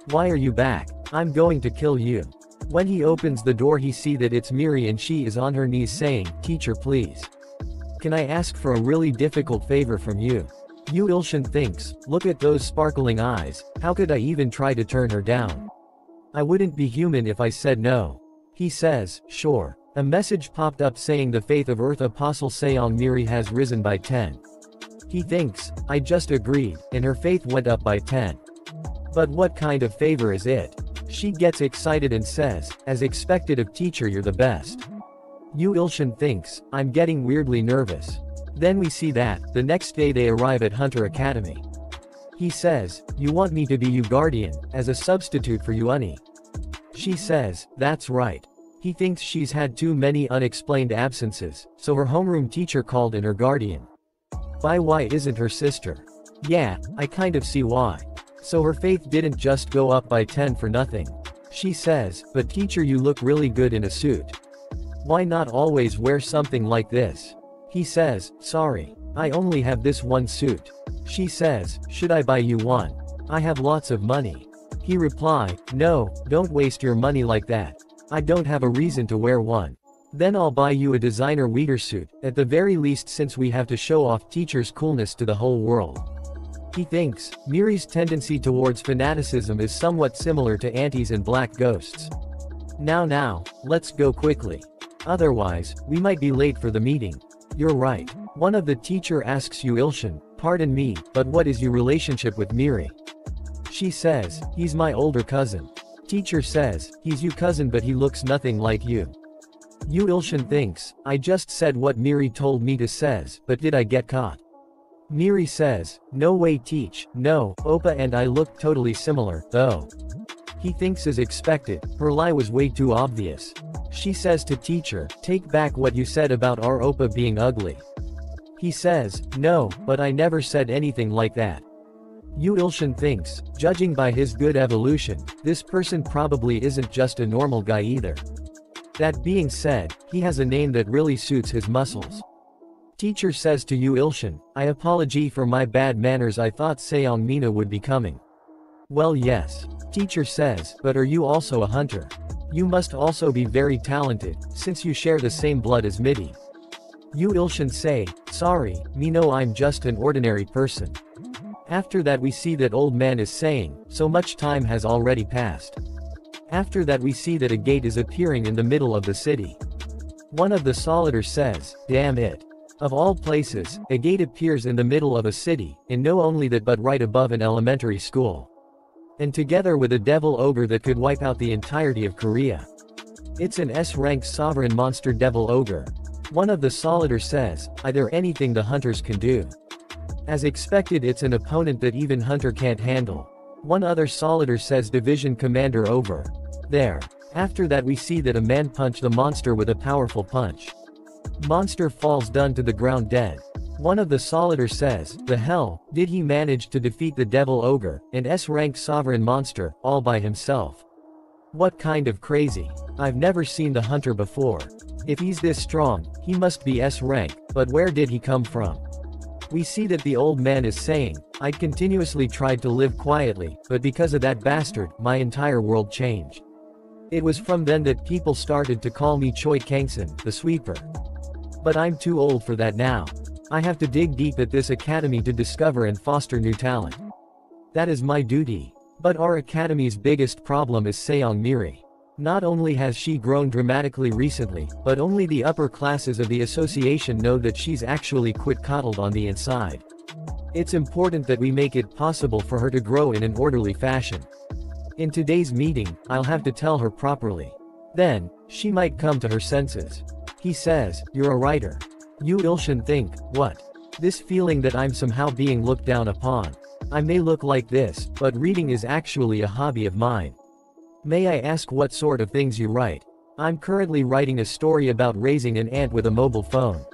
Why are you back? I'm going to kill you. When he opens the door he see that it's Miri and she is on her knees saying, "Teacher please. Can I ask for a really difficult favor from you?" Yu Ilshin thinks, look at those sparkling eyes, how could I even try to turn her down? I wouldn't be human if I said no. He says, sure. A message popped up saying the faith of Earth Apostle Seong Miri has risen by 10. He thinks, I just agreed, and her faith went up by 10. But what kind of favor is it? She gets excited and says, as expected of teacher you're the best. Yu Ilshin thinks, I'm getting weirdly nervous. Then we see that, the next day they arrive at Hunter Academy. He says, you want me to be your guardian, as a substitute for Yuani. She says, that's right. He thinks she's had too many unexplained absences, so her homeroom teacher called in her guardian. Why isn't her sister? Yeah, I kind of see why. So her faith didn't just go up by 10 for nothing. She says, but teacher you look really good in a suit. Why not always wear something like this? He says, sorry. I only have this one suit. She says, should I buy you one? I have lots of money. He reply, no, don't waste your money like that. I don't have a reason to wear one. Then I'll buy you a designer Uyghur suit, at the very least since we have to show off teacher's coolness to the whole world. He thinks, Miri's tendency towards fanaticism is somewhat similar to aunties and black ghosts. Now, let's go quickly. Otherwise, we might be late for the meeting. You're right. One of the teacher asks Yu Ilshin, pardon me, but what is your relationship with Miri? She says, he's my older cousin. Teacher says, he's your cousin but he looks nothing like you. Yu Ilshin thinks, I just said what Miri told me to says, but did I get caught? Miri says, no way teach, no, Oppa and I look totally similar, though. He thinks as expected, her lie was way too obvious. She says to teacher, take back what you said about our Oppa being ugly. He says, no, but I never said anything like that. Yu Ilshin thinks, judging by his good evolution, this person probably isn't just a normal guy either. That being said, he has a name that really suits his muscles. Teacher says to Yu Ilshin, I apologize for my bad manners, I thought Seong Mina would be coming. Well yes. Teacher says, but are you also a hunter? You must also be very talented, since you share the same blood as Midi. Yu Ilshin say, sorry, me no I'm just an ordinary person. After that we see that old man is saying, so much time has already passed. After that we see that a gate is appearing in the middle of the city. One of the soldiers says, damn it. Of all places, a gate appears in the middle of a city, and no only that but right above an elementary school. And together with a devil ogre that could wipe out the entirety of Korea. It's an S-rank sovereign monster devil ogre. One of the soldiers says, is there anything the hunters can do? As expected it's an opponent that even hunter can't handle. One other soldier says division commander over. There. After that we see that a man punched the monster with a powerful punch. Monster falls down to the ground dead. One of the soldiers says, the hell, did he manage to defeat the devil ogre, an S-rank sovereign monster, all by himself? What kind of crazy? I've never seen the hunter before. If he's this strong, he must be S-rank, but where did he come from? We see that the old man is saying, I'd continuously tried to live quietly, but because of that bastard, my entire world changed. It was from then that people started to call me Choi Kangson, the sweeper. But I'm too old for that now. I have to dig deep at this academy to discover and foster new talent. That is my duty. But our academy's biggest problem is Seong Miri. Not only has she grown dramatically recently, but only the upper classes of the association know that she's actually quite coddled on the inside. It's important that we make it possible for her to grow in an orderly fashion. In today's meeting, I'll have to tell her properly. Then, she might come to her senses. He says, you're a writer. Yu Ilshin think, what? This feeling that I'm somehow being looked down upon. I may look like this, but reading is actually a hobby of mine. May I ask what sort of things you write? I'm currently writing a story about raising an ant with a mobile phone.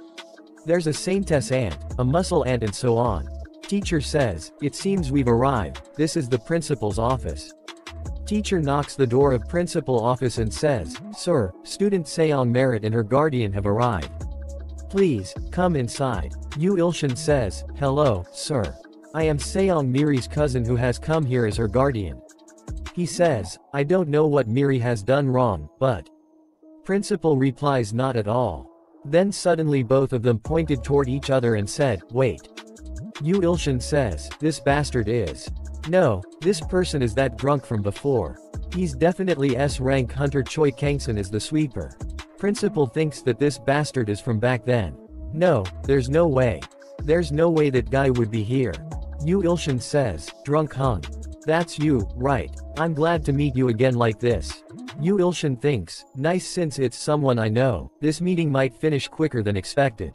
There's a saintess ant, a muscle ant and so on. Teacher says, it seems we've arrived, this is the principal's office. Teacher knocks the door of principal office and says, sir, student Seong Merit and her guardian have arrived. Please, come inside. Yu Ilshin says, "Hello, sir. I am Seong Miri's cousin who has come here as her guardian." He says, "I don't know what Miri has done wrong, but..." Principal replies, "Not at all." Then suddenly both of them pointed toward each other and said, "Wait." Yu Ilshin says, "This bastard is..." "No, this person is that drunk from before. He's definitely S-rank Hunter Choi Kangson is the sweeper." Principal thinks that this bastard is from back then. "No, there's no way. There's no way that guy would be here." Yu Ilshin says, "Drunk hung. That's you, right? I'm glad to meet you again like this." Yu Ilshin thinks, "Nice, since it's someone I know, this meeting might finish quicker than expected."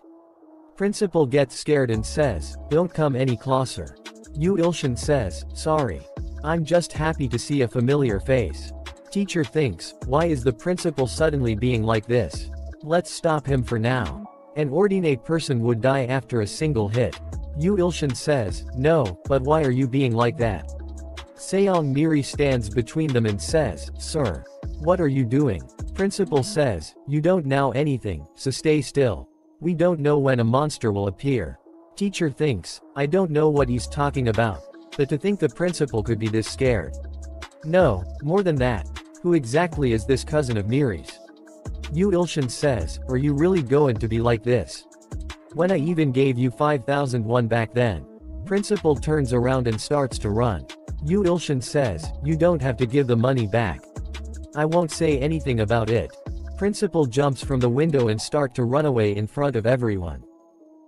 Principal gets scared and says, "Don't come any closer." Yu Ilshin says, "Sorry. I'm just happy to see a familiar face." Teacher thinks, why is the principal suddenly being like this? Let's stop him for now. An ordinary person would die after a single hit. Yu Ilshin says, "No, but why are you being like that?" Seong Miri stands between them and says, "Sir. What are you doing?" Principal says, "You don't know anything, so stay still. We don't know when a monster will appear." Teacher thinks, I don't know what he's talking about. But to think the principal could be this scared. No, more than that. Who exactly is this cousin of Miri's? Yu Ilshin says, "Are you really going to be like this? When I even gave you 5,001 back then." Principal turns around and starts to run. Yu Ilshin says, "You don't have to give the money back. I won't say anything about it." Principal jumps from the window and start to run away in front of everyone.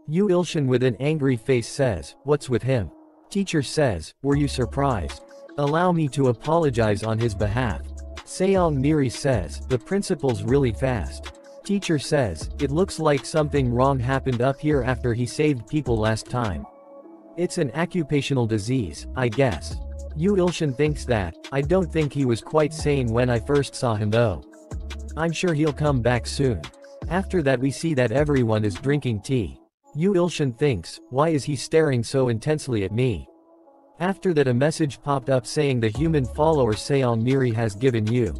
Yu Ilshin with an angry face says, "What's with him?" Teacher says, "Were you surprised? Allow me to apologize on his behalf." Seong Miri says, "The principal's really fast." Teacher says, "It looks like something wrong happened up here after he saved people last time. It's an occupational disease, I guess." Yu Ilshin thinks that, "I don't think he was quite sane when I first saw him though. I'm sure he'll come back soon." After that we see that everyone is drinking tea. Yu Ilshin thinks, why is he staring so intensely at me? After that a message popped up saying the human follower Seong Miri has given Yu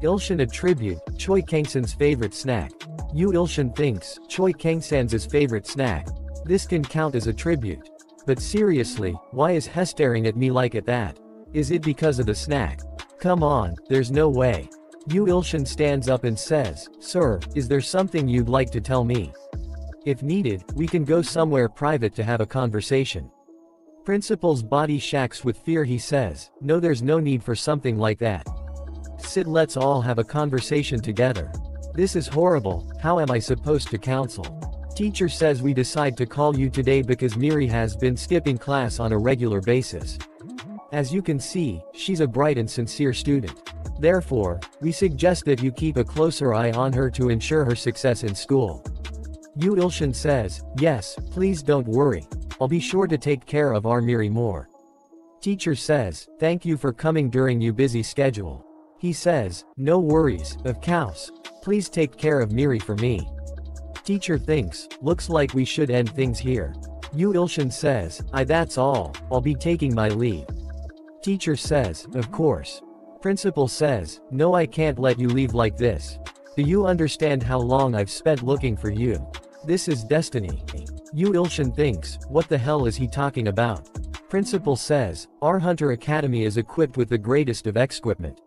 Ilshin a tribute, Choi Kangson's favorite snack. Yu Ilshin thinks, Choi Kangson's favorite snack. This can count as a tribute. But seriously, why is he staring at me like that? Is it because of the snack? Come on, there's no way. Yu Ilshin stands up and says, "Sir, is there something you'd like to tell me? If needed, we can go somewhere private to have a conversation." Principal's body shakes with fear. He says, "No, there's no need for something like that. Sit, let's all have a conversation together. This is horrible, how am I supposed to counsel?" Teacher says, "We decide to call you today because Miri has been skipping class on a regular basis. As you can see, she's a bright and sincere student. Therefore, we suggest that you keep a closer eye on her to ensure her success in school." Yu Ilshin says, "Yes, please don't worry. I'll be sure to take care of our Miri more." Teacher says, "Thank you for coming during your busy schedule." He says, "No worries, of course. Please take care of Miri for me." Teacher thinks, looks like we should end things here. Yu Ilshin says, that's all, I'll be taking my leave." Teacher says, "Of course." Principal says, "No, I can't let you leave like this. Do you understand how long I've spent looking for you? This is destiny." Yu Ilshin thinks, what the hell is he talking about? Principal says, "Our Hunter Academy is equipped with the greatest of equipment.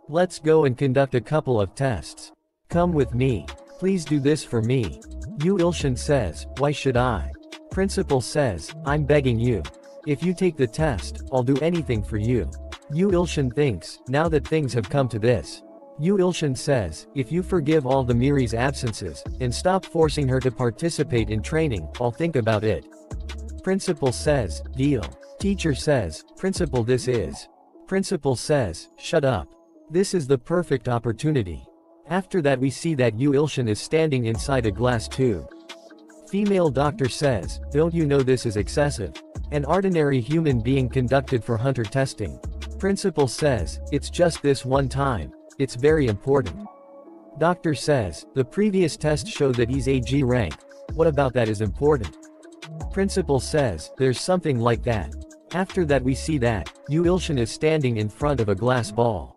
Let's go and conduct a couple of tests. Come with me. Please do this for me." Yu Ilshin says, "Why should I?" Principal says, "I'm begging you. If you take the test, I'll do anything for you." Yu Ilshin thinks, now that things have come to this. Yu Ilshin says, "If you forgive all the Miri's absences, and stop forcing her to participate in training, I'll think about it." Principal says, "Deal." Teacher says, "Principal, this is." Principal says, "Shut up. This is the perfect opportunity." After that we see that Yu Ilshin is standing inside a glass tube. Female doctor says, "Don't you know this is excessive? An ordinary human being conducted for hunter testing." Principal says, "It's just this one time. It's very important." Doctor says, "The previous test showed that he's AG rank. What about that is important?" Principal says, "There's something like that." After that we see that, Yu Ilshin is standing in front of a glass ball.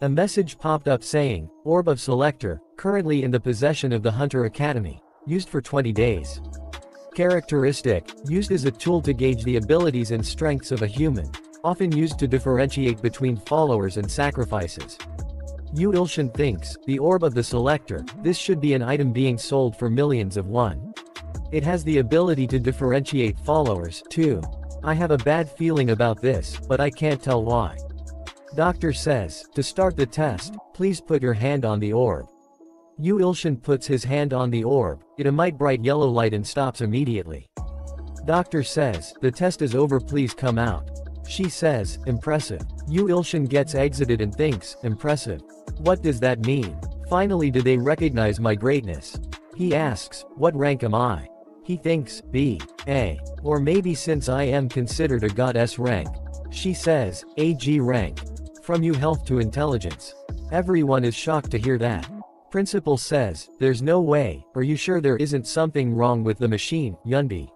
A message popped up saying, "Orb of Selector, currently in the possession of the Hunter Academy. Used for 20 days. Characteristic, used as a tool to gauge the abilities and strengths of a human, often used to differentiate between followers and sacrifices. Yu Ilshin thinks, the orb of the selector, this should be an item being sold for millions of won. It has the ability to differentiate followers, too. I have a bad feeling about this, but I can't tell why. Doctor says, to start the test, please put your hand on the orb. Yu Ilshin puts his hand on the orb, it emits bright yellow light and stops immediately. Doctor says, the test is over, please come out. She says, impressive. Yu Ilshin gets exited and thinks, impressive. What does that mean? Finally, do they recognize my greatness? He asks, what rank am I? He thinks, B, A. Or maybe since I am considered a god S rank. She says, AG rank. From you health to intelligence. Everyone is shocked to hear that. Principal says, there's no way, are you sure there isn't something wrong with the machine, Yunbi?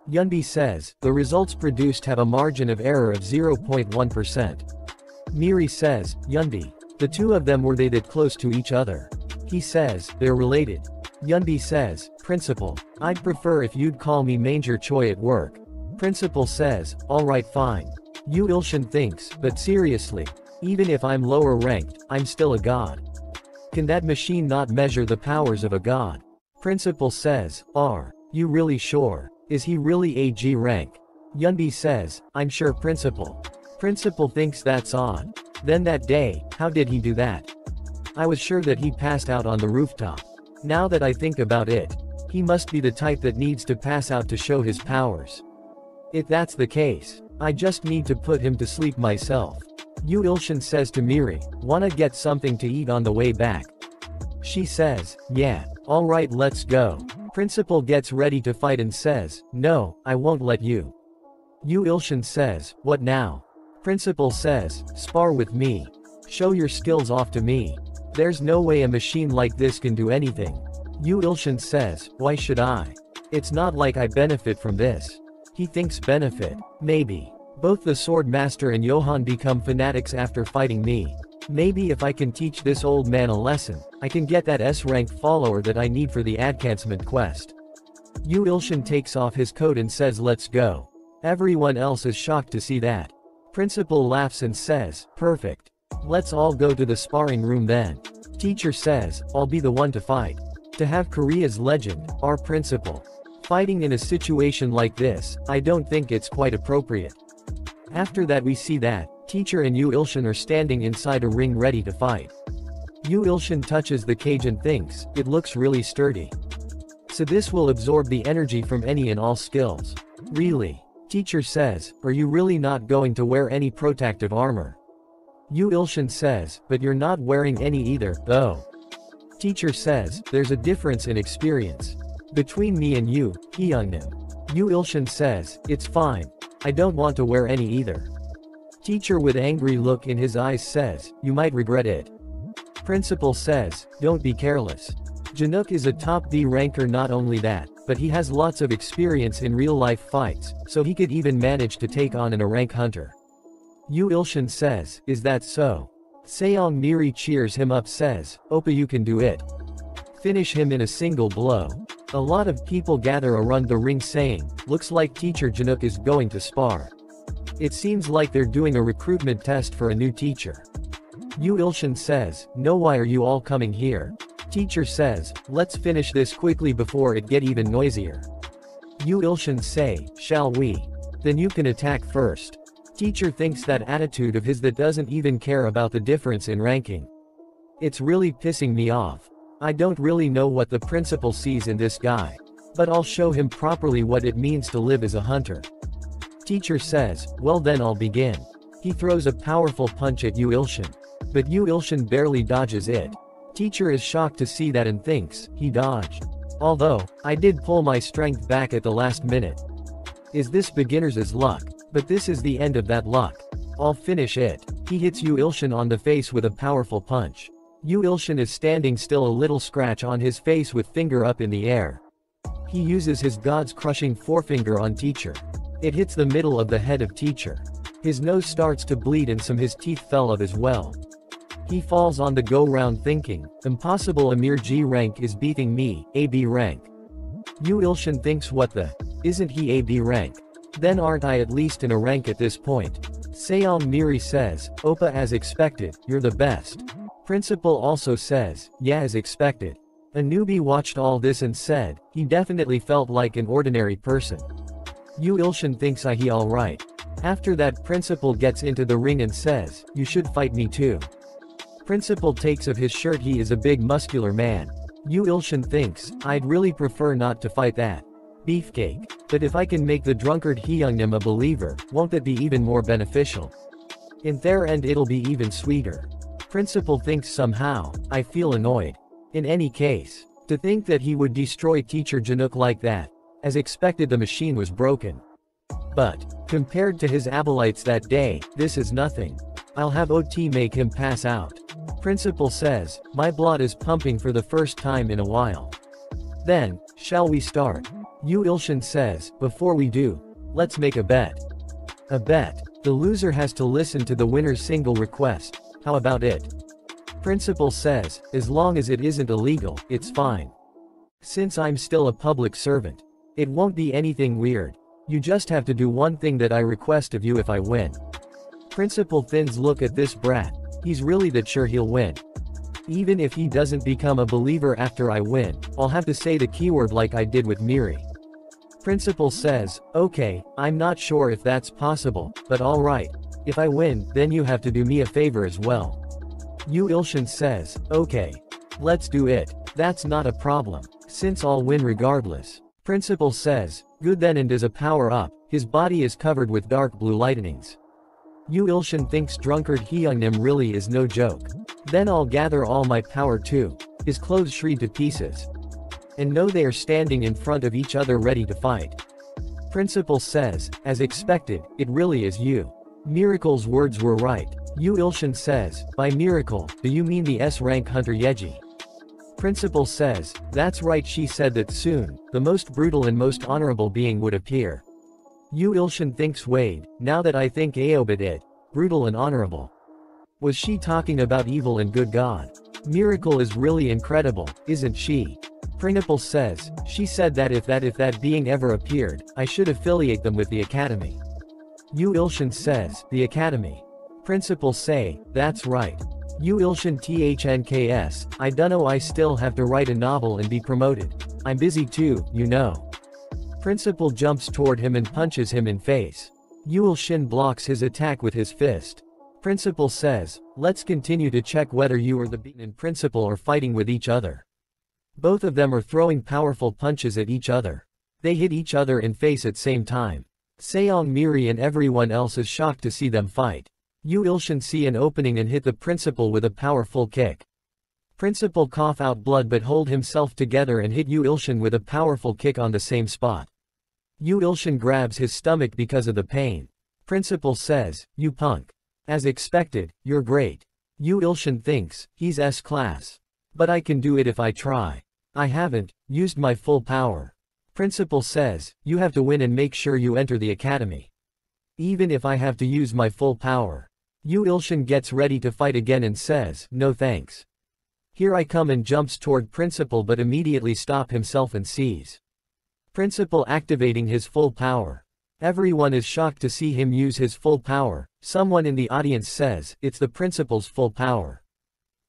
Yunbi says, the results produced have a margin of error of 0.1%. Miri says, Yunbi. The two of them, were they that close to each other? He says, they're related. Yunbi says, Principal, I'd prefer if you'd call me Manger Choi at work. Principal says, alright fine. Yu Ilshin thinks, but seriously, even if I'm lower ranked, I'm still a god. Can that machine not measure the powers of a god? Principal says, are you really sure? Is he really AG rank? Yunbi says, I'm sure Principal. Principal thinks that's odd. Then that day, how did he do that? I was sure that he passed out on the rooftop. Now that I think about it, he must be the type that needs to pass out to show his powers. If that's the case, I just need to put him to sleep myself. Yu Ilshin says to Miri, wanna get something to eat on the way back? She says, yeah, alright, let's go. Principal gets ready to fight and says, no, I won't let you. Yu Ilshin says, what now? Principal says, spar with me. Show your skills off to me. There's no way a machine like this can do anything. Yu Ilshin says, why should I? It's not like I benefit from this. He thinks benefit. Maybe. Both the sword master and Johan become fanatics after fighting me. Maybe if I can teach this old man a lesson, I can get that S-rank follower that I need for the advancement quest. Yu Ilshin takes off his coat and says let's go. Everyone else is shocked to see that. Principal laughs and says, perfect. Let's all go to the sparring room then. Teacher says, I'll be the one to fight. To have Korea's legend, our principal, fighting in a situation like this, I don't think it's quite appropriate. After that we see that, teacher and Yu Ilshin are standing inside a ring ready to fight. Yu Ilshin touches the cage and thinks, it looks really sturdy. So this will absorb the energy from any and all skills. Really? Teacher says, are you really not going to wear any protective armor? Yu Ilshin says, but you're not wearing any either, though. Teacher says, there's a difference in experience. Between me and you, Hyungnim. Yu Ilshin says, it's fine. I don't want to wear any either. Teacher with angry look in his eyes says, you might regret it. Principal says, don't be careless. Janook is a top B ranker, not only that, but he has lots of experience in real-life fights, so he could even manage to take on a rank hunter. Yu Ilshin says, is that so? Seong Miri cheers him up, says, Oppa, you can do it. Finish him in a single blow. A lot of people gather around the ring saying, looks like teacher Janook is going to spar. It seems like they're doing a recruitment test for a new teacher. Yu Ilshin says, no, why are you all coming here? Teacher says, let's finish this quickly before it get even noisier. Yu Ilshin say, shall we? Then you can attack first. Teacher thinks that attitude of his that doesn't even care about the difference in ranking. It's really pissing me off. I don't really know what the principal sees in this guy. But I'll show him properly what it means to live as a hunter. Teacher says, well then I'll begin. He throws a powerful punch at Yu Ilshin. But Yu Ilshin barely dodges it. Teacher is shocked to see that and thinks, he dodged. Although, I did pull my strength back at the last minute. Is this beginner's luck? But this is the end of that luck. I'll finish it. He hits Yu Ilshin on the face with a powerful punch. Yu Ilshin is standing still, a little scratch on his face with finger up in the air. He uses his god's crushing forefinger on teacher. It hits the middle of the head of teacher. His nose starts to bleed and some his teeth fell out as well. He falls on the go round thinking, impossible, a mere G rank is beating me, a B rank. Yu Ilshin thinks, what the? Isn't he a B rank? Then aren't I at least in a rank at this point? Seong Miri says, Oppa as expected, you're the best. Principal also says, yeah as expected. A newbie watched all this and said, he definitely felt like an ordinary person. Yu Ilshin thinks he alright. After that Principal gets into the ring and says, you should fight me too. Principal takes off his shirt, he is a big muscular man. Yu Ilshin thinks, I'd really prefer not to fight that beefcake. But if I can make the drunkard Hyungnim a believer, won't that be even more beneficial? In their end it'll be even sweeter. Principal thinks somehow, I feel annoyed. In any case, to think that he would destroy teacher Janook like that. As expected the machine was broken. But, compared to his acolytes that day, this is nothing. I'll have OT make him pass out. Principal says, my blood is pumping for the first time in a while. Then, shall we start? Yu Ilshin says, before we do, let's make a bet. A bet. The loser has to listen to the winner's single request. How about it? Principal says, as long as it isn't illegal, it's fine. Since I'm still a public servant, it won't be anything weird. You just have to do one thing that I request of you if I win. Principal Thins look at this brat. He's really that sure he'll win. Even if he doesn't become a believer after I win, I'll have to say the keyword like I did with Miri. Principal says, okay, I'm not sure if that's possible, but alright. If I win, then you have to do me a favor as well. Yu Ilshin says, okay. Let's do it. That's not a problem, since I'll win regardless. Principal says, good then, and as a power-up, his body is covered with dark blue lightnings. Yu Ilshin thinks drunkard Hyungnim really is no joke. Then I'll gather all my power too. His clothes shred to pieces. And know they are standing in front of each other ready to fight. Principal says, as expected, it really is you. Miracle's words were right. Yu Ilshin says, by miracle, do you mean the S-rank Hunter Yeji? Principal says, that's right, she said that soon, the most brutal and most honorable being would appear. Yu Ilshin thinks, wait, now that I think Aobit it, brutal and honorable. Was she talking about evil and good God? Miracle is really incredible, isn't she? Principal says, she said that if that being ever appeared, I should affiliate them with the Academy. Yu Ilshin says, the Academy. Principal say, that's right. Yu Ilshin THNKS, I dunno, I still have to write a novel and be promoted. I'm busy too, you know. Principal jumps toward him and punches him in face. Yu Ilshin blocks his attack with his fist. Principal says, let's continue to check whether you or the beaten and Principal are fighting with each other. Both of them are throwing powerful punches at each other. They hit each other in face at same time. Seong Miri and everyone else is shocked to see them fight. Yu Ilshin see an opening and hit the Principal with a powerful kick. Principal cough out blood but hold himself together and hit Yu Ilshin with a powerful kick on the same spot. Yu Ilshin grabs his stomach because of the pain. Principal says, you punk. As expected, you're great. Yu Ilshin thinks, he's S-class. But I can do it if I try. I haven't used my full power. Principal says, you have to win and make sure you enter the Academy. Even if I have to use my full power. Yu Ilshin gets ready to fight again and says, no thanks. Here I come, and jumps toward Principal but immediately stop himself and sees Principal activating his full power. Everyone is shocked to see him use his full power. Someone in the audience says, it's the Principal's full power.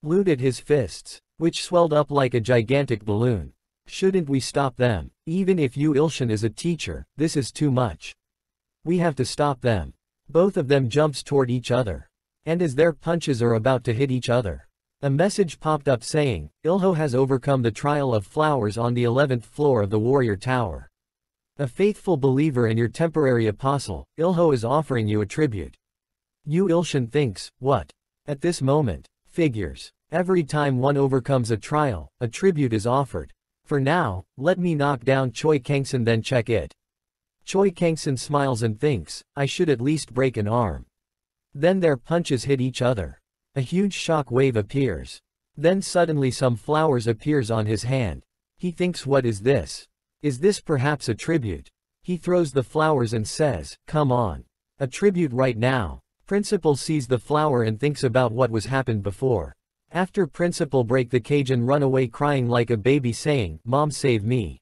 Loot at his fists, which swelled up like a gigantic balloon. Shouldn't we stop them? Even if Yu Ilshin is a teacher, this is too much. We have to stop them. Both of them jumps toward each other. And as their punches are about to hit each other, a message popped up saying, Ilho has overcome the trial of flowers on the 11th floor of the Warrior Tower. A faithful believer and your temporary apostle, Ilho is offering you a tribute. Yu Ilshin thinks, what? At this moment, figures. Every time one overcomes a trial, a tribute is offered. For now, let me knock down Choi Kangson then check it. Choi Kangson smiles and thinks, I should at least break an arm. Then their punches hit each other. A huge shock wave appears. Then suddenly some flowers appears on his hand. He thinks, what is this? Is this perhaps a tribute? He throws the flowers and says, come on. A tribute right now. Principal sees the flower and thinks about what was happened before. After Principal break the cage and run away crying like a baby saying, Mom save me.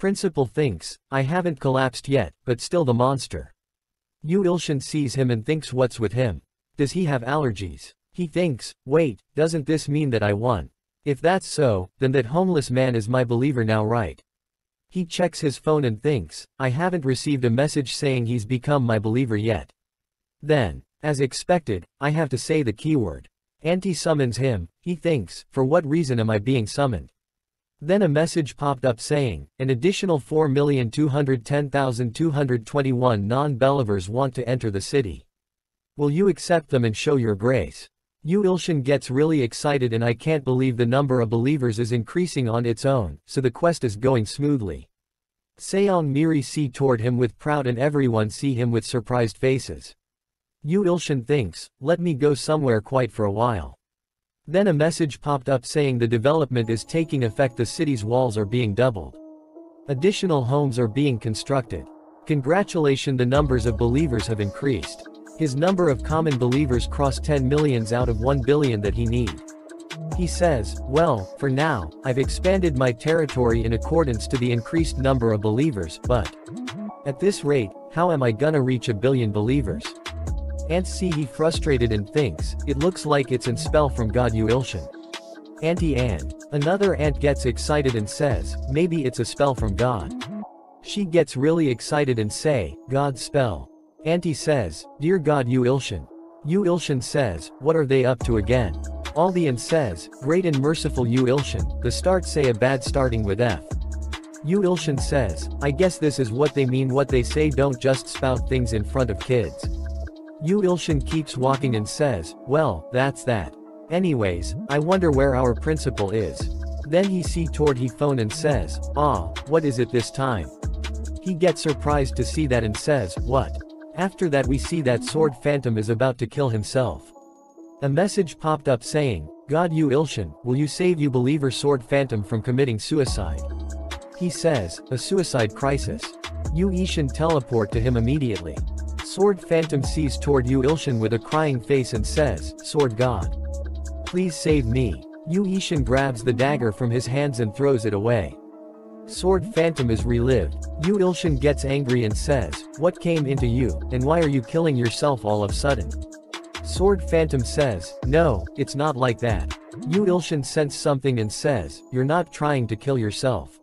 Principal thinks, I haven't collapsed yet, but still the monster. Yu Ilshin sees him and thinks what's with him? Does he have allergies? He thinks, wait, doesn't this mean that I won? If that's so, then that homeless man is my believer now, right? He checks his phone and thinks, I haven't received a message saying he's become my believer yet. Then, as expected, I have to say the keyword. Auntie summons him, he thinks, for what reason am I being summoned? Then a message popped up saying, an additional 4,210,221 non-believers want to enter the city. Will you accept them and show your grace? Yu Ilshin gets really excited and I can't believe the number of believers is increasing on its own, so the quest is going smoothly. Seong Miri see toward him with proud and everyone see him with surprised faces. Yu Ilshin thinks, let me go somewhere quiet for a while. Then a message popped up saying the development is taking effect, the city's walls are being doubled. Additional homes are being constructed. Congratulations, the numbers of believers have increased. His number of common believers crossed 10 millions out of 1 billion that he need. He says, well, for now, I've expanded my territory in accordance to the increased number of believers, but at this rate, how am I gonna reach 1 billion believers? Aunt see he frustrated and thinks, it looks like it's a spell from God Yu Ilshin. Auntie and another aunt gets excited and says, maybe it's a spell from God. She gets really excited and say, God's spell. Auntie says, dear God Yu Ilshin. Yu Ilshin says, what are they up to again? All the aunt says, great and merciful Yu Ilshin, the start say a bad starting with F. Yu Ilshin says, I guess this is what they mean, what they say, don't just spout things in front of kids. Yu Ilshin keeps walking and says, well, that's that. Anyways, I wonder where our principal is. Then he see toward he phone and says, what is it this time? He gets surprised to see that and says, what? After that we see that Sword Phantom is about to kill himself. A message popped up saying, God Yu Ilshin, will you save you believer Sword Phantom from committing suicide? He says, a suicide crisis. Yu Ilshin teleport to him immediately. Sword Phantom sees toward Yu Ilshin with a crying face and says, Sword God, please save me. Yu Ilshin grabs the dagger from his hands and throws it away. Sword Phantom is relived. Yu Ilshin gets angry and says, what came into you, and why are you killing yourself all of a sudden? Sword Phantom says, no, it's not like that. Yu Ilshin senses something and says, you're not trying to kill yourself.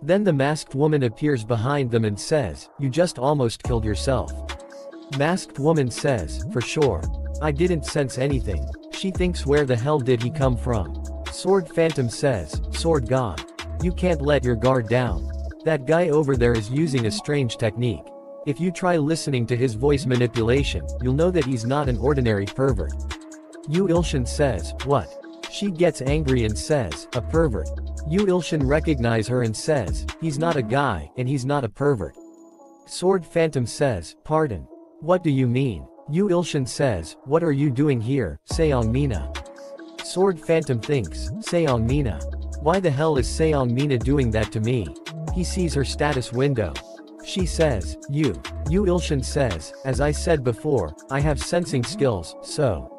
Then the masked woman appears behind them and says, you just almost killed yourself. Masked woman says, for sure. I didn't sense anything. She thinks, where the hell did he come from? Sword Phantom says, Sword God, you can't let your guard down. That guy over there is using a strange technique. If you try listening to his voice manipulation, you'll know that he's not an ordinary pervert. Yu Ilshin says, what? She gets angry and says, a pervert. Yu Ilshin recognizes her and says, he's not a guy, and he's not a pervert. Sword Phantom says, pardon. What do you mean? Yu Ilshin says, what are you doing here, Seong Mina? Sword Phantom thinks, Seong Mina. Why the hell is Seong Mina doing that to me? He sees her status window. She says, Yu Ilshin says, as I said before, I have sensing skills, so.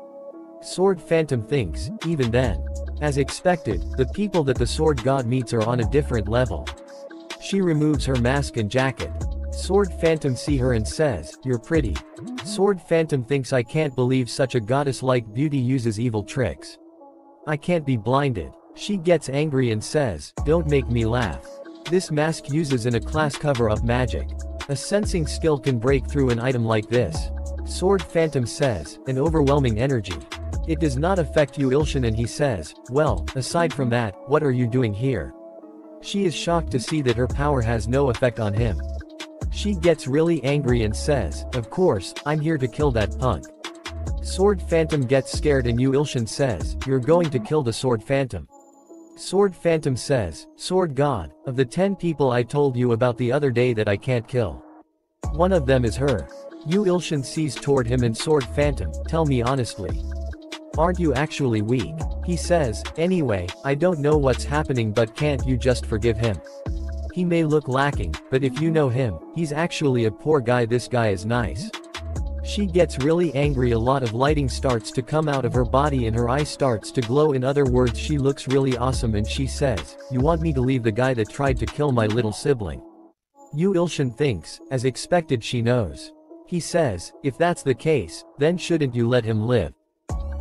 Sword Phantom thinks, even then. As expected, the people that the Sword God meets are on a different level. She removes her mask and jacket. Sword Phantom see her and says, you're pretty. Sword Phantom thinks, I can't believe such a goddess-like beauty uses evil tricks. I can't be blinded. She gets angry and says, don't make me laugh. This mask uses in a class cover-up magic. A sensing skill can break through an item like this. Sword Phantom says, an overwhelming energy. It does not affect Yu Ilshin and he says, well, aside from that, what are you doing here? She is shocked to see that her power has no effect on him. She gets really angry and says, of course, I'm here to kill that punk. Sword Phantom gets scared and Yu Ilshin says, you're going to kill the Sword Phantom. Sword Phantom says, Sword God, of the 10 people I told you about the other day that I can't kill, one of them is her. Yu Ilshin sees toward him and Sword Phantom, tell me honestly. Aren't you actually weak? He says, anyway, I don't know what's happening, but can't you just forgive him? He may look lacking, but if you know him, he's actually a poor guy. This guy is nice. She gets really angry. A lot of lighting starts to come out of her body and her eye starts to glow. In other words, she looks really awesome and she says, "You want me to leave the guy that tried to kill my little sibling?" Yu Ilshin thinks, as expected she knows. He says, "If that's the case, then shouldn't you let him live?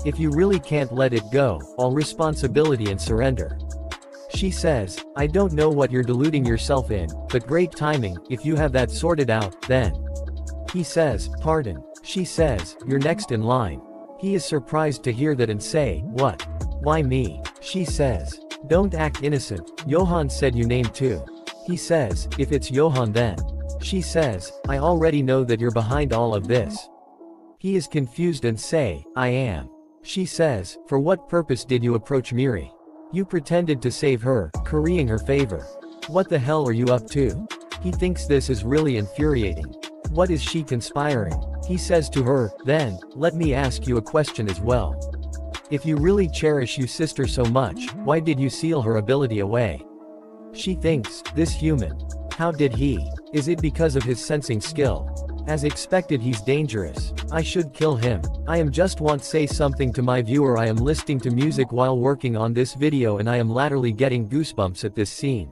If you really can't let it go, all responsibility and surrender." She says, "I don't know what you're deluding yourself in, but great timing. If you have that sorted out, then." He says, "Pardon." She says, "You're next in line." He is surprised to hear that and say, "What? Why me?" She says, "Don't act innocent. Johan said you name too." He says, "If it's Johan then." She says, "I already know that you're behind all of this." He is confused and say, "I am." She says, "For what purpose did you approach Miri? You pretended to save her, currying her favor. What the hell are you up to?" He thinks this is really infuriating. What is she conspiring? He says to her, "Then, let me ask you a question as well. If you really cherish your sister so much, why did you seal her ability away?" She thinks, this human. How did he? Is it because of his sensing skill? As expected, he's dangerous. I should kill him. I am just want to say something to my viewer. I am listening to music while working on this video and I am laterally getting goosebumps at this scene.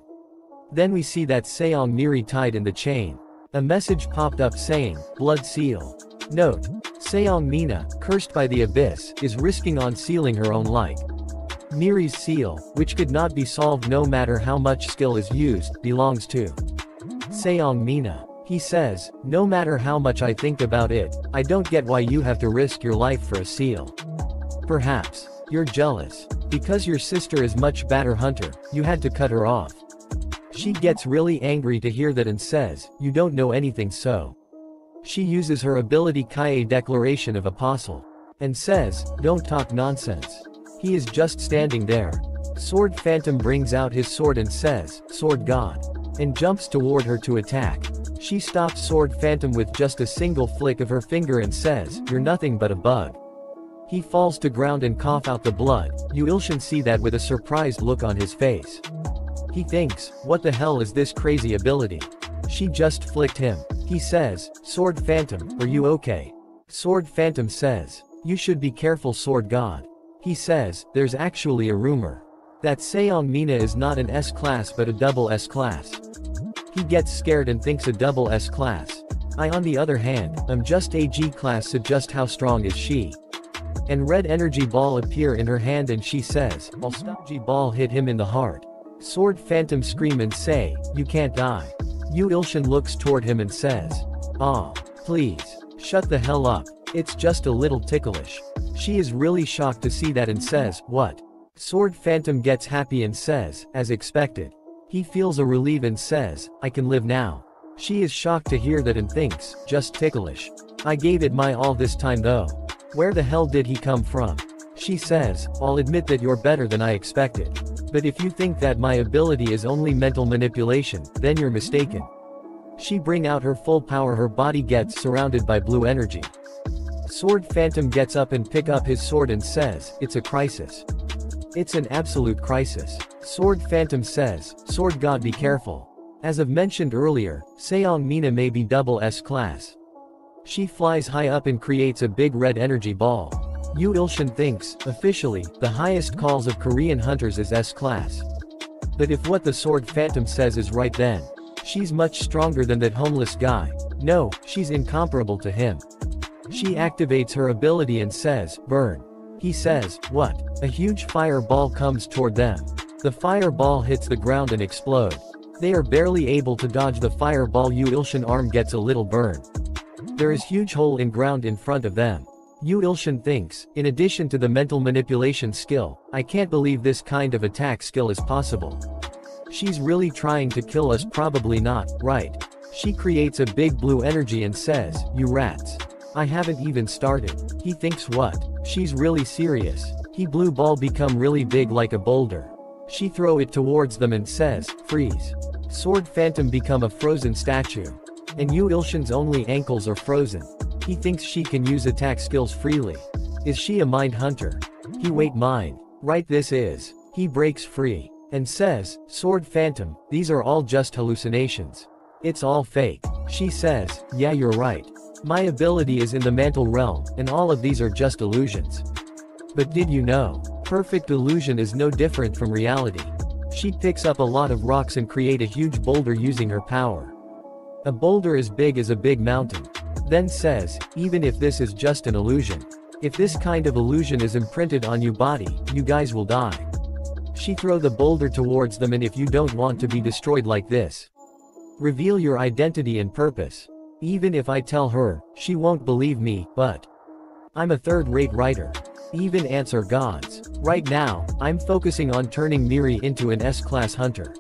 Then we see that Seong Miri tied in the chain. A message popped up saying, "Blood seal." Note: Seong Mina, cursed by the abyss, is risking on sealing her own life. Miri's seal, which could not be solved no matter how much skill is used, belongs to Seong Mina. He says, "No matter how much I think about it, I don't get why you have to risk your life for a seal. Perhaps you're jealous. Because your sister is much better hunter, you had to cut her off." She gets really angry to hear that and says, "You don't know anything so." She uses her ability Kaie Declaration of Apostle. And says, "Don't talk nonsense." He is just standing there. Sword Phantom brings out his sword and says, "Sword God." And jumps toward her to attack. She stops Sword Phantom with just a single flick of her finger and says, "You're nothing but a bug." He falls to ground and cough out the blood. Yu Ilshin see that with a surprised look on his face. He thinks, what the hell is this crazy ability? She just flicked him. He says, "Sword Phantom, are you okay?" Sword Phantom says, "You should be careful, Sword God." He says, "There's actually a rumor that Seong Mina is not an S-class but a double S-class." He gets scared and thinks a double S-class. I on the other hand, am just a G-class, so just how strong is she? And red energy ball appear in her hand and she says, "I'll stop." G-ball hit him in the heart. Sword Phantom scream and say, "You can't die." Yu Ilshin looks toward him and says, "Ah, please, shut the hell up. It's just a little ticklish." She is really shocked to see that and says, "What?" Sword Phantom gets happy and says, "As expected." He feels a relief and says, "I can live now." She is shocked to hear that and thinks, just ticklish. I gave it my all this time though. Where the hell did he come from? She says, "I'll admit that you're better than I expected. But if you think that my ability is only mental manipulation, then you're mistaken." She bring out her full power. Her body gets surrounded by blue energy. Sword Phantom gets up and pick up his sword and says, "It's a crisis. It's an absolute crisis." Sword Phantom says, "Sword God, be careful. As I've mentioned earlier, Seong Mina may be double S-class." She flies high up and creates a big red energy ball. Yu Ilshin thinks, officially, the highest calls of Korean hunters is S-class. But if what the Sword Phantom says is right, then she's much stronger than that homeless guy. No, she's incomparable to him. She activates her ability and says, "Burn." He says, "What?" A huge fireball comes toward them. The fireball hits the ground and explode. They are barely able to dodge the fireball. Yu Ilshin arm gets a little burn. There is huge hole in ground in front of them. Yu Ilshin thinks, in addition to the mental manipulation skill, I can't believe this kind of attack skill is possible. She's really trying to kill us? Probably not, right? She creates a big blue energy and says, "You rats. I haven't even started." He thinks, what? She's really serious. He blue ball become really big like a boulder. She throw it towards them and says, "Freeze." Sword Phantom become a frozen statue. And Yu Ilshin's only ankles are frozen. He thinks she can use attack skills freely. Is she a mind hunter? He wait mind. Right, this is. He breaks free. And says, "Sword Phantom, these are all just hallucinations. It's all fake." She says, "Yeah, you're right. My ability is in the mantle realm, and all of these are just illusions. But did you know? Perfect illusion is no different from reality. She picks up a lot of rocks and create a huge boulder using her power. A boulder as big as a big mountain. Then says, even if this is just an illusion. If this kind of illusion is imprinted on your body, you guys will die. She throw the boulder towards them, and if you don't want to be destroyed like this, reveal your identity and purpose. Even if I tell her, she won't believe me, but I'm a third-rate writer. Even ants are gods. Right now, I'm focusing on turning Miri into an S-class hunter.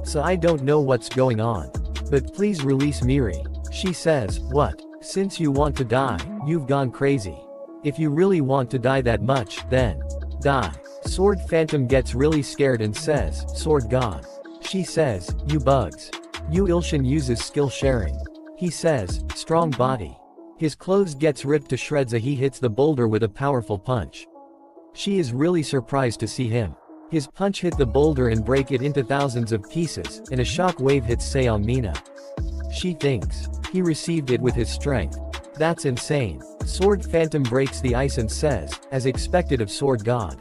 So I don't know what's going on. But please release Miri. She says, what? Since you want to die, you've gone crazy. If you really want to die that much, then die. Sword Phantom gets really scared and says, Sword God. She says, you bugs. Yu Ilshin uses skill sharing. He says, strong body. His clothes gets ripped to shreds as he hits the boulder with a powerful punch. She is really surprised to see him. His punch hit the boulder and break it into thousands of pieces, and a shock wave hits Seongmina. She thinks he received it with his strength. That's insane. Sword Phantom breaks the ice and says, as expected of Sword God.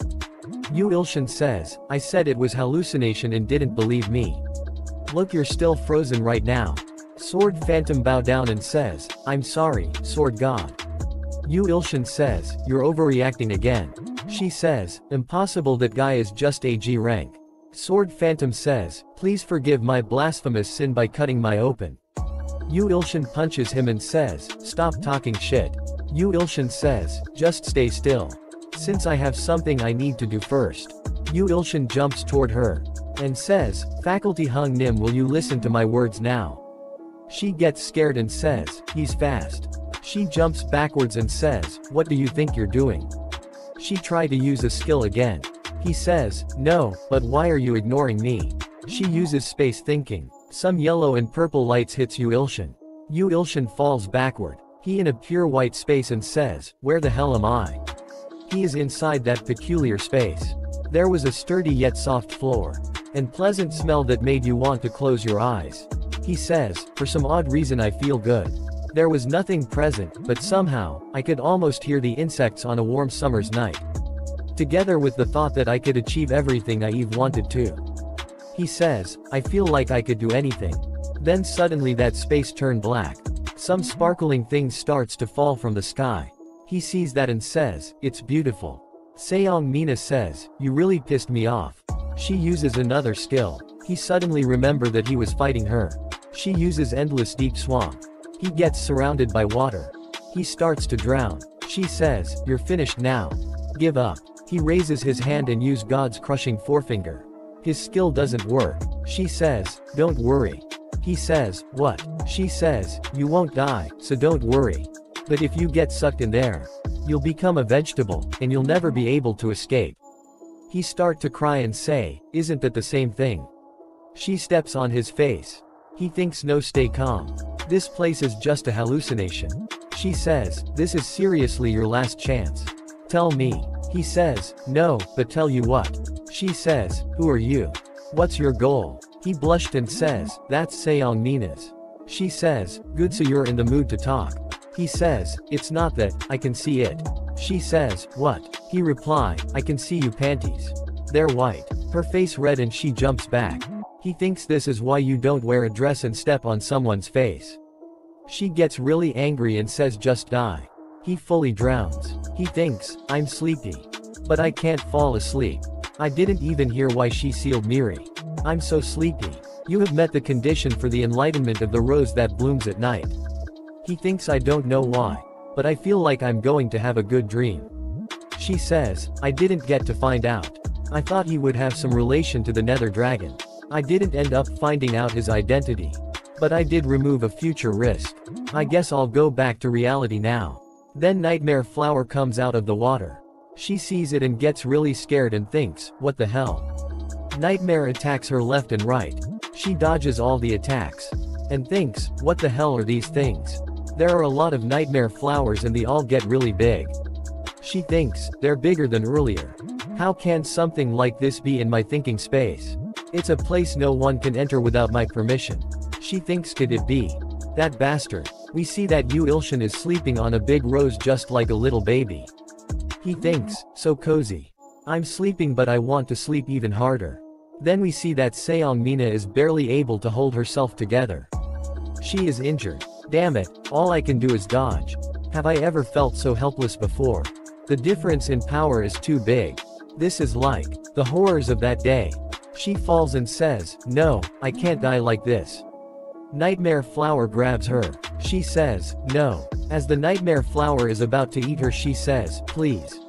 Yu Ilshin says, I said it was hallucination and didn't believe me. Look, you're still frozen right now. Sword Phantom bow down and says, I'm sorry, Sword God. Yu Ilshin says, you're overreacting again. She says, impossible, that guy is just AG rank. Sword Phantom says, please forgive my blasphemous sin by cutting my open. Yu Ilshin punches him and says, stop talking shit. Yu Ilshin says, just stay still. Since I have something I need to do first. Yu Ilshin jumps toward her and says, Faculty Hung Nim, will you listen to my words now? She gets scared and says, he's fast. She jumps backwards and says, what do you think you're doing? She tried to use a skill again. He says, no, but why are you ignoring me? She uses space thinking. Some yellow and purple lights hits Yu Ilshin. Yu Ilshin falls backward. He in a pure white space and says, where the hell am I? He is inside that peculiar space. There was a sturdy yet soft floor. And pleasant smell that made you want to close your eyes. He says, for some odd reason I feel good. There was nothing present, but somehow, I could almost hear the insects on a warm summer's night. Together with the thought that I could achieve everything I Eve wanted to. He says, I feel like I could do anything. Then suddenly that space turned black. Some sparkling thing starts to fall from the sky. He sees that and says, it's beautiful. Seongmina says, you really pissed me off. She uses another skill. He suddenly remembers that he was fighting her. She uses endless deep swamp. He gets surrounded by water. He starts to drown. She says, you're finished now. Give up. He raises his hand and uses God's crushing forefinger. His skill doesn't work. She says, don't worry. He says, what? She says, you won't die, so don't worry. But if you get sucked in there, you'll become a vegetable, and you'll never be able to escape. He starts to cry and say, isn't that the same thing? She steps on his face. He thinks, no, stay calm. This place is just a hallucination. She says, this is seriously your last chance. Tell me. He says, no, but tell you what. She says, who are you? What's your goal? He blushed and says, that's Seongmina's. She says, good, so you're in the mood to talk. He says, it's not that, I can see it. She says, what? He reply, I can see you panties. They're white. Her face red and she jumps back. He thinks this is why you don't wear a dress and step on someone's face. She gets really angry and says, just die. He fully drowns. He thinks, I'm sleepy. But I can't fall asleep. I didn't even hear why she sealed Miri. I'm so sleepy. You have met the condition for the enlightenment of the rose that blooms at night. He thinks, I don't know why. But I feel like I'm going to have a good dream. She says, I didn't get to find out. I thought he would have some relation to the Nether Dragon. I didn't end up finding out his identity. But I did remove a future risk. I guess I'll go back to reality now. Then Nightmare Flower comes out of the water. She sees it and gets really scared and thinks, what the hell? Nightmare attacks her left and right. She dodges all the attacks. And thinks, what the hell are these things? There are a lot of Nightmare Flowers and they all get really big. She thinks, they're bigger than earlier. How can something like this be in my thinking space? It's a place no one can enter without my permission. She thinks, could it be that bastard? We see that Yu Ilshin is sleeping on a big rose just like a little baby. He thinks, so cozy. I'm sleeping but I want to sleep even harder. Then we see that Seong Mina is barely able to hold herself together. She is injured. Damn it, all I can do is dodge. Have I ever felt so helpless before? The difference in power is too big. This is like the horrors of that day. She falls and says, no, I can't die like this. Nightmare Flower grabs her. She says, no. As the Nightmare Flower is about to eat her, she says, please.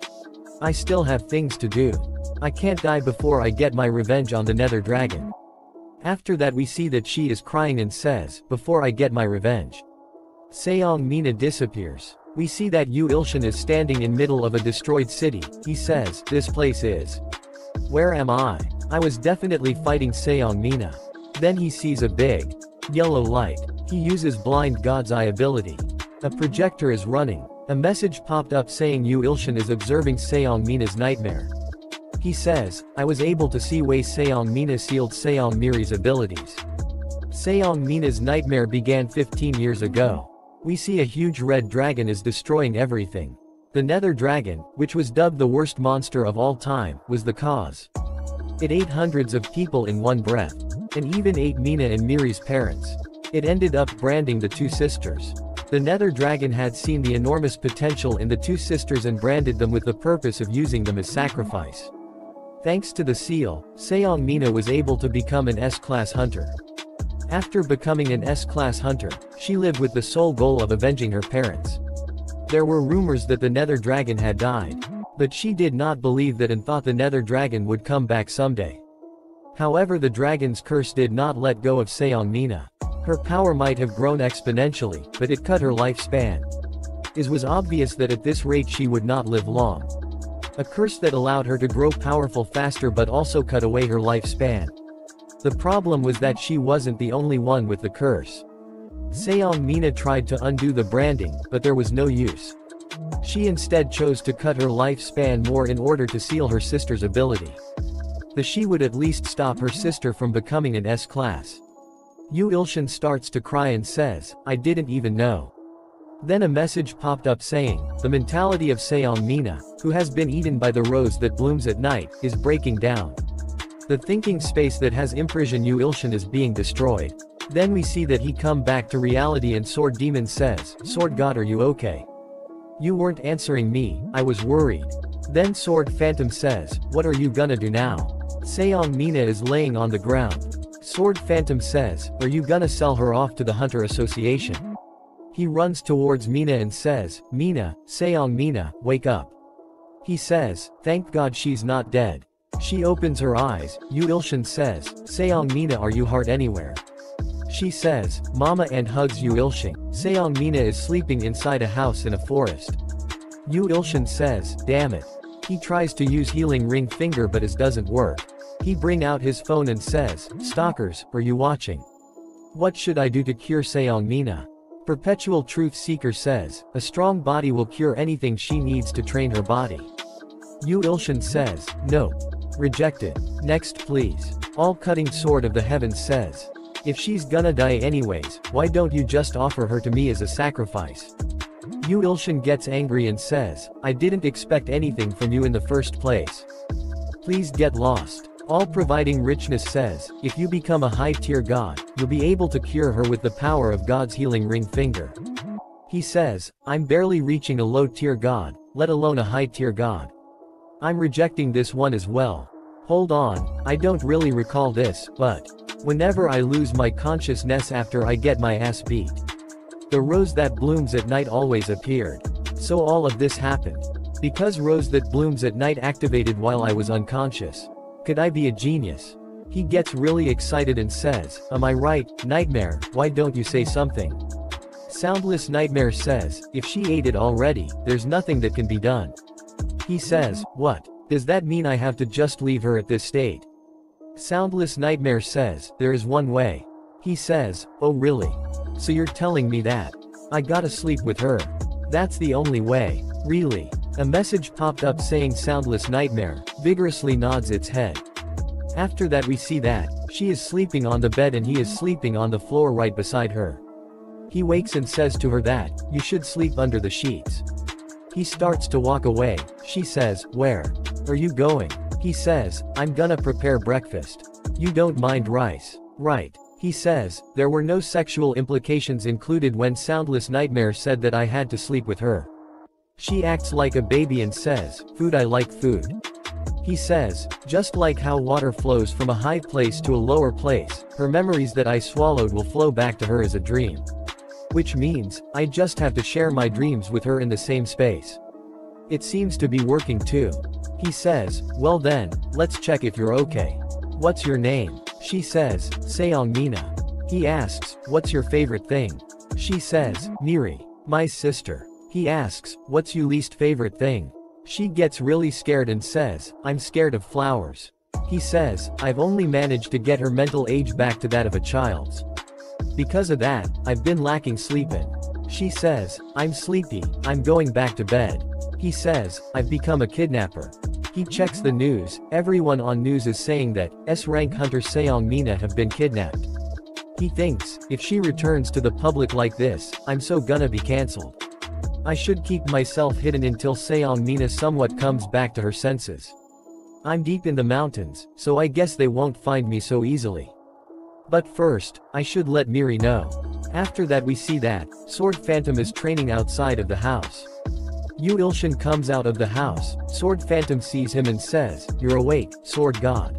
I still have things to do. I can't die before I get my revenge on the Nether Dragon. After that we see that she is crying and says, before I get my revenge. Seong Mina disappears. We see that Yu Ilshin is standing in middle of a destroyed city. He says, this place is. Where am I? I was definitely fighting Seong Mina. Then he sees a big, yellow light. He uses blind God's eye ability. A projector is running. A message popped up saying Yu Ilshin is observing Seong Mina's nightmare. He says, I was able to see way Seong Mina sealed Seong Miri's abilities. Seong Mina's nightmare began 15 years ago. We see a huge red dragon is destroying everything. The Nether Dragon, which was dubbed the worst monster of all time, was the cause. It ate hundreds of people in one breath. And even ate Mina and Miri's parents. It ended up branding the two sisters. The Nether Dragon had seen the enormous potential in the two sisters and branded them with the purpose of using them as sacrifice. Thanks to the seal, Seong Mina was able to become an S-class hunter. After becoming an S-class hunter, she lived with the sole goal of avenging her parents. There were rumors that the Nether Dragon had died. But she did not believe that and thought the Nether Dragon would come back someday. However, the dragon's curse did not let go of Seong Mina. Her power might have grown exponentially, but it cut her lifespan. It was obvious that at this rate she would not live long. A curse that allowed her to grow powerful faster but also cut away her lifespan. The problem was that she wasn't the only one with the curse. Seong Mina tried to undo the branding, but there was no use. She instead chose to cut her lifespan more in order to seal her sister's ability. She would at least stop her sister from becoming an S-class. Yu Ilshin starts to cry and says, I didn't even know. Then a message popped up saying, the mentality of Seong Mina, who has been eaten by the rose that blooms at night, is breaking down. The thinking space that has imprisoned Yu Ilshin is being destroyed. Then we see that he come back to reality and Sword Demon says, Sword God, are you okay? You weren't answering me, I was worried. Then Sword Phantom says, what are you gonna do now? Seong Mina is laying on the ground. Sword Phantom says, are you gonna sell her off to the Hunter Association? He runs towards Mina and says, Mina, Seong Mina, wake up. He says, thank God she's not dead. She opens her eyes. Yu Ilshin says, Seong Mina, are you hurt anywhere? She says, Mama, and hugs Yu Ilshin. Seong Mina is sleeping inside a house in a forest. Yu Ilshin says, damn it. He tries to use healing ring finger but it doesn't work. He bring out his phone and says, stalkers, are you watching? What should I do to cure Seong Mina? Perpetual Truth Seeker says, a strong body will cure anything she needs to train her body. Yu Ilshin says, no. Rejected. Next please. All Cutting Sword of the Heavens says, if she's gonna die anyways, why don't you just offer her to me as a sacrifice? Yu Ilshin gets angry and says, I didn't expect anything from you in the first place. Please get lost. All Providing Richness says, if you become a high-tier god, you'll be able to cure her with the power of God's healing ring finger. He says, I'm barely reaching a low-tier god, let alone a high-tier god. I'm rejecting this one as well. Hold on, I don't really recall this, but whenever I lose my consciousness after I get my ass beat, the rose that blooms at night always appeared. So all of this happened because rose that blooms at night activated while I was unconscious. Could I be a genius? He gets really excited and says, am I right, Nightmare, why don't you say something? Soundless Nightmare says, if she ate it already, there's nothing that can be done. He says, what? Does that mean I have to just leave her at this state? Soundless Nightmare says, there is one way. He says, oh really? So you're telling me that I gotta sleep with her? That's the only way, really? A message popped up saying Soundless Nightmare, vigorously nods its head. After that we see that she is sleeping on the bed and he is sleeping on the floor right beside her. He wakes and says to her that, you should sleep under the sheets. He starts to walk away. She says, where are you going? He says, I'm gonna prepare breakfast. You don't mind rice, right? He says, there were no sexual implications included when Soundless Nightmare said that I had to sleep with her. She acts like a baby and says, food, I like food. He says, just like how water flows from a high place to a lower place, her memories that I swallowed will flow back to her as a dream. Which means, I just have to share my dreams with her in the same space. It seems to be working too. He says, well then, let's check if you're okay. What's your name? She says, Seongmina. He asks, what's your favorite thing? She says, Miri, my sister. He asks, what's your least favorite thing? She gets really scared and says, I'm scared of flowers. He says, I've only managed to get her mental age back to that of a child's. Because of that, I've been lacking sleep in. She says, I'm sleepy, I'm going back to bed. He says, I've become a kidnapper. He checks the news. Everyone on news is saying that S-rank hunter Seongmina have been kidnapped. He thinks, if she returns to the public like this, I'm so gonna be cancelled. I should keep myself hidden until Seongmina somewhat comes back to her senses. I'm deep in the mountains, so I guess they won't find me so easily. But first, I should let Miri know. After that we see that, Sword Phantom is training outside of the house. Yu Ilshin comes out of the house. Sword Phantom sees him and says, you're awake, Sword God.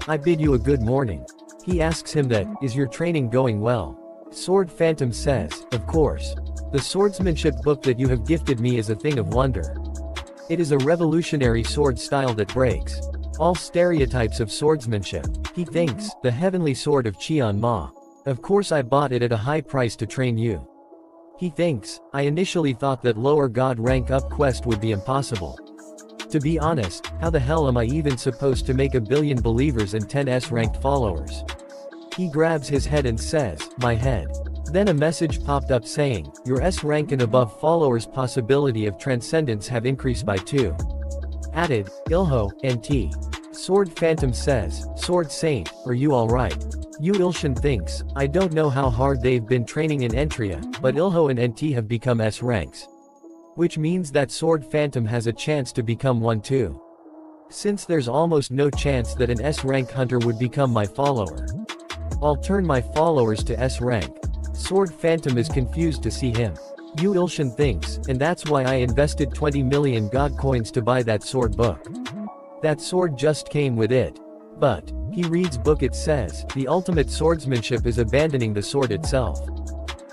I bid you a good morning. He asks him that, is your training going well? Sword Phantom says, of course. The swordsmanship book that you have gifted me is a thing of wonder. It is a revolutionary sword style that breaks all stereotypes of swordsmanship. He thinks, the heavenly sword of Cheon Ma. Of course I bought it at a high price to train you. He thinks, I initially thought that lower god rank up quest would be impossible. To be honest, how the hell am I even supposed to make 1 billion believers and 10 S-ranked followers? He grabs his head and says, my head. Then a message popped up saying, your S-rank and above followers possibility of transcendence have increased by 2. Added, Ilho, NT. Sword Phantom says, Sword Saint, are you alright? Yu Ilshin thinks, I don't know how hard they've been training in Entria, but Ilho and NT have become S ranks. Which means that Sword Phantom has a chance to become one too. Since there's almost no chance that an S rank hunter would become my follower, I'll turn my followers to S rank. Sword Phantom is confused to see him. Yu Ilshin thinks, and that's why I invested 20 million god coins to buy that sword book. That sword just came with it. But, he reads book, it says, the ultimate swordsmanship is abandoning the sword itself.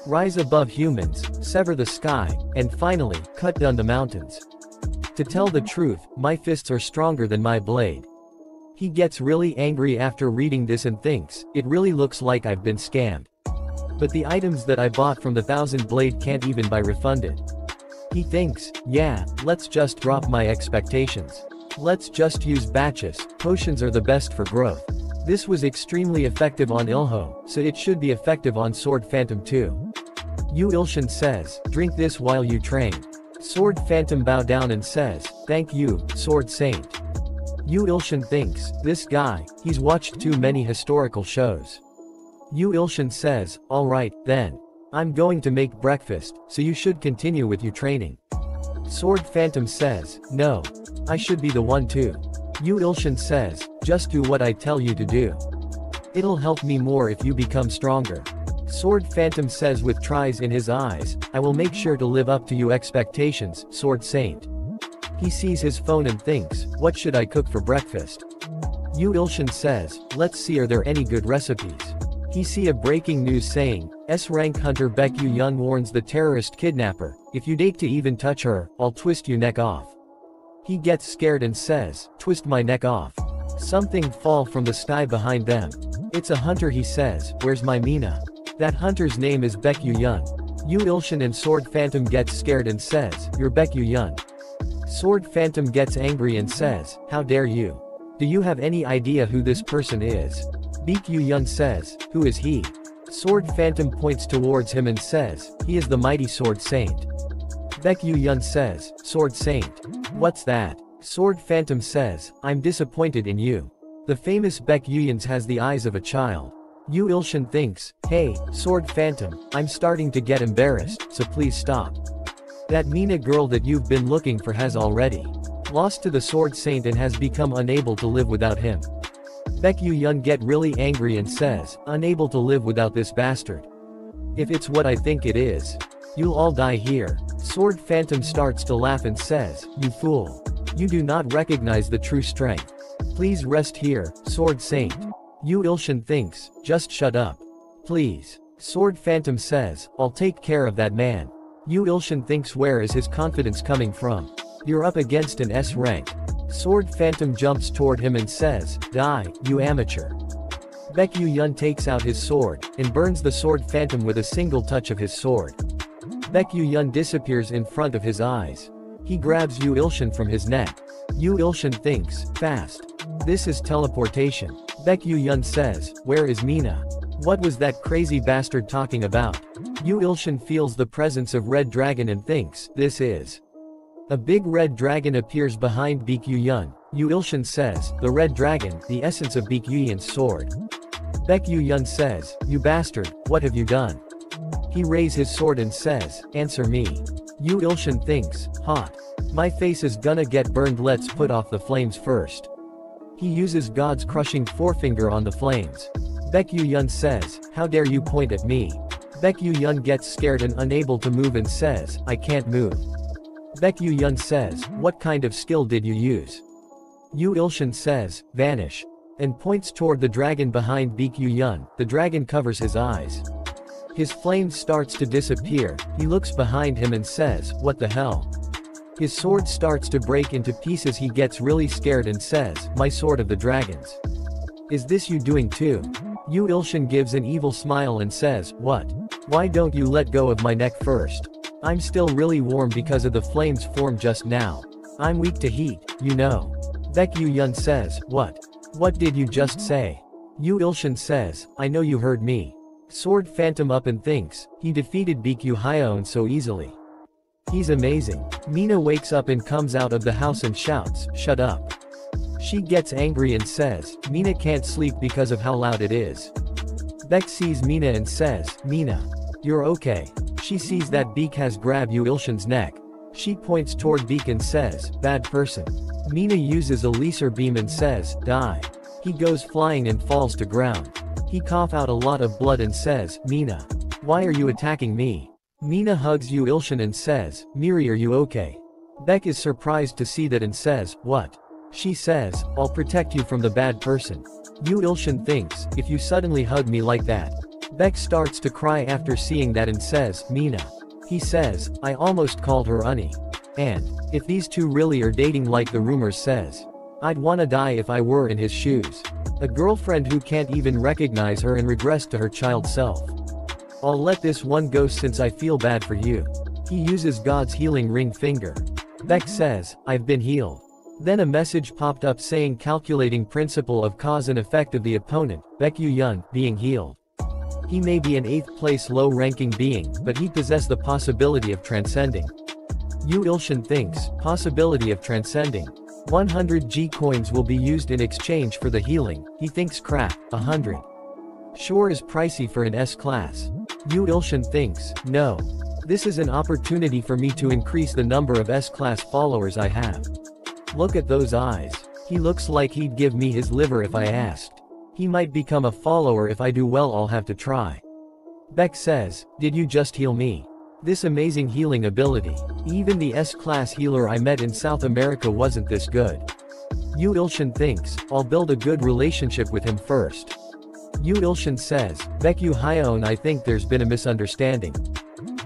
Rise above humans, sever the sky, and finally, cut down the mountains. To tell the truth, my fists are stronger than my blade. He gets really angry after reading this and thinks, it really looks like I've been scammed. But the items that I bought from the 1000 Blade can't even be refunded. He thinks, yeah, let's just drop my expectations. Let's just use batches, potions are the best for growth. This was extremely effective on Ilho, so it should be effective on Sword Phantom too. Yu Ilshin says, drink this while you train. Sword Phantom bow down and says, thank you, Sword Saint. Yu Ilshin thinks, this guy, he's watched too many historical shows. Yu Ilshin says, alright, then. I'm going to make breakfast, so you should continue with your training. Sword Phantom says, no. I should be the one too. Yu Ilshin says, just do what I tell you to do. It'll help me more if you become stronger. Sword Phantom says with tries in his eyes, I will make sure to live up to your expectations, Sword Saint. He sees his phone and thinks, what should I cook for breakfast? Yu Ilshin says, let's see, are there any good recipes? He see a breaking news saying, S-rank hunter Baek Yu-yeon warns the terrorist kidnapper, if you date to even touch her, I'll twist your neck off. He gets scared and says, twist my neck off. Something fall from the sky behind them. It's a hunter, he says, where's my Mina? That hunter's name is Baek Yu-yeon. Yu Ilshin and Sword Phantom gets scared and says, you're Baek Yu-yeon. Sword Phantom gets angry and says, how dare you? Do you have any idea who this person is? Baek Yu-yeon says, who is he? Sword Phantom points towards him and says, he is the mighty Sword Saint. Baek Yu-yeon says, Sword Saint. What's that? Sword Phantom says, I'm disappointed in you. The famous Baek Yu-yeon has the eyes of a child. Yu Ilshin thinks, hey, Sword Phantom, I'm starting to get embarrassed, so please stop. That Mina girl that you've been looking for has already lost to the Sword Saint and has become unable to live without him. Baek Yu-yeon get really angry and says, unable to live without this bastard. If it's what I think it is, you'll all die here. Sword Phantom starts to laugh and says, you fool. You do not recognize the true strength. Please rest here, Sword Saint. Yu Ilshin thinks, just shut up. Please. Sword Phantom says, I'll take care of that man. Yu Ilshin thinks, where is his confidence coming from? You're up against an S rank. Sword Phantom jumps toward him and says, die, you amateur. Baek Yu-yeon takes out his sword, and burns the Sword Phantom with a single touch of his sword. Baek Yu-yeon disappears in front of his eyes. He grabs Yu Ilshin from his neck. Yu Ilshin thinks, fast. This is teleportation. Baek Yu-yeon says, where is Mina? What was that crazy bastard talking about? Yu Ilshin feels the presence of Red Dragon and thinks, this is. A big red dragon appears behind Baek Yu-yeon. Yu Ilshin says, the red dragon, the essence of Baek Yu-yeon's sword. Baek Yu-yeon says, you bastard, what have you done? He raises his sword and says, answer me. Yu Ilshin thinks, hot. My face is gonna get burned, let's put off the flames first. He uses God's crushing forefinger on the flames. Baek Yu-yeon says, how dare you point at me? Baek Yu-yeon gets scared and unable to move and says, I can't move. Baek Yu-yeon says, what kind of skill did you use? Yu Ilshin says, vanish. And points toward the dragon behind Baek Yu-yeon. The dragon covers his eyes. His flame starts to disappear. He looks behind him and says, what the hell? His sword starts to break into pieces. He gets really scared and says, my sword of the dragons. Is this you doing too? Yu Ilshin gives an evil smile and says, what? Why don't you let go of my neck first? I'm still really warm because of the flames formed just now. I'm weak to heat, you know. Baek Yu-yeon says, what? What did you just say? Yu Ilshin says, I know you heard me. Sword Phantom up and thinks, he defeated Baek Yu-yeon so easily. He's amazing. Mina wakes up and comes out of the house and shouts, shut up. She gets angry and says, Mina can't sleep because of how loud it is. Baek sees Mina and says, Mina. You're okay. She sees that Baek has grabbed Yu Ilshin's neck. She points toward Baek and says, bad person. Mina uses a laser beam and says, die. He goes flying and falls to ground. He coughs out a lot of blood and says, Mina. Why are you attacking me? Mina hugs Yu Ilshin and says, Miri, are you okay? Baek is surprised to see that and says, what? She says, I'll protect you from the bad person. Yu Ilshin thinks, if you suddenly hug me like that. Baek starts to cry after seeing that and says, Mina. He says, I almost called her Unnie. And, if these two really are dating like the rumors says, I'd wanna die if I were in his shoes. A girlfriend who can't even recognize her and regress to her child self. I'll let this one go since I feel bad for you. He uses God's healing ring finger. Baek says, I've been healed. Then a message popped up saying calculating principle of cause and effect of the opponent, Baek Yu-yeon, being healed. He may be an 8th place low-ranking being, but he possesses the possibility of transcending. Yu Ilshin thinks, possibility of transcending. 100 G coins will be used in exchange for the healing. He thinks crap, 100. Sure is pricey for an S-class. Yu Ilshin thinks, no. This is an opportunity for me to increase the number of S-class followers I have. Look at those eyes. He looks like he'd give me his liver if I asked. He might become a follower if I do well. I'll have to try. Baek says, did you just heal me? This amazing healing ability. Even the S-class healer I met in South America wasn't this good. Yu Ilshin thinks, I'll build a good relationship with him first. Yu Ilshin says, Baek Yu-yeon, I think there's been a misunderstanding.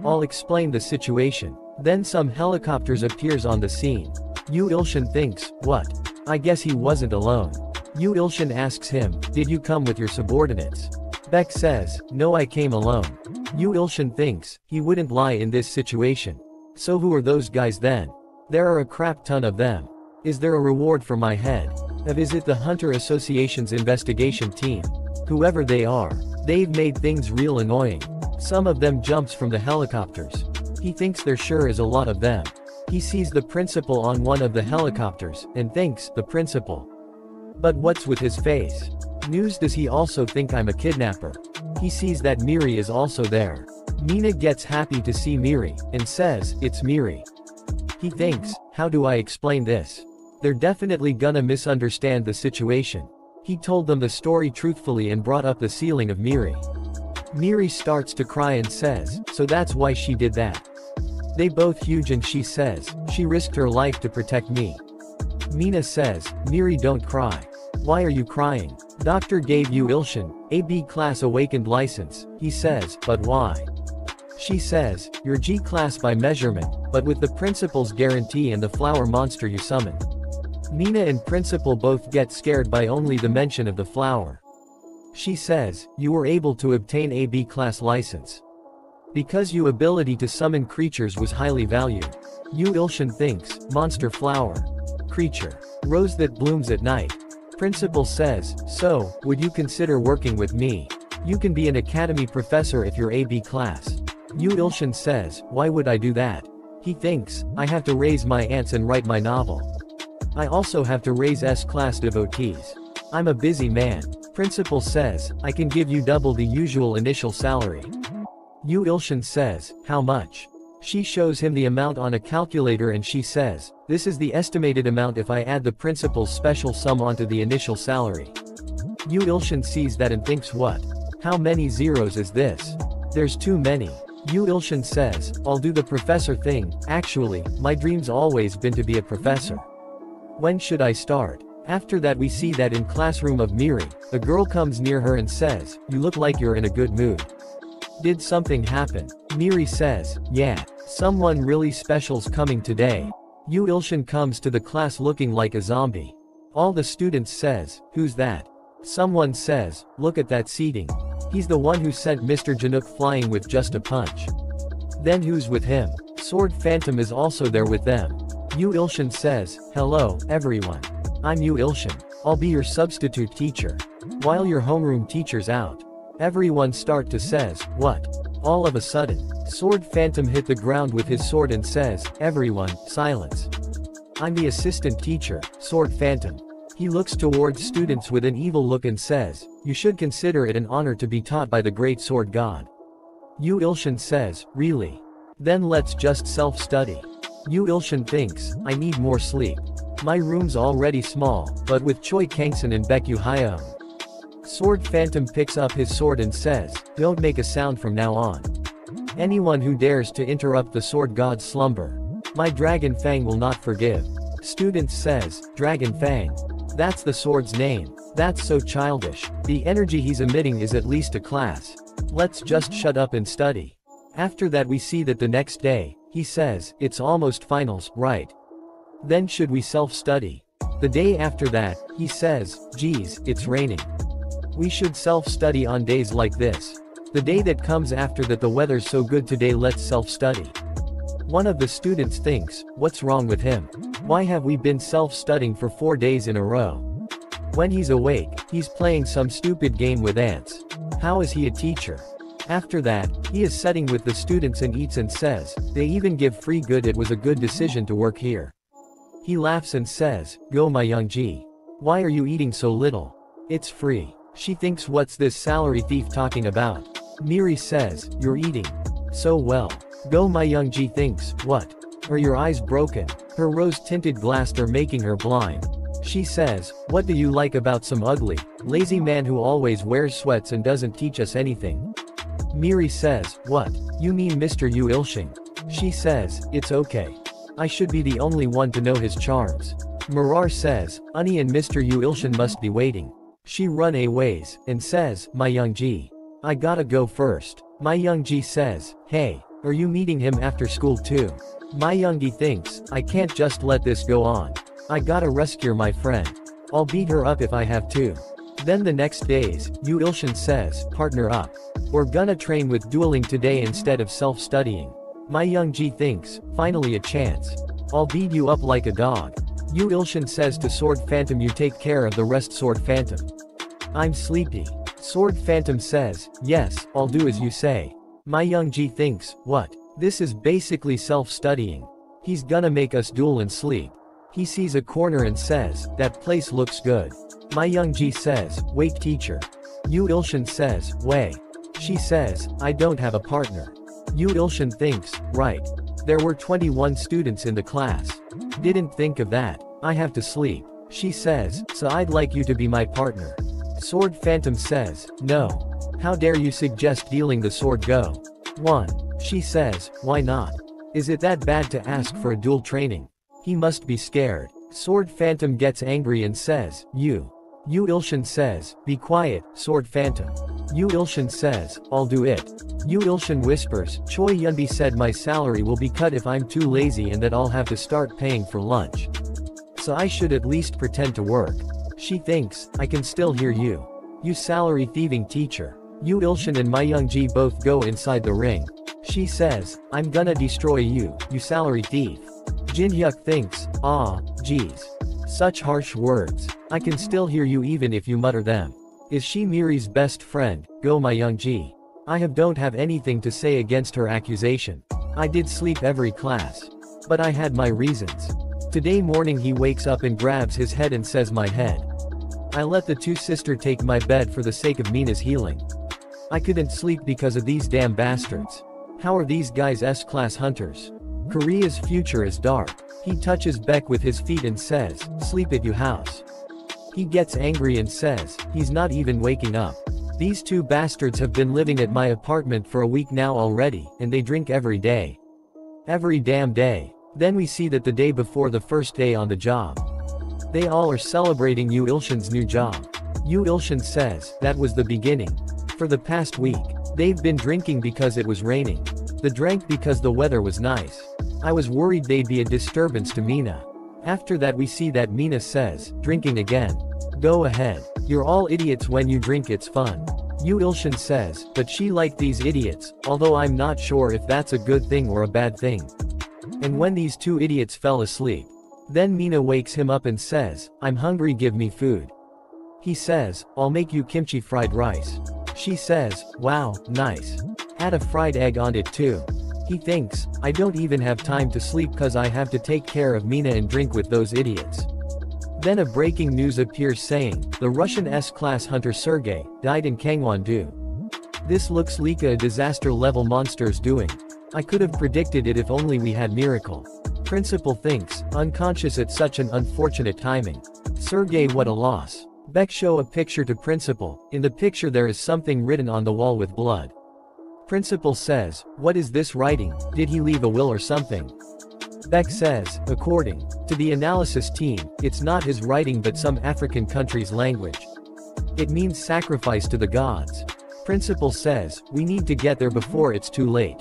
I'll explain the situation. Then some helicopters appears on the scene. Yu Ilshin thinks, what? I guess he wasn't alone. Yu Ilshin asks him, did you come with your subordinates? Baek says, no, I came alone. Yu Ilshin thinks, he wouldn't lie in this situation. So who are those guys then? There are a crap ton of them. Is there a reward for my head? Is it the Hunter Association's investigation team? Whoever they are, they've made things real annoying. Some of them jumps from the helicopters. He thinks there sure is a lot of them. He sees the principal on one of the helicopters, and thinks, the principal. But what's with his face? News. Does he also think I'm a kidnapper? He sees that Miri is also there. Mina gets happy to see Miri, and says, it's Miri. He thinks, how do I explain this? They're definitely gonna misunderstand the situation. He told them the story truthfully and brought up the ceiling of Miri. Miri starts to cry and says, so that's why she did that. They both huge and she says, she risked her life to protect me. Mina says, Miri, don't cry. Why are you crying? Doctor gave you Ilshin, a B-class awakened license, he says, but why? She says, you're G-class by measurement, but with the principal's guarantee and the flower monster you summon. Mina and principal both get scared by only the mention of the flower. She says, you were able to obtain a B-class license because your ability to summon creatures was highly valued. Yu Ilshin thinks, monster flower. Creature. Rose that blooms at night. Principal says, so, would you consider working with me? You can be an academy professor if you're a B-class. Yu Ilshin says, why would I do that? He thinks, I have to raise my ants and write my novel. I also have to raise S-class devotees. I'm a busy man. Principal says, I can give you double the usual initial salary. Yu Ilshin says, how much? She shows him the amount on a calculator and she says, this is the estimated amount if I add the principal's special sum onto the initial salary. Yu Ilshin sees that and thinks, what? How many zeros is this? There's too many. Yu Ilshin says, I'll do the professor thing. Actually, my dream's always been to be a professor. When should I start? After that we see that in classroom of Miri, a girl comes near her and says, you look like you're in a good mood. Did something happen? Miri says, yeah, someone really special's coming today. Yu Ilshin comes to the class looking like a zombie. All the students says, who's that? Someone says, look at that seating. He's the one who sent Mr. Janook flying with just a punch. Then who's with him? Sword Phantom is also there with them. Yu Ilshin says, hello, everyone. I'm Yu Ilshin. I'll be your substitute teacher. While your homeroom teacher's out. Everyone start to says, what? All of a sudden, Sword Phantom hit the ground with his sword and says, everyone, silence. I'm the assistant teacher, Sword Phantom. He looks towards students with an evil look and says, you should consider it an honor to be taught by the great sword god. Yu Ilshin says, really? Then let's just self-study. Yu Ilshin thinks, I need more sleep. My room's already small, but with Choi Kangsan and Baekyu Hyeon. Sword Phantom picks up his sword and says, don't make a sound from now on. Anyone who dares to interrupt the sword god's slumber, my Dragon Fang will not forgive. Students says, Dragon Fang. That's the sword's name. That's so childish. The energy he's emitting is at least a class. Let's just shut up and study. After that we see that the next day, he says, it's almost finals, right? Then should we self-study? The day after that, he says, geez, it's raining. We should self-study on days like this. The day that comes after that the weather's so good today, let's self-study. One of the students thinks, what's wrong with him? Why have we been self-studying for 4 days in a row? When he's awake, he's playing some stupid game with ants. How is he a teacher? After that, he is sitting with the students and eats and says, they even give free good, it was a good decision to work here. He laughs and says, go my young G. Why are you eating so little? It's free. She thinks, what's this salary thief talking about? Miri says, you're eating so well. Go my young G thinks, what? Are your eyes broken? Her rose-tinted glass are making her blind. She says, what do you like about some ugly, lazy man who always wears sweats and doesn't teach us anything? Miri says, what? You mean Mr. Yu Ilshin? She says, it's okay. I should be the only one to know his charms. Marar says, Unnie and Mr. Yu Ilshin must be waiting. She run a ways, and says, my young G. I gotta go first. My young G says, hey, are you meeting him after school too? My young G thinks, I can't just let this go on. I gotta rescue my friend. I'll beat her up if I have to. Then the next days, Yu Ilshin says, partner up. We're gonna train with dueling today instead of self-studying. My young G thinks, finally a chance. I'll beat you up like a dog. Yu Ilshin says to Sword Phantom, you take care of the rest, Sword Phantom. I'm sleepy. Sword Phantom says, yes, I'll do as you say. My young G thinks, what? This is basically self-studying. He's gonna make us duel and sleep. He sees a corner and says, that place looks good. My Youngji says, wait teacher. Yu Ilshin says, wait. She says, I don't have a partner. Yu Ilshin thinks, right. There were 21 students in the class. Didn't think of that. I have to sleep. She says, so I'd like you to be my partner. Sword Phantom says, no. How dare you suggest dealing the sword go? 1. She says, why not? Is it that bad to ask for a duel training? He must be scared. Sword Phantom gets angry and says, Yu Ilshin says, be quiet, Sword Phantom. Yu Ilshin says, I'll do it. Yu Ilshin whispers, Choi Yunbi said my salary will be cut if I'm too lazy and that I'll have to start paying for lunch. So I should at least pretend to work. She thinks, I can still hear you. You salary thieving teacher. Yu Ilshin and My Youngji both go inside the ring. She says, I'm gonna destroy you, you salary thief. Jin Hyuk thinks, geez. Such harsh words. I can still hear you even if you mutter them. Is she Miri's best friend? Go My Youngji. Don't have anything to say against her accusation. I did sleep every class. But I had my reasons. Today morning he wakes up and grabs his head and says my head. I let the two sister take my bed for the sake of Mina's healing. I couldn't sleep because of these damn bastards. How are these guys S-class hunters? Korea's future is dark. He touches Beck with his feet and says, sleep at your house. He gets angry and says, he's not even waking up. These two bastards have been living at my apartment for a week now already, and they drink every day. Every damn day. Then we see that the day before the first day on the job, they all are celebrating Yu Ilshin's new job. Yu Ilshin says, that was the beginning. For the past week, they've been drinking because it was raining. They drank because the weather was nice. I was worried they'd be a disturbance to Mina. After that we see that Mina says, drinking again. Go ahead. You're all idiots when you drink, it's fun. Yu Ilshin says, but she liked these idiots, although I'm not sure if that's a good thing or a bad thing. And when these two idiots fell asleep, then Mina wakes him up and says, I'm hungry, give me food. He says, I'll make you kimchi fried rice. She says, wow, nice. Add a fried egg on it too. He thinks, I don't even have time to sleep cause I have to take care of Mina and drink with those idiots. Then a breaking news appears saying, the Russian S-class hunter Sergei, died in Kangwon-do. This looks like a disaster-level monster's doing. I could have predicted it if only we had miracle. Principal thinks, unconscious at such an unfortunate timing. Sergei, what a loss. Beck show a picture to Principal. In the picture there is something written on the wall with blood. Principal says, what is this writing? Did he leave a will or something? Beck says, according to the analysis team, it's not his writing but some African country's language. It means sacrifice to the gods. Principal says, we need to get there before it's too late.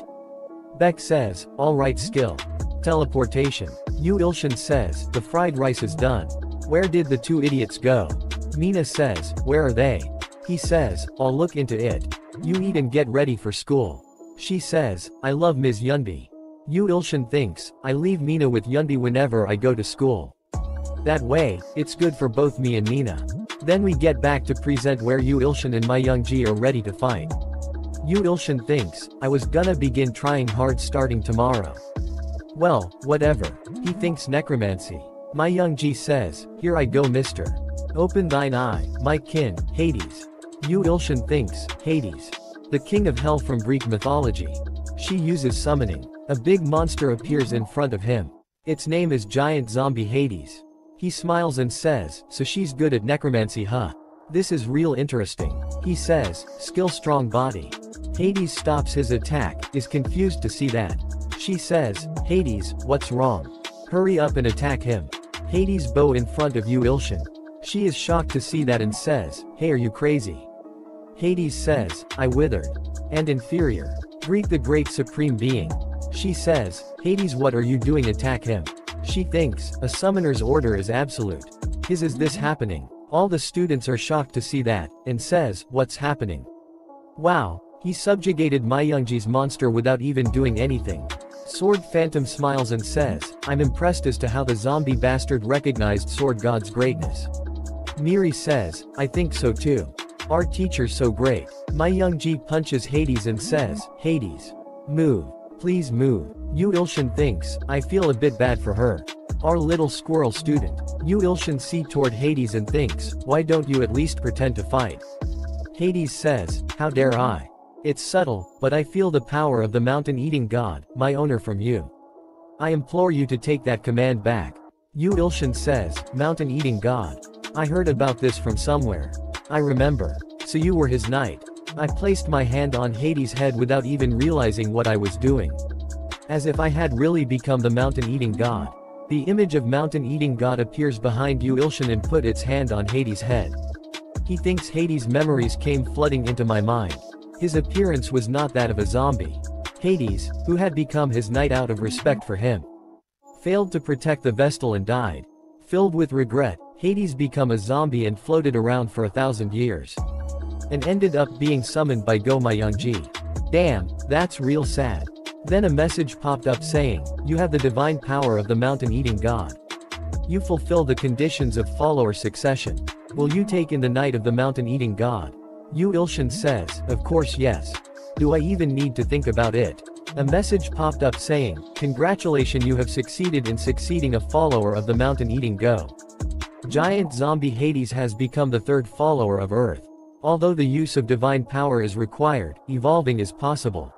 Beck says, alright skill. Teleportation. Yu Ilshin says, the fried rice is done. Where did the two idiots go? Mina says, where are they? He says, I'll look into it. You eat and get ready for school. She says, I love Ms. Yunbi. Yu Ilshin thinks, I leave Mina with Yunbi whenever I go to school. That way, it's good for both me and Mina. Then we get back to present where Yu Ilshin and My Youngji are ready to fight. Yu Ilshin thinks, I was gonna begin trying hard starting tomorrow. Well, whatever. He thinks necromancy. My Youngji says, here I go mister. Open thine eye, my kin, Hades. Yu Ilshin thinks, Hades. The king of hell from Greek mythology. She uses summoning. A big monster appears in front of him. Its name is Giant Zombie Hades. He smiles and says, so she's good at necromancy huh? This is real interesting. He says, skill strong body. Hades stops his attack, is confused to see that. She says, Hades, what's wrong? Hurry up and attack him. Hades bow in front of Yu Ilshin. She is shocked to see that and says, hey are you crazy? Hades says, I withered. And inferior. Greet the great supreme being. She says, Hades what are you doing attack him? She thinks, a summoner's order is absolute. Is this happening? All the students are shocked to see that, and says, what's happening? Wow, he subjugated My Youngji's monster without even doing anything. Sword Phantom smiles and says, I'm impressed as to how the zombie bastard recognized Sword God's greatness. Miri says, I think so too. Our teacher's so great. My Youngji punches Hades and says, Hades. Move. Please move. Yu Ilshin thinks, I feel a bit bad for her. Our little squirrel student. Yu Ilshin sees toward Hades and thinks, why don't you at least pretend to fight? Hades says, how dare I? It's subtle, but I feel the power of the mountain-eating god, my owner from you. I implore you to take that command back. Yu Ilshin says, mountain-eating god. I heard about this from somewhere. I remember. So you were his knight. I placed my hand on Hades' head without even realizing what I was doing. As if I had really become the mountain-eating god. The image of mountain-eating god appears behind Yu Ilshin and put its hand on Hades' head. He thinks Hades' memories came flooding into my mind. His appearance was not that of a zombie. Hades, who had become his knight out of respect for him, failed to protect the Vestal and died. Filled with regret, Hades became a zombie and floated around for 1,000 years. And ended up being summoned by Go My Youngji. Damn, that's real sad. Then a message popped up saying, you have the divine power of the mountain-eating god. You fulfill the conditions of follower succession. Will you take in the knight of the mountain-eating god? Yu Ilshin says, of course yes. Do I even need to think about it? A message popped up saying, congratulations, you have succeeded in succeeding a follower of the mountain-eating go. Giant zombie Hades has become the third follower of Earth. Although the use of divine power is required, evolving is possible.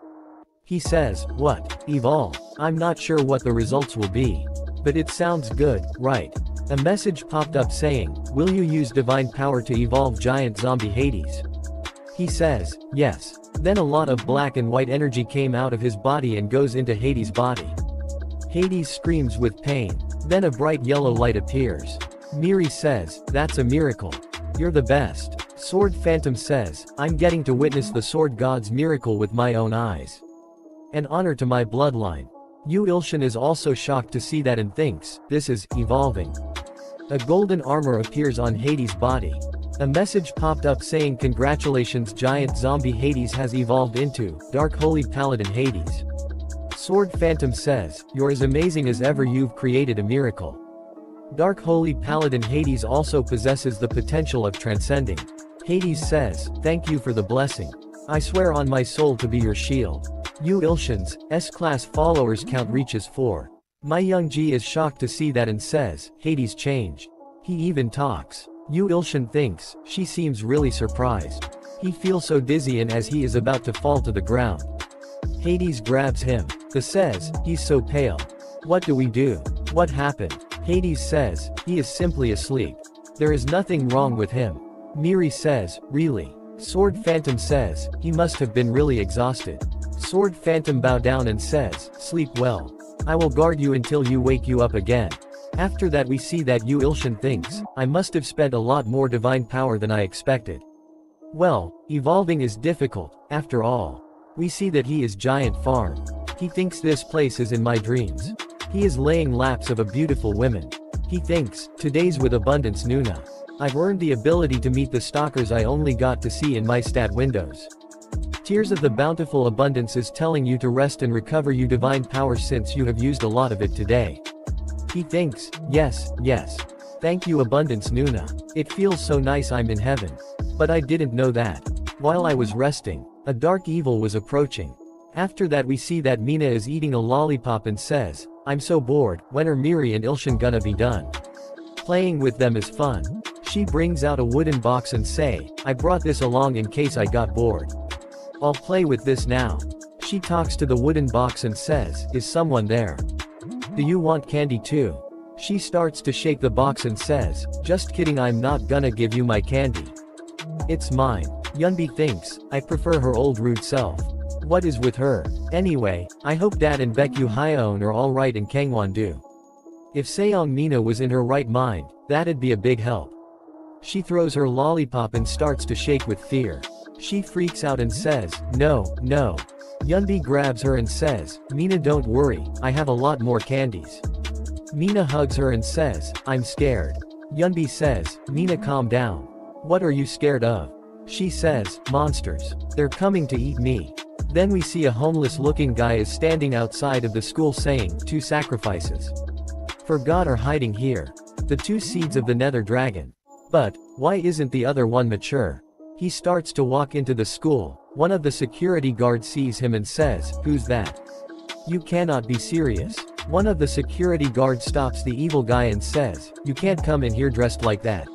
He says, what? Evolve? I'm not sure what the results will be. But it sounds good, right? A message popped up saying, will you use divine power to evolve giant zombie Hades? He says, yes. Then a lot of black and white energy came out of his body and goes into Hades' body. Hades screams with pain. Then a bright yellow light appears. Miri says, that's a miracle. You're the best. Sword Phantom says, I'm getting to witness the sword god's miracle with my own eyes. An honor to my bloodline. Yu Ilshin is also shocked to see that and thinks, this is evolving. A golden armor appears on Hades' body. A message popped up saying congratulations, giant zombie Hades has evolved into Dark Holy Paladin Hades. Sword Phantom says, you're as amazing as ever, you've created a miracle. Dark Holy Paladin Hades also possesses the potential of transcending. Hades says, thank you for the blessing. I swear on my soul to be your shield. Yu Ilshin's S-class followers count reaches 4. My Youngji is shocked to see that and says, Hades changed. He even talks. Yu Ilshin thinks, she seems really surprised. He feels so dizzy and as he is about to fall to the ground. Hades grabs him. He says, he's so pale. What do we do? What happened? Hades says, he is simply asleep. There is nothing wrong with him. Miri says, really? Sword Phantom says, he must have been really exhausted. Sword Phantom bow down and says, sleep well. I will guard you until you wake you up again. After that we see that Yu Ilshin thinks, I must have spent a lot more divine power than I expected. Well, evolving is difficult, after all. We see that he is giant farm. He thinks this place is in my dreams. He is laying laps of a beautiful woman. He thinks, today's with abundance Nuna. I've earned the ability to meet the stalkers I only got to see in my stat windows. Tears of the bountiful abundance is telling you to rest and recover your divine power since you have used a lot of it today. He thinks, yes, yes. Thank you abundance Nuna. It feels so nice I'm in heaven. But I didn't know that. While I was resting, a dark evil was approaching. After that we see that Mina is eating a lollipop and says, I'm so bored, when are Miri and Ilshin gonna be done? Playing with them is fun. She brings out a wooden box and say, I brought this along in case I got bored. I'll play with this now. She talks to the wooden box and says, is someone there? Do you want candy too? She starts to shake the box and says, just kidding, I'm not gonna give you my candy. It's mine. Yunbi thinks, I prefer her old rude self. What is with her? Anyway, I hope Dad and Baekyu Hyeon are alright and Kangwon do. If Seong Mina was in her right mind, that'd be a big help. She throws her lollipop and starts to shake with fear. She freaks out and says, no, no. Yunbi grabs her and says, Mina don't worry, I have a lot more candies. Mina hugs her and says, I'm scared. Yunbi says, Mina calm down. What are you scared of? She says, monsters. They're coming to eat me. Then we see a homeless looking guy is standing outside of the school saying, 2 sacrifices for God are hiding here. The 2 seeds of the nether dragon. But, why isn't the other one mature? He starts to walk into the school. One of the security guards sees him and says, who's that? You cannot be serious. One of the security guards stops the evil guy and says, "You can't come in here dressed like that."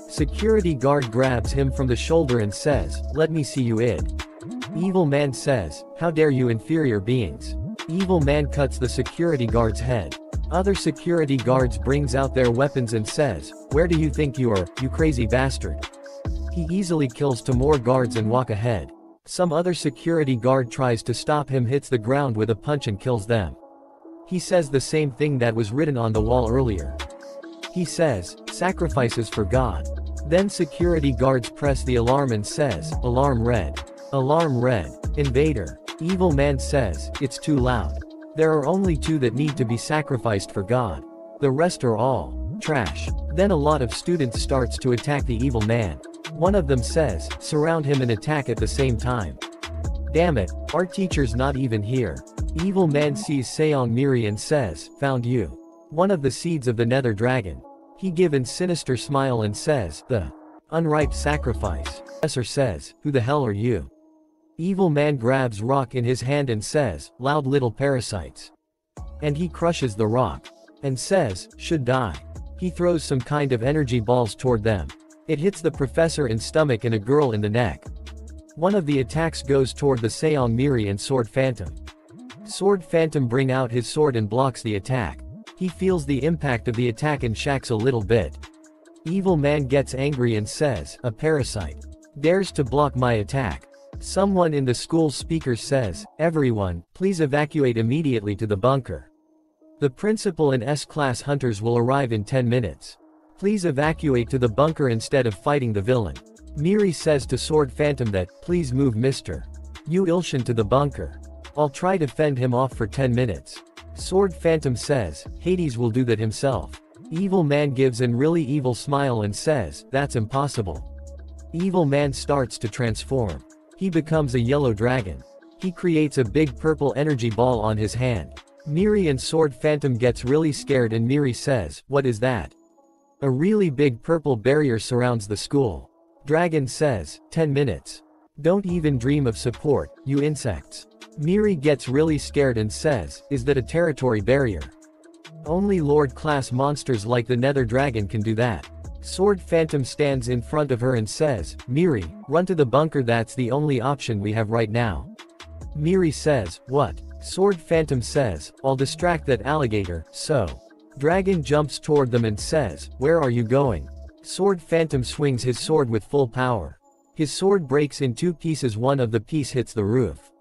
Security guard grabs him from the shoulder and says, "Let me see you id." Evil man says, "How dare you inferior beings." Evil man cuts the security guard's head. Other security guards brings out their weapons and says, "Where do you think you are, you crazy bastard?" He easily kills two more guards and walk ahead. Some other security guard tries to stop him, hits the ground with a punch and kills them. He says the same thing that was written on the wall earlier. He says, "Sacrifices for God." Then security guards press the alarm and says, "Alarm red. Alarm red. Invader." Evil man says, "It's too loud. There are only 2 that need to be sacrificed for God. The rest are all trash." Then a lot of students starts to attack the evil man. One of them says, "Surround him and attack at the same time." Damn it, our teacher's not even here. Evil man sees Seong Miri and says, "Found you. One of the seeds of the nether dragon." He gives a sinister smile and says, "The unripe sacrifice." Professor says, "Who the hell are you?" Evil man grabs rock in his hand and says, "Loud little parasites." And he crushes the rock. And says, "Should die." He throws some kind of energy balls toward them. It hits the professor in stomach and a girl in the neck. One of the attacks goes toward the Seong Miri and Sword Phantom. Sword Phantom bring out his sword and blocks the attack. He feels the impact of the attack and shacks a little bit. Evil man gets angry and says, "A parasite dares to block my attack." Someone in the school speaker says, "Everyone, please evacuate immediately to the bunker. The principal and S-class hunters will arrive in 10 minutes. Please evacuate to the bunker instead of fighting the villain." Miri says to Sword Phantom that, "Please move Mr. Yu Ilshin to the bunker. I'll try to fend him off for 10 minutes. Sword Phantom says, "Hades will do that himself." Evil man gives a really evil smile and says, "That's impossible." Evil man starts to transform. He becomes a yellow dragon. He creates a big purple energy ball on his hand. Miri and Sword Phantom gets really scared and Miri says, "What is that?" A really big purple barrier surrounds the school. Dragon says, 10 minutes. Don't even dream of support, you insects. Miri gets really scared and says, "Is that a territory barrier? Only Lord class monsters like the Nether Dragon can do that." Sword Phantom stands in front of her and says, "Miri, run to the bunker, that's the only option we have right now." Miri says, "What?" Sword Phantom says, "I'll distract that alligator, so." Dragon jumps toward them and says, "Where are you going?" Sword Phantom swings his sword with full power. His sword breaks in 2 pieces, one of the piece hits the roof.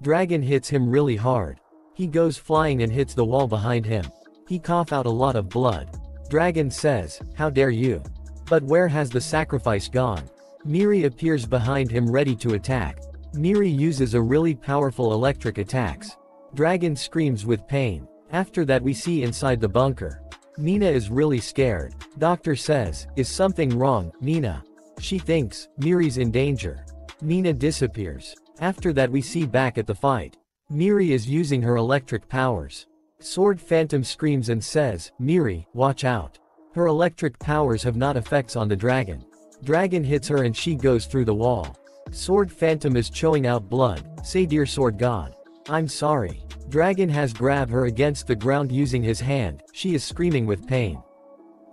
Dragon hits him really hard. He goes flying and hits the wall behind him. He cough out a lot of blood. Dragon says, "How dare you? But where has the sacrifice gone?" Miri appears behind him ready to attack. Miri uses a really powerful electric attacks. Dragon screams with pain. After that we see inside the bunker. Mina is really scared. Doctor says, "Is something wrong, Mina?" She thinks, Miri's in danger. Mina disappears. After that we see back at the fight. Miri is using her electric powers. Sword Phantom screams and says, "Miri, watch out. Her electric powers have not effects on the dragon." Dragon hits her and she goes through the wall. Sword Phantom is chewing out blood. Say, "Dear Sword God, I'm sorry." Dragon has grabbed her against the ground using his hand. She is screaming with pain.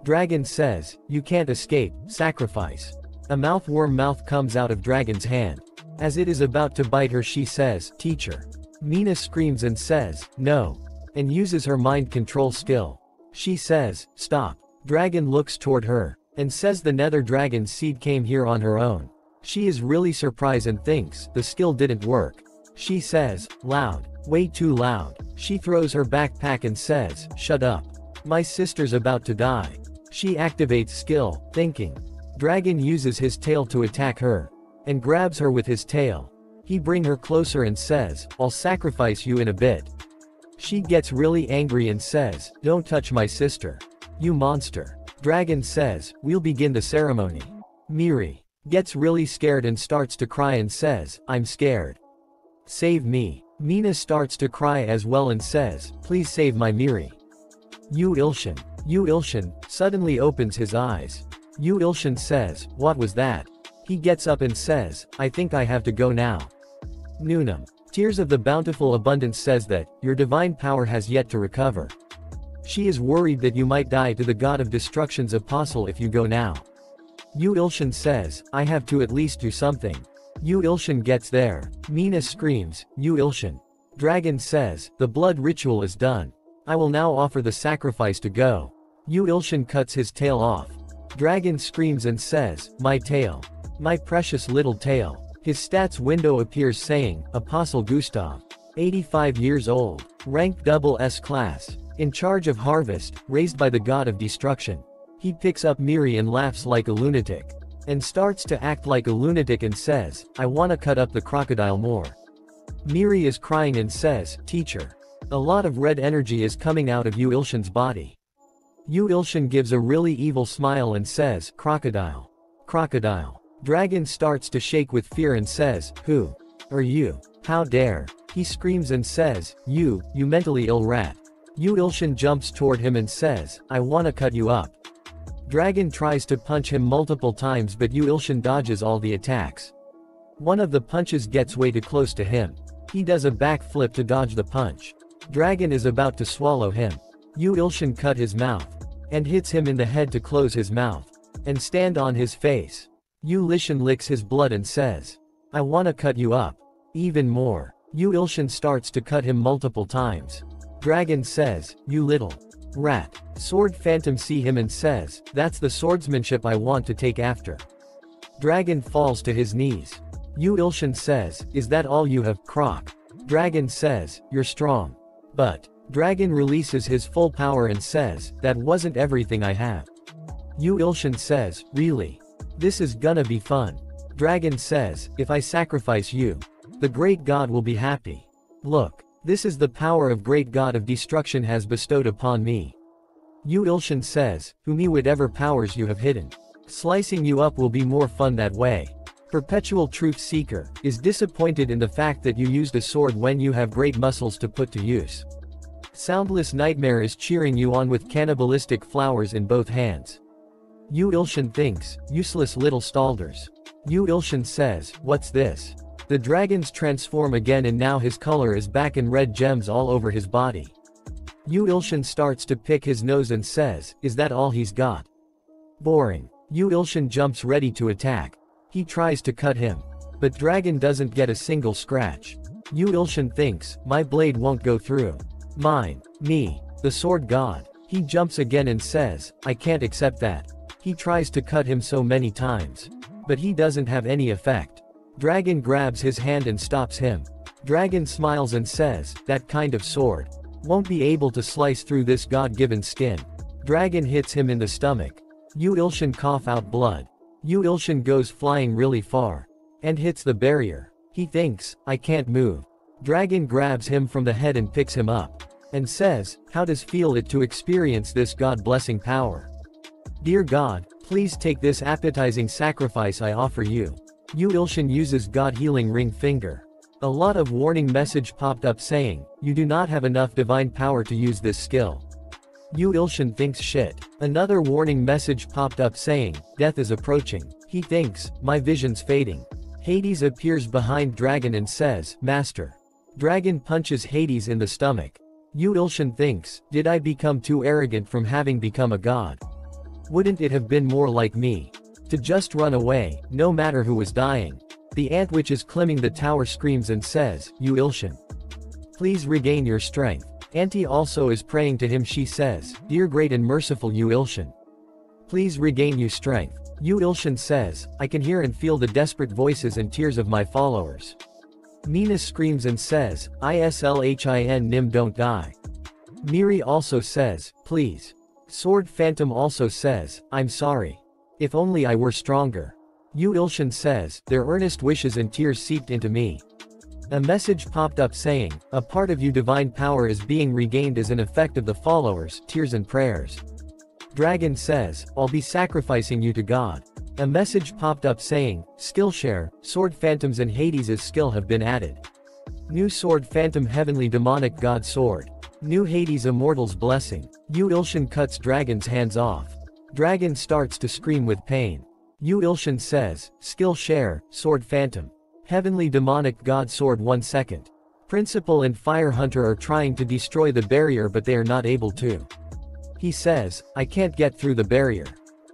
Dragon says, "You can't escape, sacrifice." A mouthworm mouth comes out of Dragon's hand. As it is about to bite her she says, "Teacher." Mina screams and says, "No," and uses her mind control skill. She says, "Stop." Dragon looks toward her, and says the Nether Dragon's seed came here on her own. She is really surprised and thinks, the skill didn't work. She says, "Loud. Way too loud." She throws her backpack and says, "Shut up. My sister's about to die." She activates skill, thinking. Dragon uses his tail to attack her, and grabs her with his tail. He brings her closer and says, "I'll sacrifice you in a bit." She gets really angry and says, "Don't touch my sister. You monster." Dragon says, "We'll begin the ceremony." Miri gets really scared and starts to cry and says, "I'm scared. Save me." Mina starts to cry as well and says, "Please save my Miri." Yu Ilshin. Yu Ilshin suddenly opens his eyes. Yu Ilshin says, "What was that?" He gets up and says, "I think I have to go now." Noonam. Tears of the Bountiful Abundance says that, your divine power has yet to recover. She is worried that you might die to the God of Destruction's apostle if you go now. Yu Ilshin says, I have to at least do something. Yu Ilshin gets there. Mina screams, Yu Ilshin. Dragon says, the blood ritual is done. I will now offer the sacrifice to go. Yu Ilshin cuts his tail off. Dragon screams and says, my tail. My precious little tail. His stats window appears saying, Apostle Gustav. 85 years old. Rank double S class. In charge of harvest, raised by the god of destruction. He picks up Miri and laughs like a lunatic. And starts to act like a lunatic and says, I wanna cut up the crocodile more. Miri is crying and says, teacher. A lot of red energy is coming out of Yu Ilshin's body. Yu Ilshin gives a really evil smile and says, crocodile. Crocodile. Dragon starts to shake with fear and says, who are you? How dare? He screams and says, you mentally ill rat. Yu Ilshin jumps toward him and says, I wanna cut you up. Dragon tries to punch him multiple times but Yu Ilshin dodges all the attacks. One of the punches gets way too close to him. He does a backflip to dodge the punch. Dragon is about to swallow him. Yu Ilshin cut his mouth. And hits him in the head to close his mouth. And stand on his face. Yu Ilshin licks his blood and says, I wanna cut you up. Even more. Yu Ilshin starts to cut him multiple times. Dragon says, you little rat. Sword Phantom see him and says, that's the swordsmanship I want to take after. Dragon falls to his knees. Yu Ilshin says, is that all you have, Croc? Dragon says, you're strong. But, Dragon releases his full power and says, that wasn't everything I have. Yu Ilshin says, really? This is gonna be fun. Dragon says, if I sacrifice you, the great god will be happy. Look. This is the power of great god of destruction has bestowed upon me. Yu Ilshin says, who me whatever powers you have hidden. Slicing you up will be more fun that way. Perpetual Truth Seeker is disappointed in the fact that you used a sword when you have great muscles to put to use. Soundless Nightmare is cheering you on with cannibalistic flowers in both hands. Yu Ilshin thinks, useless little stalders. Yu Ilshin says, what's this? The dragons transform again and now his color is back and red gems all over his body. Yu Ilshin starts to pick his nose and says, is that all he's got? Boring. Yu Ilshin jumps ready to attack. He tries to cut him. But Dragon doesn't get a single scratch. Yu Ilshin thinks, my blade won't go through. Mine. Me. The sword god. He jumps again and says, I can't accept that. He tries to cut him so many times. But he doesn't have any effect. Dragon grabs his hand and stops him. Dragon smiles and says, that kind of sword won't be able to slice through this god-given skin. Dragon hits him in the stomach. Yu Ilshin cough out blood. Yu Ilshin goes flying really far. And hits the barrier. He thinks, I can't move. Dragon grabs him from the head and picks him up. And says, how does feel it to experience this god-blessing power? Dear God, please take this appetizing sacrifice I offer you. Yu Ilshin uses God Healing Ring Finger. A lot of warning message popped up saying, you do not have enough divine power to use this skill. Yu Ilshin thinks shit. Another warning message popped up saying, death is approaching. He thinks, my vision's fading. Hades appears behind Dragon and says, Master. Dragon punches Hades in the stomach. Yu Ilshin thinks, did I become too arrogant from having become a god? Wouldn't it have been more like me to just run away, no matter who was dying? The ant which is climbing the tower screams and says, Yu Ilshin, please regain your strength. Auntie also is praying to him. She says, dear great and merciful Yu Ilshin, please regain your strength. Yu Ilshin says, I can hear and feel the desperate voices and tears of my followers. Mina screams and says, Islhin Nim don't die. Miri also says, please. Sword Phantom also says, I'm sorry. If only I were stronger. Yu Ilshin says, their earnest wishes and tears seeped into me. A message popped up saying, a part of you divine power is being regained as an effect of the followers' tears and prayers. Dragon says, I'll be sacrificing you to God. A message popped up saying, Skillshare, Sword Phantoms and Hades' skill have been added. New Sword Phantom Heavenly Demonic God Sword. New Hades Immortal's Blessing. Yu Ilshin cuts Dragon's hands off. Dragon starts to scream with pain. Yu Ilshin says, Skillshare, Sword Phantom. Heavenly Demonic God Sword 1 second. Principal and Fire Hunter are trying to destroy the barrier but they are not able to. He says, I can't get through the barrier.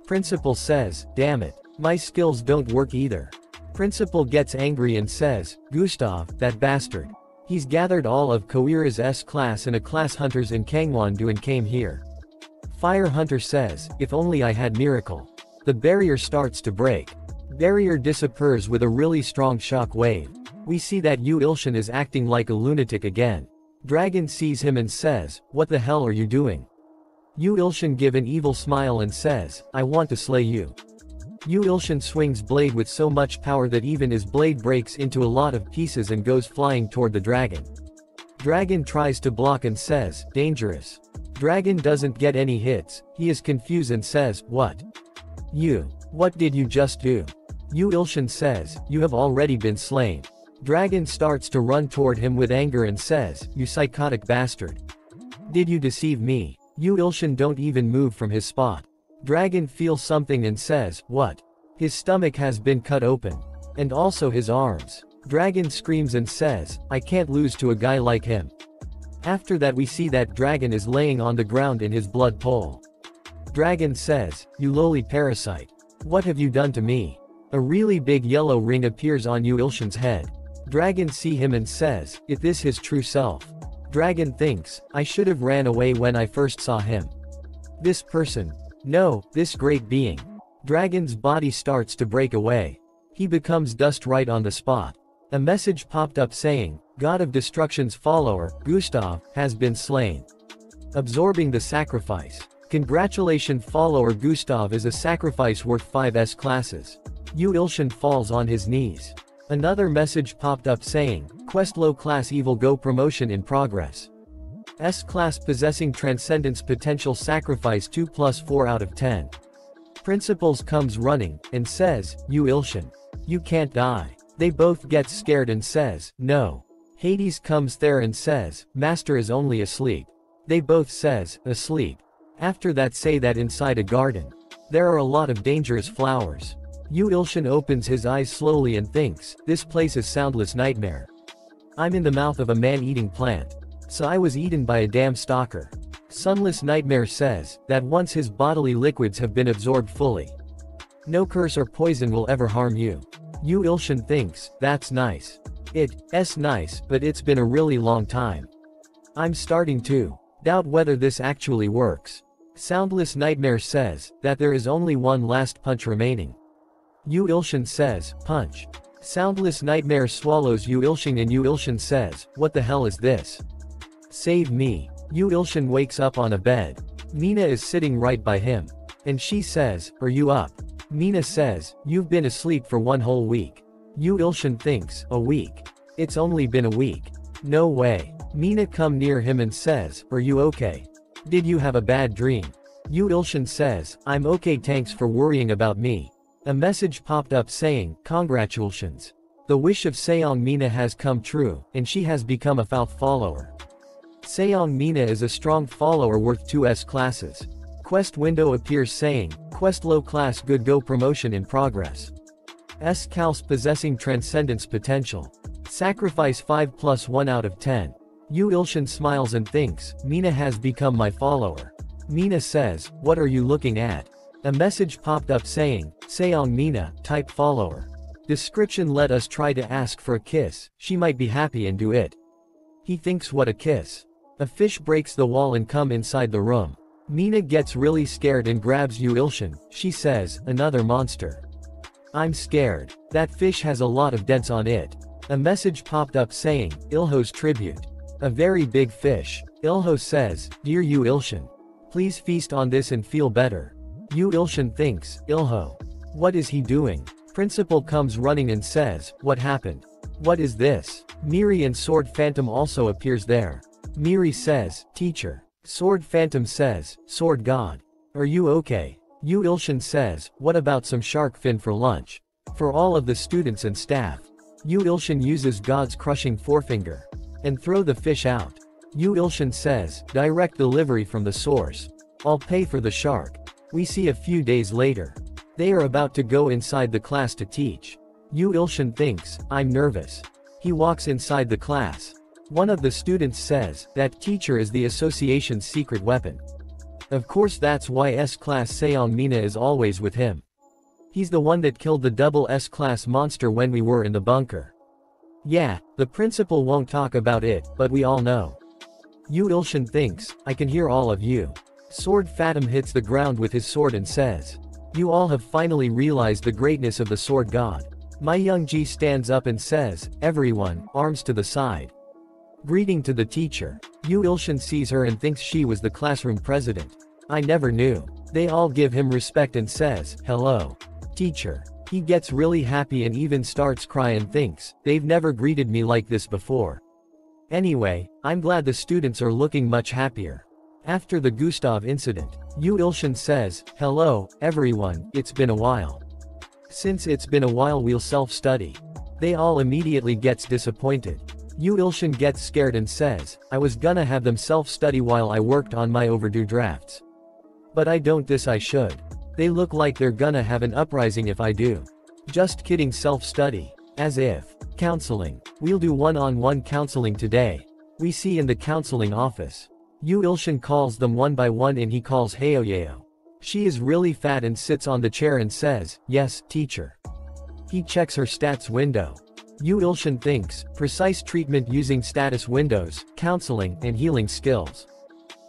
Principal says, damn it. My skills don't work either. Principal gets angry and says, Gustav, that bastard. He's gathered all of Koira's S-class and A-class hunters in Kangwon-do and came here. Fire Hunter says, if only I had miracle. The barrier starts to break. Barrier disappears with a really strong shock wave. We see that Yu Ilshin is acting like a lunatic again. Dragon sees him and says, what the hell are you doing? Yu Ilshin give an evil smile and says, I want to slay you. Yu Ilshin swings blade with so much power that even his blade breaks into a lot of pieces and goes flying toward the dragon. Dragon tries to block and says, dangerous. Dragon doesn't get any hits, he is confused and says, what? What did you just do? Yu Ilshin says, you have already been slain. Dragon starts to run toward him with anger and says, you psychotic bastard. Did you deceive me? Yu Ilshin don't even move from his spot. Dragon feels something and says, what? His stomach has been cut open. And also his arms. Dragon screams and says, I can't lose to a guy like him. After that we see that Dragon is laying on the ground in his blood pool. Dragon says, you lowly parasite. What have you done to me? A really big yellow ring appears on Yu Ilshin's head. Dragon see him and says, is this his true self? Dragon thinks, I should have ran away when I first saw him. This person. No, this great being. Dragon's body starts to break away. He becomes dust right on the spot. A message popped up saying, God of Destruction's follower, Gustav, has been slain. Absorbing the sacrifice. Congratulations, follower Gustav is a sacrifice worth 5 S-classes. Yu Ilshin falls on his knees. Another message popped up saying, Quest Low Class Evil Go promotion in progress. S-class possessing Transcendence potential sacrifice 2+4 out of 10. Principals comes running, and says, Yu Ilshin. You can't die. They both get scared and says, no. Hades comes there and says, Master is only asleep. They both says, asleep. After that say that inside a garden. There are a lot of dangerous flowers. Yu Ilshin opens his eyes slowly and thinks, this place is soundless nightmare. I'm in the mouth of a man-eating plant. So I was eaten by a damn stalker. Sunless Nightmare says, that once his bodily liquids have been absorbed fully. No curse or poison will ever harm you. Yu Ilshin thinks, that's nice. It's nice, but it's been a really long time. I'm starting to doubt whether this actually works. Soundless Nightmare says, that there is only one last punch remaining. Yu Ilshin says, punch. Soundless Nightmare swallows Yu Ilshin and Yu Ilshin says, what the hell is this? Save me. Yu Ilshin wakes up on a bed. Mina is sitting right by him. And she says, are you up? Mina says, you've been asleep for 1 whole week. Yu Ilshin thinks, a week? It's only been a week. No way. Mina come near him and says, are you okay? Did you have a bad dream? Yu Ilshin says, I'm okay, thanks for worrying about me. A message popped up saying, congratulations. The wish of Seong Mina has come true, and she has become a Falth follower. Seong Mina is a strong follower worth 2 S-classes. Quest window appears saying, Quest Low Class Good Go promotion in progress. S-Cals possessing Transcendence potential. Sacrifice 5+1 out of 10. Yu Ilshin smiles and thinks, Mina has become my follower. Mina says, what are you looking at? A message popped up saying, Seong Mina, type follower. Description, let us try to ask for a kiss, she might be happy and do it. He thinks, what a kiss. A fish breaks the wall and come inside the room. Mina gets really scared and grabs Yu Ilshin. She says, another monster. I'm scared. That fish has a lot of dents on it. A message popped up saying, Ilho's tribute. A very big fish. Ilho says, dear Yu Ilshin. Please feast on this and feel better. Yu Ilshin thinks, Ilho. What is he doing? Principal comes running and says, what happened? What is this? Miri and Sword Phantom also appears there. Miri says, teacher. Sword Phantom says, Sword God. Are you okay? Yu Ilshin says, what about some shark fin for lunch? For all of the students and staff. Yu Ilshin uses God's crushing forefinger. And throw the fish out. Yu Ilshin says, direct delivery from the source. I'll pay for the shark. We see a few days later. They are about to go inside the class to teach. Yu Ilshin thinks, I'm nervous. He walks inside the class. One of the students says, that teacher is the association's secret weapon. Of course that's why S-Class Seong Mina is always with him. He's the one that killed the double S-Class monster when we were in the bunker. Yeah, the principal won't talk about it, but we all know. Yu Ilshin thinks, I can hear all of you. Sword Fatum hits the ground with his sword and says, you all have finally realized the greatness of the sword god. My Young-ji stands up and says, everyone, arms to the side. Greeting to the teacher. Yu Ilshin sees her and thinks she was the classroom president. I never knew. They all give him respect and says, hello. Teacher. He gets really happy and even starts crying and thinks, they've never greeted me like this before. Anyway, I'm glad the students are looking much happier. After the Gustav incident, Yu Ilshin says, hello, everyone, it's been a while. Since it's been a while we'll self-study. They all immediately gets disappointed. Yu Ilshin gets scared and says, I was gonna have them self-study while I worked on my overdue drafts. But I don't this I should. They look like they're gonna have an uprising if I do. Just kidding self-study. As if. Counseling. We'll do one-on-one counseling today. We see in the counseling office. Yu Ilshin calls them one by one and he calls Haoyeo. She is really fat and sits on the chair and says, yes, teacher. He checks her stats window. Yu Ilshin thinks, precise treatment using status windows, counseling, and healing skills.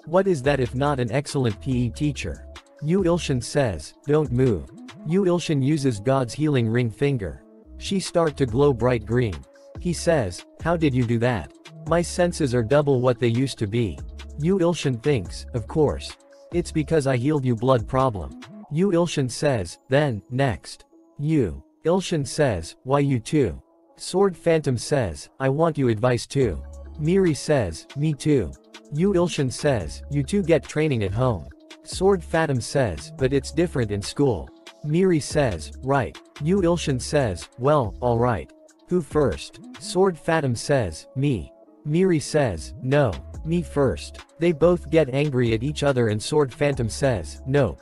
What is that if not an excellent PE teacher? Yu Ilshin says, don't move. Yu Ilshin uses God's healing ring finger. She start to glow bright green. He says, how did you do that? My senses are double what they used to be. Yu Ilshin thinks, of course. It's because I healed you blood problem. Yu Ilshin says, then, next. Yu Ilshin says, why you too? Sword Phantom says, I want you advice too. Miri says, me too. Yu Ilshin says, you two get training at home. Sword Phantom says, but it's different in school. Miri says, right. Yu Ilshin says, well, alright. Who first? Sword Phantom says, me. Miri says, no, me first. They both get angry at each other and Sword Phantom says, no.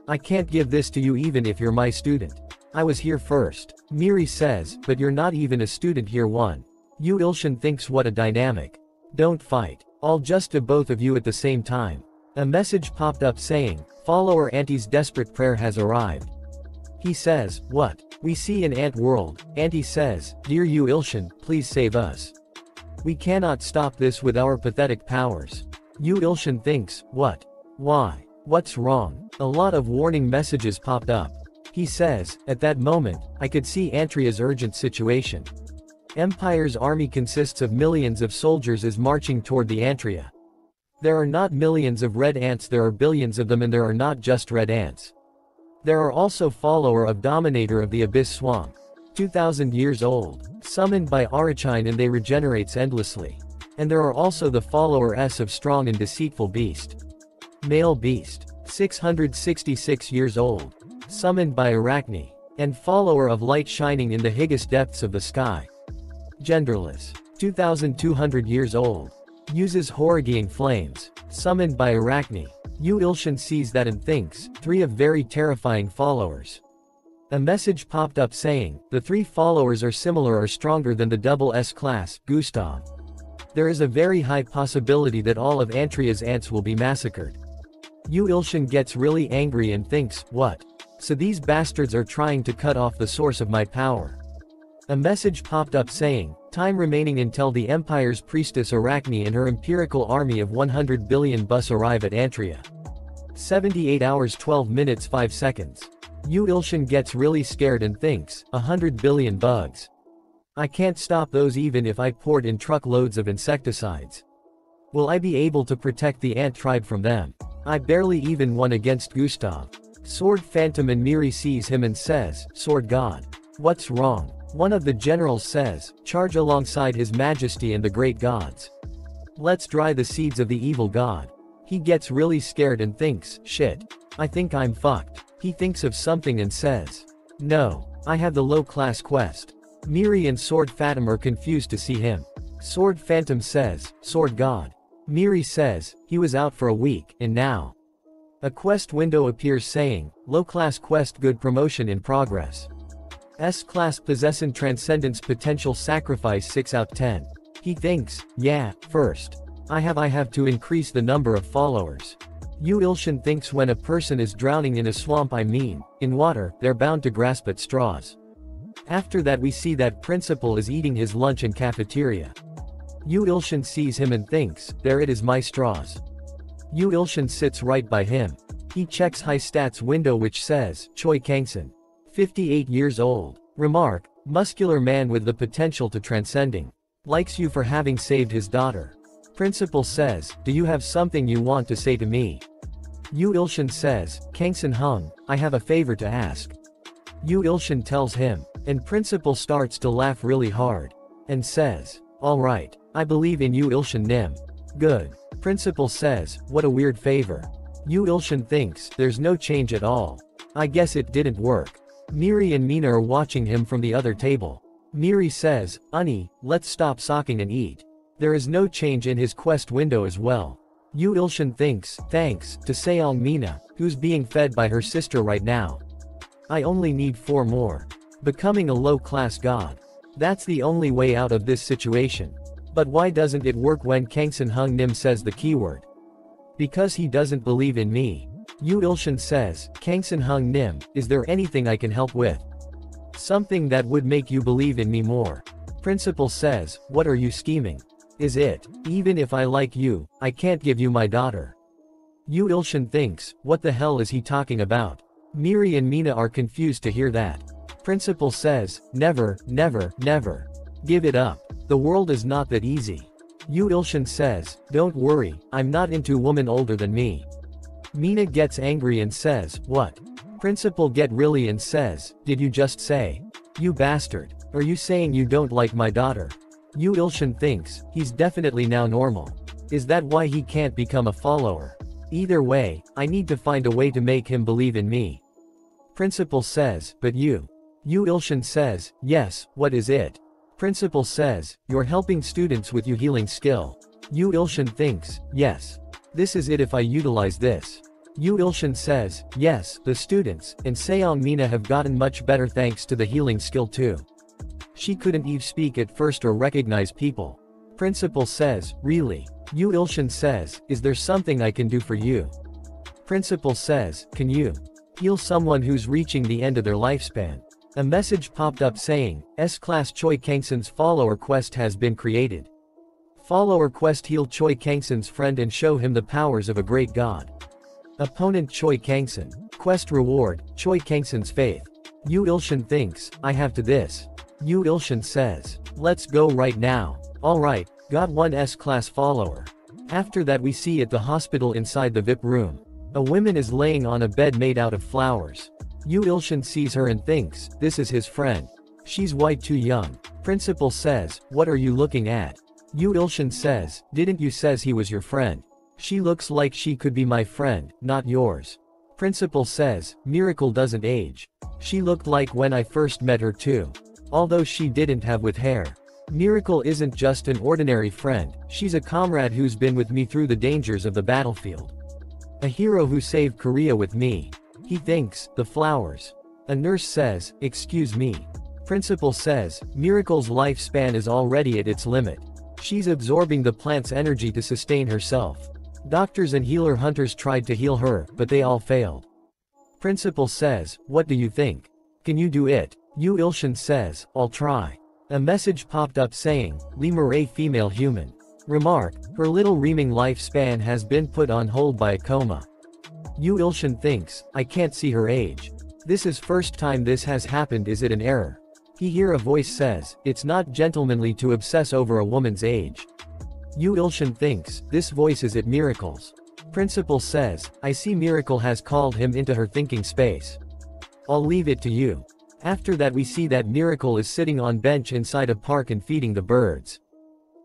I can't give this to you even if you're my student. I was here first. Miri says, but you're not even a student here one. Yu Ilshin thinks what a dynamic. Don't fight. I'll just to both of you at the same time. A message popped up saying, follower Auntie's desperate prayer has arrived. He says, what? We see in Ant World, Auntie says, dear Yu Ilshin, please save us. We cannot stop this with our pathetic powers. Yu Ilshin thinks, what? Why? What's wrong? A lot of warning messages popped up. He says, at that moment, I could see Antria's urgent situation. Empire's army consists of millions of soldiers is marching toward the Antria. There are not millions of red ants, there are billions of them, and there are not just red ants. There are also follower of Dominator of the Abyss Swamp. 2000 years old. Summoned by Arachine and they regenerates endlessly. And there are also the followers of Strong and Deceitful Beast. Male Beast. 666 years old. Summoned by Arachne. And follower of Light shining in the highest depths of the sky. Genderless. 2200 years old. Uses Horrigying flames. Summoned by Arachne. Yu Ilshin sees that and thinks, 3 of very terrifying followers. A message popped up saying, the 3 followers are similar or stronger than the double S class, Gustav. There is a very high possibility that all of Antria's ants will be massacred. Yu Ilshin gets really angry and thinks, what? So these bastards are trying to cut off the source of my power. A message popped up saying, time remaining until the Empire's priestess Arachne and her empirical army of 100 billion bus arrive at Antria. 78 hours 12 minutes 5 seconds. Yu Ilshin gets really scared and thinks, 100 billion bugs. I can't stop those even if I poured in truckloads of insecticides. Will I be able to protect the ant tribe from them? I barely even won against Gustav. Sword Phantom and Miri sees him and says, Sword God. What's wrong? One of the generals says, charge alongside His Majesty and the great gods. Let's dry the seeds of the evil god. He gets really scared and thinks, shit. I think I'm fucked. He thinks of something and says, no, I have the low-class quest. Miri and Sword Phantom are confused to see him. Sword Phantom says, Sword God. Miri says, he was out for a week, and now. A quest window appears saying, low-class quest good promotion in progress. S-class possession transcendence potential sacrifice 6 out 10. He thinks, yeah, first. I have to increase the number of followers. Yu Ilshin thinks when a person is drowning in a swamp, in water, they're bound to grasp at straws. After that we see that principal is eating his lunch in cafeteria. Yu Ilshin sees him and thinks, there it is, my straws. Yu Ilshin sits right by him. He checks high stats window which says, Choi Kangsan. 58 years old. Remark, muscular man with the potential to transcending. Likes you for having saved his daughter. Principal says, do you have something you want to say to me? Yu Ilshin says, Kangsan Hung, I have a favor to ask. Yu Ilshin tells him, and principal starts to laugh really hard. And says, alright, I believe in Yu Ilshin Nim. Good. Principal says, what a weird favor. Yu Ilshin thinks, there's no change at all. I guess it didn't work. Miri and Mina are watching him from the other table. Miri says, Unnie, let's stop socking and eat. There is no change in his quest window as well. Yu Ilshin thinks, thanks, to Seong Mina, who's being fed by her sister right now. I only need 4 more. Becoming a low-class god. That's the only way out of this situation. But why doesn't it work when Kangsan Hung Nim says the keyword? Because he doesn't believe in me. Yu Ilshin says, Kangsan Hung Nim, is there anything I can help with? Something that would make you believe in me more. Principal says, what are you scheming? Is it, even if I like you, I can't give you my daughter? Yu Ilshin thinks, what the hell is he talking about? Miri and Mina are confused to hear that. Principal says, never, never, never. Give it up. The world is not that easy. Yu Ilshin says, don't worry, I'm not into woman older than me. Mina gets angry and says, what? Principal get really and says, did you just say? You bastard. Are you saying you don't like my daughter? Yu Ilshin thinks, he's definitely now normal. Is that why he can't become a follower? Either way, I need to find a way to make him believe in me. Principal says, but you. Yu Ilshin says, yes, what is it? Principal says, you're helping students with your healing skill. Yu Ilshin thinks, yes. This is it if I utilize this. Yu Ilshin says, yes, the students, and Seong Mina have gotten much better thanks to the healing skill too. She couldn't even speak at first or recognize people. Principal says, really? Yu Ilshin says, is there something I can do for you? Principal says, can you heal someone who's reaching the end of their lifespan? A message popped up saying, S-Class Choi Kangsan's follower quest has been created. Follower quest: heal Choi Kangsan's friend and show him the powers of a great god. Opponent: Choi Kangsan. Quest reward: Choi Kangsan's faith. Yu Ilshin thinks, I have to this. Yu Ilshin says, let's go right now. Alright, got one S-Class follower. After that we see at the hospital inside the VIP room. A woman is laying on a bed made out of flowers. Yu Ilshin sees her and thinks, this is his friend. She's way too young. Principal says, what are you looking at? Yu Ilshin says, didn't you says he was your friend? She looks like she could be my friend, not yours. Principal says, Miracle doesn't age. She looked like when I first met her too. Although she didn't have with hair. Miracle isn't just an ordinary friend, she's a comrade who's been with me through the dangers of the battlefield. A hero who saved Korea with me. He thinks, the flowers. A nurse says, excuse me. Principal says, Miracle's lifespan is already at its limit. She's absorbing the plant's energy to sustain herself. Doctors and healer hunters tried to heal her, but they all failed. Principal says, what do you think? Can you do it? Yu Ilshin says, I'll try. A message popped up saying, Lee Murray female human. Remark, her little reaming lifespan has been put on hold by a coma. Yu Ilshin thinks, I can't see her age. This is first time this has happened. Is it an error? He hear a voice says, it's not gentlemanly to obsess over a woman's age. Yu Ilshin thinks, this voice is it Miracle's. Principal says, I see Miracle has called him into her thinking space. I'll leave it to you. After that we see that Miracle is sitting on bench inside a park and feeding the birds.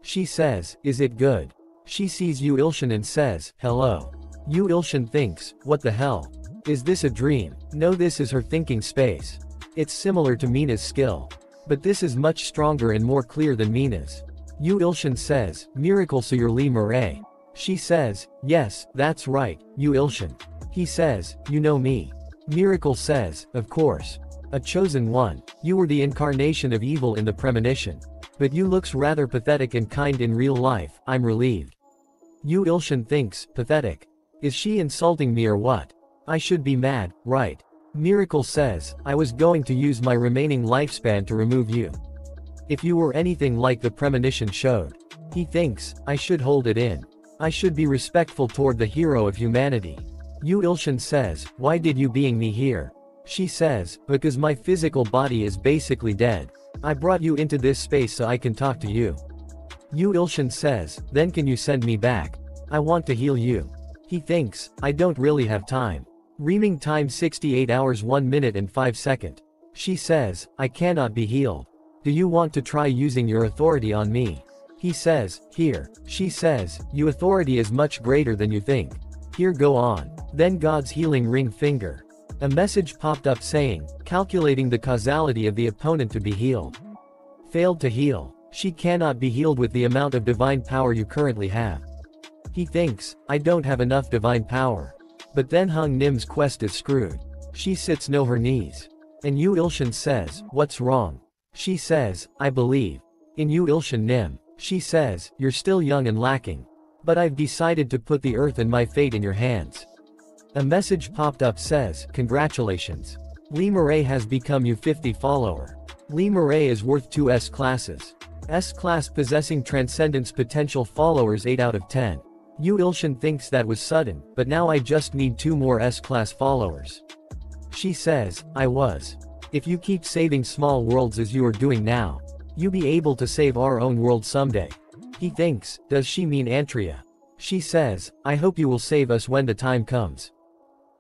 She says, is it good? She sees Yu Ilshin and says, hello. Yu Ilshin thinks, what the hell? Is this a dream? No, this is her thinking space. It's similar to Mina's skill. But this is much stronger and more clear than Mina's. Yu Ilshin says, Miracle, so you're Lee Murray. She says, yes, that's right, Yu Ilshin. He says, you know me. Miracle says, of course. A chosen one. You were the incarnation of evil in the premonition. But you looks rather pathetic and kind in real life, I'm relieved. Yu Ilshin thinks, pathetic. Is she insulting me or what? I should be mad, right? Miracle says, I was going to use my remaining lifespan to remove you. If you were anything like the premonition showed. He thinks, I should hold it in. I should be respectful toward the hero of humanity. Yu Ilshin says, why did you being me here? She says, because my physical body is basically dead. I brought you into this space so I can talk to you. Yu Ilshin says, then can you send me back? I want to heal you. He thinks, I don't really have time. Reaming time 68 hours 1 minute and 5 seconds. She says, I cannot be healed. Do you want to try using your authority on me? He says, here. She says, your authority is much greater than you think. Here go on. Then God's healing ring finger. A message popped up saying, calculating the causality of the opponent to be healed. Failed to heal. She cannot be healed with the amount of divine power you currently have. He thinks, I don't have enough divine power. But then Hung Nim's quest is screwed. She sits no her knees. And Yu Ilshin says, what's wrong? She says, I believe. In Yu Ilshin Nim. She says, you're still young and lacking. But I've decided to put the earth and my fate in your hands. A message popped up says, congratulations. Lee Murray has become U50 follower. Lee Murray is worth 2 S-classes. S-class possessing transcendence potential followers 8 out of 10. Yu Ilshin thinks that was sudden, but now I just need 2 more S-class followers. She says, I was. If you keep saving small worlds as you are doing now, you be able to save our own world someday. He thinks, does she mean Antria? She says, I hope you will save us when the time comes.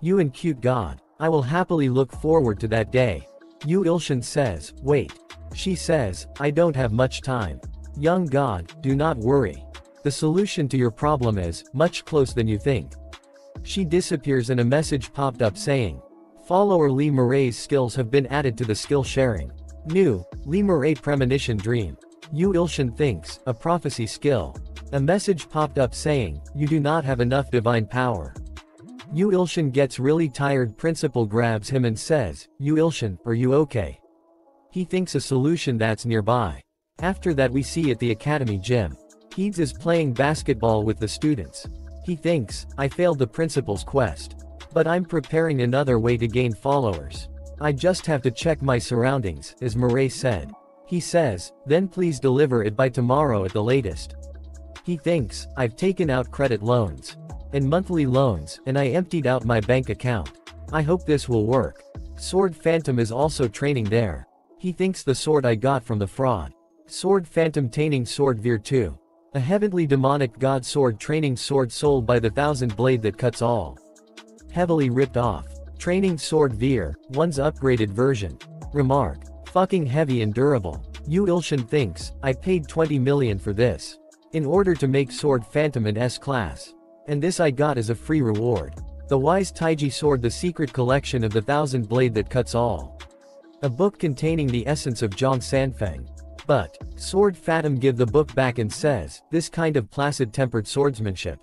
You and cute God. I will happily look forward to that day. Yu Ilshin says, wait. She says, I don't have much time. Young God, do not worry. The solution to your problem is, much closer than you think. She disappears and a message popped up saying, follower Lee Murray's skills have been added to the skill sharing. New, Lee Murray premonition dream. Yu Ilshin thinks, a prophecy skill. A message popped up saying, you do not have enough divine power. Yu Ilshin gets really tired. Principal grabs him and says, Yu Ilshin, are you okay? He thinks a solution that's nearby. After that we see at the academy gym. Heeds is playing basketball with the students. He thinks, I failed the principal's quest. But I'm preparing another way to gain followers. I just have to check my surroundings, as Murray said. He says, then please deliver it by tomorrow at the latest. He thinks, I've taken out credit loans. And monthly loans, and I emptied out my bank account. I hope this will work. Sword Phantom is also training there. He thinks the sword I got from the fraud. Sword Phantom Taining Sword Veer 2. A heavenly demonic god sword training sword sold by the 1000 blade that cuts all. Heavily ripped off. Training sword Veer, one's upgraded version. Remark. Fucking heavy and durable. Yu Ilshin thinks, I paid 20 million for this. In order to make Sword Phantom an S-class. And this I got as a free reward. The Wise Taiji Sword, the secret collection of the 1000 blade that cuts all. A book containing the essence of Zhang Sanfeng. But, Sword Phantom give the book back and says, this kind of placid tempered swordsmanship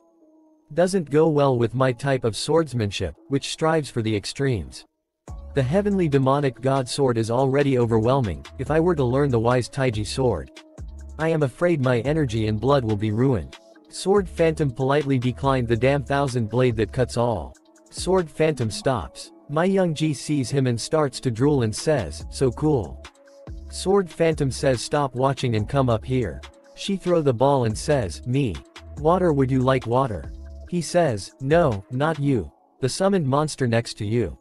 doesn't go well with my type of swordsmanship, which strives for the extremes. The heavenly demonic god sword is already overwhelming. If I were to learn the Wise Taiji sword, I am afraid my energy and blood will be ruined. Sword Phantom politely declined the damn 1000 blade that cuts all. Sword Phantom stops. My young G sees him and starts to drool and says, so cool. Sword Phantom says stop watching and come up here. She throw the ball and says, me. Water, would you like water? He says, no, not you. The summoned monster next to you.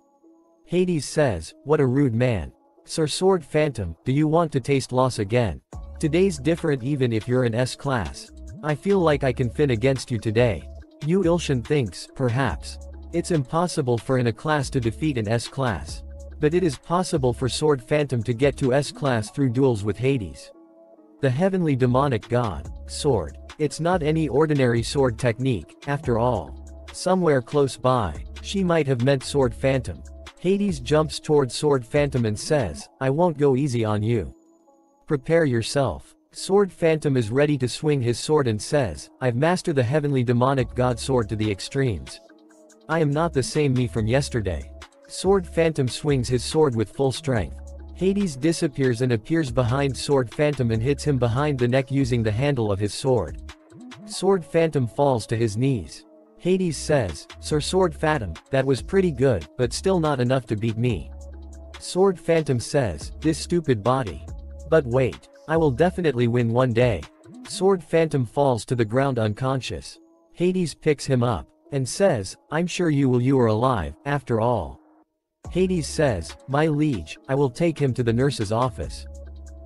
Hades says, what a rude man. Sir Sword Phantom, do you want to taste loss again? Today's different even if you're an S-class. I feel like I can fin against you today. Yu Ilshin thinks, perhaps. It's impossible for an A-class to defeat an S-class. But it is possible for Sword Phantom to get to S-class through duels with Hades. The heavenly demonic god, sword. It's not any ordinary sword technique, after all. Somewhere close by, she might have meant Sword Phantom. Hades jumps toward Sword Phantom and says, I won't go easy on you. Prepare yourself. Sword Phantom is ready to swing his sword and says, I've mastered the heavenly demonic god sword to the extremes. I am not the same me from yesterday. Sword Phantom swings his sword with full strength. Hades disappears and appears behind Sword Phantom and hits him behind the neck using the handle of his sword. Sword Phantom falls to his knees. Hades says, "Sir Sword Phantom, that was pretty good, but still not enough to beat me." Sword Phantom says, "This stupid body. But wait, I will definitely win one day." Sword Phantom falls to the ground unconscious. Hades picks him up and says, "I'm sure you are alive, after all." Hades says, "My liege, I will take him to the nurse's office."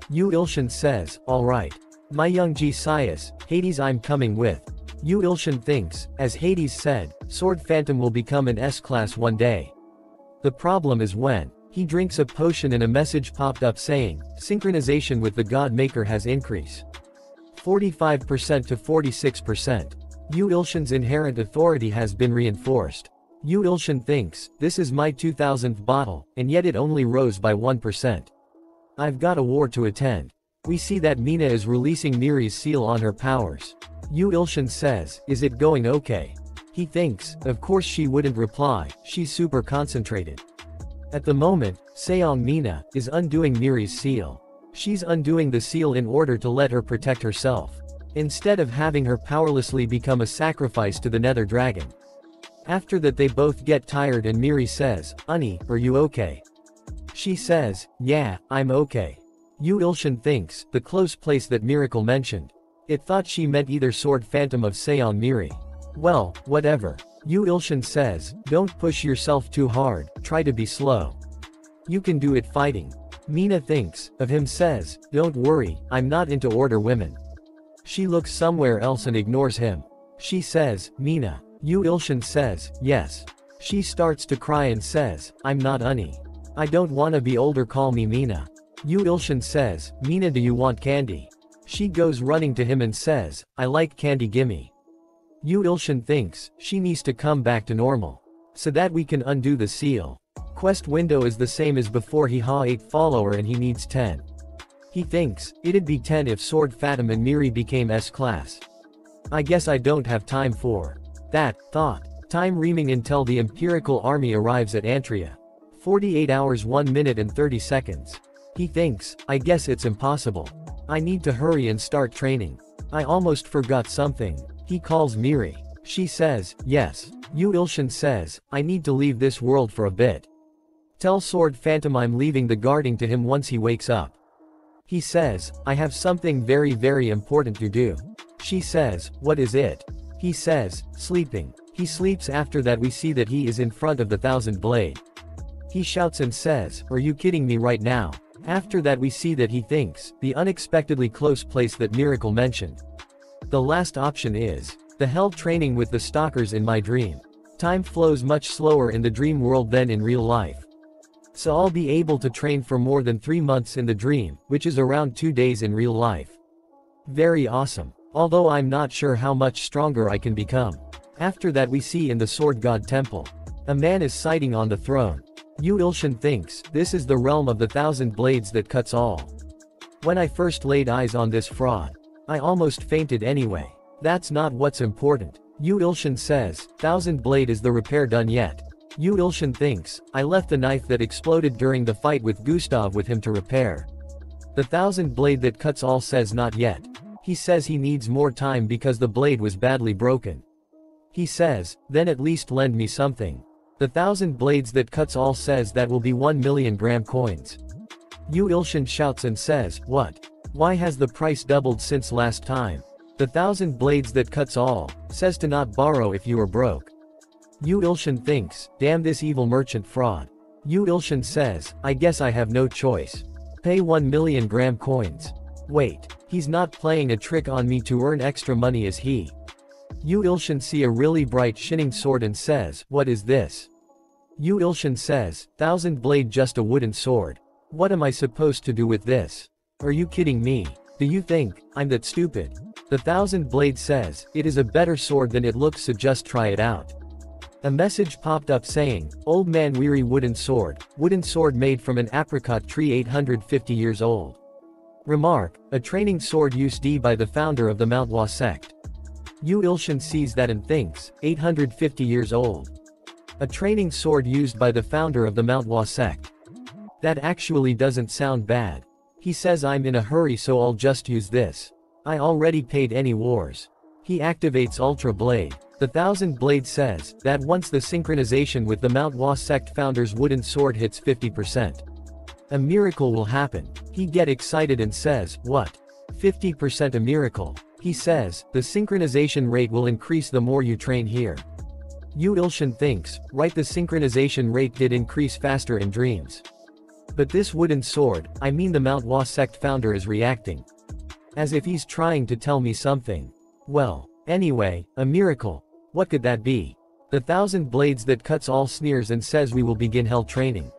Yu Ilshin says, "All right. My young G-Sias, Hades, I'm coming with." Yu Ilshin thinks, as Hades said, Sword Phantom will become an S-class one day. The problem is when he drinks a potion and a message popped up saying, synchronization with the God Maker has increased 45% to 46%. Yu Ilshin's inherent authority has been reinforced. Yu Ilshin thinks, this is my 2000th bottle, and yet it only rose by 1%. I've got a war to attend. We see that Mina is releasing Miri's seal on her powers. Yu Ilshin says, "Is it going okay?" He thinks, of course she wouldn't reply, she's super concentrated. At the moment, Seong Mina is undoing Miri's seal. She's undoing the seal in order to let her protect herself, instead of having her powerlessly become a sacrifice to the Nether Dragon. After that they both get tired and Miri says, "Unnie, are you okay?" She says, "Yeah, I'm okay." Yu Ilshin thinks, the close place that Miracle mentioned. It thought she meant either Sword Phantom of Seong Miri. Well, whatever. Yu Ilshin says, "Don't push yourself too hard, try to be slow. You can do it fighting." Mina thinks of him says, "Don't worry, I'm not into order women." She looks somewhere else and ignores him. She says, "Mina." Yu Ilshin says, "Yes." She starts to cry and says, "I'm not Unnie. I don't wanna be older, call me Mina." Yu Ilshin says, "Mina, do you want candy?" She goes running to him and says, "I like candy, gimme." Yu Ilshin thinks, she needs to come back to normal, so that we can undo the seal. Quest window is the same as before, he ha 8 follower and he needs 10. He thinks, it'd be 10 if Sword Phantom and Miri became S-class. I guess I don't have time for that thought. Time reaming until the Imperial army arrives at Antria. 48 hours 1 minute and 30 seconds. He thinks, I guess it's impossible. I need to hurry and start training. I almost forgot something. He calls Miri. She says, yes. Yu Ilshin says, I need to leave this world for a bit. Tell Sword Phantom I'm leaving the guarding to him once he wakes up. He says, I have something very very important to do. She says, what is it? He says, sleeping. He sleeps. After that we see that he is in front of the Thousand Blade. He shouts and says, are you kidding me right now? After that we see that he thinks, the unexpectedly close place that Miracle mentioned. The last option is, the hell, training with the stalkers in my dream. Time flows much slower in the dream world than in real life. So I'll be able to train for more than 3 months in the dream, which is around 2 days in real life. Very awesome. Although I'm not sure how much stronger I can become. After that we see in the Sword God Temple. A man is sitting on the throne. Yu Ilshin thinks, this is the realm of the Thousand Blades that cuts all. When I first laid eyes on this fraud, I almost fainted anyway. That's not what's important. Yu Ilshin says, Thousand Blade, is the repair done yet? Yu Ilshin thinks, I left the knife that exploded during the fight with Gustav with him to repair. The Thousand Blade that cuts all says not yet. He says he needs more time because the blade was badly broken. He says, then at least lend me something. The Thousand Blades that cuts all says that will be 1 million gram coins. Yu Ilshin shouts and says, what? Why has the price doubled since last time? The Thousand Blades that cuts all says to not borrow if you are broke. Yu Ilshin thinks, damn this evil merchant fraud. Yu Ilshin says, I guess I have no choice. Pay 1 million gram coins. Wait, he's not playing a trick on me to earn extra money, is he? Yu Ilshin see a really bright shining sword and says, what is this? Yu Ilshin says, Thousand Blade, just a wooden sword. What am I supposed to do with this? Are you kidding me? Do you think I'm that stupid? The Thousand Blade says, it is a better sword than it looks, so just try it out. A message popped up saying, old man weary wooden sword made from an apricot tree 850 years old. Remark, a training sword used by the founder of the Manhwa sect. Yu Ilshin sees that and thinks, 850 years old. A training sword used by the founder of the Manhwa sect. That actually doesn't sound bad. He says I'm in a hurry so I'll just use this. I already paid any wars. He activates Ultra Blade. The Thousand Blade says that once the synchronization with the Manhwa sect founder's wooden sword hits 50%, a miracle will happen. He get excited and says, what? 50% a miracle? He says, the synchronization rate will increase the more you train here. Yu Ilshin thinks, right, the synchronization rate did increase faster in dreams. But this wooden sword, I mean the Manhwa sect founder, is reacting as if he's trying to tell me something. Well, anyway, a miracle. What could that be? The Thousand Blades that cuts all sneers and says we will begin hell training.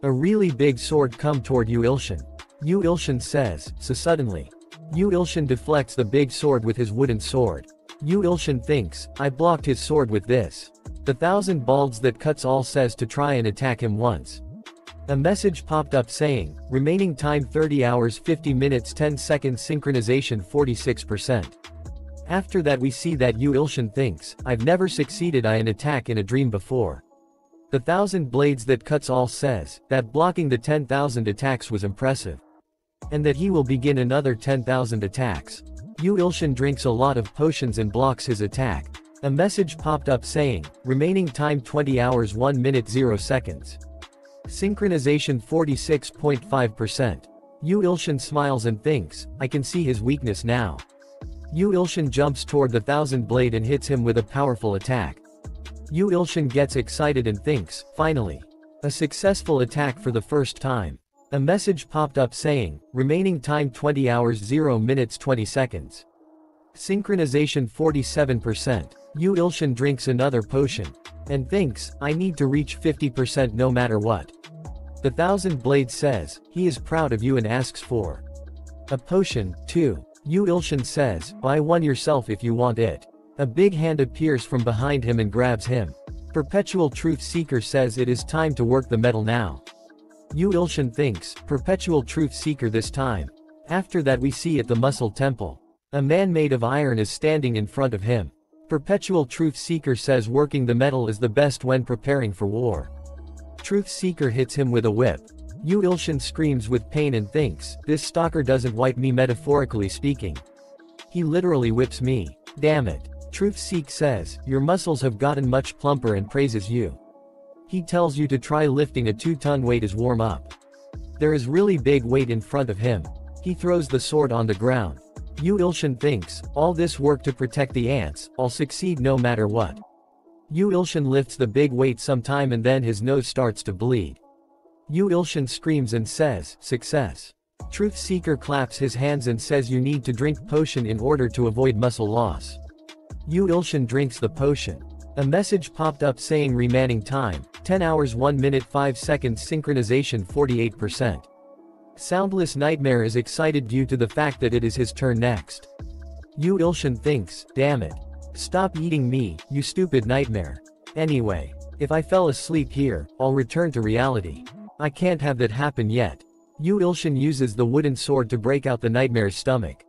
A really big sword come toward Yu Ilshin. Yu Ilshin says, so suddenly. Yu Ilshin deflects the big sword with his wooden sword. Yu Ilshin thinks, I blocked his sword with this. The Thousand Balds that cuts all says to try and attack him once. A message popped up saying, remaining time 30 hours 50 minutes 10 seconds synchronization 46%. After that we see that Yu Ilshin thinks, I've never succeeded in an attack in a dream before. The Thousand Blades that cuts all says, that blocking the 10,000 attacks was impressive. And that he will begin another 10,000 attacks. Yu Ilshin drinks a lot of potions and blocks his attack. A message popped up saying, remaining time 20 hours 1 minute 0 seconds. Synchronization 46.5%. Yu Ilshin smiles and thinks, I can see his weakness now. Yu Ilshin jumps toward the Thousand Blade and hits him with a powerful attack. Yu Ilshin gets excited and thinks, finally. A successful attack for the first time. A message popped up saying, remaining time 20 hours 0 minutes 20 seconds. Synchronization 47%. Yu Ilshin drinks another potion. And thinks, I need to reach 50% no matter what. The Thousand Blades says, he is proud of you and asks for a potion, too. Yu Ilshin says, buy one yourself if you want it. A big hand appears from behind him and grabs him. Perpetual Truth Seeker says it is time to work the metal now. Yu Ilshin thinks, Perpetual Truth Seeker this time. After that we see at the Muscle Temple. A man made of iron is standing in front of him. Perpetual Truth Seeker says working the metal is the best when preparing for war. Truth Seeker hits him with a whip. Yu Ilshin screams with pain and thinks, this stalker doesn't wipe me metaphorically speaking. He literally whips me. Damn it. Truth Seek says, your muscles have gotten much plumper and praises you. He tells you to try lifting a 2-ton weight as warm up. There is really big weight in front of him. He throws the sword on the ground. Yu Ilshin thinks, all this work to protect the ants, I'll succeed no matter what. Yu Ilshin lifts the big weight sometime and then his nose starts to bleed. Yu Ilshin screams and says, success. Truth Seeker claps his hands and says you need to drink potion in order to avoid muscle loss. Yu Ilshin drinks the potion. A message popped up saying remaining time, 10 hours 1 minute 5 seconds synchronization 48%. Soundless Nightmare is excited due to the fact that it is his turn next. Yu Ilshin thinks, damn it. Stop eating me, you stupid nightmare. Anyway, if I fell asleep here, I'll return to reality. I can't have that happen yet. Yu Ilshin uses the wooden sword to break out the nightmare's stomach.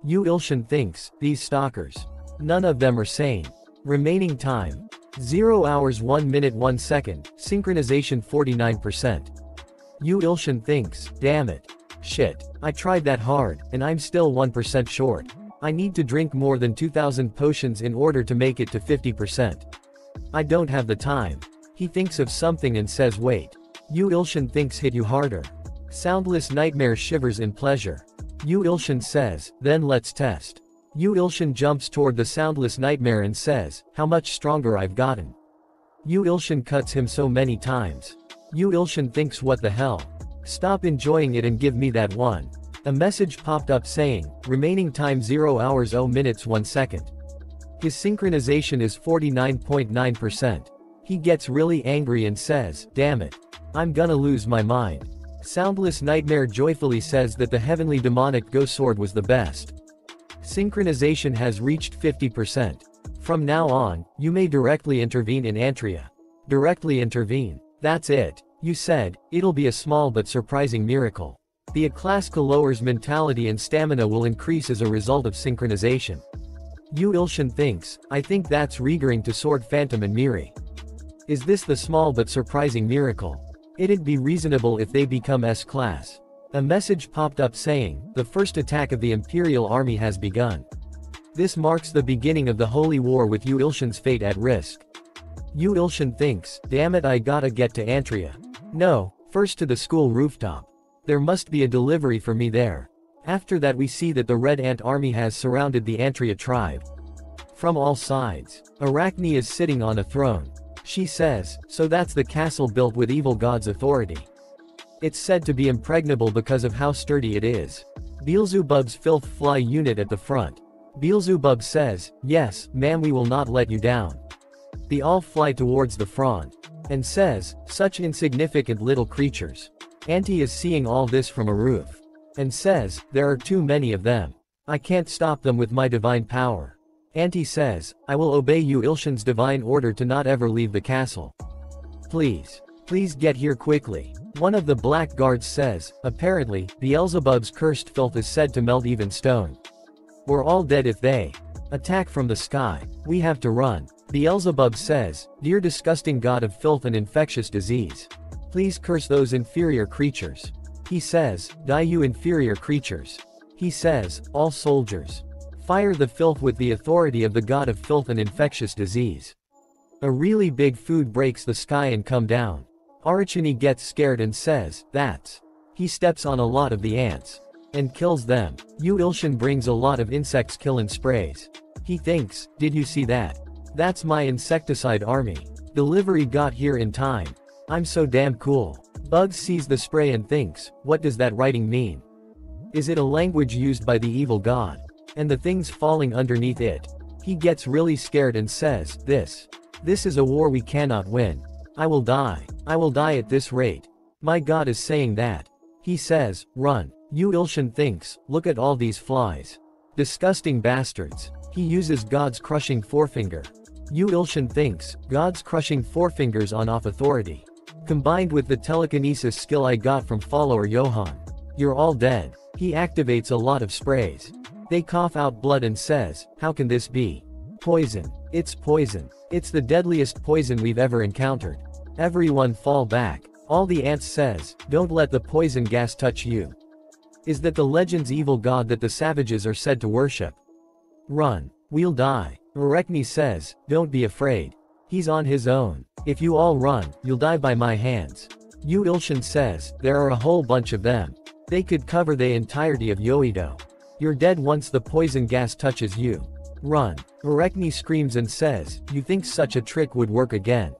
Yu Ilshin thinks, these stalkers. None of them are sane. Remaining time. 0 hours 1 minute 1 second, synchronization 49%. Yu Ilshin thinks, damn it. Shit. I tried that hard, and I'm still 1% short. I need to drink more than 2,000 potions in order to make it to 50%. I don't have the time. He thinks of something and says wait. Yu Ilshin thinks hit you harder. Soundless Nightmare shivers in pleasure. Yu Ilshin says, then let's test. Yu Ilshin jumps toward the Soundless Nightmare and says, how much stronger I've gotten. Yu Ilshin cuts him so many times. Yu Ilshin thinks what the hell. Stop enjoying it and give me that one. A message popped up saying, remaining time 0 hours 0 minutes 1 second. His synchronization is 49.9%. He gets really angry and says, damn it. I'm gonna lose my mind. Soundless Nightmare joyfully says that the heavenly demonic ghost sword was the best. Synchronization has reached 50%. From now on, you may directly intervene in Antria. Directly intervene. That's it. You said, it'll be a small but surprising miracle. The Aclaska lower's mentality and stamina will increase as a result of synchronization. Yu Ilshin thinks, I think that's regearing to Sword Phantom and Miri. Is this the small but surprising miracle? It'd be reasonable if they become S-class. A message popped up saying, the first attack of the Imperial Army has begun. This marks the beginning of the Holy War with Yu Ilshin's fate at risk. Yu Ilshin thinks, damn it, I gotta get to Antria. No, first to the school rooftop. There must be a delivery for me there. After that we see that the Red Ant Army has surrounded the Antria tribe. From all sides. Arachne is sitting on a throne. She says, so that's the castle built with evil god's authority. It's said to be impregnable because of how sturdy it is. Beelzebub's filth fly unit at the front. Beelzebub says, yes, ma'am, we will not let you down. They all fly towards the front. And says, such insignificant little creatures. Auntie is seeing all this from a roof. And says, there are too many of them. I can't stop them with my divine power. Auntie says, I will obey Yu Ilshin's divine order to not ever leave the castle. Please. Please get here quickly. One of the black guards says, apparently, Beelzebub's cursed filth is said to melt even stone. We're all dead if they attack from the sky. We have to run. Beelzebub says, dear disgusting god of filth and infectious disease. Please curse those inferior creatures. He says, die you inferior creatures. He says, all soldiers. Fire the filth with the authority of the god of filth and infectious disease. A really big food breaks the sky and come down. Arachne gets scared and says, that's. He steps on a lot of the ants. And kills them. Yu Ilshin brings a lot of insects killing sprays. He thinks, did you see that? That's my insecticide army. Delivery got here in time. I'm so damn cool. Bugs sees the spray and thinks, what does that writing mean? Is it a language used by the evil god? And the things falling underneath it. He gets really scared and says, this is a war we cannot win. I will die. I will die at this rate. My god is saying that. He says, run. Yu Ilshin thinks, look at all these flies. Disgusting bastards. He uses God's crushing forefinger. Yu Ilshin thinks, God's crushing forefingers on off authority. Combined with the telekinesis skill I got from follower Johan. You're all dead. He activates a lot of sprays. They cough out blood and says, how can this be? Poison. It's poison. It's the deadliest poison we've ever encountered. Everyone fall back. All the ants says, don't let the poison gas touch you. Is that the legend's evil god that the savages are said to worship? Run. We'll die. Arachne says, don't be afraid. He's on his own. If you all run, you'll die by my hands. Yu Ilshin says, there are a whole bunch of them. They could cover the entirety of Yoido. You're dead once the poison gas touches you. Run. Arachne screams and says, you think such a trick would work again?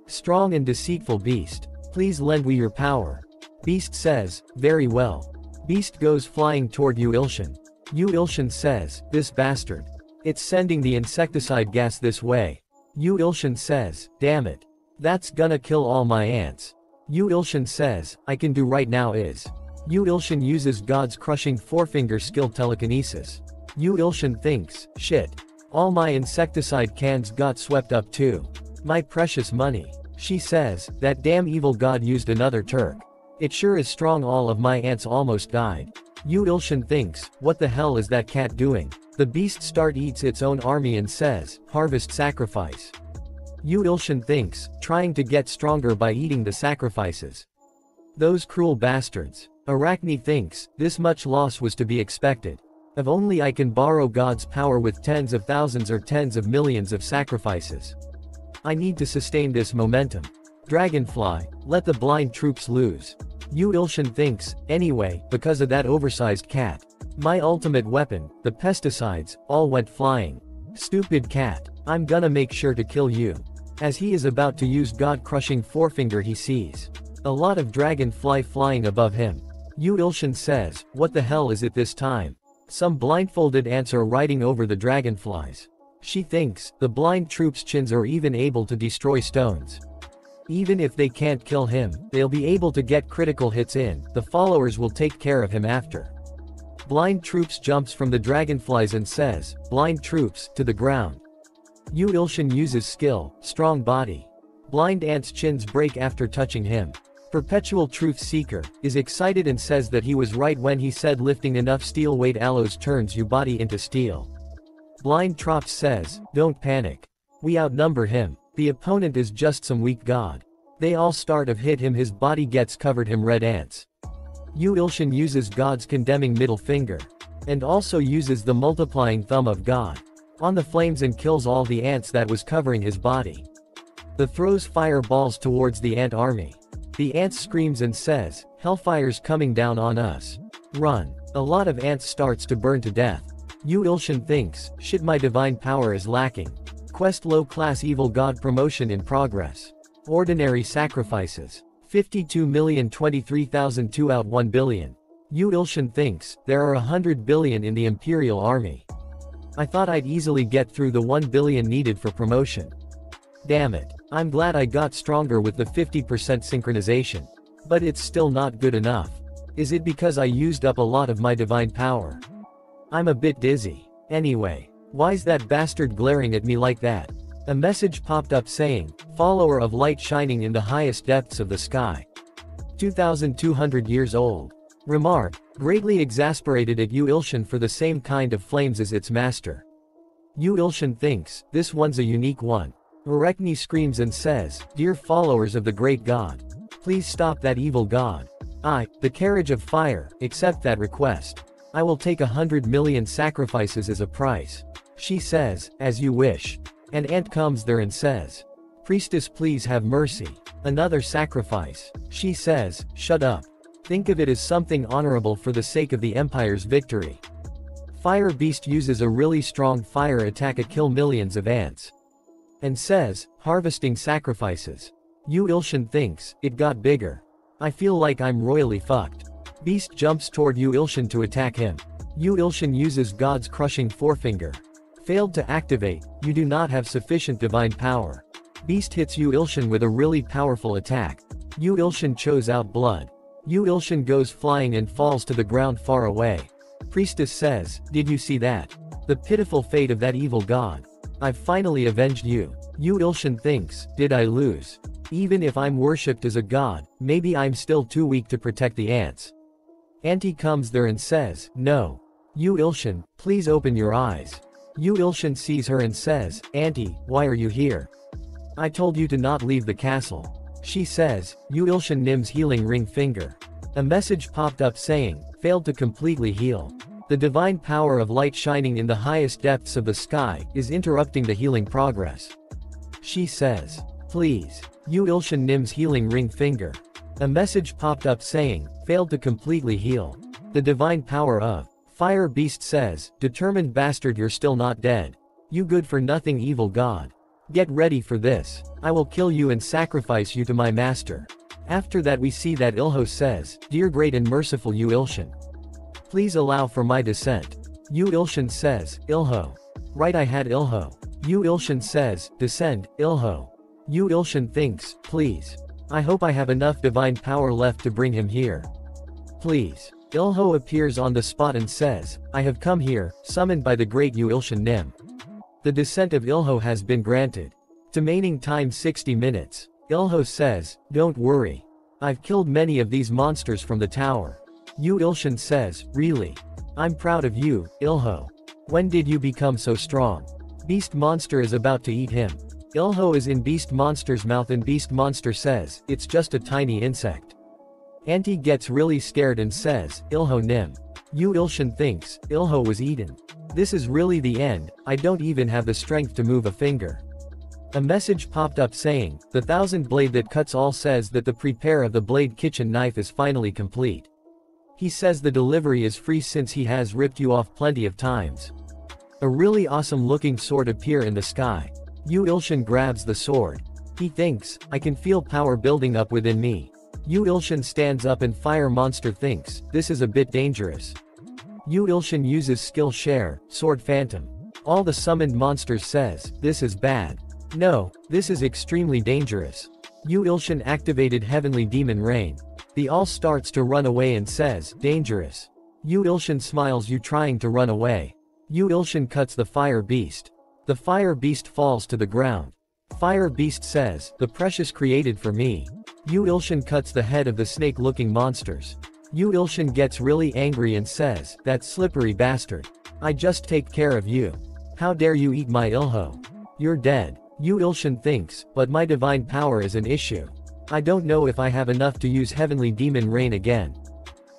Strong and deceitful beast. Please lend we your power. Beast says, very well. Beast goes flying toward Yu Ilshin. Yu Ilshin says, this bastard. It's sending the insecticide gas this way. Yu Ilshin says, damn it. That's gonna kill all my ants. Yu Ilshin says, I can do right now is. Yu Ilshin uses God's crushing forefinger skill telekinesis. Yu Ilshin thinks, shit. All my insecticide cans got swept up too. My precious money. She says, that damn evil god used another Turk. It sure is strong, all of my ants almost died. Yu Ilshin thinks, what the hell is that cat doing? The beast eats its own army and says, harvest sacrifice. Yu Ilshin thinks, trying to get stronger by eating the sacrifices. Those cruel bastards. Arachne thinks, this much loss was to be expected. If only I can borrow God's power with tens of thousands or tens of millions of sacrifices. I need to sustain this momentum. Dragonfly, let the blind troops lose. Yu Ilshin thinks, anyway, because of that oversized cat. My ultimate weapon, the pesticides, all went flying. Stupid cat. I'm gonna make sure to kill you. As he is about to use God-crushing forefinger, he sees a lot of dragonfly flying above him. Yu Ilshin says, what the hell is it this time? Some blindfolded ants are riding over the dragonflies. She thinks, the blind troops' chins are even able to destroy stones. Even if they can't kill him, they'll be able to get critical hits in. The followers will take care of him after. Blind troops jumps from the dragonflies and says, blind troops, to the ground. Yu Ilshin uses skill, strong body. Blind ant's chins break after touching him. Perpetual Truth Seeker is excited and says that he was right when he said lifting enough steel weight alloys turns your body into steel. Blind Trops says, don't panic. We outnumber him. The opponent is just some weak god. They all start of hit him, his body gets covered him red ants. Yu Ilshin uses God's condemning middle finger. And also uses the multiplying thumb of God on the flames and kills all the ants that was covering his body. The throws fireballs towards the ant army. The ants screams and says, "Hellfire's coming down on us. Run." A lot of ants starts to burn to death. Yu Ilshin thinks, shit, my divine power is lacking. Quest low class evil god promotion in progress. Ordinary sacrifices. 52,023,002 out 1 billion. Yu Ilshin thinks, there are 100 billion in the Imperial Army. I thought I'd easily get through the 1 billion needed for promotion. Damn it. I'm glad I got stronger with the 50% synchronization. But it's still not good enough. Is it because I used up a lot of my divine power? I'm a bit dizzy. Anyway, why's that bastard glaring at me like that? A message popped up saying, follower of light shining in the highest depths of the sky. 2,200 years old. Remark, greatly exasperated at Yu Ilshin for the same kind of flames as its master. Yu Ilshin thinks, this one's a unique one. Arachne screams and says, dear followers of the great god. Please stop that evil god. I, the carriage of fire, accept that request. I will take 100 million sacrifices as a price. She says, as you wish. An ant comes there and says, priestess, please have mercy. Another sacrifice. She says, shut up. Think of it as something honorable for the sake of the Empire's victory. Fire Beast uses a really strong fire attack to kill millions of ants. And says, harvesting sacrifices. Yu Ilshin thinks, it got bigger. I feel like I'm royally fucked. Beast jumps toward Yu Ilshin to attack him. Yu Ilshin uses God's crushing forefinger. Failed to activate, you do not have sufficient divine power. Beast hits Yu Ilshin with a really powerful attack. Yu Ilshin chose out blood. Yu Ilshin goes flying and falls to the ground far away. Priestess says, did you see that? The pitiful fate of that evil god. I've finally avenged you. Yu Ilshin thinks, did I lose? Even if I'm worshipped as a god, maybe I'm still too weak to protect the ants. Auntie comes there and says, no. Yu Ilshin, please open your eyes. Yu Ilshin sees her and says, Auntie, why are you here? I told you to not leave the castle. She says, Yu Ilshin Nim's healing ring finger. A message popped up saying, failed to completely heal. The divine power of light shining in the highest depths of the sky is interrupting the healing progress. She says, please. Yu Ilshin Nim's healing ring finger. A message popped up saying, failed to completely heal. The divine power of Fire Beast says, determined bastard, you're still not dead. You good for nothing evil god. Get ready for this. I will kill you and sacrifice you to my master. After that we see that Ilho says, dear great and merciful Yu Ilshin. Please allow for my descent. Yu Ilshin says, Ilho. Right, I had Ilho. Yu Ilshin says, descend, Ilho. Yu Ilshin thinks, please. I hope I have enough divine power left to bring him here. Please. Ilho appears on the spot and says, I have come here, summoned by the great Yu Ilshin Nim. The descent of Ilho has been granted. Remaining time 60 minutes. Ilho says, don't worry. I've killed many of these monsters from the tower. Yu Ilshin says, really? I'm proud of you, Ilho. When did you become so strong? Beast monster is about to eat him. Ilho is in beast monster's mouth and beast monster says, it's just a tiny insect. Auntie gets really scared and says, Ilho Nim. Yu Ilshin thinks, Ilho was eaten. This is really the end, I don't even have the strength to move a finger. A message popped up saying, the 1000 blade that cuts all says that the prepare of the blade kitchen knife is finally complete. He says the delivery is free since he has ripped you off plenty of times. A really awesome looking sword appear in the sky. Yu Ilshin grabs the sword. He thinks, I can feel power building up within me. Yu Ilshin stands up and Fire Monster thinks, this is a bit dangerous. Yu Ilshin uses skill share, Sword Phantom. All the summoned monsters says, this is bad. No, this is extremely dangerous. Yu Ilshin activated Heavenly Demon Rain. The all starts to run away and says, dangerous. Yu Ilshin smiles you trying to run away. Yu Ilshin cuts the Fire Beast. The Fire Beast falls to the ground. Fire Beast says, the precious created for me. Yu Ilshin cuts the head of the snake-looking monsters. Yu Ilshin gets really angry and says, that slippery bastard. I just take care of you. How dare you eat my Ilho? You're dead. Yu Ilshin thinks, but my divine power is an issue. I don't know if I have enough to use heavenly demon rain again.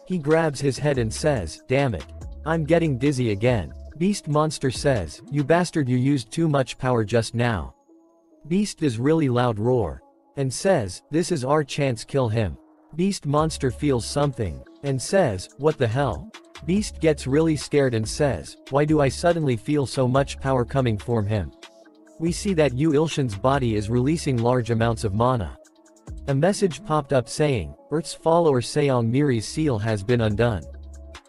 He grabs his head and says, damn it. I'm getting dizzy again. Beast monster says, you bastard, you used too much power just now. Beast does really loud roar. And says, this is our chance, kill him. Beast monster feels something. And says, what the hell? Beast gets really scared and says, why do I suddenly feel so much power coming from him? We see that Yu Ilshan's body is releasing large amounts of mana. A message popped up saying, Earth's follower Seong Miri's seal has been undone.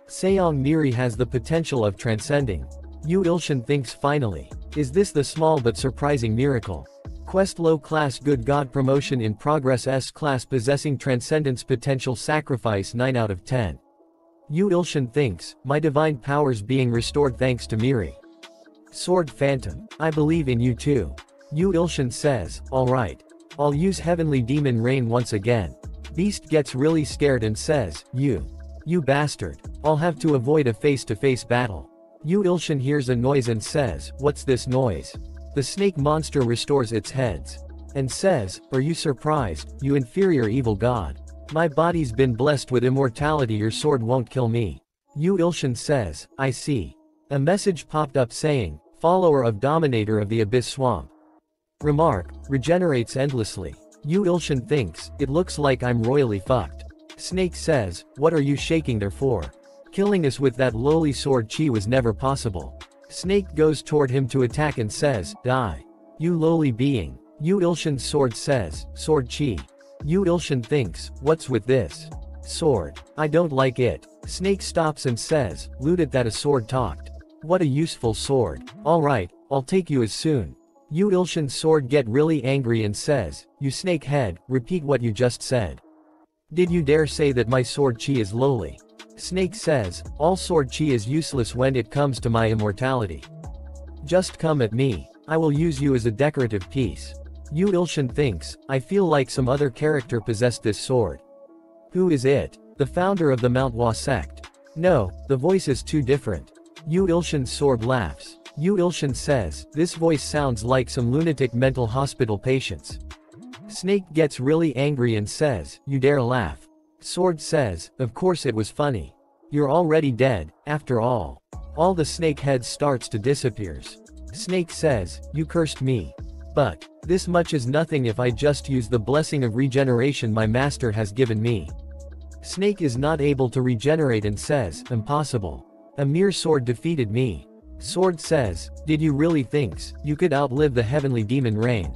Seong Miri has the potential of transcending. Yu Ilshan thinks finally. Is this the small but surprising miracle? Quest low class good god promotion in progress S class possessing transcendence potential sacrifice 9 out of 10. Yu Ilshan thinks, my divine powers being restored thanks to Miri. Sword Phantom, I believe in you too. Yu Ilshan says, alright. I'll use heavenly demon rain once again. Beast gets really scared and says, you bastard. I'll have to avoid a face-to-face battle. Yu Ilshan hears a noise and says, what's this noise? The snake monster restores its heads. And says, are you surprised, you inferior evil god? My body's been blessed with immortality, your sword won't kill me. Yu Ilshan says, I see. A message popped up saying, follower of Dominator of the Abyss Swamp. Remark, regenerates endlessly. Yu Ilshan thinks, it looks like I'm royally fucked. Snake says, what are you shaking there for? Killing us with that lowly sword chi was never possible. Snake goes toward him to attack and says, die. You lowly being. Yu Ilshan's sword says, sword chi. Yu Ilshan thinks, what's with this sword? I don't like it. Snake stops and says, loot it that a sword talked. What a useful sword. Alright, I'll take you as soon. Yu Ilshan's sword get really angry and says, you snake head, repeat what you just said. Did you dare say that my sword chi is lowly? Snake says, all sword chi is useless when it comes to my immortality. Just come at me. I will use you as a decorative piece. Yu Ilshan thinks, I feel like some other character possessed this sword. Who is it? The founder of the Manhwa sect. No, the voice is too different. Yu Ilshan's sword laughs. Yu Ilshan says, this voice sounds like some lunatic mental hospital patients. Snake gets really angry and says, you dare laugh. Sword says, of course it was funny. You're already dead, after all. All the snake heads starts to disappears. Snake says, you cursed me. But this much is nothing if I just use the blessing of regeneration my master has given me. Snake is not able to regenerate and says, impossible. A mere sword defeated me. Sword says, did you really think you could outlive the heavenly demon rain?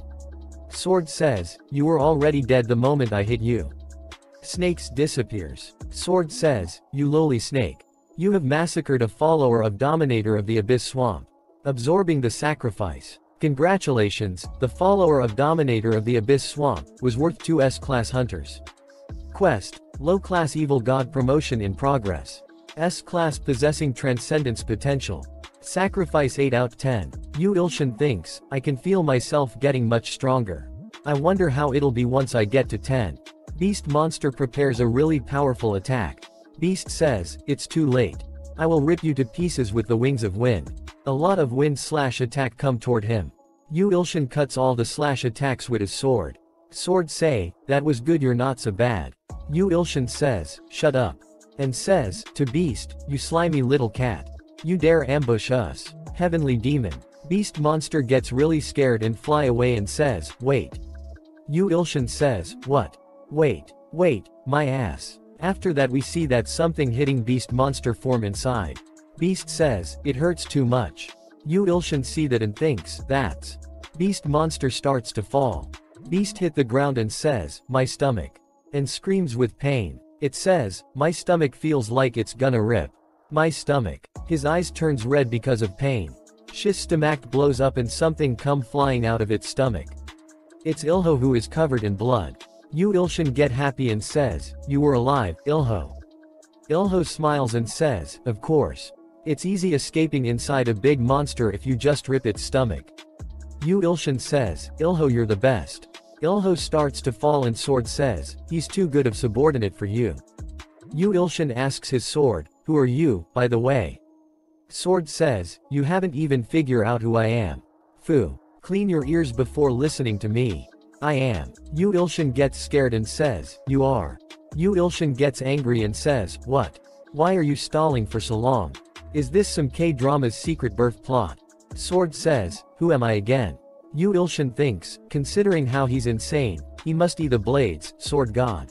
Sword says, you were already dead the moment I hit you. Snakes disappears. Sword says, you lowly snake. You have massacred a follower of Dominator of the Abyss Swamp. Absorbing the sacrifice. Congratulations, the follower of Dominator of the Abyss Swamp was worth 2 S-class hunters. Quest, low-class evil god promotion in progress. S-class possessing transcendence potential. Sacrifice 8 out 10. Yu Ilshan thinks, I can feel myself getting much stronger. I wonder how it'll be once I get to 10. Beast monster prepares a really powerful attack. Beast says, it's too late. I will rip you to pieces with the wings of wind. A lot of wind slash attack come toward him. Yu Ilshan cuts all the slash attacks with his sword. Sword say, that was good, you're not so bad. Yu Ilshan says, shut up. And says, to Beast, you slimy little cat. You dare ambush us. Heavenly demon. Beast monster gets really scared and fly away and says, wait. Yu Ilshan says, what? Wait, my ass. After that we see that something hitting beast monster form inside. Beast says, it hurts too much. Yu Ilshan see that and thinks, that's. Beast monster starts to fall. Beast hit the ground and says, my stomach. And screams with pain. It says, my stomach feels like it's gonna rip. My stomach. His eyes turns red because of pain. Shis stomach blows up and something come flying out of its stomach. It's Ilho who is covered in blood. Yu Ilshan get happy and says, you were alive, Ilho. Ilho smiles and says, of course. It's easy escaping inside a big monster if you just rip its stomach. Yu Ilshan says, Ilho, you're the best. Ilho starts to fall and sword says, he's too good of subordinate for you. Yu Ilshan asks his sword, who are you, by the way? Sword says, you haven't even figured out who I am. Fu. Clean your ears before listening to me. I am. Yu Ilshin gets scared and says, you are. Yu Ilshin gets angry and says, what? Why are you stalling for so long? Is this some K-drama's secret birth plot? Sword says, who am I again? Yu Ilshin thinks, considering how he's insane, he must be the Blades, Sword God.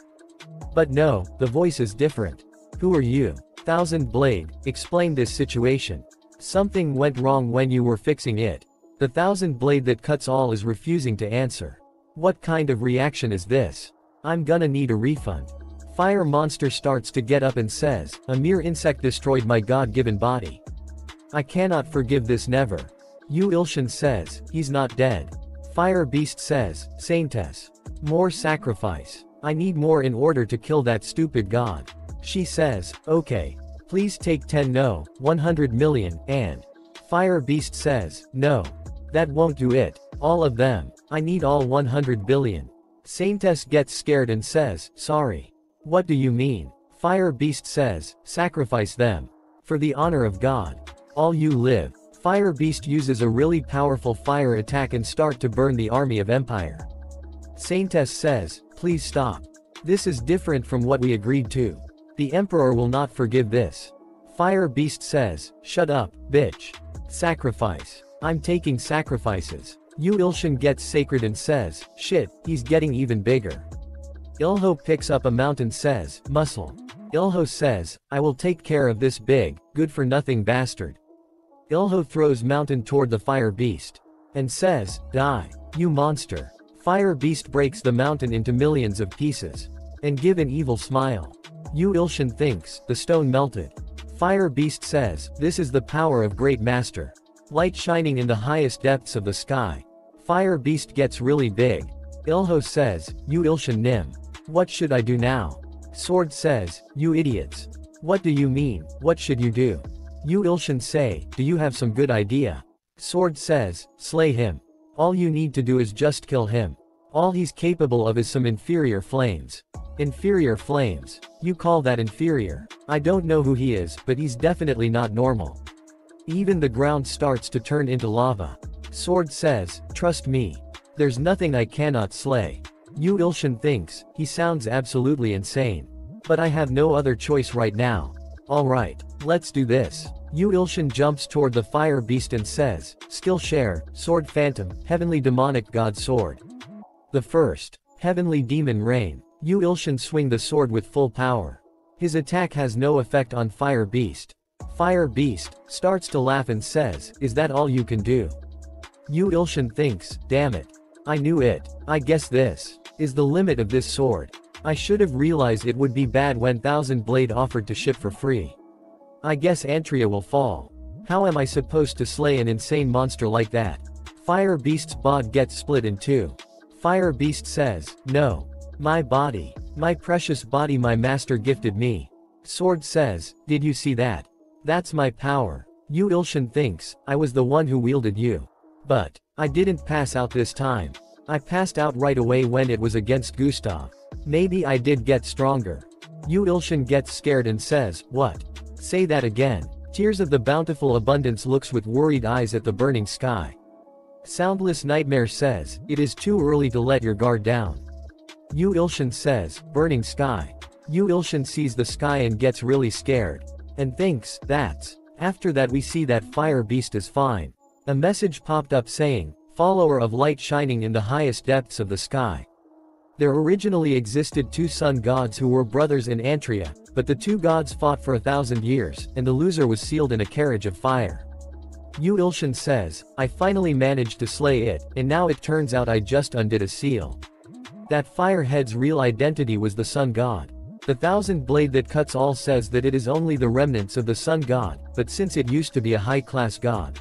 But no, the voice is different. Who are you? Thousand Blade, explain this situation. Something went wrong when you were fixing it. The Thousand Blade that cuts all is refusing to answer. What kind of reaction is this? I'm gonna need a refund. Fire monster starts to get up and says, a mere insect destroyed my God-given body. I cannot forgive this never. Yu Ilshin says, he's not dead. Fire beast says, Saintess. More sacrifice. I need more in order to kill that stupid god. She says, okay. Please take 10 no, 100 million, and. Fire beast says, no. That won't do it. All of them. I need all 100 billion. Saintess gets scared and says, sorry. What do you mean? Fire beast says, sacrifice them. For the honor of God. All you live. Fire beast uses a really powerful fire attack and start to burn the army of Empire. Saintess says, please stop. This is different from what we agreed to. The Emperor will not forgive this. Fire beast says, shut up, bitch. Sacrifice. I'm taking sacrifices. Yu Ilshin gets sacred and says, shit, he's getting even bigger. Ilho picks up a mount and says, muscle. Ilho says, I will take care of this big, good-for-nothing bastard. Ilho throws mountain toward the fire beast. And says, die. You monster. Fire beast breaks the mountain into millions of pieces. And give an evil smile. Yu Ilshin thinks, the stone melted. Fire beast says, this is the power of great master. Light shining in the highest depths of the sky. Fire beast gets really big. Ilho says, Yu Ilshin Nim. What should I do now? Sword says, you idiots. What do you mean, what should you do? Yu Ilshin say, do you have some good idea? Sword says, slay him. All you need to do is just kill him. All he's capable of is some inferior flames. Inferior flames. You call that inferior? I don't know who he is, but he's definitely not normal. Even the ground starts to turn into lava. Sword says, trust me. There's nothing I cannot slay. Yu Ilshin thinks, he sounds absolutely insane. But I have no other choice right now. Alright, let's do this. Yu Ilshin jumps toward the fire beast and says, skill share, sword phantom, heavenly demonic god sword. The first. Heavenly demon rain. Yu Ilshin swing the sword with full power. His attack has no effect on fire beast. Fire beast starts to laugh and says, is that all you can do? Yu Ilshin thinks, damn it. I knew it. I guess this is the limit of this sword. I should have realized it would be bad when Thousand Blade offered to ship for free. I guess Antria will fall. How am I supposed to slay an insane monster like that? Fire Beast's bod gets split in two. Fire Beast says, no. My body. My precious body my master gifted me. Sword says, did you see that? That's my power. Yu Ilshin thinks, I was the one who wielded you. But I didn't pass out this time. I passed out right away when it was against Gustav. Maybe I did get stronger. Yu Ilshin gets scared and says, what? Say that again. Tears of the Bountiful Abundance looks with worried eyes at the burning sky. Soundless Nightmare says, it is too early to let your guard down. Yu Ilshin says, burning sky. Yu Ilshin sees the sky and gets really scared. And thinks, that's. After that we see that fire beast is fine. A message popped up saying, follower of light shining in the highest depths of the sky. There originally existed two sun gods who were brothers in Antria, but the two gods fought for 1,000 years, and the loser was sealed in a carriage of fire. Yu Ilshin says, I finally managed to slay it, and now it turns out I just undid a seal. That firehead's real identity was the sun god. The Thousand Blade that cuts all says that it is only the remnants of the sun god, but since it used to be a high-class god,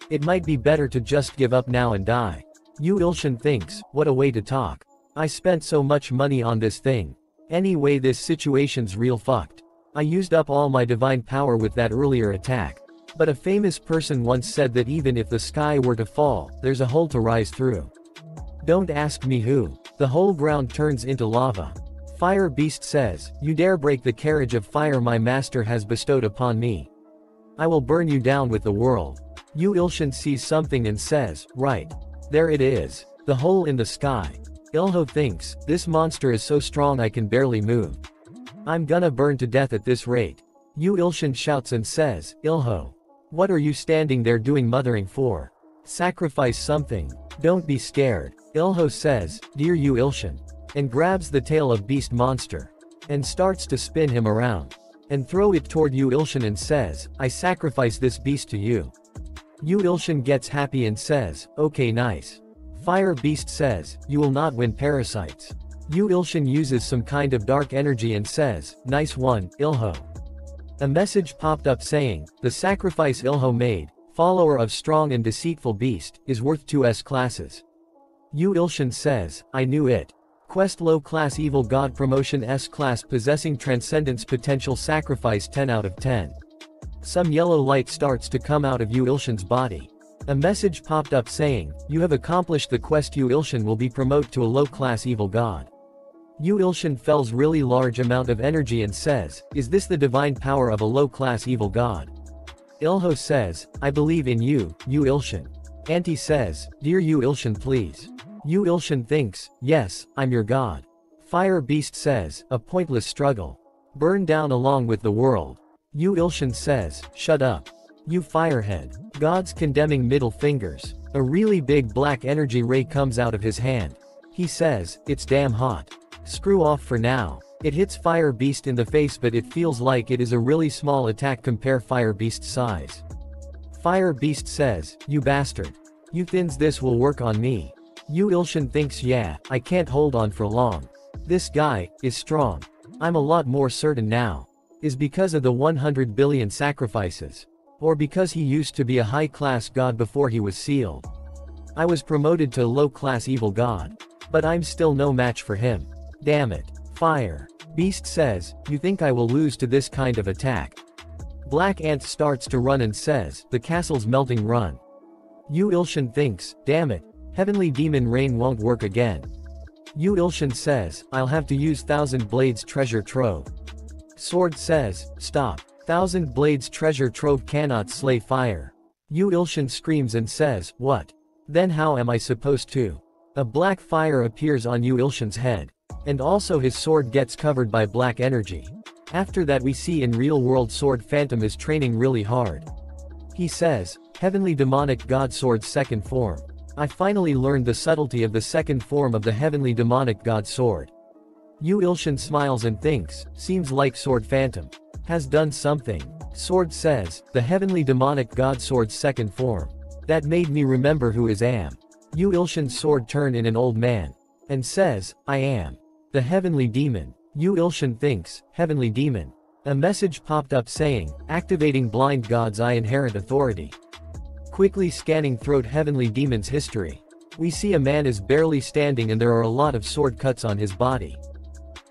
it might be better to just give up now and die. Yu Ilshin thinks, what a way to talk. I spent so much money on this thing. Anyway, this situation's real fucked. I used up all my divine power with that earlier attack. But a famous person once said that even if the sky were to fall, there's a hole to rise through. Don't ask me who. The whole ground turns into lava. Fire Beast says, you dare break the carriage of fire my master has bestowed upon me. I will burn you down with the world. Yu Ilshin sees something and says, right. There it is. The hole in the sky. Ilho thinks, this monster is so strong I can barely move. I'm gonna burn to death at this rate. Yu Ilshin shouts and says, Ilho. What are you standing there doing mothering for? Sacrifice something. Don't be scared. Ilho says, dear Yu Ilshin. And grabs the tail of beast monster. And starts to spin him around. And throw it toward Yu Ilshin and says, I sacrifice this beast to you. Yu Ilshin gets happy and says, okay nice. Fire Beast says, you will not win parasites. Yu Ilshin uses some kind of dark energy and says, nice one, Ilho. A message popped up saying, the sacrifice Ilho made, follower of strong and deceitful beast, is worth 2 S classes. Yu Ilshin says, I knew it. Quest low class evil god promotion S class possessing transcendence potential sacrifice 10 out of 10. Some yellow light starts to come out of Yu Ilshin's body. A message popped up saying, you have accomplished the quest. Yu Ilshin will be promoted to a low class evil god. Yu Ilshin feels really large amount of energy and says, is this the divine power of a low class evil god? Ilho says, I believe in you, Yu Ilshin. Auntie says, dear Yu Ilshin please. Yu Ilshin thinks, yes, I'm your god. Fire Beast says, a pointless struggle. Burn down along with the world. Yu Ilshin says, shut up. You firehead. God's condemning middle fingers. A really big black energy ray comes out of his hand. He says, it's damn hot. Screw off for now. It hits Fire Beast in the face but it feels like it is a really small attack compare Fire Beast's size. Fire Beast says, you bastard. You thins this will work on me. Yu Ilshin thinks yeah, I can't hold on for long. This guy is strong. I'm a lot more certain now. Is because of the 100 billion sacrifices. Or because he used to be a high-class god before he was sealed. I was promoted to low-class evil god. But I'm still no match for him. Damn it. Fire Beast says, you think I will lose to this kind of attack? Black Ant starts to run and says, the castle's melting run. Yu Ilshin thinks, damn it. Heavenly Demon Rain won't work again. Yu Ilshin says, I'll have to use Thousand Blades Treasure Trove. Sword says, stop. Thousand Blades Treasure Trove cannot slay fire. Yu Ilshin screams and says, what? Then how am I supposed to? A black fire appears on Yu Ilshin's head. And also his sword gets covered by black energy. After that we see in real world Sword Phantom is training really hard. He says, Heavenly Demonic God Sword's second form. I finally learned the subtlety of the second form of the Heavenly Demonic God Sword. Yu Ilshin smiles and thinks, seems like Sword Phantom has done something. Sword says, the Heavenly Demonic God Sword's second form. That made me remember who is am. Yu Ilshin's sword turn in an old man. And says, I am. The Heavenly Demon. Yu Ilshin thinks, Heavenly Demon. A message popped up saying, activating Blind God's Eye inherent authority. Quickly scanning Throat Heavenly Demon's history. We see a man is barely standing and there are a lot of sword cuts on his body.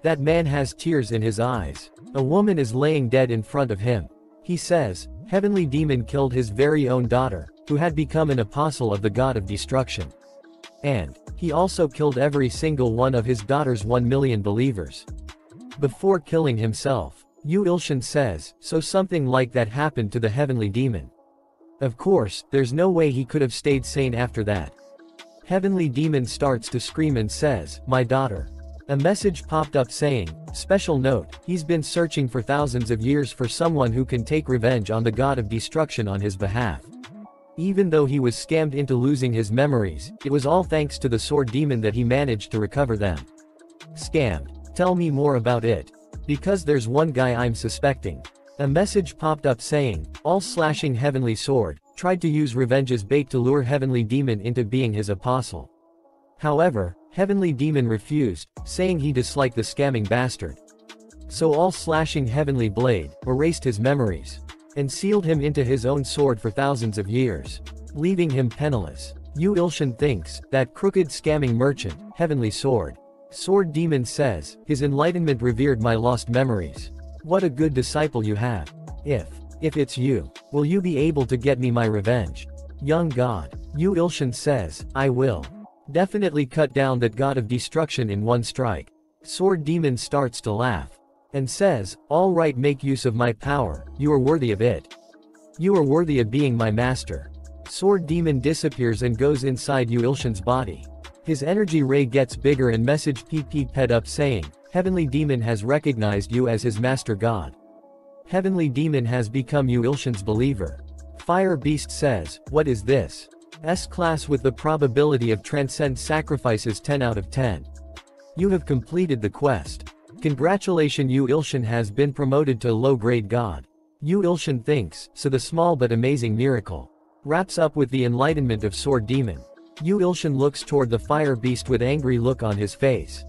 That man has tears in his eyes. A woman is laying dead in front of him. He says, Heavenly Demon killed his very own daughter, who had become an apostle of the god of destruction. And he also killed every single one of his daughter's 1 million believers. Before killing himself, Yu Ilshin says, so something like that happened to the Heavenly Demon. Of course, there's no way he could have stayed sane after that. Heavenly Demon starts to scream and says, my daughter. A message popped up saying, special note, he's been searching for thousands of years for someone who can take revenge on the god of destruction on his behalf. Even though he was scammed into losing his memories, it was all thanks to the sword demon that he managed to recover them. Scammed. Tell me more about it. Because there's one guy I'm suspecting. A message popped up saying, all slashing Heavenly Sword, tried to use revenge as bait to lure Heavenly Demon into being his apostle. However, Heavenly Demon refused, saying he disliked the scamming bastard. So all slashing Heavenly Blade, erased his memories. And sealed him into his own sword for thousands of years. Leaving him penniless. Yu Ilshin thinks, that crooked scamming merchant, Heavenly Sword. Sword Demon says, his enlightenment revered my lost memories. What a good disciple you have. If it's you, will you be able to get me my revenge? Young God. Yu Ilshin says, I will. Definitely cut down that god of destruction in one strike. Sword Demon starts to laugh. And says, all right, make use of my power, you are worthy of it. You are worthy of being my master. Sword Demon disappears and goes inside Yu Ilshin's body. His energy ray gets bigger and message PP ped up saying, Heavenly Demon has recognized you as his master god. Heavenly Demon has become you Ilshan's believer. Fire Beast says, what is this? S-class with the probability of transcend sacrifices 10 out of 10. You have completed the quest. Congratulations, you Ilshan has been promoted to low-grade god. You Ilshan thinks, so the small but amazing miracle wraps up with the enlightenment of Sword Demon. You Ilshan looks toward the Fire Beast with angry look on his face.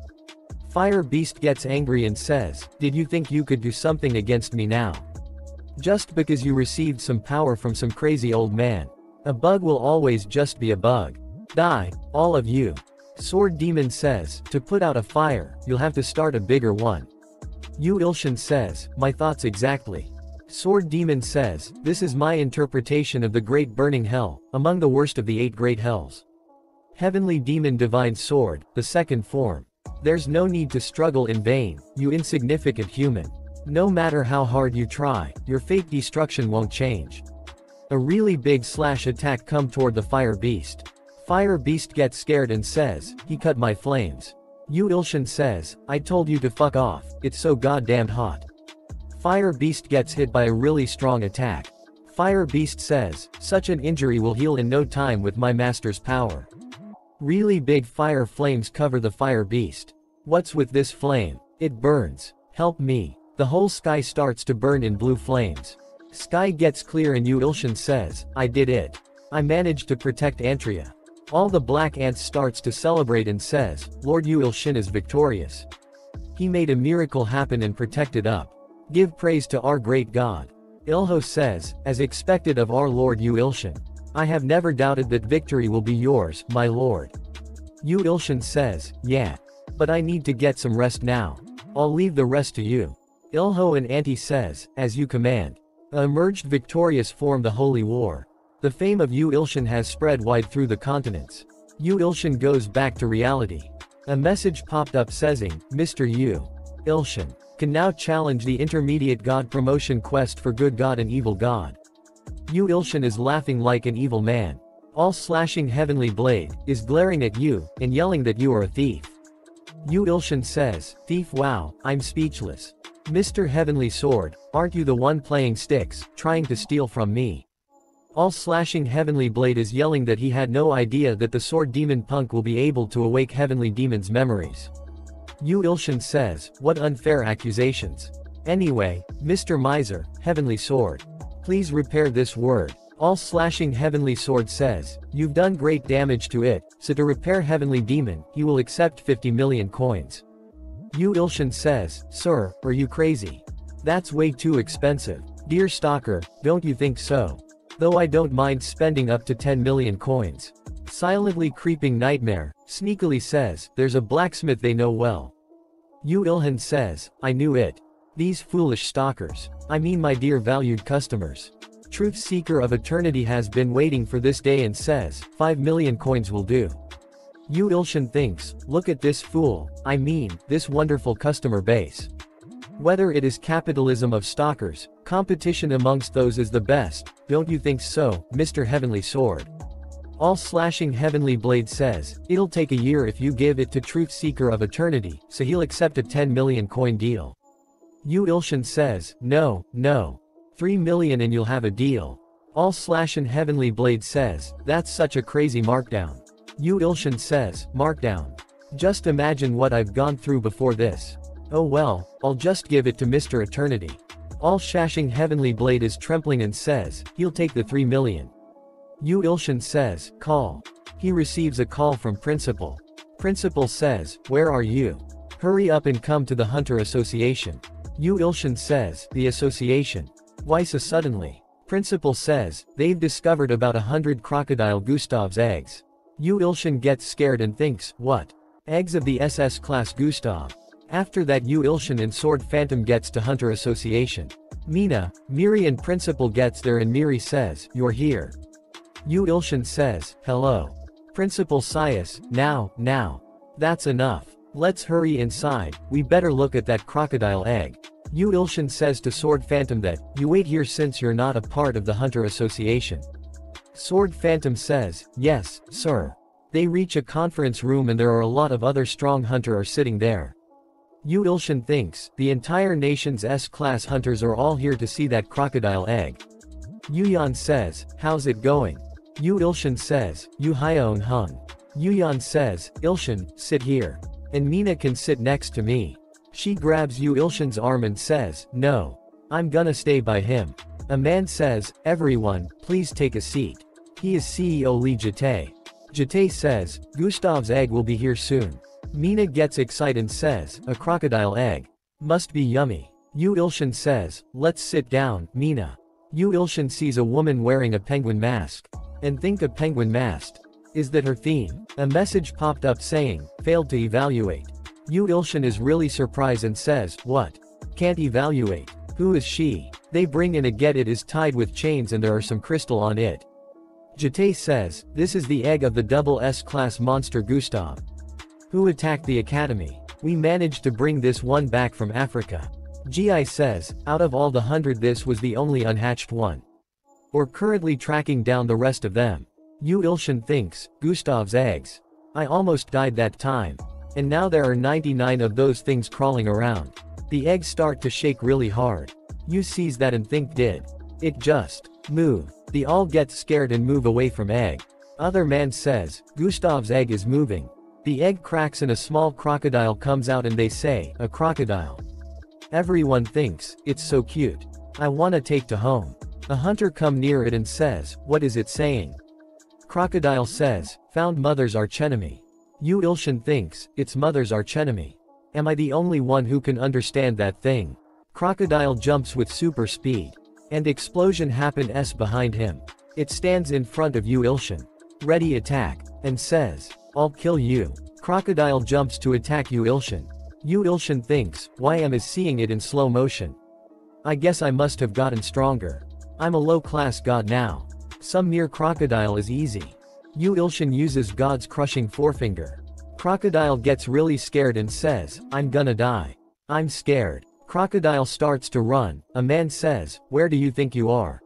Fire Beast gets angry and says, did you think you could do something against me now? Just because you received some power from some crazy old man. A bug will always just be a bug. Die, all of you. Sword Demon says, to put out a fire, you'll have to start a bigger one. You Ilshan says, my thoughts exactly. Sword Demon says, this is my interpretation of the Great Burning Hell, among the worst of the 8 great hells. Heavenly Demon Divine Sword, the second form. There's no need to struggle in vain, you insignificant human. No matter how hard you try, your fate destruction won't change. A really big slash attack come toward the Fire Beast. Fire Beast gets scared and says, he cut my flames. You Ilshan says, I told you to fuck off, it's so goddamned hot. Fire Beast gets hit by a really strong attack. Fire Beast says, such an injury will heal in no time with my master's power. Really big fire flames cover the Fire Beast. What's with this flame? It burns. Help me. The whole sky starts to burn in blue flames. Sky gets clear and you Ilshan says, I did it. I managed to protect Antria. All the black ants starts to celebrate and says, Lord Yu Ilshan is victorious. He made a miracle happen and protected up. Give praise to our great God. Ilho says, as expected of our Lord Yu Ilshan. I have never doubted that victory will be yours, my lord. Yu Ilshan says, yeah. But I need to get some rest now. I'll leave the rest to you. Ilho and Auntie says, as you command. A emerged victorious form the holy war. The fame of Yu Ilshan has spread wide through the continents. Yu Ilshan goes back to reality. A message popped up saying, Mr. Yu Ilshan can now challenge the intermediate god promotion quest for good god and evil god. Yu Ilshan is laughing like an evil man. All slashing heavenly blade is glaring at you and yelling that you are a thief. Yu Ilshan says, thief, wow, I'm speechless. Mr. Heavenly Sword, aren't you the one playing sticks, trying to steal from me? All slashing heavenly blade is yelling that he had no idea that the sword demon punk will be able to awake heavenly demon's memories. Yu Ilshan says, what unfair accusations. Anyway, Mr. Miser, Heavenly Sword. Please repair this word. All slashing heavenly sword says, you've done great damage to it, so to repair heavenly demon, he will accept 50 million coins. Yu Ilshan says, sir, are you crazy? That's way too expensive. Dear stalker, don't you think so? Though I don't mind spending up to 10 million coins. Silently creeping nightmare, sneakily says, there's a blacksmith they know well. Yu Ilhan says, I knew it. These foolish stalkers. I mean my dear valued customers. Truth Seeker of Eternity has been waiting for this day and says, 5 million coins will do. Yu Ilshan thinks, look at this fool, I mean, this wonderful customer base. Whether it is capitalism of stalkers, competition amongst those is the best, don't you think so, Mr. Heavenly Sword? All slashing heavenly blade says, it'll take a year if you give it to Truth Seeker of Eternity, so he'll accept a 10 million coin deal. Yu Ilshan says, no, 3 million and you'll have a deal. All slashing heavenly blade says, that's such a crazy markdown. Yu Ilshan says, markdown. Just imagine what I've gone through before this. Oh well, I'll just give it to Mr. Eternity. All shashing heavenly blade is trembling and says, he'll take the 3 million. Yu Ilshan says, call. He receives a call from Principal. Principal says, where are you? Hurry up and come to the Hunter Association. Yu Ilshan says, the association? Why so suddenly? Principal says, they've discovered about 100 crocodile Gustav's eggs. Yu Ilshan gets scared and thinks, what? Eggs of the SS class Gustav. After that Yu Ilshan and Sword Phantom gets to Hunter Association. Mina, Miri and Principal gets there and Miri says, you're here. Yu Ilshan says, hello. Principal sighs, now. That's enough. Let's hurry inside, we better look at that crocodile egg. Yu Ilshan says to Sword Phantom that, you wait here since you're not a part of the Hunter Association. Sword Phantom says, yes, sir. They reach a conference room and there are a lot of other strong hunters are sitting there. Yu Ilshin thinks, the entire nation's S-class hunters are all here to see that crocodile egg. Yu Yan says, how's it going? Yu Ilshin says, Yu Hyeon Hung. Yu Yan says, Ilshin, sit here. And Mina can sit next to me. She grabs Yu Ilshin's arm and says, no. I'm gonna stay by him. A man says, everyone, please take a seat. He is CEO Lee Jitae. Jitae says, Gustav's egg will be here soon. Mina gets excited and says, a crocodile egg. Must be yummy. Yu Ilshin says, let's sit down, Mina. Yu Ilshin sees a woman wearing a penguin mask. And think a penguin mask. Is that her theme? A message popped up saying, failed to evaluate. Yu Ilshin is really surprised and says, what? Can't evaluate. Who is she? They bring in a get it is tied with chains and there are some crystal on it. Jitae says, this is the egg of the double S-class monster Gustav. Who attacked the academy? We managed to bring this one back from Africa. Gi says, out of all the 100 this was the only unhatched one. Or currently tracking down the rest of them. Yu Ilshin thinks, Gustav's eggs. I almost died that time. And now there are 99 of those things crawling around. The eggs start to shake really hard. Yu sees that and think did it just move? They all get scared and move away from egg. Other man says, Gustav's egg is moving. The egg cracks and a small crocodile comes out and they say, a crocodile. Everyone thinks, it's so cute. I wanna take to home. A hunter come near it and says, what is it saying? Crocodile says, found mother's archenemy. Yu Ilshin thinks, it's mother's archenemy. Am I the only one who can understand that thing? Crocodile jumps with super speed. And explosion happens behind him. It stands in front of Yu Ilshin. Ready attack. And says, I'll kill you. Crocodile jumps to attack Yu Ilshin. Yu Ilshin thinks, why am I seeing it in slow motion? I guess I must have gotten stronger. I'm a low-class god now. Some mere crocodile is easy. Yu Ilshin uses God's crushing forefinger. Crocodile gets really scared and says, I'm gonna die. I'm scared. Crocodile starts to run. A man says, where do you think you are?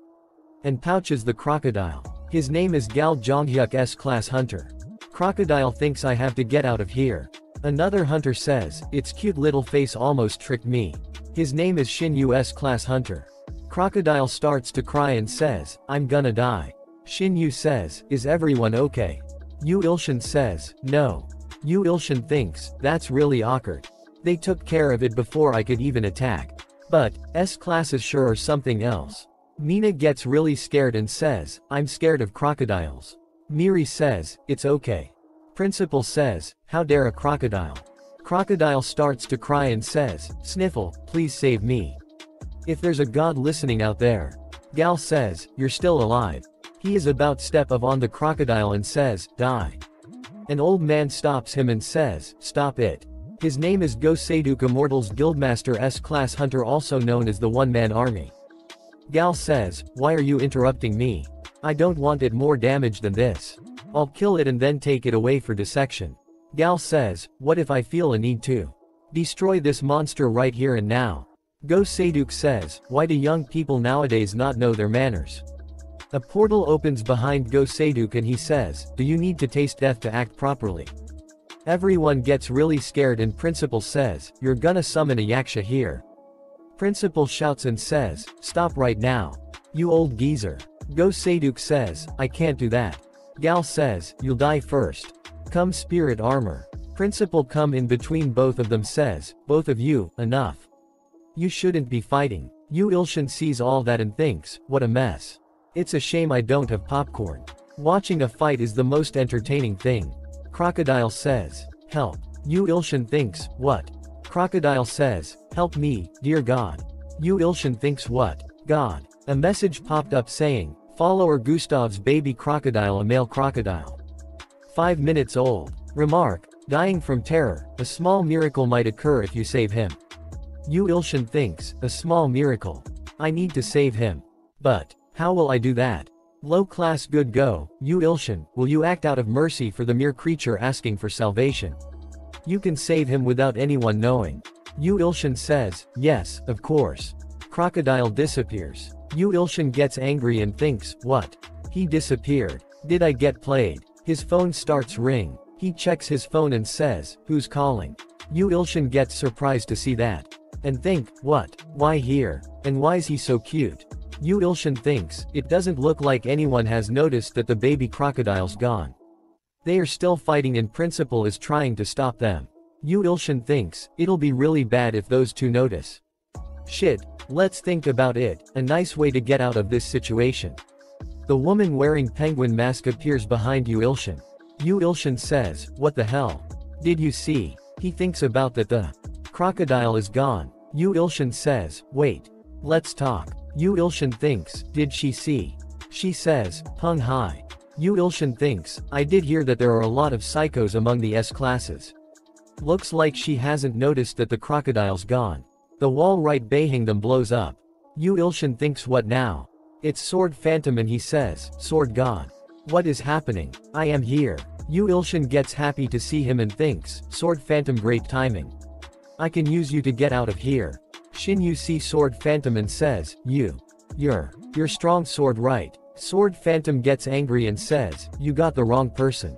And pouches the crocodile. His name is Gal Jonghyuk S-class hunter. Crocodile thinks I have to get out of here. Another hunter says, its cute little face almost tricked me. His name is Shin Yu S-class hunter. Crocodile starts to cry and says, I'm gonna die. Shin Yu says, is everyone okay? Yu Ilshin says, no. Yu Ilshin thinks, that's really awkward. They took care of it before I could even attack. But, S-classes sure are something else. Mina gets really scared and says, I'm scared of crocodiles. Miri says, it's okay. Principal says, how dare a crocodile? Crocodile starts to cry and says, Sniffle, please save me. If there's a god listening out there. Gal says, you're still alive. He is about to step up on the crocodile and says, die. An old man stops him and says, stop it. His name is Go Seiduk Immortals Guildmaster S-class hunter, also known as the one-man army. Gal says, why are you interrupting me? I don't want it more damage than this. I'll kill it and then take it away for dissection. Gal says, what if I feel a need to destroy this monster right here and now? Go Seiduk says, why do young people nowadays not know their manners? A portal opens behind Go Seiduk and he says, do you need to taste death to act properly? Everyone gets really scared and Principal says, you're gonna summon a yaksha here. Principal shouts and says, stop right now. You old geezer. Go Seiduk says, I can't do that. Gal says, you'll die first. Come spirit armor. Principal come in between both of them says, both of you, enough. You shouldn't be fighting. Yu Ilshin sees all that and thinks, what a mess. It's a shame I don't have popcorn. Watching a fight is the most entertaining thing. Crocodile says, help. Yu Ilshin thinks, what? Crocodile says, help me, dear God. Yu Ilshin thinks what? God. A message popped up saying, follower Gustav's baby crocodile, a male crocodile. 5 minutes old. Remark, dying from terror, a small miracle might occur if you save him. Yu Ilshin thinks, a small miracle. I need to save him. But, how will I do that? Low class good go, Yu Ilshin, will you act out of mercy for the mere creature asking for salvation? You can save him without anyone knowing. Yu Ilshin says, yes, of course. Crocodile disappears. Yu Ilshin gets angry and thinks, what? He disappeared. Did I get played? His phone starts ring. He checks his phone and says, "Who's calling?" Yu Ilshin gets surprised to see that. And think, what? Why here? And why is he so cute? Yu Ilshin thinks, it doesn't look like anyone has noticed that the baby crocodile's gone. They are still fighting and principal is trying to stop them. Yu Ilshin thinks, it'll be really bad if those two notice. Shit, let's think about it, a nice way to get out of this situation. The woman wearing penguin mask appears behind Yu Ilshin. Yu Ilshin says, what the hell? Did you see? He thinks about that the crocodile is gone. Yu Ilshin says, wait. Let's talk. Yu Ilshin thinks, did she see? She says, hung high. Yu Ilshin thinks, I did hear that there are a lot of psychos among the S classes. Looks like she hasn't noticed that the crocodile's gone. The wall right behind them blows up. Yu Ilshin thinks, what now? It's Sword Phantom and he says, Sword God. What is happening? I am here. Yu Ilshin gets happy to see him and thinks, Sword Phantom, great timing. I can use you to get out of here. Shin Yu sees Sword Phantom and says, you're strong sword, right? Sword Phantom gets angry and says, you got the wrong person.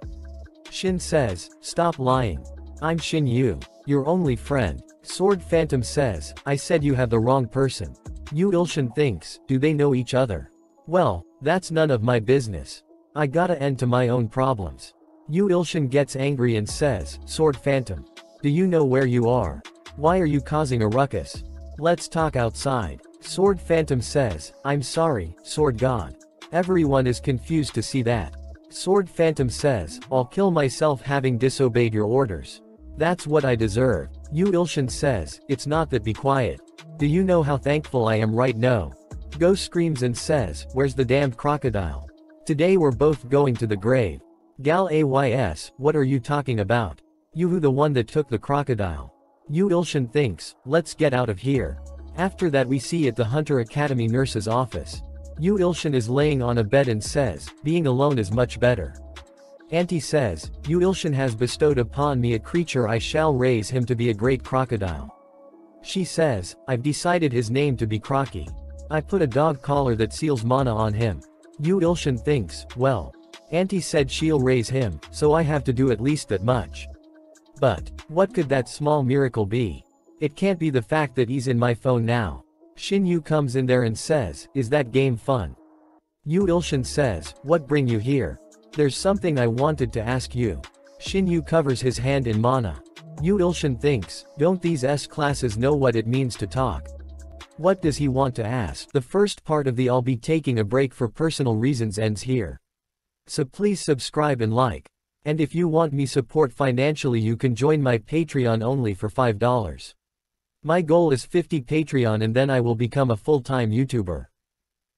Shin says, stop lying. I'm Shin Yu, your only friend. Sword Phantom says, I said you have the wrong person. Yu Ilshin thinks, do they know each other? Well, that's none of my business. I gotta end to my own problems. Yu Ilshin gets angry and says, Sword Phantom. Do you know where you are? Why are you causing a ruckus? Let's talk outside. Sword Phantom says, I'm sorry, Sword God. Everyone is confused to see that. Sword Phantom says, I'll kill myself having disobeyed your orders. That's what I deserve. Yu Ilshin says, it's not that, be quiet. Do you know how thankful I am right now? Go screams and says, where's the damned crocodile? Today we're both going to the grave. Gal Ays, what are you talking about? You who the one that took the crocodile. Yu Ilshin thinks, let's get out of here. After that we see at the Hunter Academy nurse's office. Yu Ilshin is laying on a bed and says, being alone is much better. Auntie says, Yu Ilshin has bestowed upon me a creature, I shall raise him to be a great crocodile. She says, I've decided his name to be Crocky. I put a dog collar that seals mana on him. Yu Ilshin thinks, well. Auntie said she'll raise him, so I have to do at least that much. But, what could that small miracle be? It can't be the fact that he's in my phone now. Shin Yu comes in there and says, is that game fun? Yu Ilshin says, what bring you here? There's something I wanted to ask you. Shin Yu covers his hand in mana. Yu Ilshin thinks, don't these S classes know what it means to talk? What does he want to ask? The first part of the I'll be taking a break for personal reasons ends here. So please subscribe and like. And if you want me support financially, you can join my Patreon only for $5. My goal is 50 Patreon and then I will become a full-time YouTuber.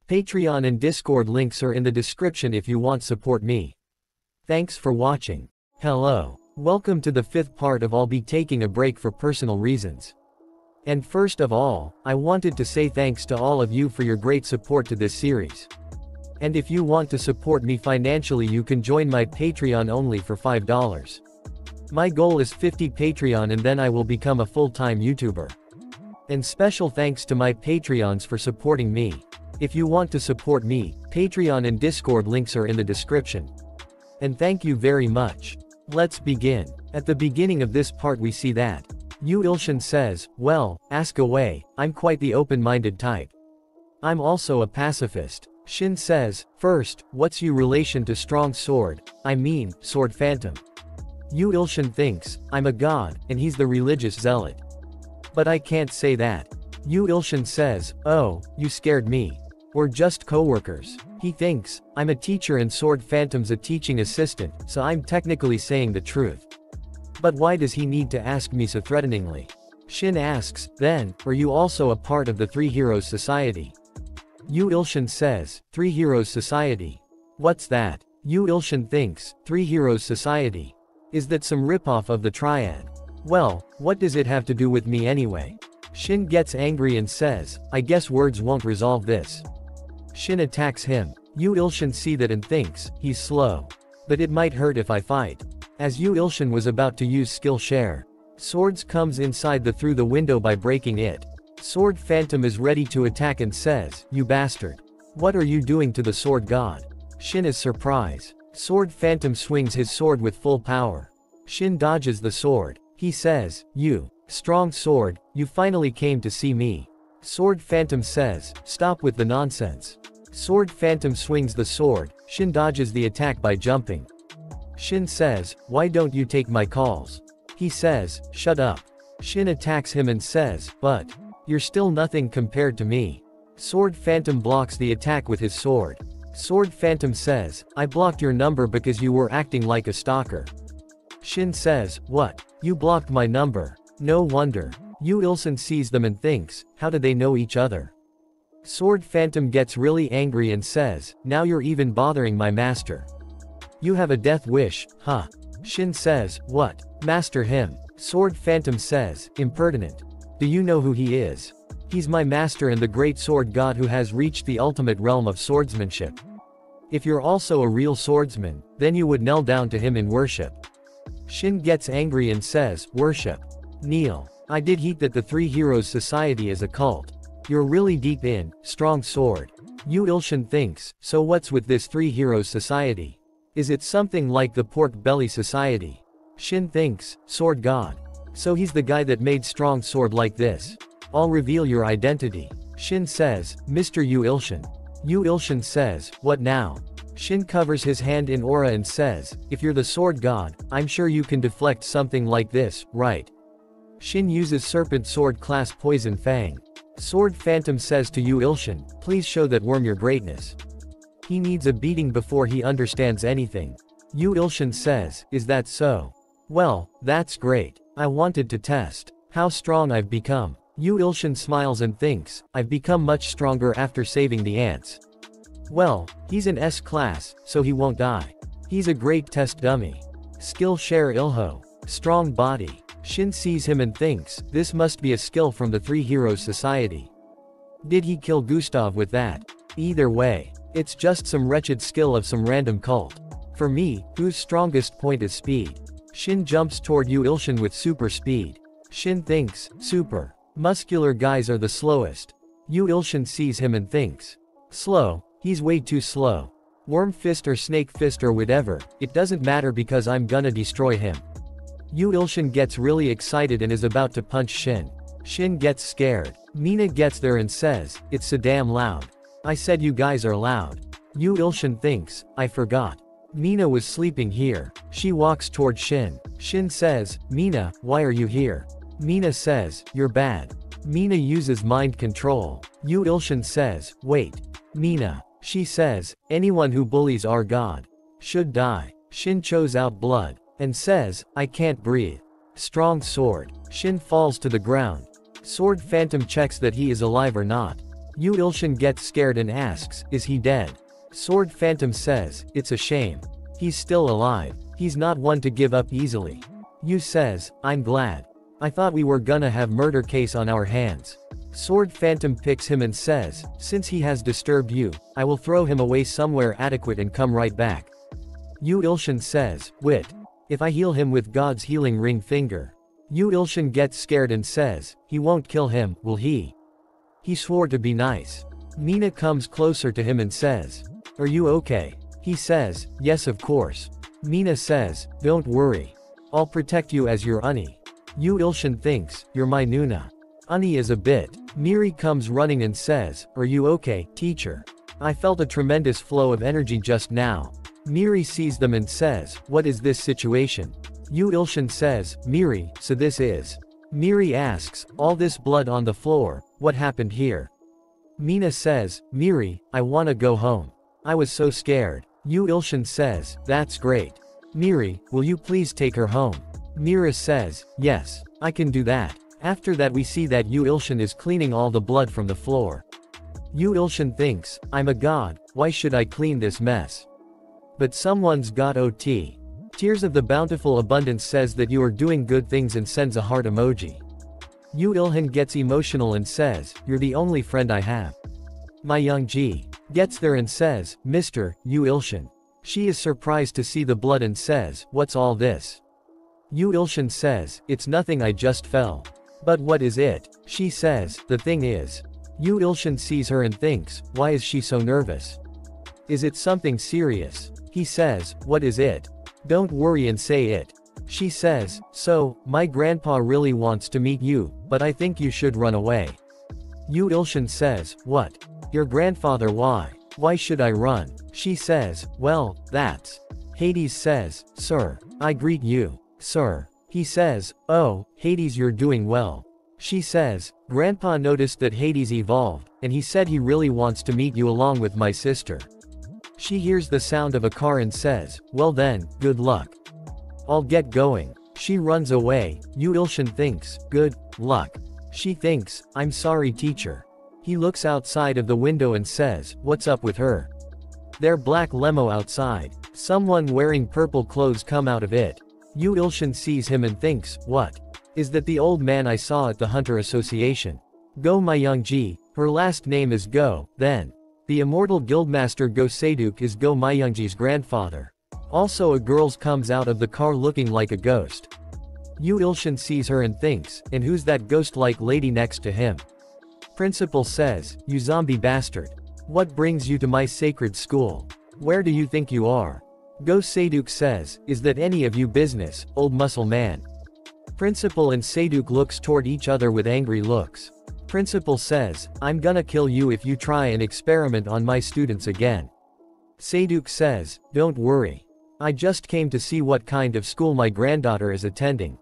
Patreon and Discord links are in the description if you want support me. Thanks for watching. Hello. Welcome to the 5th part of I'll be taking a break for personal reasons. And first of all, I wanted to say thanks to all of you for your great support to this series. And if you want to support me financially, you can join my Patreon only for $5. My goal is 50 Patreon and then I will become a full-time YouTuber. And special thanks to my Patreons for supporting me. If you want to support me, Patreon and Discord links are in the description. And thank you very much. Let's begin. At the beginning of this part we see that Yu Ilshin says, well, ask away, I'm quite the open-minded type. I'm also a pacifist. Shin says, first, what's your relation to strong sword, I mean, Sword Phantom? Yu Ilshin thinks, I'm a god, and he's the religious zealot. But I can't say that. Yu Ilshin says, oh, you scared me. We're just co-workers. He thinks, I'm a teacher and Sword Phantom's a teaching assistant, so I'm technically saying the truth. But why does he need to ask me so threateningly? Shin asks, then, are you also a part of the Three Heroes Society? Yu Ilshin says, Three Heroes Society? What's that? Yu Ilshin thinks, Three Heroes Society? Is that some ripoff of the Triad? Well, what does it have to do with me anyway? Shin gets angry and says, I guess words won't resolve this. Shin attacks him. Yu Ilshin sees that and thinks, he's slow. But it might hurt if I fight. As Yu Ilshin was about to use skill share, Swords comes inside through the window by breaking it. Sword Phantom is ready to attack and says, you bastard. What are you doing to the sword god? Shin is surprised. Sword Phantom swings his sword with full power. Shin dodges the sword. He says, "You, strong sword, you finally came to see me." Sword Phantom says, "Stop with the nonsense." Sword Phantom swings the sword. Shin dodges the attack by jumping. Shin says, "Why don't you take my calls?" He says, "Shut up." Shin attacks him and says, "But you're still nothing compared to me." Sword Phantom blocks the attack with his sword. Sword Phantom says, "I blocked your number because you were acting like a stalker." Shin says, "What? You blocked my number? No wonder." Yu Ilsun sees them and thinks, how do they know each other? Sword Phantom gets really angry and says, "Now you're even bothering my master. You have a death wish, huh?" Shin says, "What? Master him." Sword Phantom says, "Impertinent. Do you know who he is? He's my master and the great sword god who has reached the ultimate realm of swordsmanship. If you're also a real swordsman, then you would kneel down to him in worship." Shin gets angry and says, "Worship? Kneel. I did heat that the Three Heroes Society is a cult. You're really deep in, strong sword." Yu Ilsun thinks, so what's with this Three Heroes Society? Is it something like the Pork Belly Society? Shin thinks, sword god. So he's the guy that made strong sword like this. "I'll reveal your identity." Shin says, "Mr. Yu Ilsun." Yu Ilsun says, "What now?" Shin covers his hand in aura and says, "If you're the sword god, I'm sure you can deflect something like this, right?" Shin uses serpent sword class Poison Fang. Sword Phantom says to Yu Ilsun, "Please show that worm your greatness." He needs a beating before he understands anything. Yu Ilsun says, "Is that so? Well, that's great. I wanted to test how strong I've become." Yu Ilsun smiles and thinks, "I've become much stronger after saving the ants." Well, he's an S class, so he won't die. He's a great test dummy. Skill share Ilho. Strong body. Shin sees him and thinks, this must be a skill from the Three Heroes Society. Did he kill Gustav with that? Either way, it's just some wretched skill of some random cult. For me, whose strongest point is speed? Shin jumps toward Yu Ilsun with super speed. Shin thinks, super. Muscular guys are the slowest. Yu Ilsun sees him and thinks, slow, he's way too slow. Worm fist or snake fist or whatever, it doesn't matter because I'm gonna destroy him. Yu Ilsun gets really excited and is about to punch Shin. Shin gets scared. Mina gets there and says, "It's so damn loud. I said you guys are loud." Yu Ilsun thinks, "I forgot. Mina was sleeping here." She walks toward Shin. Shin says, "Mina, why are you here?" Mina says, "You're bad." Mina uses mind control. Yu Ilsun says, "Wait. Mina." She says, "Anyone who bullies our god should die." Shin chose out blood and says, "I can't breathe." Strong sword. Shin falls to the ground. Sword Phantom checks that he is alive or not. Yu Ilsun gets scared and asks, "Is he dead?" Sword Phantom says, "It's a shame. He's still alive. He's not one to give up easily." Yu says, "I'm glad. I thought we were gonna have murder case on our hands." Sword Phantom picks him and says, "Since he has disturbed you, I will throw him away somewhere adequate and come right back." Yu Ilsun says, "Wit. If I heal him with God's healing ring finger." Yu Ilsun gets scared and says, "He won't kill him, will he? He swore to be nice." Mina comes closer to him and says, "Are you okay?" He says, "Yes of course." Mina says, "Don't worry. I'll protect you as your Ani." Yu Ilsun thinks, "You're my Nuna." Ani is a bit. Miri comes running and says, "Are you okay, teacher? I felt a tremendous flow of energy just now." Miri sees them and says, "What is this situation?" Yu Ilsun says, "Miri, so this is." Miri asks, "All this blood on the floor, what happened here?" Mina says, "Miri, I wanna go home. I was so scared." Yu Ilsun says, "That's great. Miri, will you please take her home?" Mira says, "Yes, I can do that." After that we see that Yu Ilsun is cleaning all the blood from the floor. Yu Ilsun thinks, "I'm a god, why should I clean this mess?" But someone's got OT. Tears of the Bountiful Abundance says that you are doing good things and sends a heart emoji. Yu Ilhan gets emotional and says, "You're the only friend I have." My Young Ji gets there and says, "Mr. Yu Ilsun." She is surprised to see the blood and says, "What's all this?" Yu Ilsun says, "It's nothing, I just fell." "But what is it?" She says, "The thing is." Yu Ilsun sees her and thinks, why is she so nervous? Is it something serious? He says, what is it? Don't worry and say it. She says, so, my grandpa really wants to meet you, but I think you should run away. Yu Ilshin says, what? Your grandfather, why? Why should I run? She says, well, that's. Hades says, sir, I greet you, sir. He says, oh, Hades, you're doing well. She says, Grandpa noticed that Hades evolved, and he said he really wants to meet you along with my sister. She hears the sound of a car and says, well then, good luck. I'll get going. She runs away. Yu Ilshin thinks, good luck. She thinks, I'm sorry teacher. He looks outside of the window and says, what's up with her? Their black limo outside. Someone wearing purple clothes come out of it. Yu Ilshin sees him and thinks, what? Is that the old man I saw at the Hunter Association? Go Myungji, her last name is Go, then. The immortal guildmaster Go Seiduk is Go Myungji's grandfather. Also a girl comes out of the car looking like a ghost. Yu Ilshin sees her and thinks, and who's that ghost-like lady next to him? Principal says, you zombie bastard. What brings you to my sacred school? Where do you think you are? Go Seiduk says, is that any of you business, old muscle man? Principal and Seiduk looks toward each other with angry looks. Principal says, I'm gonna kill you if you try and experiment on my students again. Seiduk says, don't worry. I just came to see what kind of school my granddaughter is attending.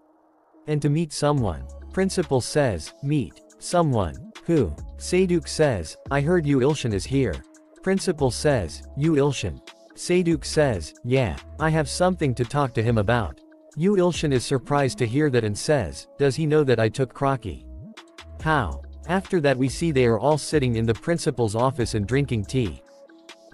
And to meet someone. Principal says, meet someone. Who? Seiduk says, I heard Yu Ilshin is here. Principal says, Yu Ilshin. Seiduk says, yeah, I have something to talk to him about. Yu Ilshin is surprised to hear that and says, does he know that I took Crocky? How? After that we see they are all sitting in the principal's office and drinking tea.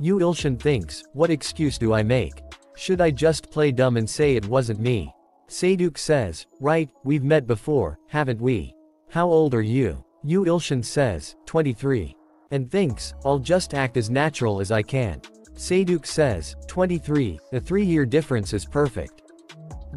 Yu Ilshin thinks, what excuse do I make? Should I just play dumb and say it wasn't me? Seiduk says, right, we've met before, haven't we? How old are you? Yu Ilshin says, 23. And thinks, I'll just act as natural as I can. Seiduk says, 23, the 3-year difference is perfect.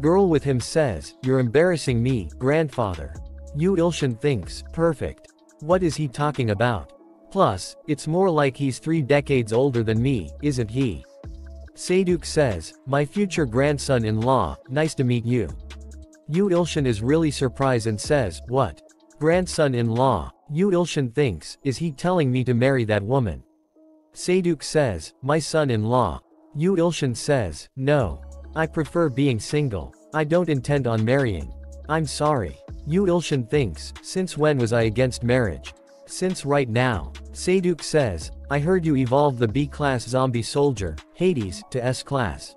Girl with him says, you're embarrassing me, grandfather. Yu Ilshin thinks, perfect. What is he talking about? Plus, it's more like he's 3 decades older than me, isn't he? Seiduk says, my future grandson-in-law, nice to meet you. Yu Ilshin is really surprised and says, what? Grandson-in-law. Yu Ilshin thinks, is he telling me to marry that woman? Seiduk says, my son-in-law. Yu Ilshin says, no. I prefer being single. I don't intend on marrying. I'm sorry. Yu Ilshin thinks, since when was I against marriage? Since right now. Seiduk says, I heard you evolved the B-class zombie soldier, Hades, to S-class.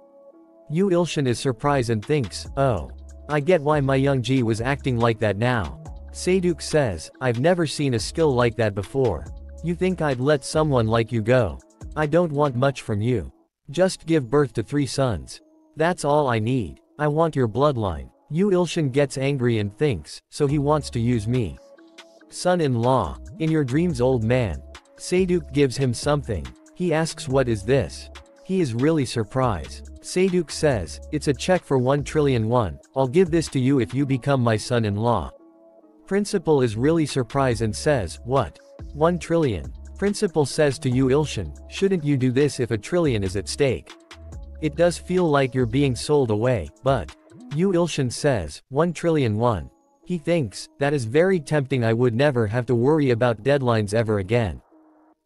Yu Ilshin is surprised and thinks, oh. I get why Myungji was acting like that now. Seiduk says, I've never seen a skill like that before. You think I'd let someone like you go? I don't want much from you. Just give birth to 3 sons. That's all I need. I want your bloodline. Yu Ilshin gets angry and thinks, so he wants to use me. Son-in-law. In your dreams, old man. Seiduk gives him something. He asks what is this? He is really surprised. Seiduk says, it's a check for 1 trillion won. I'll give this to you if you become my son-in-law. Principal is really surprised and says, what? 1 trillion. Principal says to Yu Ilshin, shouldn't you do this if 1 trillion is at stake? It does feel like you're being sold away, but. Yu Ilshin says, 1 trillion won. He thinks, that is very tempting, I would never have to worry about deadlines ever again.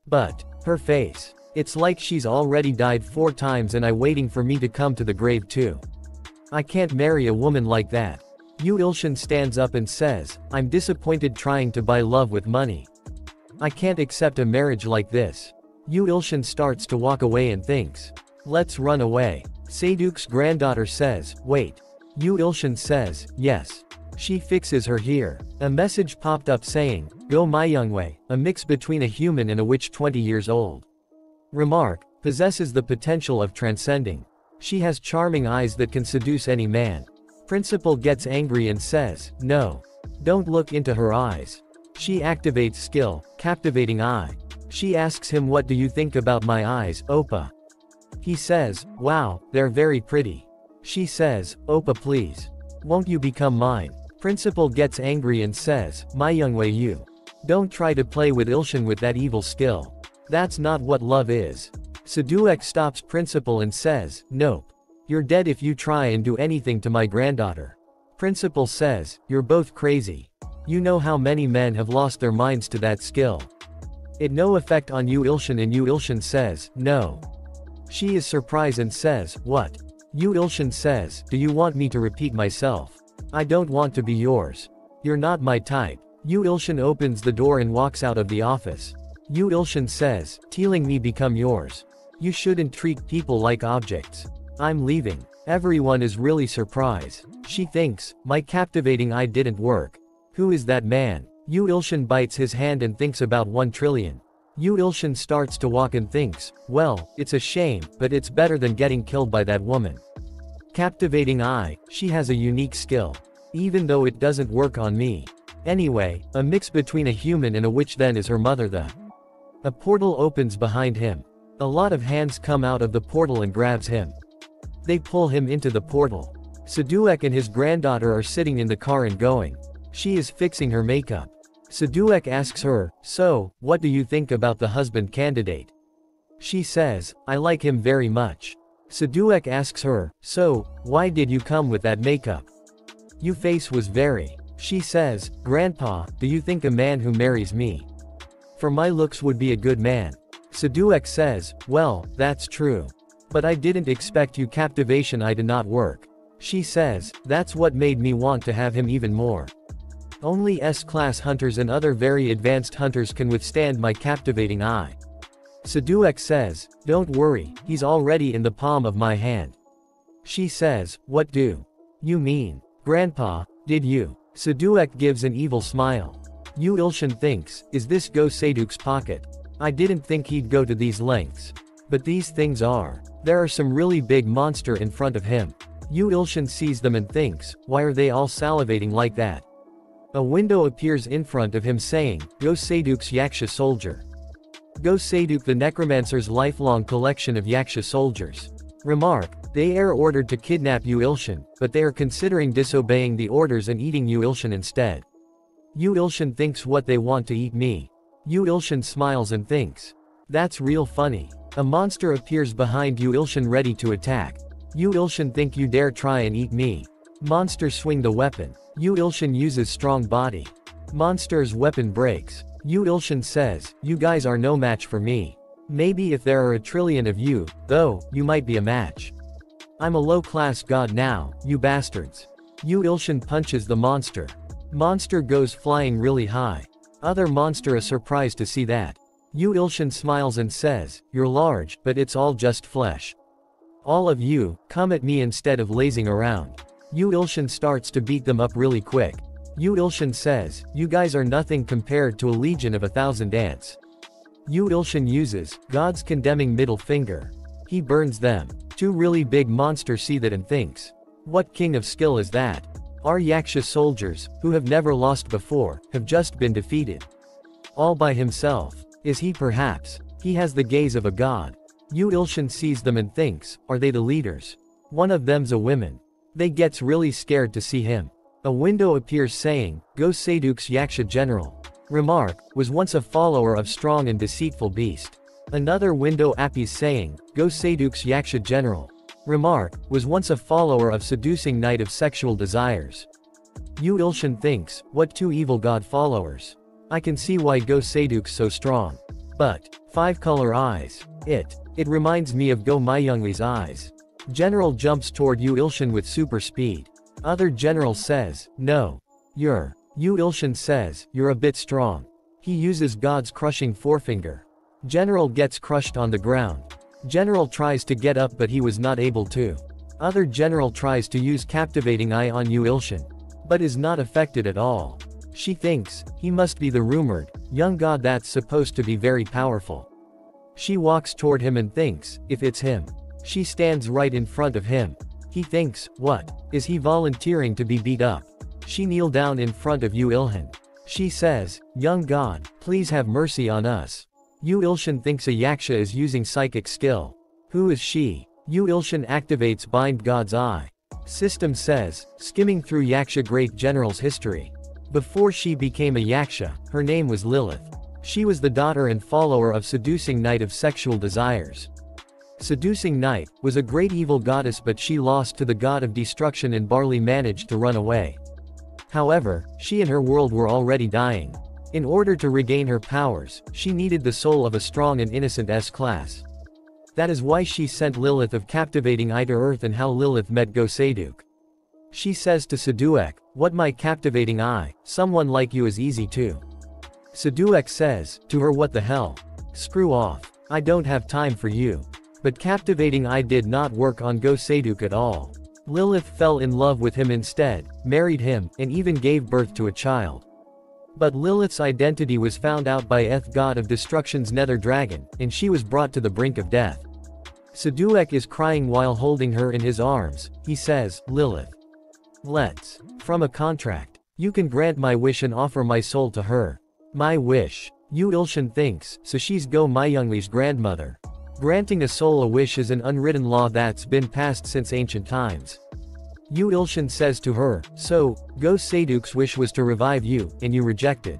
But, her face. It's like she's already died 4 times and I'm waiting for me to come to the grave too. I can't marry a woman like that. Yu Ilshin stands up and says, I'm disappointed trying to buy love with money. I can't accept a marriage like this. Yu Ilshin starts to walk away and thinks, let's run away. Seiduk's granddaughter says, wait. Yu Ilshin says, yes. She fixes her hair. A message popped up saying, Go Myungwei, a mix between a human and a witch 20 years old. Remark, possesses the potential of transcending. She has charming eyes that can seduce any man. Principal gets angry and says, no. Don't look into her eyes. She activates skill, captivating eye. She asks him, what do you think about my eyes, Oppa? He says, wow, they're very pretty. She says, Oppa please. Won't you become mine? Principal gets angry and says, Myungwei, you. Don't try to play with Ilshin with that evil skill. That's not what love is. Seduek stops Principal and says, "Nope. You're dead if you try and do anything to my granddaughter." Principal says, "You're both crazy. You know how many men have lost their minds to that skill. It no effect on Yu Ilshin." And Yu Ilshin says, "No." She is surprised and says, "What?" Yu Ilshin says, "Do you want me to repeat myself? I don't want to be yours. You're not my type." Yu Ilshin opens the door and walks out of the office. Yu Ilshin says, "Telling me become yours. You shouldn't treat people like objects. I'm leaving." Everyone is really surprised. She thinks, my captivating eye didn't work. Who is that man? Yu Ilshin bites his hand and thinks about 1 trillion. Yu Ilshin starts to walk and thinks, well, it's a shame, but it's better than getting killed by that woman. Captivating eye, she has a unique skill. Even though it doesn't work on me. Anyway, a mix between a human and a witch. Then is her mother. A portal opens behind him. A lot of hands come out of the portal and grabs him. They pull him into the portal. Seduek and his granddaughter are sitting in the car and going. She is fixing her makeup. Seduek asks her, "So, what do you think about the husband candidate?" She says, "I like him very much." Seduek asks her, "So, why did you come with that makeup? Your face was very." She says, "Grandpa, do you think a man who marries me for my looks would be a good man?" Seduek says, "Well, that's true. But I didn't expect you captivation eye to not work." She says, "That's what made me want to have him even more. Only S-class hunters and other very advanced hunters can withstand my captivating eye." Seduek says, "Don't worry, he's already in the palm of my hand." She says, "What do you mean? Grandpa, did you?" Seduek gives an evil smile. Yu Ilshin thinks, is this Go Seduek's pocket? I didn't think he'd go to these lengths. But these things are. There are some really big monster in front of him. Yu Ilshin sees them and thinks, why are they all salivating like that? A window appears in front of him saying, Go Seduek's Yaksha Soldier. Go Seduek, the necromancer's lifelong collection of Yaksha soldiers. Remark, they are ordered to kidnap Yu Ilshin, but they are considering disobeying the orders and eating Yu Ilshin instead. Yu Ilshin thinks, what, they want to eat me? Yu Ilshin smiles and thinks, that's real funny. A monster appears behind Yu Ilshin ready to attack. Yu Ilshin think, you dare try and eat me? Monster swing the weapon. Yu Ilshin uses strong body. Monster's weapon breaks. Yu Ilshin says, you guys are no match for me. Maybe if there are a trillion of you, though, you might be a match. I'm a low-class god now, you bastards. Yu Ilshin punches the monster. Monster goes flying really high. Other monster is surprised to see that. Yu Ilshin smiles and says, you're large, but it's all just flesh. All of you, come at me instead of lazing around. Yu Ilshin starts to beat them up really quick. Yu Ilshin says, you guys are nothing compared to a legion of 1,000 ants. Yu Ilshin uses God's condemning middle finger. He burns them. Two really big monsters see that and thinks, what king of skill is that? Our Yaksha soldiers, who have never lost before, have just been defeated. All by himself. Is he perhaps? He has the gaze of a god. Yu Ilshin sees them and thinks, are they the leaders? One of them's a woman. They gets really scared to see him. A window appears saying, Go Seduek's Yaksha General. Remark, was once a follower of strong and deceitful beast. Another window appears saying, Go Seduek's Yaksha General. Remark, was once a follower of seducing knight of sexual desires. Yu Ilshin thinks, what two evil god followers? I can see why Go Seduek's so strong. But, 5-color eyes. It reminds me of Go Myunglee's eyes. General jumps toward Yu Ilshin with super speed. Other general says, no. Yu Ilshin says, you're a bit strong. He uses God's crushing forefinger. General gets crushed on the ground. General tries to get up but he was not able to. Other general tries to use captivating eye on Yu Ilshin. But is not affected at all. She thinks, he must be the rumored, young god that's supposed to be very powerful. She walks toward him and thinks, if it's him. She stands right in front of him. He thinks, what? Is he volunteering to be beat up? She kneels down in front of Yu Ilshin. She says, young god, please have mercy on us. Yu Ilshin thinks a Yaksha is using psychic skill. Who is she? Yu Ilshin activates Bind God's Eye. System says, skimming through Yaksha Great General's history. Before she became a Yaksha, her name was Lilith. She was the daughter and follower of seducing knight of sexual desires. Seducing Night was a great evil goddess, but she lost to the god of destruction and barely managed to run away. However, she and her world were already dying. In order to regain her powers, she needed the soul of a strong and innocent S-class. That is why she sent Lilith of Captivating Eye to Earth, and how Lilith met Go Seduc. She says to Seduec, "What, my captivating eye, someone like you is easy too." Seduec says to her, "What the hell? Screw off. I don't have time for you." But Captivating Eye did not work on Go Seduc at all. Lilith fell in love with him instead, married him, and even gave birth to a child. But Lilith's identity was found out by Eth, god of destruction's nether dragon, and she was brought to the brink of death. Seduec is crying while holding her in his arms. He says, "Lilith, let's from a contract. You can grant my wish and offer my soul to her." My wish. Yu Ilshan thinks, so she's Go Myunglee's grandmother. Granting a soul a wish is an unwritten law that's been passed since ancient times. Yu Ilshan says to her, "So, Go Seduc's wish was to revive you, and you rejected.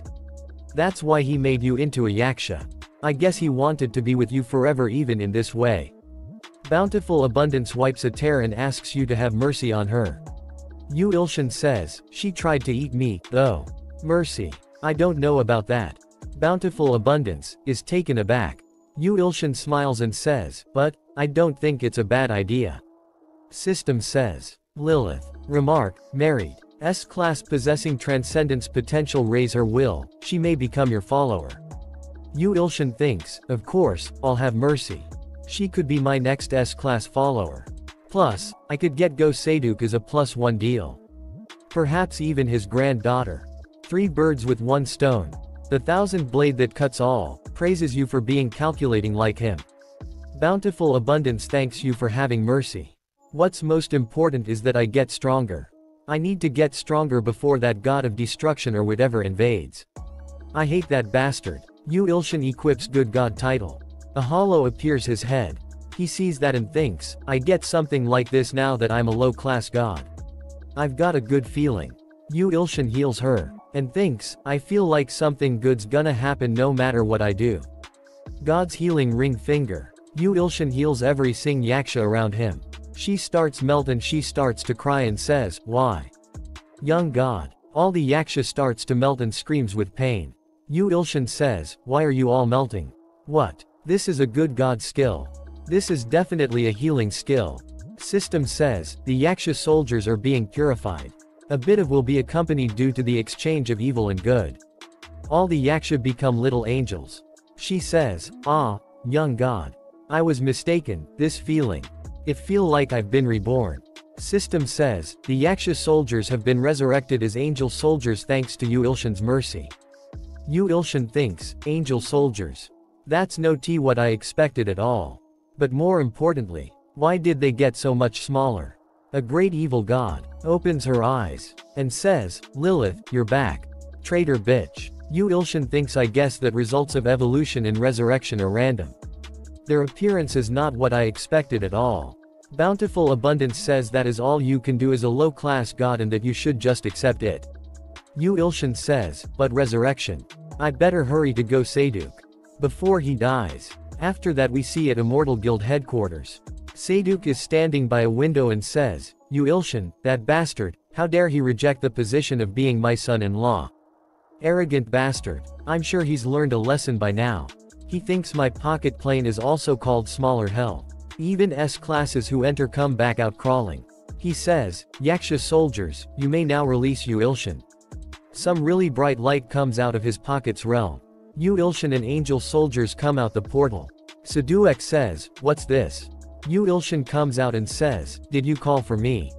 That's why he made you into a yaksha. I guess he wanted to be with you forever even in this way." Bountiful Abundance wipes a tear and asks you to have mercy on her. Yu Ilshan says, "She tried to eat me, though." Mercy. I don't know about that. Bountiful Abundance is taken aback. Yu Ilshan smiles and says, "But I don't think it's a bad idea." System says, "Lilith. Remark, married. S-class possessing transcendence potential, raise her will, she may become your follower." Yu Ilshan thinks, "Of course, I'll have mercy. She could be my next S-class follower. Plus, I could get Go Seduc as a +1 deal. Perhaps even his granddaughter. 3 birds with 1 stone. The 1,000 blade that cuts all, praises you for being calculating like him. Bountiful Abundance thanks you for having mercy. What's most important is that I get stronger. I need to get stronger before that god of destruction or whatever invades. I hate that bastard." Yu Ilshan equips Good God title. A hollow appears his head. He sees that and thinks, "I get something like this now that I'm a low-class god. I've got a good feeling." Yu Ilshan heals her, and thinks, "I feel like something good's gonna happen no matter what I do." God's healing ring finger. Yu Ilshan heals every Sing Yaksha around him. She starts melt and she starts to cry and says, "Why? Young god." All the Yaksha starts to melt and screams with pain. Yu Ilshan says, "Why are you all melting? What? This is a good god skill. This is definitely a healing skill." System says, "The Yaksha soldiers are being purified. A bit of will be accompanied due to the exchange of evil and good. All the Yaksha become little angels." She says, "Ah, young god. I was mistaken, this feeling. It feel like I've been reborn." System says, "The Yaksha soldiers have been resurrected as angel soldiers thanks to Yu Ilshan's mercy." Yu Ilshan thinks, "Angel soldiers. That's no tea what I expected at all. But more importantly, why did they get so much smaller?" A great evil god opens her eyes and says, "Lilith, you're back. Traitor bitch." Yu Ilshan thinks, "I guess that results of evolution and resurrection are random. Their appearance is not what I expected at all." Bountiful Abundance says that is all you can do as a low-class god and that you should just accept it. Yu Ilshan says, "But resurrection. I better hurry to Go Seduc before he dies." After that we see at Immortal Guild headquarters. Seduc is standing by a window and says, "Yu Ilshan, that bastard, how dare he reject the position of being my son-in-law. Arrogant bastard. I'm sure he's learned a lesson by now. He thinks my pocket plane is also called smaller hell. Even S-classes who enter come back out crawling." He says, "Yaksha soldiers, you may now release Yu Ilshan." Some really bright light comes out of his pocket's realm. Yu Ilshan and angel soldiers come out the portal. Seduec says, "What's this?" Yu Ilshan comes out and says, "Did you call for me?"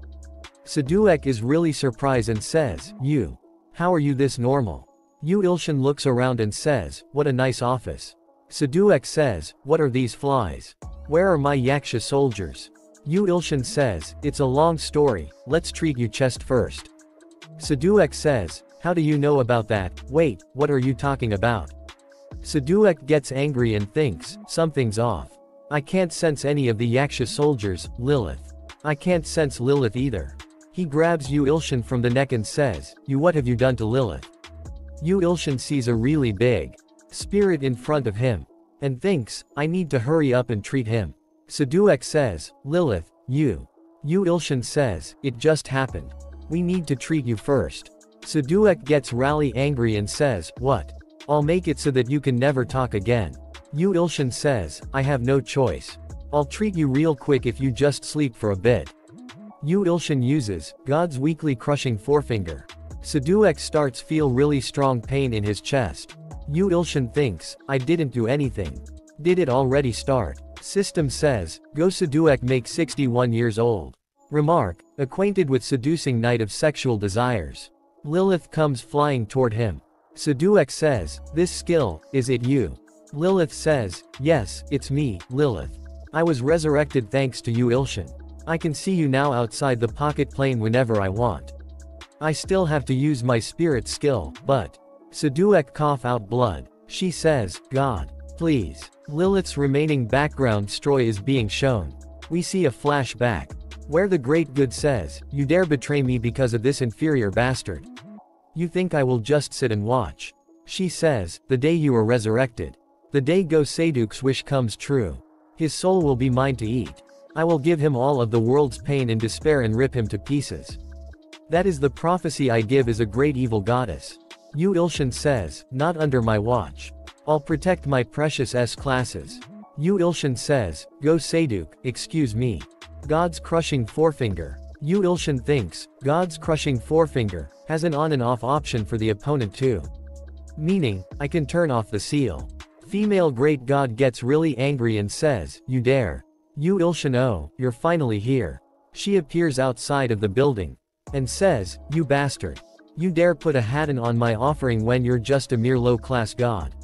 Seduec is really surprised and says, "You. How are you this normal?" Yu Ilshan looks around and says, "What a nice office." Seduec says, "What are these flies? Where are my Yaksha soldiers?" Yu Ilshan says, "It's a long story, let's treat you chest first." Seduec says, "How do you know about that? Wait, what are you talking about?" Seduec gets angry and thinks, something's off. I can't sense any of the Yaksha soldiers, Lilith. I can't sense Lilith either. He grabs Yu Ilshan from the neck and says, what have you done to Lilith?" Yu Ilshan sees a really big spirit in front of him, and thinks, I need to hurry up and treat him. Seduek says, Lilith, you. Yu Ilshin says, it just happened. We need to treat you first. Seduek gets really angry and says, what? I'll make it so that you can never talk again. Yu Ilshin says, I have no choice. I'll treat you real quick if you just sleep for a bit. Yu Ilshin uses God's weekly crushing forefinger. Seduek starts feel really strong pain in his chest. Yu Ilshin thinks, I didn't do anything. Did it already start? System says, go Seduek make 61 years old. Remark, acquainted with seducing night of sexual desires. Lilith comes flying toward him. Seduek says, this skill, is it you? Lilith says, yes, it's me, Lilith. I was resurrected thanks to Yu Ilshin. I can see you now outside the pocket plane whenever I want. I still have to use my spirit skill, but. Seduek cough out blood. She says, God. Please. Lilith's remaining background story is being shown. We see a flashback. Where the great good says, you dare betray me because of this inferior bastard. You think I will just sit and watch? She says, the day you are resurrected. The day Go Seduek's wish comes true. His soul will be mine to eat. I will give him all of the world's pain and despair and rip him to pieces. That is the prophecy I give as a great evil goddess. Yu Ilshin says, not under my watch. I'll protect my precious S-classes. Yu Ilshin says, Go Seduek, excuse me. God's crushing forefinger. Yu Ilshin thinks, God's crushing forefinger, has an on and off option for the opponent too. Meaning, I can turn off the seal. Female great god gets really angry and says, you dare. Yu Ilshin, oh, you're finally here. She appears outside of the building. And says, you bastard. You dare put a hat on my offering when you're just a mere low-class god.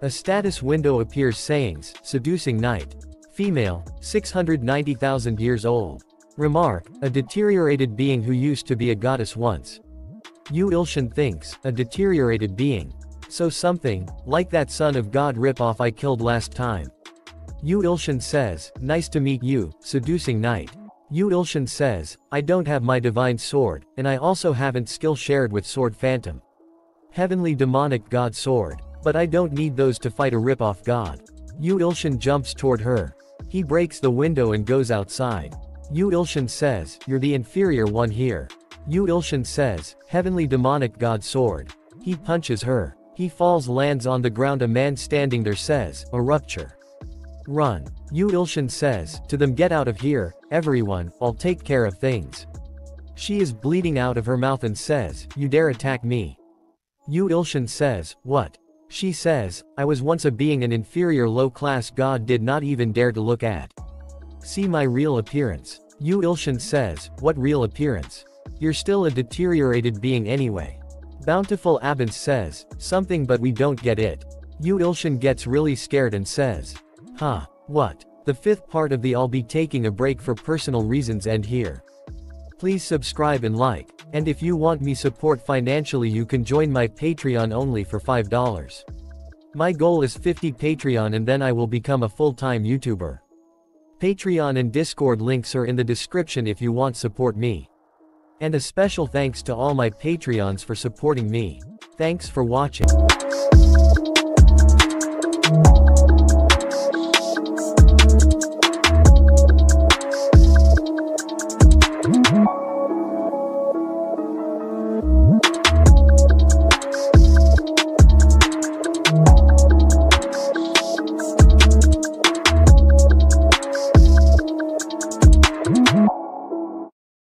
A status window appears saying, seducing knight. Female, 690,000 years old. Remark, a deteriorated being who used to be a goddess once. Yu Ilshin thinks, a deteriorated being. So something, like that son of God ripoff I killed last time. Yu Ilshin says, nice to meet you, seducing knight. Yu Ilshin says, I don't have my divine sword, and I also haven't skill shared with Sword Phantom. Heavenly demonic god sword. But I don't need those to fight a ripoff god. Yu Ilshin jumps toward her. He breaks the window and goes outside. Yu Ilshin says, you're the inferior one here. Yu Ilshin says, heavenly demonic god sword. He punches her. He falls, lands on the ground. A man standing there says, a rupture. Run. Yu Ilshin says, to them, get out of here, everyone, I'll take care of things. She is bleeding out of her mouth and says, you dare attack me. Yu Ilshin says, what? She says, I was once a being, an inferior low-class god did not even dare to look at. See my real appearance. Yu Ilshin says, what real appearance? You're still a deteriorated being anyway. Bountiful Abance says, something, but we don't get it. Yu Ilshin gets really scared and says, huh, what? The fifth part of the I'll be taking a break for personal reasons end here. Please subscribe and like, and if you want me support financially you can join my Patreon only for $5. My goal is 50 Patreon and then I will become a full-time YouTuber. Patreon and Discord links are in the description if you want support me. And a special thanks to all my Patreons for supporting me. Thanks for watching.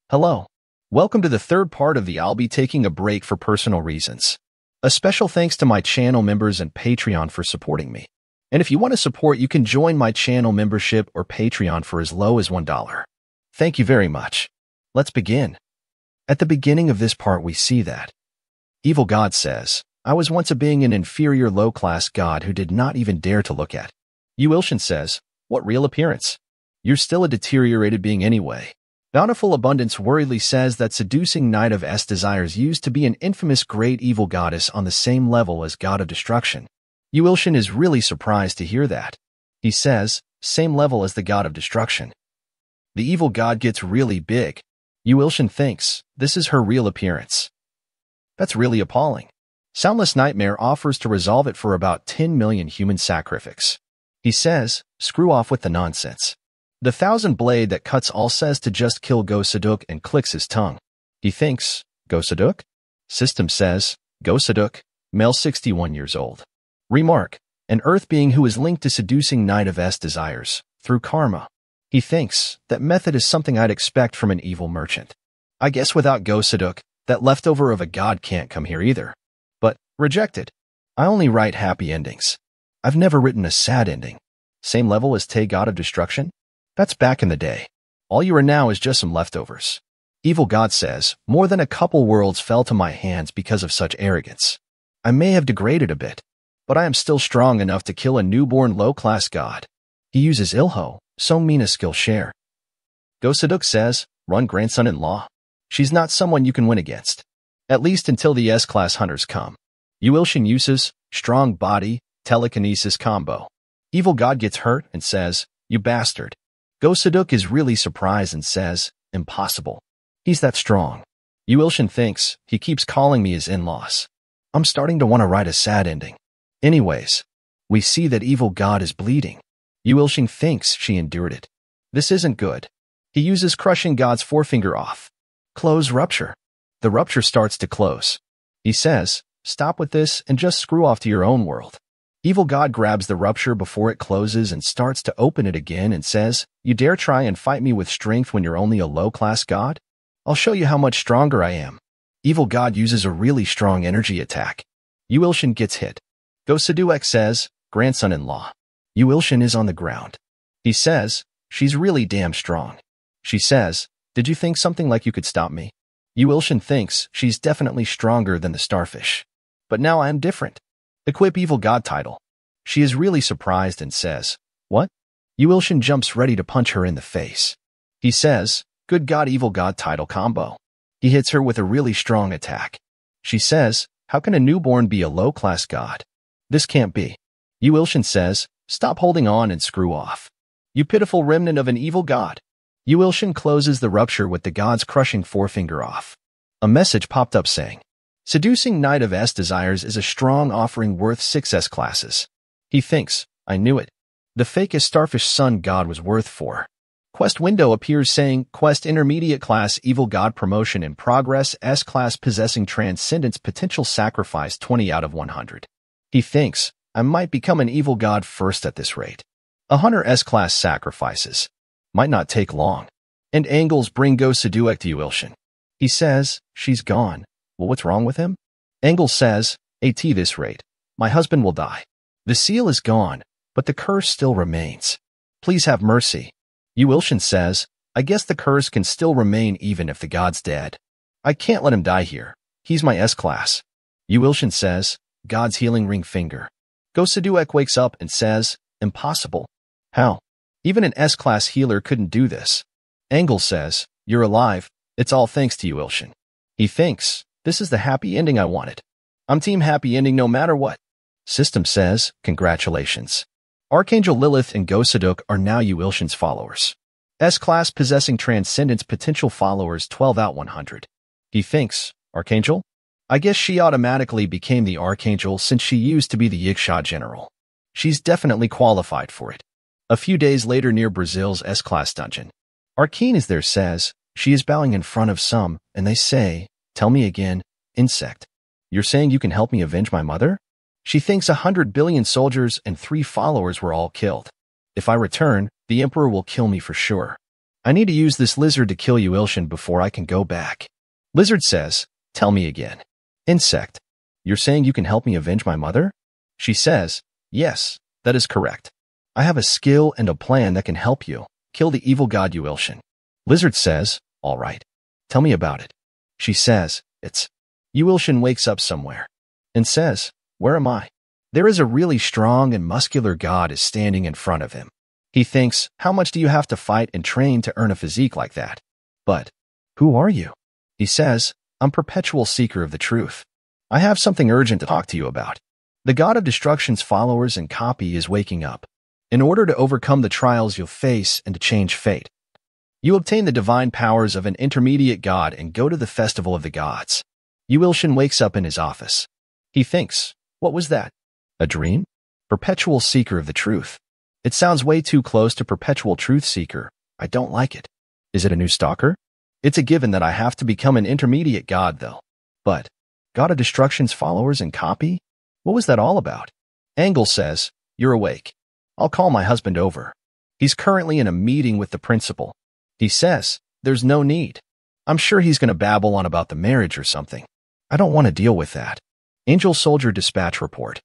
Hello. Welcome to the third part of the I'll be taking a break for personal reasons. A special thanks to my channel members and Patreon for supporting me. And if you want to support, you can join my channel membership or Patreon for as low as $1. Thank you very much. Let's begin. At the beginning of this part we see that Evil God says, I was once a being, an inferior low-class god who did not even dare to look at. Yu Ilshin says, what real appearance? You're still a deteriorated being anyway. Bountiful Abundance worriedly says that seducing Knight of S desires used to be an infamous great evil goddess on the same level as God of Destruction. Yu Ilshin is really surprised to hear that. He says, same level as the God of Destruction. The evil god gets really big. Yu Ilshin thinks, this is her real appearance. That's really appalling. Soundless Nightmare offers to resolve it for about 10 million human sacrifices. He says, screw off with the nonsense. The thousand blade that cuts all says to just kill Go Seduk and clicks his tongue. He thinks, Go Seduk? System says, Go Seduk, male 61 years old. Remark, an earth being who is linked to seducing Knight of S desires, through karma. He thinks, that method is something I'd expect from an evil merchant. I guess without Go Seduk, that leftover of a god can't come here either. But, rejected. I only write happy endings. I've never written a sad ending. Same level as Tay God of Destruction? That's back in the day. All you are now is just some leftovers. Evil God says, more than a couple worlds fell to my hands because of such arrogance. I may have degraded a bit, but I am still strong enough to kill a newborn low-class god. He uses Ilho, so mean a skill share. Go Seduk says, run grandson-in-law. She's not someone you can win against. At least until the S-class hunters come. Yuilshin uses, strong body, telekinesis combo. Evil God gets hurt and says, you bastard. Go Seduk is really surprised and says, impossible. He's that strong. Yuilshin thinks, he keeps calling me his in-laws. I'm starting to want to write a sad ending. Anyways, we see that Evil God is bleeding. Yuilshin thinks she endured it. This isn't good. He uses crushing God's forefinger off. Close rupture. The rupture starts to close. He says, stop with this and just screw off to your own world. Evil God grabs the rupture before it closes and starts to open it again and says, you dare try and fight me with strength when you're only a low-class god? I'll show you how much stronger I am. Evil God uses a really strong energy attack. Yuilshin gets hit. Go Seduk says, grandson-in-law. Yuilshin is on the ground. He says, she's really damn strong. She says, did you think something like you could stop me? Yuilshin thinks she's definitely stronger than the starfish. But now I am different. Equip Evil God title. She is really surprised and says, what? Yuilshin jumps ready to punch her in the face. He says, good God Evil God title combo. He hits her with a really strong attack. She says, how can a newborn be a low-class god? This can't be. Yuilshin says, stop holding on and screw off. You pitiful remnant of an evil god. Yuilshin closes the rupture with the god's crushing forefinger off. A message popped up saying, seducing Knight of S desires is a strong offering worth 6 S classes. He thinks, I knew it. The fakest starfish sun god was worth 4. Quest window appears saying, Quest Intermediate Class Evil God Promotion in Progress S-Class Possessing Transcendence Potential Sacrifice 20 out of 100. He thinks, I might become an evil god first at this rate. 100 S-Class sacrifices. Might not take long. And angles bring Go Seduk to Yuilshin. He says, she's gone. Well, what's wrong with him? Angles says, at this rate, my husband will die. The seal is gone, but the curse still remains. Please have mercy. Yuilshin says, I guess the curse can still remain even if the god's dead. I can't let him die here. He's my S-Class. Yuilshin says, God's healing ring finger. Go Seduk wakes up and says, impossible. How? Even an S-Class healer couldn't do this. Angles says, you're alive. It's all thanks to Yuilshin. He thinks, this is the happy ending I wanted. I'm team happy ending no matter what. System says, congratulations. Archangel Lilith and Go Seduk are now Yuilshin's followers. S-Class possessing transcendence potential followers 12 out 100. He thinks, Archangel? I guess she automatically became the Archangel since she used to be the Yiksha General. She's definitely qualified for it. A few days later near Brazil's S-Class dungeon. Arkeen is there says, she is bowing in front of some, and they say, tell me again, insect. You're saying you can help me avenge my mother? She thinks 100 billion soldiers and 3 followers were all killed. If I return, the Emperor will kill me for sure. I need to use this lizard to kill Yuilshin before I can go back. Lizard says, tell me again. Insect. You're saying you can help me avenge my mother? She says, yes, that is correct. I have a skill and a plan that can help you kill the evil god Yuilshin. Lizard says, all right. Tell me about it. She says, it's. Yuilshin wakes up somewhere and says, where am I? There is a really strong and muscular god is standing in front of him. He thinks, how much do you have to fight and train to earn a physique like that? But, who are you? He says, I'm Perpetual Seeker of the Truth. I have something urgent to talk to you about. The God of Destruction's followers and copy is waking up. In order to overcome the trials you'll face and to change fate, you obtain the divine powers of an intermediate god and go to the Festival of the Gods. Yuilshin wakes up in his office. He thinks, what was that? A dream? Perpetual Seeker of the Truth. It sounds way too close to Perpetual Truth Seeker. I don't like it. Is it a new stalker? It's a given that I have to become an intermediate god, though. But, God of Destruction's followers and copy? What was that all about? Angle says, you're awake. I'll call my husband over. He's currently in a meeting with the principal. He says, there's no need. I'm sure he's going to babble on about the marriage or something. I don't want to deal with that. Angel Soldier Dispatch Report.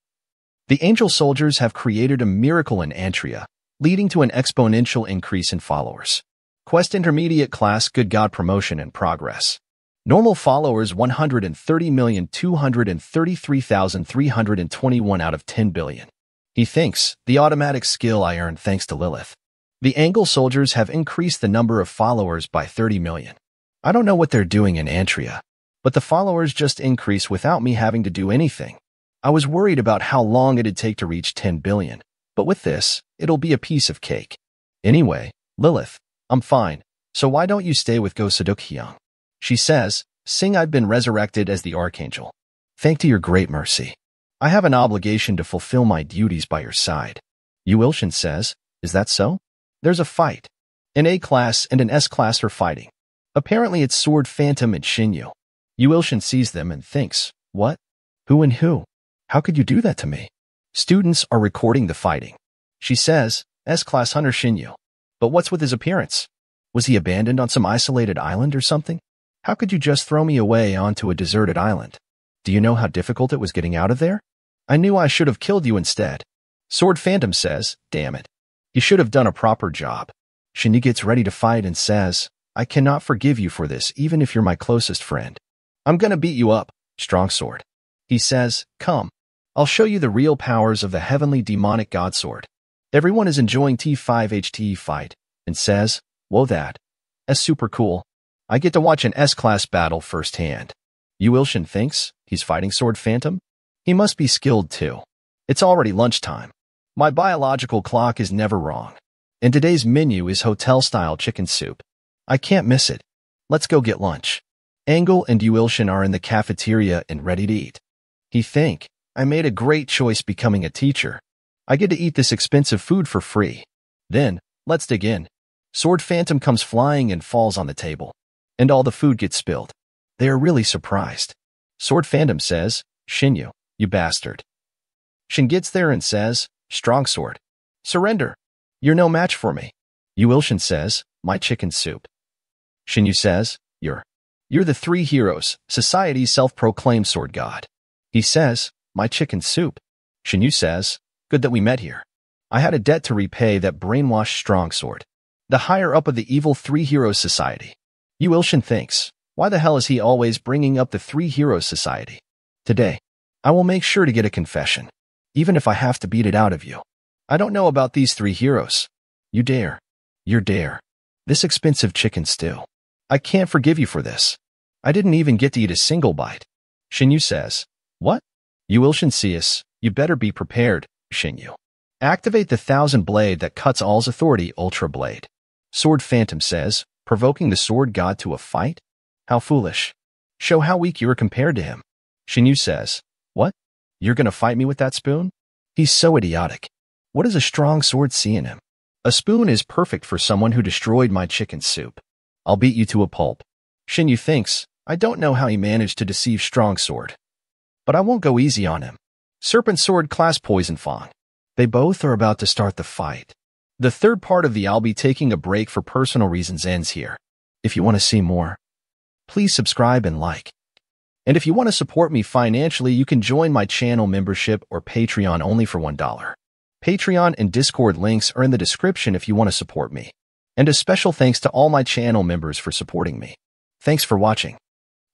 The Angel Soldiers have created a miracle in Antria, leading to an exponential increase in followers. Quest Intermediate Class Good God Promotion in progress. Normal followers 130,233,321 out of 10 billion. He thinks, the automatic skill I earned thanks to Lilith. The Angel Soldiers have increased the number of followers by 30 million. I don't know what they're doing in Antria, but the followers just increase without me having to do anything. I was worried about how long it'd take to reach 10 billion, but with this, it'll be a piece of cake. Anyway, Lilith, I'm fine, so why don't you stay with Go Seduk Hyung? She says, Sing I've been resurrected as the Archangel. Thank to your great mercy. I have an obligation to fulfill my duties by your side. Yu Ilshin says, is that so? There's a fight. An A-class and an S-class are fighting. Apparently it's Sword Phantom and Shinyu. Yu Ilshin sees them and thinks, what? Who and who? How could you do that to me? Students are recording the fighting. She says, S-class Hunter Shinyu. But what's with his appearance? Was he abandoned on some isolated island or something? How could you just throw me away onto a deserted island? Do you know how difficult it was getting out of there? I knew I should have killed you instead. Sword Phantom says, damn it. You should have done a proper job. Shinyu gets ready to fight and says, I cannot forgive you for this even if you're my closest friend. I'm gonna beat you up, Strong Sword. He says, come. I'll show you the real powers of the heavenly demonic god sword. Everyone is enjoying T5HTE fight and says, whoa that's super cool. I get to watch an S-class battle firsthand. Yu Ilshin thinks, he's fighting Sword Phantom? He must be skilled too. It's already lunchtime. My biological clock is never wrong. And today's menu is hotel-style chicken soup. I can't miss it. Let's go get lunch. Angle and Yu Ilshin are in the cafeteria and ready to eat. He think, I made a great choice becoming a teacher. I get to eat this expensive food for free. Then, let's dig in. Sword Phantom comes flying and falls on the table. And all the food gets spilled. They are really surprised. Sword Phantom says, Shinyu, you bastard. Shin gets there and says, Strong Sword. Surrender. You're no match for me. Yu Ilshin says, my chicken soup. Shinyu says, You're the three heroes, society's self-proclaimed sword god. He says, my chicken soup. Shinyu says, good that we met here. I had a debt to repay that brainwashed Strong Sword. The higher up of the evil three heroes society. Yu Ilshin thinks, why the hell is he always bringing up the three heroes society? Today, I will make sure to get a confession, even if I have to beat it out of you. I don't know about these three heroes. You dare. You're dare. This expensive chicken stew. I can't forgive you for this. I didn't even get to eat a single bite. Shinyu says, what? Yu Ilshin sees, you better be prepared, Shinyu. Activate the 1000 blade that cuts all's authority Ultra Blade. Sword Phantom says, provoking the sword god to a fight? How foolish. Show how weak you are compared to him. Shinyu says, what? You're gonna fight me with that spoon? He's so idiotic. What does a strong sword see in him? A spoon is perfect for someone who destroyed my chicken soup. I'll beat you to a pulp. Shinyu thinks, I don't know how he managed to deceive Strong Sword. But I won't go easy on him. Serpent Sword Class Poison Fang. They both are about to start the fight. The third part of the I'll be taking a break for personal reasons ends here. If you want to see more, please subscribe and like. And if you want to support me financially, you can join my channel membership or Patreon only for $1. Patreon and Discord links are in the description if you want to support me. And a special thanks to all my channel members for supporting me. Thanks for watching.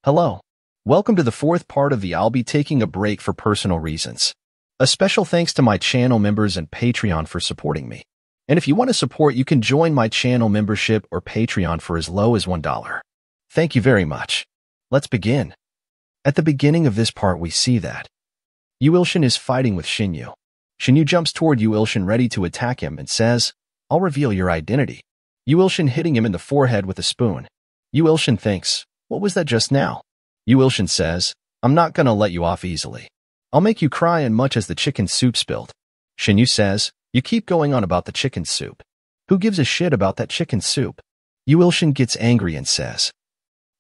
Hello. Welcome to the fourth part of the I'll be taking a break for personal reasons. A special thanks to my channel members and Patreon for supporting me. And if you want to support, you can join my channel membership or Patreon for as low as $1. Thank you very much. Let's begin. At the beginning of this part, we see that Yu Ilshin is fighting with Shinyu. Shinyu jumps toward Yu Ilshin ready to attack him and says, I'll reveal your identity. Yu Ilshin hitting him in the forehead with a spoon. Yu Ilshin thinks, what was that just now? Yu Ilshin says, I'm not gonna let you off easily. I'll make you cry as much as the chicken soup spilled. Shinyu says, You keep going on about the chicken soup. Who gives a shit about that chicken soup? Yuilshin gets angry and says,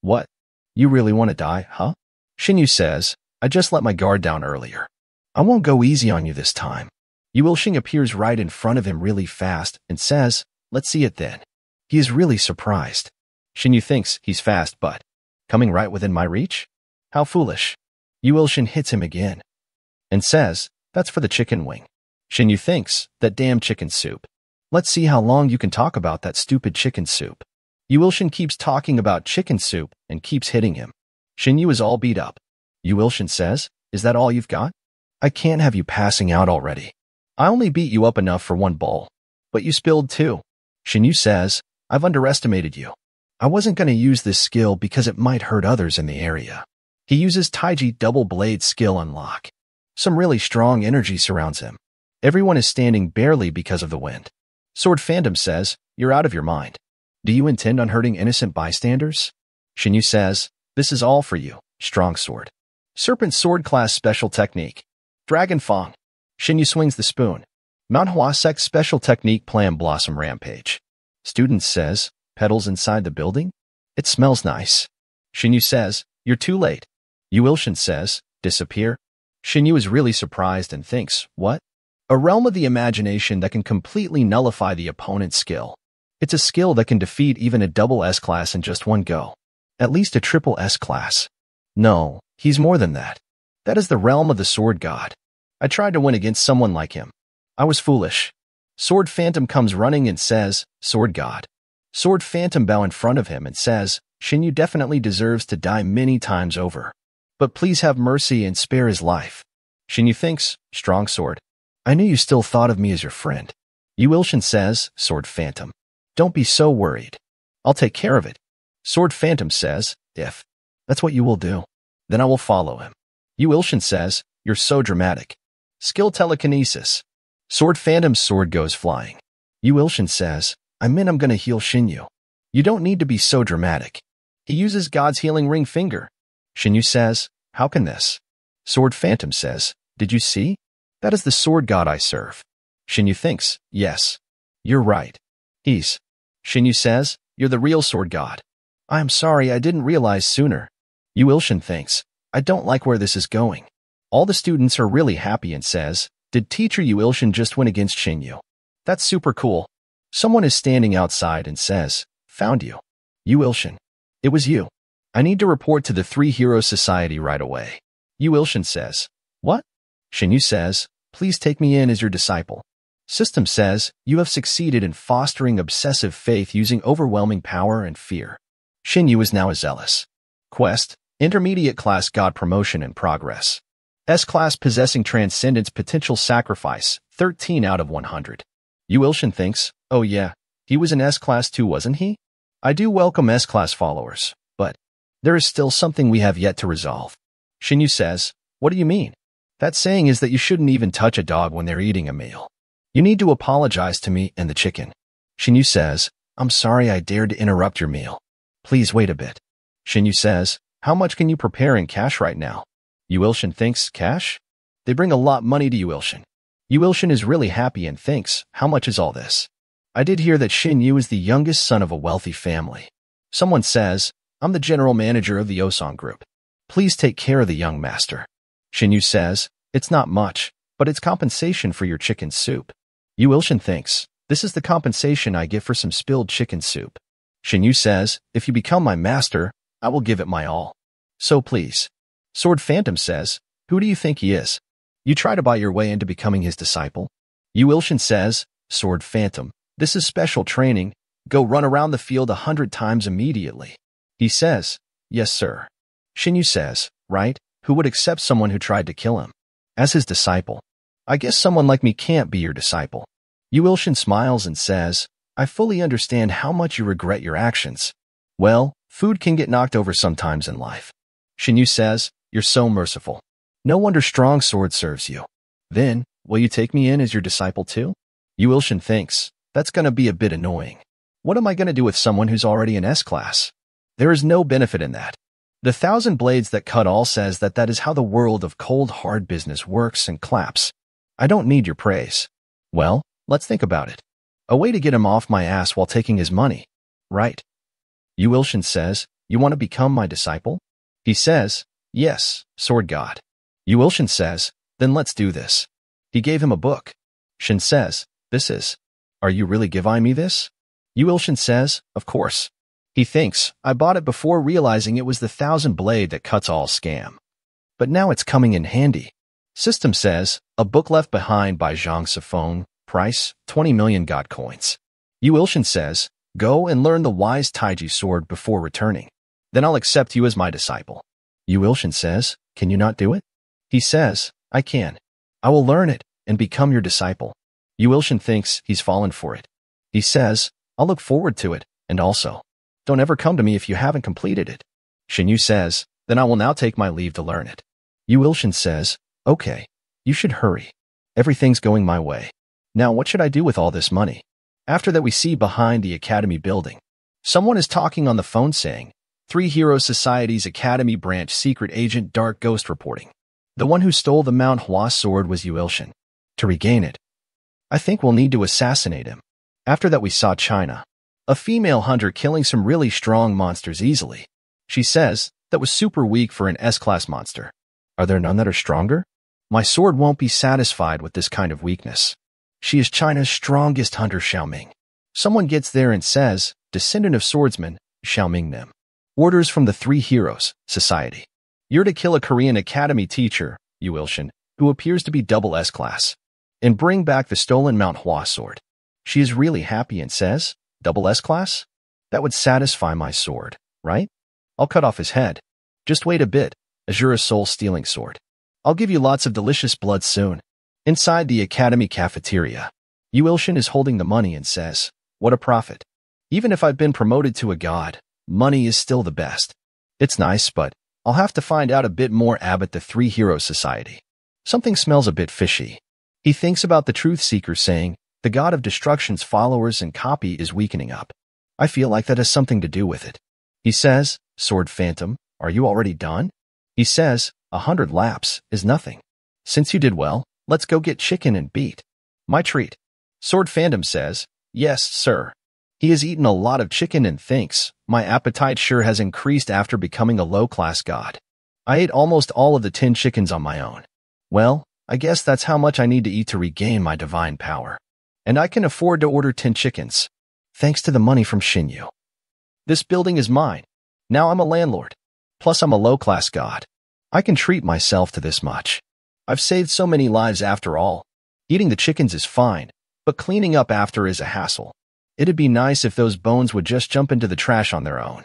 "What? You really want to die, huh?" Shinyu says, "I just let my guard down earlier. I won't go easy on you this time." Yuilshin appears right in front of him really fast and says, "Let's see it then." He is really surprised. Shinyu thinks he's fast, but coming right within my reach? How foolish. Yuilshin hits him again and says, "That's for the chicken wing." Shinyu thinks, that damn chicken soup. Let's see how long you can talk about that stupid chicken soup. Yuilshin keeps talking about chicken soup and keeps hitting him. Shinyu is all beat up. Yuilshin says, "Is that all you've got? I can't have you passing out already. I only beat you up enough for one bowl, but you spilled two." Shinyu says, "I've underestimated you. I wasn't going to use this skill because it might hurt others in the area." He uses Taiji double blade skill unlock. Some really strong energy surrounds him. Everyone is standing barely because of the wind. Sword Phantom says, "You're out of your mind. Do you intend on hurting innocent bystanders?" Shinyu says, "This is all for you, strong sword." Serpent sword class special technique. Dragon Fang. Shinyu swings the spoon. Manhwa sect special technique Plan Blossom Rampage. Student says, "Petals inside the building? It smells nice." Shinyu says, "You're too late." Yuilshin says, "Disappear." Shinyu is really surprised and thinks, what? A realm of the imagination that can completely nullify the opponent's skill. It's a skill that can defeat even a double S class in just one go. At least a triple S class. No, he's more than that. That is the realm of the sword god. I tried to win against someone like him. I was foolish. Sword Phantom comes running and says, "Sword god." Sword Phantom bow in front of him and says, "Shinyu definitely deserves to die many times over. But please have mercy and spare his life." Shinyu thinks, strong sword. I knew you still thought of me as your friend. Yuilshin says, "Sword Phantom, don't be so worried. I'll take care of it." Sword Phantom says, "If that's what you will do, then I will follow him." Yuilshin says, "You're so dramatic." Skill telekinesis. Sword Phantom's sword goes flying. Yuilshin says, "I meant I'm gonna heal Shinyu. You don't need to be so dramatic." He uses God's healing ring finger. Shinyu says, "How can this?" Sword Phantom says, "Did you see? That is the sword god I serve." Shinyu thinks, "Yes, you're right. He's." Shinyu says, "You're the real sword god. I'm sorry I didn't realize sooner." Yuilshin thinks, "I don't like where this is going." All the students are really happy and says, "Did teacher Yuilshin just win against Shinyu? That's super cool." Someone is standing outside and says, "Found you. Yuilshin. It was you. I need to report to the Three Heroes Society right away." Yuilshin says, "What?" Shinyu says, "Please take me in as your disciple." System says, "You have succeeded in fostering obsessive faith using overwhelming power and fear." Shinyu is now a zealous. Quest, Intermediate Class God Promotion in progress. S-Class Possessing Transcendence Potential Sacrifice, 13 out of 100. Yuilshin thinks, oh yeah, he was an S-Class too, wasn't he? I do welcome S-Class followers, but there is still something we have yet to resolve. Shinyu says, "What do you mean?" That saying is that you shouldn't even touch a dog when they're eating a meal. You need to apologize to me and the chicken. Shinyu says, "I'm sorry I dared to interrupt your meal. Please wait a bit." Shinyu says, "How much can you prepare in cash right now?" Yuilshin thinks, cash? They bring a lot money to Yuilshin. Yuilshin is really happy and thinks, how much is all this? I did hear that Shinyu is the youngest son of a wealthy family. Someone says, I'm the general manager of the Osong group. Please take care of the young master. Shinyu says, it's not much, but it's compensation for your chicken soup. Yuilshin thinks, this is the compensation I get for some spilled chicken soup. Shinyu says, if you become my master, I will give it my all. So please. Sword Phantom says, who do you think he is? You try to buy your way into becoming his disciple? Yuilshin says, Sword Phantom, this is special training. Go run around the field 100 times immediately. He says, yes, sir. Shinyu says, right, who would accept someone who tried to kill him? As his disciple. I guess someone like me can't be your disciple. Yuilshin smiles and says, I fully understand how much you regret your actions. Well, food can get knocked over sometimes in life. Shinyu says, you're so merciful. No wonder strong sword serves you. Then, will you take me in as your disciple too? Yuilshin thinks, that's gonna be a bit annoying. What am I gonna do with someone who's already in S-class? There is no benefit in that. The Thousand Blades That Cut All says that is how the world of cold hard business works and claps. I don't need your praise. Well, Let's think about it. A way to get him off my ass while taking his money, right? Yu Ilshin says, you want to become my disciple? He says, yes, sword god. Yu Ilshin says, then let's do this. He gave him a book. Shin says, this is. Are you really giving me this? Yu Ilshin says, of course. He thinks, I bought it before realizing it was the 1,000 blade that cuts all scam. But now it's coming in handy. System says, a book left behind by Zhang Siphon, price, 20 million god coins. Yu Ilshin says, go and learn the wise Taiji sword before returning. Then I'll accept you as my disciple. Yu Ilshin says, can you not do it? He says, I can. I will learn it and become your disciple. Yu Ilshin thinks he's fallen for it. He says, I'll look forward to it, and also, don't ever come to me if you haven't completed it. Shinyu says, then I will now take my leave to learn it. Yu Ilshin says, okay, you should hurry. Everything's going my way. Now what should I do with all this money? After that we see behind the academy building. Someone is talking on the phone saying, 3 Heroes Society's Academy Branch Secret Agent Dark Ghost reporting. The one who stole the Manhwa sword was Yu Ilshin. To regain it, I think we'll need to assassinate him. After that we saw China, a female hunter killing some really strong monsters easily. She says, that was super weak for an S-class monster. Are there none that are stronger? My sword won't be satisfied with this kind of weakness. She is China's strongest hunter, Xiaoming. Someone gets there and says, descendant of swordsman, Xiaoming Nim. Orders from the 3 Heroes Society. You're to kill a Korean academy teacher, Yu Ilshin, who appears to be double S-class, and bring back the stolen Manhwa sword. She is really happy and says, double S-class? That would satisfy my sword, right? I'll cut off his head. Just wait a bit, Asura's soul-stealing sword. I'll give you lots of delicious blood soon. Inside the academy cafeteria, Yu Ilshin is holding the money and says, what a profit. Even if I've been promoted to a god, money is still the best. It's nice, but I'll have to find out a bit more about the 3 Heroes Society. Something smells a bit fishy. He thinks about the Truth Seeker saying, the god of destruction's followers and copy is weakening up. I feel like that has something to do with it. He says, Sword Phantom, are you already done? He says, 100 laps is nothing. Since you did well, let's go get chicken and beat. My treat. Sword Phantom says, yes, sir. He has eaten a lot of chicken and thinks, my appetite sure has increased after becoming a low-class god. I ate almost all of the 10 chickens on my own. Well, I guess that's how much I need to eat to regain my divine power. And I can afford to order 10 chickens, thanks to the money from Shinyu. This building is mine. Now I'm a landlord. Plus I'm a low-class god. I can treat myself to this much. I've saved so many lives after all. Eating the chickens is fine, but cleaning up after is a hassle. It'd be nice if those bones would just jump into the trash on their own.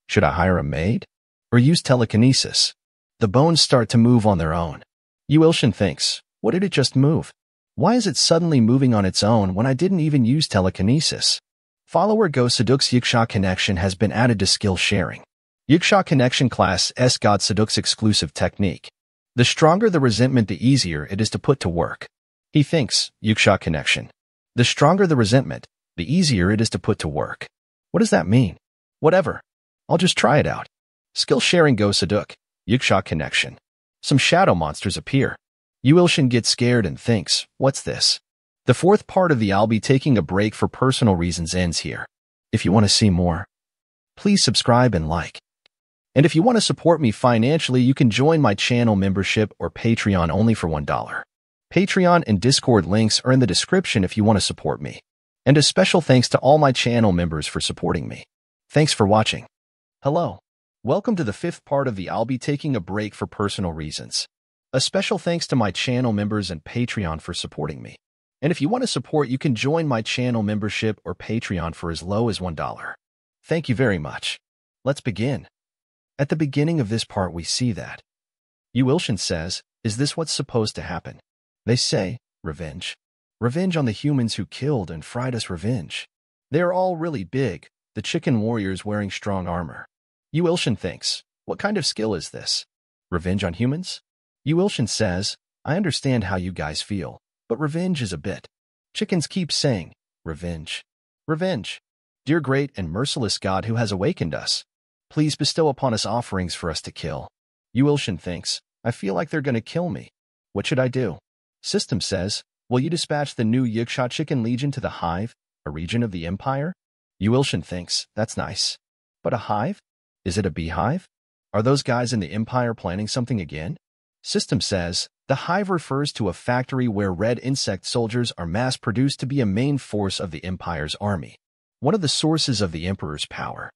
Should I hire a maid? Or use telekinesis? The bones start to move on their own. Yu Ilshin thinks, what did it just move? Why is it suddenly moving on its own when I didn't even use telekinesis? Follower Go Seduk's Yiksha connection has been added to skill sharing. Yiksha connection class S God Seduk's exclusive technique. The stronger the resentment, the easier it is to put to work. He thinks, Yiksha connection. The stronger the resentment, the easier it is to put to work. What does that mean? Whatever. I'll just try it out. Skill sharing Go Seduk, Yiksha connection. Some shadow monsters appear. Yu Ilshin gets scared and thinks, what's this? The 4th part of the I'll be taking a break for personal reasons ends here. If you want to see more, please subscribe and like. And if you want to support me financially, you can join my channel membership or Patreon only for $1. Patreon and Discord links are in the description if you want to support me. And a special thanks to all my channel members for supporting me. Thanks for watching. Hello. Welcome to the 5th part of the I'll be taking a break for personal reasons. A special thanks to my channel members and Patreon for supporting me. And if you want to support, you can join my channel membership or Patreon for as low as $1. Thank you very much. Let's begin. At the beginning of this part we see that Yu Ilshin says, is this what's supposed to happen? They say, revenge. Revenge on the humans who killed and fried us, revenge. They are all really big, the chicken warriors wearing strong armor. Yu Ilshin thinks, what kind of skill is this? Revenge on humans? Yu Ilshin says, I understand how you guys feel, but revenge is a bit. Chickens keep saying, revenge. Revenge. Dear great and merciless God who has awakened us, please bestow upon us offerings for us to kill. Yu Ilshin thinks, I feel like they're going to kill me. What should I do? System says, Will you dispatch the new Yiksha Chicken Legion to the Hive, a region of the Empire? Yuilshin thinks, that's nice. But a hive? Is it a beehive? Are those guys in the Empire planning something again? System says, the Hive refers to a factory where red insect soldiers are mass-produced to be a main force of the Empire's army. One of the sources of the Emperor's power.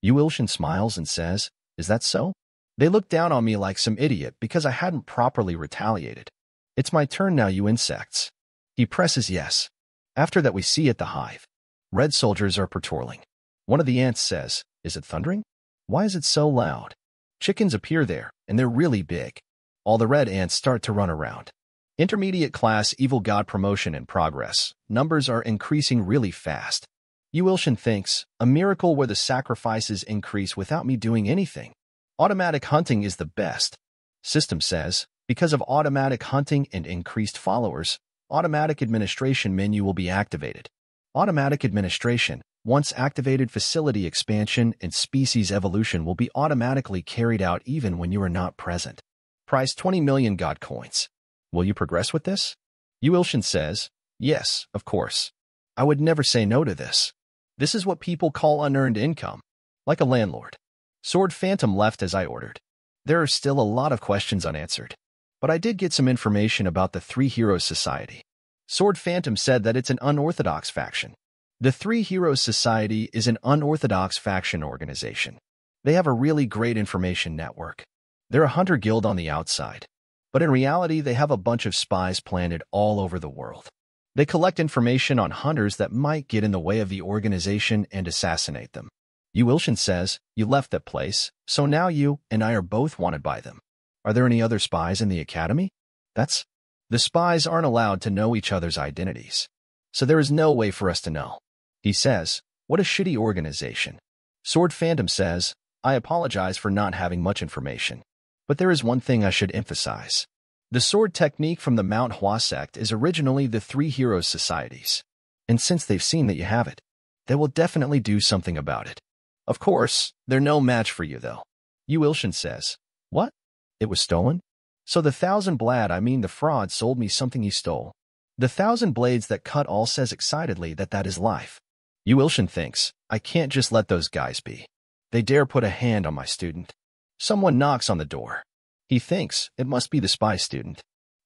Yuilshin smiles and says, is that so? They look down on me like some idiot because I hadn't properly retaliated. It's my turn now, you insects. He presses yes. After that we see at the Hive. Red soldiers are patrolling. One of the ants says, is it thundering? Why is it so loud? Chickens appear there, and they're really big. All the red ants start to run around. Intermediate class evil god promotion in progress. Numbers are increasing really fast. Yuilshin thinks, a miracle where the sacrifices increase without me doing anything. Automatic hunting is the best. System says, because of automatic hunting and increased followers, automatic administration menu will be activated. Automatic administration, once activated, facility expansion and species evolution will be automatically carried out even when you are not present. Price 20 million god coins. Will you progress with this? Yuilshin says, yes, of course. I would never say no to this. This is what people call unearned income. Like a landlord. Sword Phantom left as I ordered. There are still a lot of questions unanswered. But I did get some information about the Three Heroes Society. Sword Phantom said that it's an unorthodox faction. The Three Heroes Society is an unorthodox faction organization. They have a really great information network. They're a hunter guild on the outside. But in reality, they have a bunch of spies planted all over the world. They collect information on hunters that might get in the way of the organization and assassinate them. Yuilshin says, you left that place, so now you and I are both wanted by them. Are there any other spies in the academy? The spies aren't allowed to know each other's identities. So there is no way for us to know. He says, what a shitty organization. Sword Phantom says, I apologize for not having much information. But there is one thing I should emphasize. The sword technique from the Manhwa sect is originally the Three Heroes Societies. And since they've seen that you have it, they will definitely do something about it. Of course, they're no match for you though. Yuilshin says, what? It was stolen? So the the fraud sold me something he stole. The 1,000 blades that cut all says excitedly that is life. Yuilshin thinks, I can't just let those guys be. They dare put a hand on my student. Someone knocks on the door. He thinks it must be the spy student.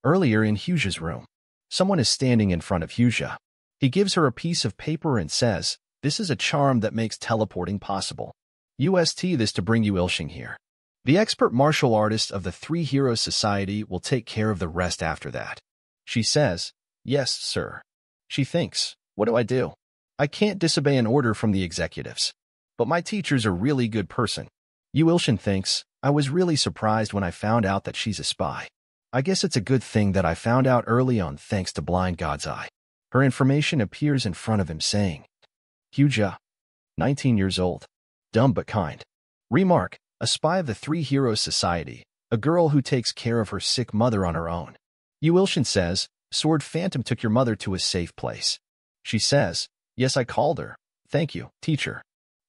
Earlier in Huja's room, someone is standing in front of Huja. He gives her a piece of paper and says, this is a charm that makes teleporting possible. UST this to bring Yuilshin here. The expert martial artist of the Three Heroes Society will take care of the rest after that. She says, yes, sir. She thinks, what do I do? I can't disobey an order from the executives. But my teacher's a really good person. Yuilshin thinks, I was really surprised when I found out that she's a spy. I guess it's a good thing that I found out early on thanks to Blind God's Eye. Her information appears in front of him saying, Huja, 19 years old. Dumb but kind. Remark, a spy of the Three Heroes Society, a girl who takes care of her sick mother on her own. Yuilshin says, Sword Phantom took your mother to a safe place. She says, yes, I called her. Thank you, teacher.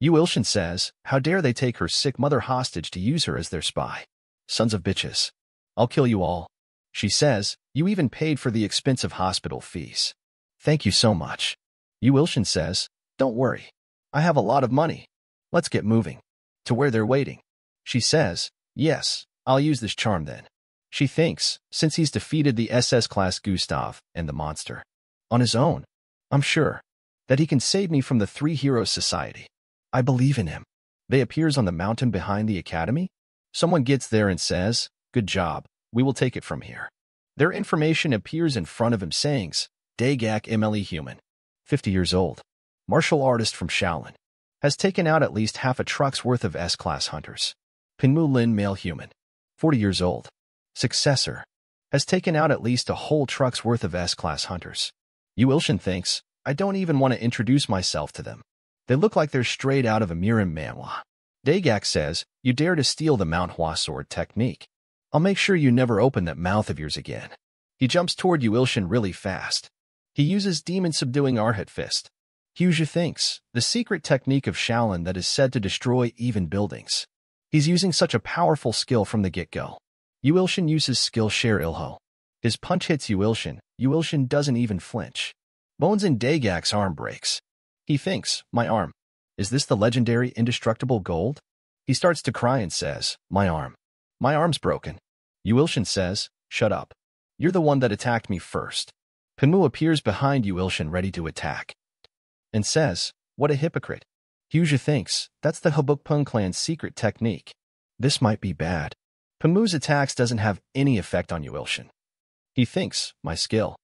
Yuilshin says, how dare they take her sick mother hostage to use her as their spy. Sons of bitches. I'll kill you all. She says, you even paid for the expensive hospital fees. Thank you so much. Yuilshin says, don't worry. I have a lot of money. Let's get moving. To where they're waiting. She says, yes, I'll use this charm then. She thinks, since he's defeated the SS class Gustav and the monster on his own, I'm sure that he can save me from the Three Heroes Society. I believe in him. They appears on the mountain behind the academy. Someone gets there and says, good job, we will take it from here. Their information appears in front of him saying, Dagak MLE human, 50 years old, martial artist from Shaolin, has taken out at least half a truck's worth of S-class hunters. Pinmu Lin male human, 40 years old, successor, has taken out at least a whole truck's worth of S-class hunters. Yuilshin thinks, I don't even want to introduce myself to them. They look like they're straight out of a Mirim manhwa. Dagak says, you dare to steal the Manhwa sword technique. I'll make sure you never open that mouth of yours again. He jumps toward Yuilshin really fast. He uses demon subduing Arhat fist. Huja thinks, the secret technique of Shaolin that is said to destroy even buildings. He's using such a powerful skill from the get-go. Yuilshin uses skill share Ilho. His punch hits Yuilshin, Yuilshin doesn't even flinch. Bones in Dagak's arm breaks. He thinks, my arm. Is this the legendary indestructible gold? He starts to cry and says, my arm. My arm's broken. Yuilshin says, shut up. You're the one that attacked me first. Pinmu appears behind Yuilshin ready to attack. And says, what a hypocrite. Hyuja thinks, that's the Habukpung clan's secret technique. This might be bad. Pinmu's attacks doesn't have any effect on Yuilshin. He thinks, my skill.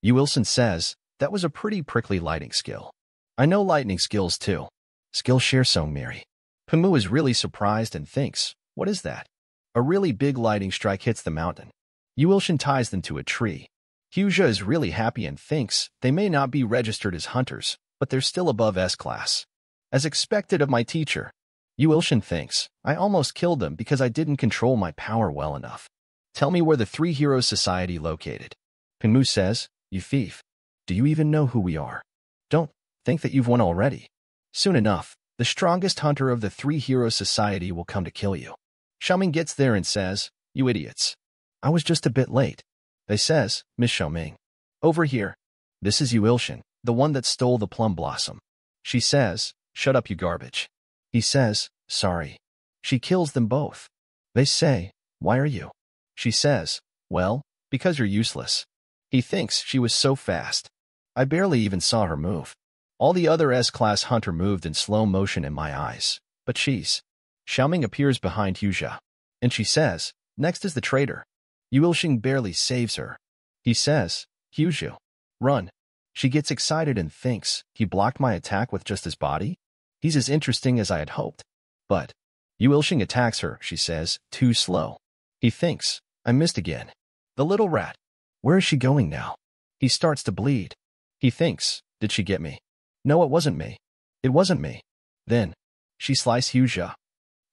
Yuilshin says, that was a pretty prickly lighting skill. I know lightning skills too. Skillshare Songmiri. Pinmu is really surprised and thinks, what is that? A really big lighting strike hits the mountain. Yuilshin ties them to a tree. Hyuja is really happy and thinks they may not be registered as hunters, but they're still above S-class. As expected of my teacher. Yuilshin thinks, I almost killed them because I didn't control my power well enough. Tell me where the Three Heroes Society located. Pinmu says, you thief. Do you even know who we are? Don't think that you've won already. Soon enough, the strongest hunter of the Three Heroes Society will come to kill you. Xiaoming gets there and says, you idiots. I was just a bit late. They says, Miss Xiaoming. Over here. This is Yuilshin, the one that stole the plum blossom. She says, shut up you garbage. He says, sorry. She kills them both. They say, why are you? She says, well, because you're useless. He thinks she was so fast. I barely even saw her move. All the other S-class hunter moved in slow motion in my eyes. But she's. Xiaoming appears behind Hyuja. And she says, next is the traitor. Yuilshin barely saves her. He says, Hyuja, run. She gets excited and thinks, he blocked my attack with just his body? He's as interesting as I had hoped. But Yuilshin attacks her, she says, too slow. He thinks, I missed again. The little rat. Where is she going now? He starts to bleed. He thinks, did she get me? No, it wasn't me. It wasn't me. Then, she slices Hyuja.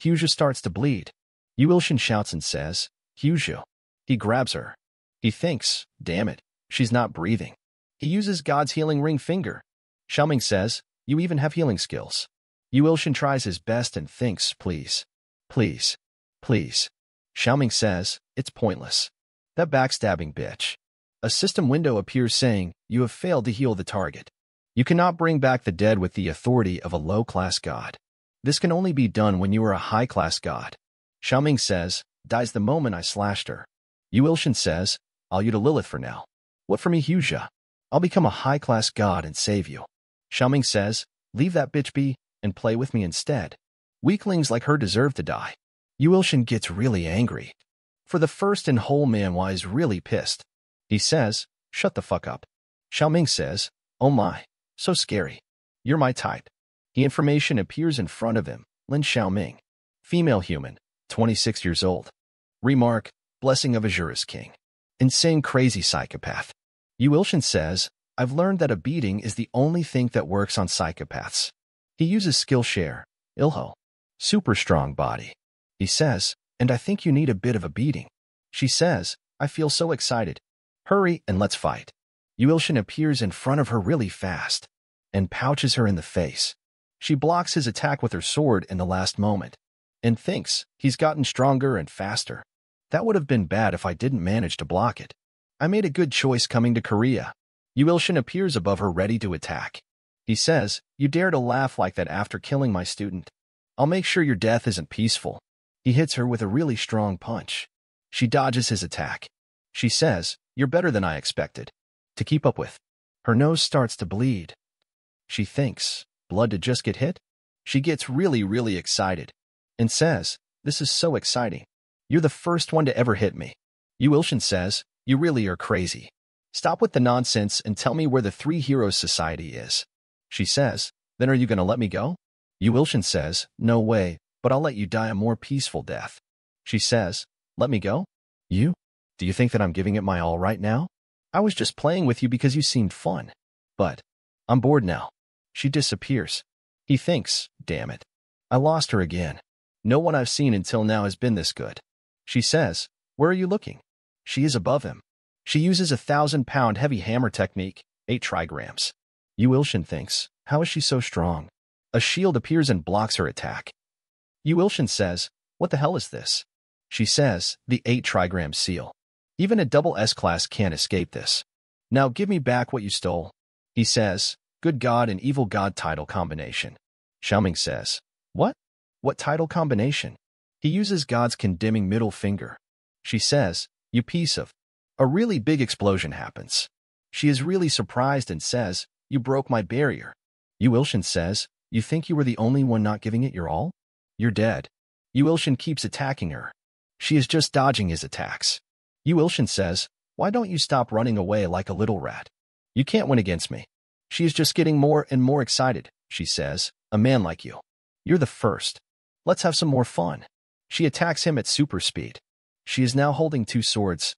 Hyuja starts to bleed. Yuilshin shouts and says, Hyuja. He grabs her. He thinks, damn it, she's not breathing. He uses God's healing ring finger. Xiaoming says, you even have healing skills. Yuilshin tries his best and thinks, please. Please. Please. Xiaoming says, it's pointless. That backstabbing bitch. A system window appears saying, you have failed to heal the target. You cannot bring back the dead with the authority of a low-class god. This can only be done when you are a high-class god. Xiaoming says, dies the moment I slashed her. Yuilshin says, I'll you to Lilith for now. What for me, Hyuja? I'll become a high-class god and save you. Xiaoming says, leave that bitch be and play with me instead. Weaklings like her deserve to die. Yuilshin gets really angry. For the first in whole Manhwa is really pissed. He says, shut the fuck up. Xiaoming says, oh my, so scary. You're my type. The information appears in front of him, Lin Xiaoming. Female human, 26 years old. Remark, blessing of Azura's king. Insane crazy psychopath. Yuilshin says, I've learned that a beating is the only thing that works on psychopaths. He uses Skillshare, Ilho. Super strong body. He says, and I think you need a bit of a beating. She says, I feel so excited. Hurry and let's fight. Yuilshin appears in front of her really fast and pouches her in the face. She blocks his attack with her sword in the last moment and thinks he's gotten stronger and faster. That would have been bad if I didn't manage to block it. I made a good choice coming to Korea. Yuilshin appears above her ready to attack. He says, you dare to laugh like that after killing my student. I'll make sure your death isn't peaceful. He hits her with a really strong punch. She dodges his attack. She says, you're better than I expected. To keep up with. Her nose starts to bleed. She thinks, blood to just get hit? She gets really excited and says, this is so exciting. You're the first one to ever hit me. Yuilshin says, you really are crazy. Stop with the nonsense and tell me where the Three Heroes Society is. She says, then are you going to let me go? Yuilshin says, no way, but I'll let you die a more peaceful death. She says, let me go? You? Do you think that I'm giving it my all right now? I was just playing with you because you seemed fun. But I'm bored now. She disappears. He thinks, damn it. I lost her again. No one I've seen until now has been this good. She says, where are you looking? She is above him. She uses 1,000-pound heavy hammer technique, 8 trigrams. Yuilshin thinks, how is she so strong? A shield appears and blocks her attack. Yuilshin says, what the hell is this? She says, the 8 trigram seal. Even a double S-class can't escape this. Now give me back what you stole. He says, good God and evil God title combination. Xiaoming says, what? What title combination? He uses God's condemning middle finger. She says, you piece of. A really big explosion happens. She is really surprised and says, you broke my barrier. Yu Ilshin says, you think you were the only one not giving it your all? You're dead. Yu Ilshin keeps attacking her. She is just dodging his attacks. Yu Ilshin says, why don't you stop running away like a little rat? You can't win against me. She is just getting more and more excited. She says, a man like you. You're the first. Let's have some more fun. She attacks him at super speed. She is now holding two swords.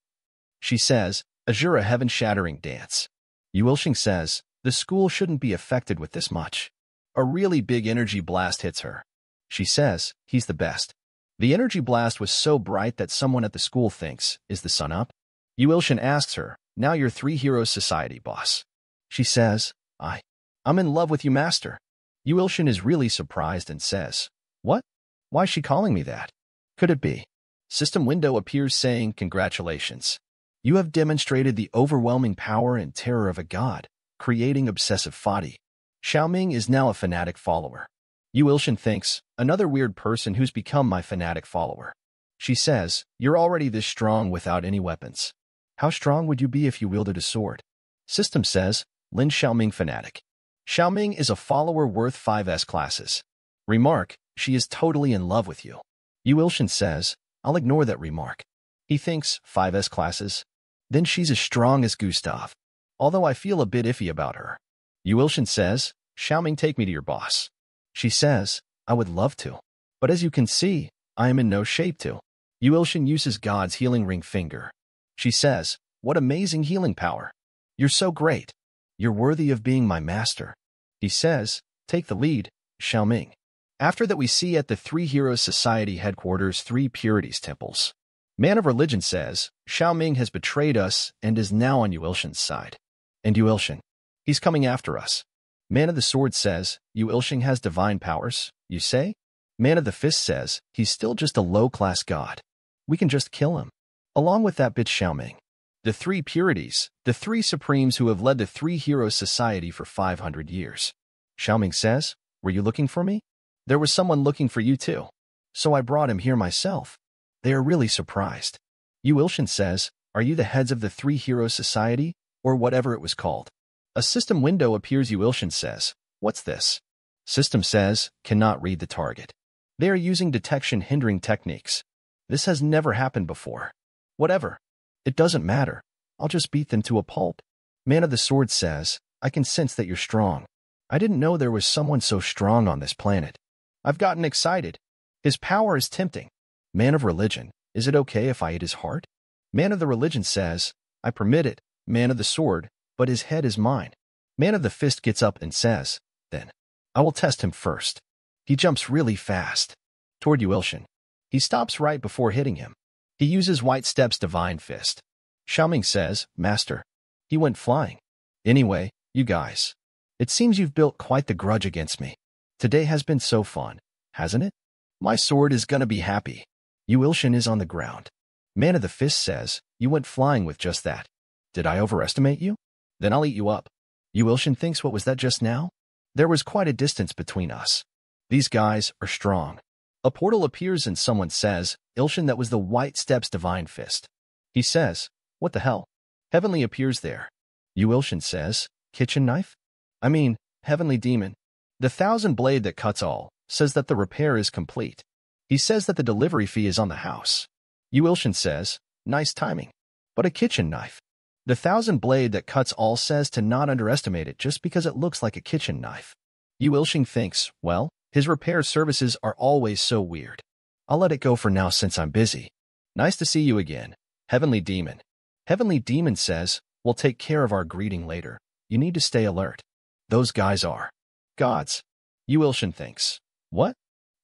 She says, Azura heaven-shattering dance. Yu Ilshin says, the school shouldn't be affected with this much. A really big energy blast hits her. She says, he's the best. The energy blast was so bright that someone at the school thinks, is the sun up? Yu Ilshin asks her, now you're Three Heroes Society boss. She says, I'm in love with you, master. Yu Ilshin is really surprised and says, what? Why is she calling me that? Could it be? System window appears saying, congratulations. You have demonstrated the overwhelming power and terror of a god, creating obsessive foddy. Xiaoming is now a fanatic follower. Yu Ilshin thinks, another weird person who's become my fanatic follower. She says, you're already this strong without any weapons. How strong would you be if you wielded a sword? System says, Lin Xiaoming fanatic. Xiaoming is a follower worth 5 S-classes. Remark, she is totally in love with you. Yu Ilshin says, I'll ignore that remark. He thinks, 5 S-classes? Then she's as strong as Gustav. Although I feel a bit iffy about her. Yu Ilshin says, Xiaoming, take me to your boss. She says, I would love to. But as you can see, I am in no shape to. Yu Ilshin uses God's healing ring finger. She says, what amazing healing power. You're so great. You're worthy of being my master. He says, take the lead, Xiaoming. After that we see at the Three Heroes Society headquarters 3 purities temples. Man of Religion says, Xiaoming has betrayed us and is now on Yu Ilshin's side. And Yu Ilshin, he's coming after us. Man of the Sword says, Yu Ilshin has divine powers, you say? Man of the Fist says, he's still just a low-class god. We can just kill him. Along with that bitch Xiaoming. The 3 purities, the 3 supremes who have led the Three Heroes Society for 500 years. Xiaoming says, were you looking for me? There was someone looking for you too. So I brought him here myself. They are really surprised. Yu Ilshin says, are you the heads of the Three Heroes Society, or whatever it was called? A system window appears. Yu Ilshin says, what's this? System says, cannot read the target. They are using detection hindering techniques. This has never happened before. Whatever. It doesn't matter. I'll just beat them to a pulp. Man of the Sword says, I can sense that you're strong. I didn't know there was someone so strong on this planet. I've gotten excited. His power is tempting. Man of Religion, is it okay if I eat his heart? Man of the Religion says, I permit it, Man of the Sword, but his head is mine. Man of the Fist gets up and says, then, I will test him first. He jumps really fast. Toward Yu Ilshin. He stops right before hitting him. He uses White Step's Divine Fist. Xiaoming says, Master. He went flying. Anyway, you guys. It seems you've built quite the grudge against me. Today has been so fun, hasn't it? My sword is gonna be happy. Yu Ilshin is on the ground. Man of the Fist says, you went flying with just that. Did I overestimate you? Then I'll eat you up. Yu Ilshin thinks, what was that just now? There was quite a distance between us. These guys are strong. A portal appears and someone says, Ilshin, that was the White Step's Divine Fist. He says, what the hell? Heavenly appears there. Yu Ilshin says, kitchen knife? I mean, Heavenly Demon. The 1,000 blade that cuts all says that the repair is complete. He says that the delivery fee is on the house. Yu Ilshin says, nice timing. But a kitchen knife. The 1,000 blade that cuts all says to not underestimate it just because it looks like a kitchen knife. Yu Ilshin thinks, well, his repair services are always so weird. I'll let it go for now since I'm busy. Nice to see you again, Heavenly Demon. Heavenly Demon says, we'll take care of our greeting later. You need to stay alert. Those guys are gods. Yu Ilshin thinks, what?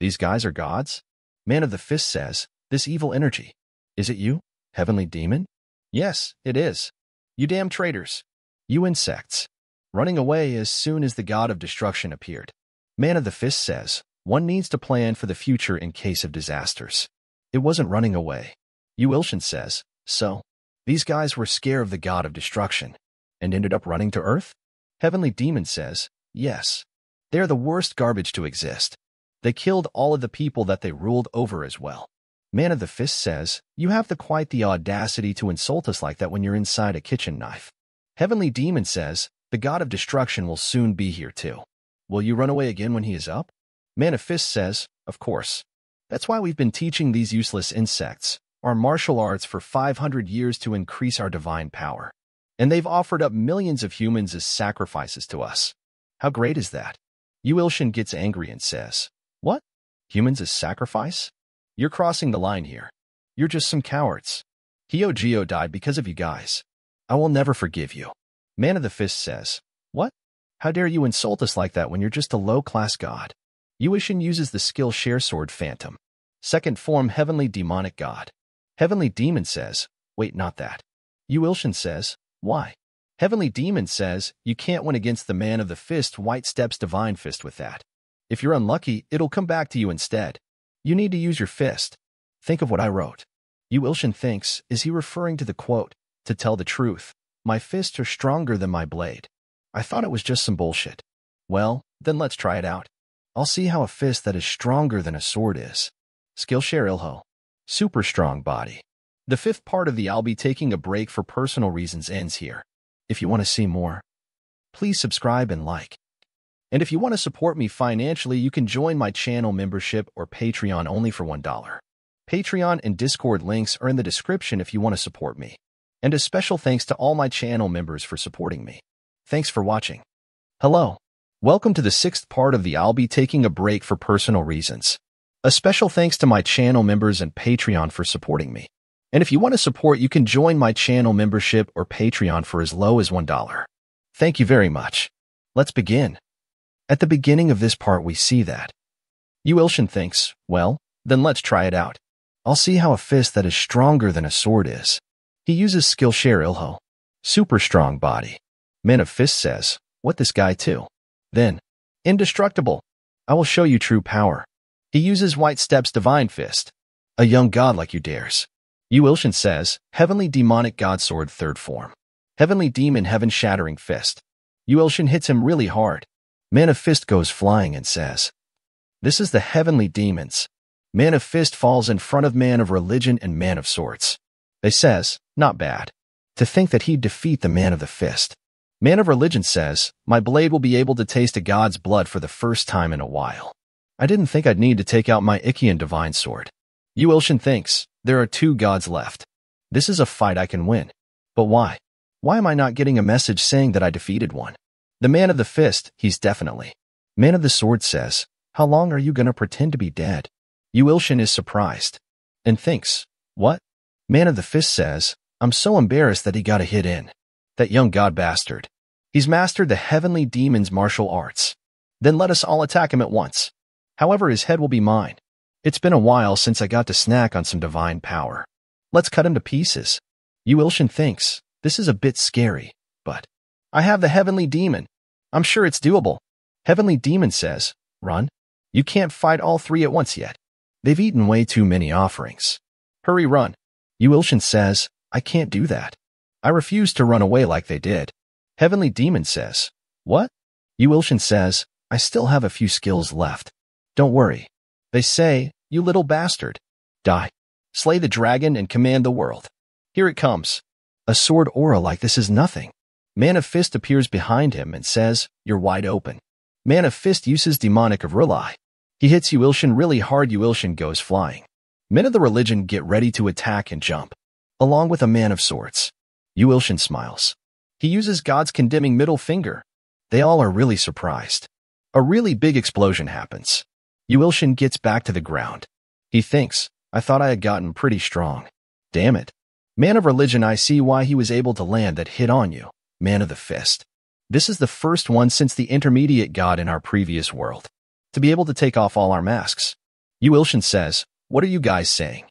These guys are gods? Man of the Fist says, this evil energy. Is it you, Heavenly Demon? Yes, it is. You damn traitors. You insects. Running away as soon as the god of destruction appeared. Man of the Fist says, one needs to plan for the future in case of disasters. It wasn't running away. Yu Ilshin says, so? These guys were scared of the god of destruction. and ended up running to Earth? Heavenly Demon says, yes. They are the worst garbage to exist. They killed all of the people that they ruled over as well. Man of the Fist says, you have quite the audacity to insult us like that when you're inside a kitchen knife. Heavenly Demon says, the god of destruction will soon be here too. Will you run away again when he is up? Man of Fist says, of course. That's why we've been teaching these useless insects our martial arts for 500 years to increase our divine power. And they've offered up millions of humans as sacrifices to us. How great is that? Yuilshin gets angry and says, what? Humans as sacrifice? You're crossing the line here. You're just some cowards. Hyojio died because of you guys. I will never forgive you. Man of the Fist says, what? How dare you insult us like that when you're just a low-class god? Yuishin uses the skill Share Sword Phantom. Second form Heavenly Demonic God. Heavenly Demon says, wait, not that. Yuilshin says, why? Heavenly Demon says, you can't win against the Man of the Fist White Steps Divine Fist with that. If you're unlucky, it'll come back to you instead. You need to use your fist. Think of what I wrote. Yuilshin thinks, is he referring to the quote, to tell the truth, my fists are stronger than my blade. I thought it was just some bullshit. Well, then let's try it out. I'll see how a fist that is stronger than a sword is. Skillshare Ilho. Super strong body. The fifth part of the I'll be taking a break for personal reasons ends here. If you want to see more, please subscribe and like. And if you want to support me financially, you can join my channel membership or Patreon only for $1. Patreon and Discord links are in the description if you want to support me. And a special thanks to all my channel members for supporting me. Thanks for watching. Hello. Welcome to the sixth part of the I'll be taking a break for personal reasons. A special thanks to my channel members and Patreon for supporting me. And if you want to support, you can join my channel membership or Patreon for as low as $1. Thank you very much. Let's begin. At the beginning of this part, we see that Yuilshin thinks, well, then let's try it out. I'll see how a fist that is stronger than a sword is. He uses Skillshare Ilho. Super strong body. Man of Fist says, what this guy too? Then, indestructible. I will show you true power. He uses White Steps Divine Fist. A young god like you dares. Yuilshin says, Heavenly Demonic God Sword third form. Heavenly Demon Heaven Shattering Fist. Yuilshin hits him really hard. Man of Fist goes flying and says, this is the Heavenly Demons. Man of Fist falls in front of Man of Religion and Man of Swords. They says, not bad. To think that he'd defeat the Man of the Fist. Man of Religion says, my blade will be able to taste a god's blood for the first time in a while. I didn't think I'd need to take out my Ichian Divine Sword. Yuilshin thinks, there are two gods left. This is a fight I can win. But why? Why am I not getting a message saying that I defeated one? The Man of the Fist, he's definitely. Man of the Sword says, how long are you gonna pretend to be dead? Yuilshin is surprised. And thinks, what? Man of the Fist says, I'm so embarrassed that he got a hit in. That young god bastard. He's mastered the Heavenly Demon's martial arts. Then let us all attack him at once. However, his head will be mine. It's been a while since I got to snack on some divine power. Let's cut him to pieces. Yuilshin thinks, this is a bit scary, but I have the Heavenly Demon. I'm sure it's doable. Heavenly Demon says, run. You can't fight all three at once yet. They've eaten way too many offerings. Hurry, run. Yuilshin says, I can't do that. I refuse to run away like they did. Heavenly Demon says, what? Yuilshin says, I still have a few skills left. Don't worry. They say, you little bastard. Die. Slay the dragon and command the world. Here it comes. A sword aura like this is nothing. Man of Fist appears behind him and says, you're wide open. Man of Fist uses Demonic of Rely. He hits Yuilshin really hard. Yuilshin goes flying. Men of the Religion get ready to attack and jump. Along with a Man of Swords. Yuilshin smiles. He uses God's condemning middle finger. They all are really surprised. A really big explosion happens. Yuilshin gets back to the ground. He thinks, I thought I had gotten pretty strong. Damn it. Man of Religion, I see why he was able to land that hit on you. Man of the Fist. This is the first one since the intermediate god in our previous world. To be able to take off all our masks. Yuilshin says, what are you guys saying?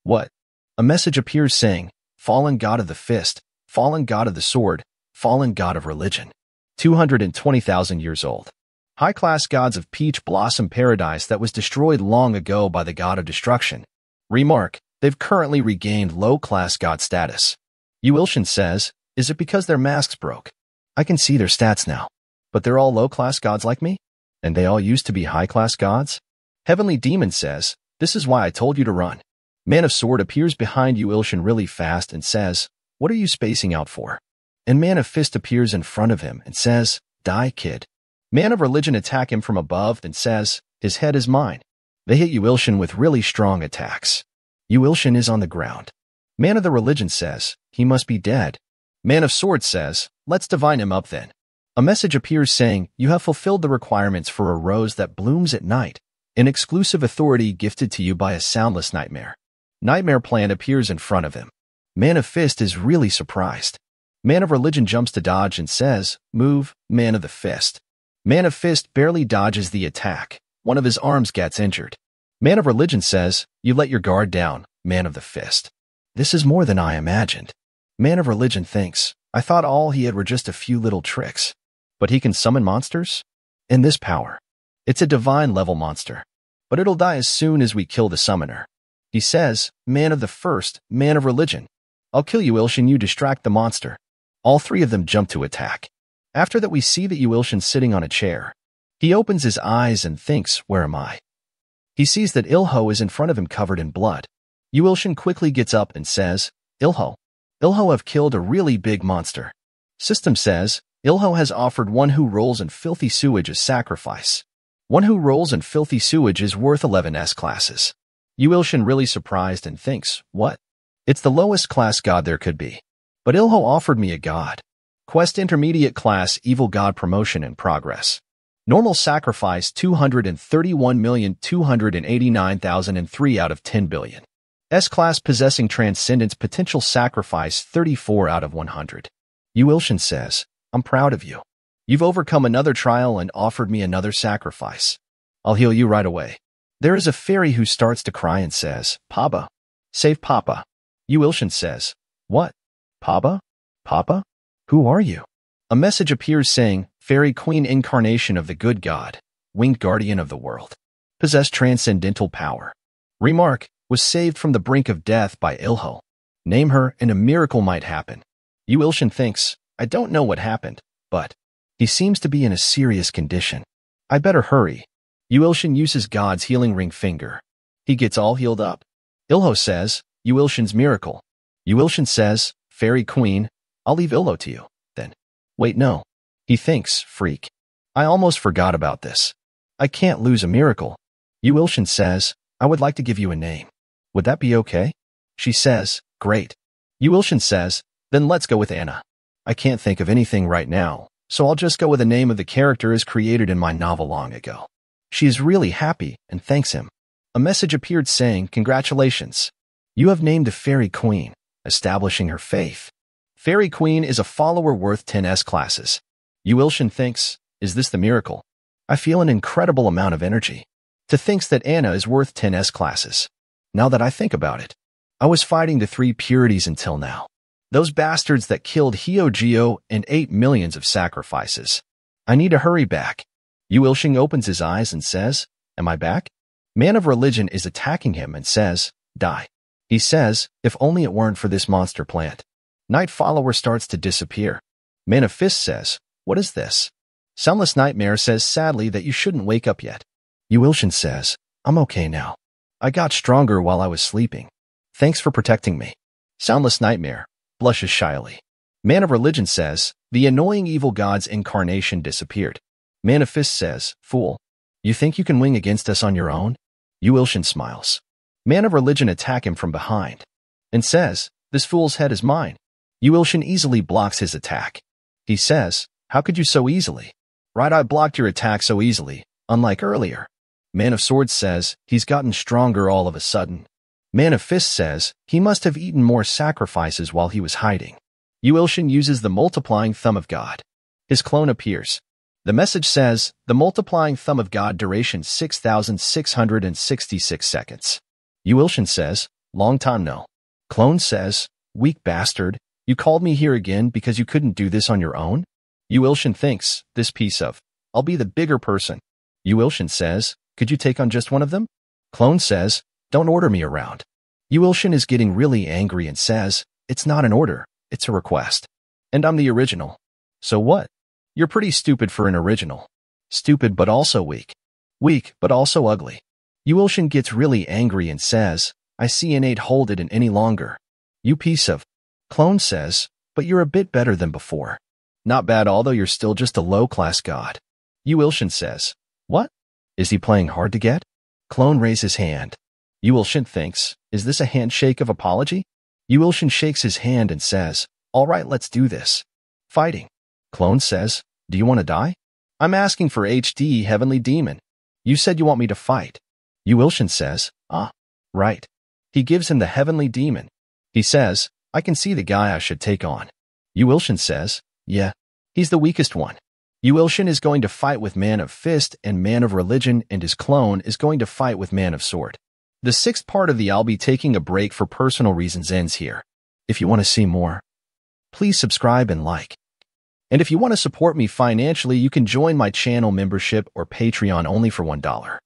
What? A message appears saying, Fallen God of the Fist, Fallen God of the Sword, Fallen God of Religion. 220,000 years old. High-class gods of Peach Blossom Paradise that was destroyed long ago by the God of Destruction. Remark, they've currently regained low-class god status. Yuilshin says, Is it because their masks broke? I can see their stats now. But they're all low-class gods like me? And they all used to be high-class gods? Heavenly Demon says, this is why I told you to run. Man of Sword appears behind Yuilshin really fast and says, what are you spacing out for? And Man of Fist appears in front of him and says, die, kid. Man of Religion attack him from above and says, his head is mine. They hit Yuilshin with really strong attacks. Yuilshin is on the ground. Man of the Religion says, he must be dead. Man of Sword says, let's divine him up then. A message appears saying, you have fulfilled the requirements for a rose that blooms at night, an exclusive authority gifted to you by a soundless nightmare. Nightmare Plant appears in front of him. Man of Fist is really surprised. Man of Religion jumps to dodge and says, move, Man of the Fist. Man of Fist barely dodges the attack. One of his arms gets injured. Man of Religion says, you let your guard down, Man of the Fist. This is more than I imagined. Man of Religion thinks, I thought all he had were just a few little tricks. But he can summon monsters? In this power. It's a divine level monster. But it'll die as soon as we kill the summoner. He says, Man of the First, Man of Religion. I'll kill Yuilshin, you distract the monster. All three of them jump to attack. After that we see that Yuilshin sitting on a chair. He opens his eyes and thinks, where am I? He sees that Ilho is in front of him covered in blood. Yuilshin quickly gets up and says, Ilho have killed a really big monster. System says, Ilho has offered one who rolls in filthy sewage as sacrifice. One who rolls in filthy sewage is worth 11 S-classes. Yuilshin really surprised and thinks, what? It's the lowest class god there could be. But Ilho offered me a god. Quest Intermediate Class Evil God Promotion in progress. Normal sacrifice 231,289,003 out of 10 billion. S-Class Possessing Transcendence Potential Sacrifice 34 out of 100. Yuilshin says, I'm proud of you. You've overcome another trial and offered me another sacrifice. I'll heal you right away. There is a fairy who starts to cry and says, Papa. Save Papa. Yuilshin says, what? Papa? Papa? Who are you? A message appears saying, Fairy Queen Incarnation of the Good God, Winged Guardian of the World. Possess transcendental power. Remark, was saved from the brink of death by Ilho. Name her and a miracle might happen. Yuilshin thinks, I don't know what happened, but he seems to be in a serious condition. I better hurry. Yuilshin uses God's healing ring finger. He gets all healed up. Ilho says, Yuilshin's miracle. Yuilshin says, Fairy Queen, I'll leave Ilho to you, then. Wait, no. He thinks, freak. I almost forgot about this. I can't lose a miracle. Yuilshin says, I would like to give you a name. Would that be okay? She says, great. Yuilshin says, then let's go with Anna. I can't think of anything right now, so I'll just go with the name of the character as created in my novel long ago. She is really happy and thanks him. A message appeared saying, congratulations. You have named a Fairy Queen, establishing her faith. Fairy Queen is a follower worth 10 S-classes. Yuilshin thinks, is this the miracle? I feel an incredible amount of energy. To thinks that Anna is worth 10 S-classes. Now that I think about it, I was fighting the 3 purities until now. Those bastards that killed Hyojio and 8 millions of sacrifices. I need to hurry back. Yuilshin opens his eyes and says, am I back? Man of Religion is attacking him and says, die. He says, if only it weren't for this monster plant. Night Follower starts to disappear. Man of Fist says, what is this? Soundless Nightmare says sadly that you shouldn't wake up yet. Yuilshin says, I'm okay now. I got stronger while I was sleeping. Thanks for protecting me. Soundless Nightmare blushes shyly. Man of Religion says, the annoying evil god's incarnation disappeared. Man of Fist says, fool. You think you can wing against us on your own? Yuilshin smiles. Man of Religion attack him from behind and says, this fool's head is mine. Yuilshin easily blocks his attack. He says, how could you so easily? Right, I blocked your attack so easily, unlike earlier. Man of Swords says, he's gotten stronger all of a sudden. Man of Fist says, he must have eaten more sacrifices while he was hiding. Yuilshin uses the multiplying thumb of God. His clone appears. The message says, the multiplying thumb of God duration 6,666 seconds. Yuilshin says, long time no. Clone says, weak bastard, you called me here again because you couldn't do this on your own? Yuilshin thinks, this piece of, I'll be the bigger person. Yuilshin says, could you take on just one of them? Clone says, don't order me around. Yuilshin is getting really angry and says, it's not an order, it's a request. And I'm the original. So what? You're pretty stupid for an original. Stupid but also weak. Weak but also ugly. Yuilshin gets really angry and says, I see and ain't hold it in any longer. You piece of. Clone says, but you're a bit better than before. Not bad, although you're still just a low-class god. Yuilshin says, what? Is he playing hard to get? Clone raises hand. Yuilshin thinks, is this a handshake of apology? Yuilshin shakes his hand and says, all right, let's do this. Fighting. Clone says, do you want to die? I'm asking for HD Heavenly Demon. You said you want me to fight. Yuilshin says, ah, right. He gives him the Heavenly Demon. He says, I can see the guy I should take on. Yuilshin says, yeah, he's the weakest one. Yuilshin is going to fight with Man of Fist and Man of Religion, and his clone is going to fight with Man of Sword. The sixth part of the I'll be taking a break for personal reasons ends here. If you want to see more, please subscribe and like. And if you want to support me financially, you can join my channel membership or Patreon only for $1.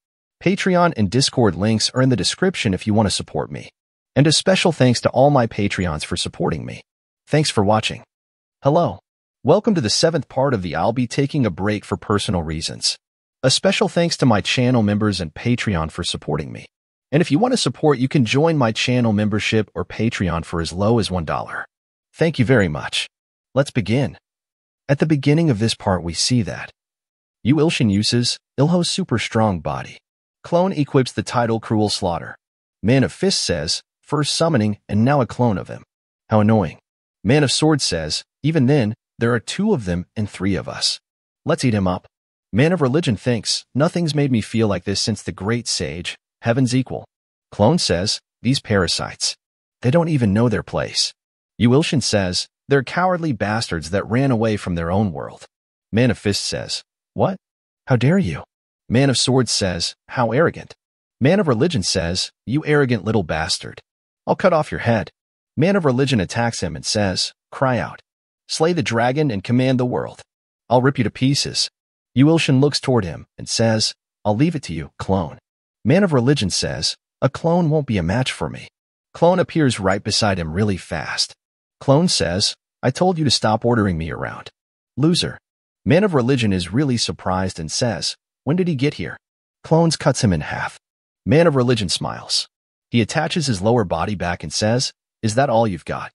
Patreon and Discord links are in the description if you want to support me. And a special thanks to all my Patreons for supporting me. Thanks for watching. Hello. Welcome to the seventh part of the I'll be taking a break for personal reasons. A special thanks to my channel members and Patreon for supporting me. And if you want to support, you can join my channel membership or Patreon for as low as $1. Thank you very much. Let's begin. At the beginning of this part, we see that Yuilshin uses Ilho's super strong body. Clone equips the title Cruel Slaughter. Man of Fist says, first summoning and now a clone of him. How annoying. Man of Sword says, even then, there are 2 of them and 3 of us. Let's eat him up. Man of Religion thinks, nothing's made me feel like this since the great sage, Heaven's Equal. Clone says, these parasites. They don't even know their place. Yuilshin says, they're cowardly bastards that ran away from their own world. Man of Fist says, what? How dare you? Man of Sword says, how arrogant. Man of Religion says, you arrogant little bastard. I'll cut off your head. Man of Religion attacks him and says, cry out. Slay the dragon and command the world. I'll rip you to pieces. Yuilshin looks toward him and says, I'll leave it to you, clone. Man of Religion says, a clone won't be a match for me. Clone appears right beside him really fast. Clone says, I told you to stop ordering me around. Loser. Man of Religion is really surprised and says, when did he get here? Clones cuts him in half. Man of Religion smiles. He attaches his lower body back and says, is that all you've got?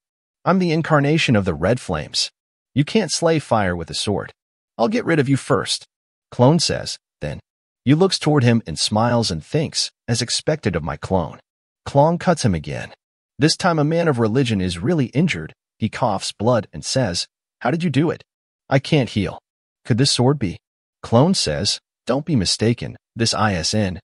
I'm the incarnation of the red flames. You can't slay fire with a sword. I'll get rid of you first. Clone says, then. You looks toward him and smiles and thinks, as expected of my clone. Clone cuts him again. This time a Man of Religion is really injured. He coughs blood and says, how did you do it? I can't heal. Could this sword be? Clone says, don't be mistaken, this isn't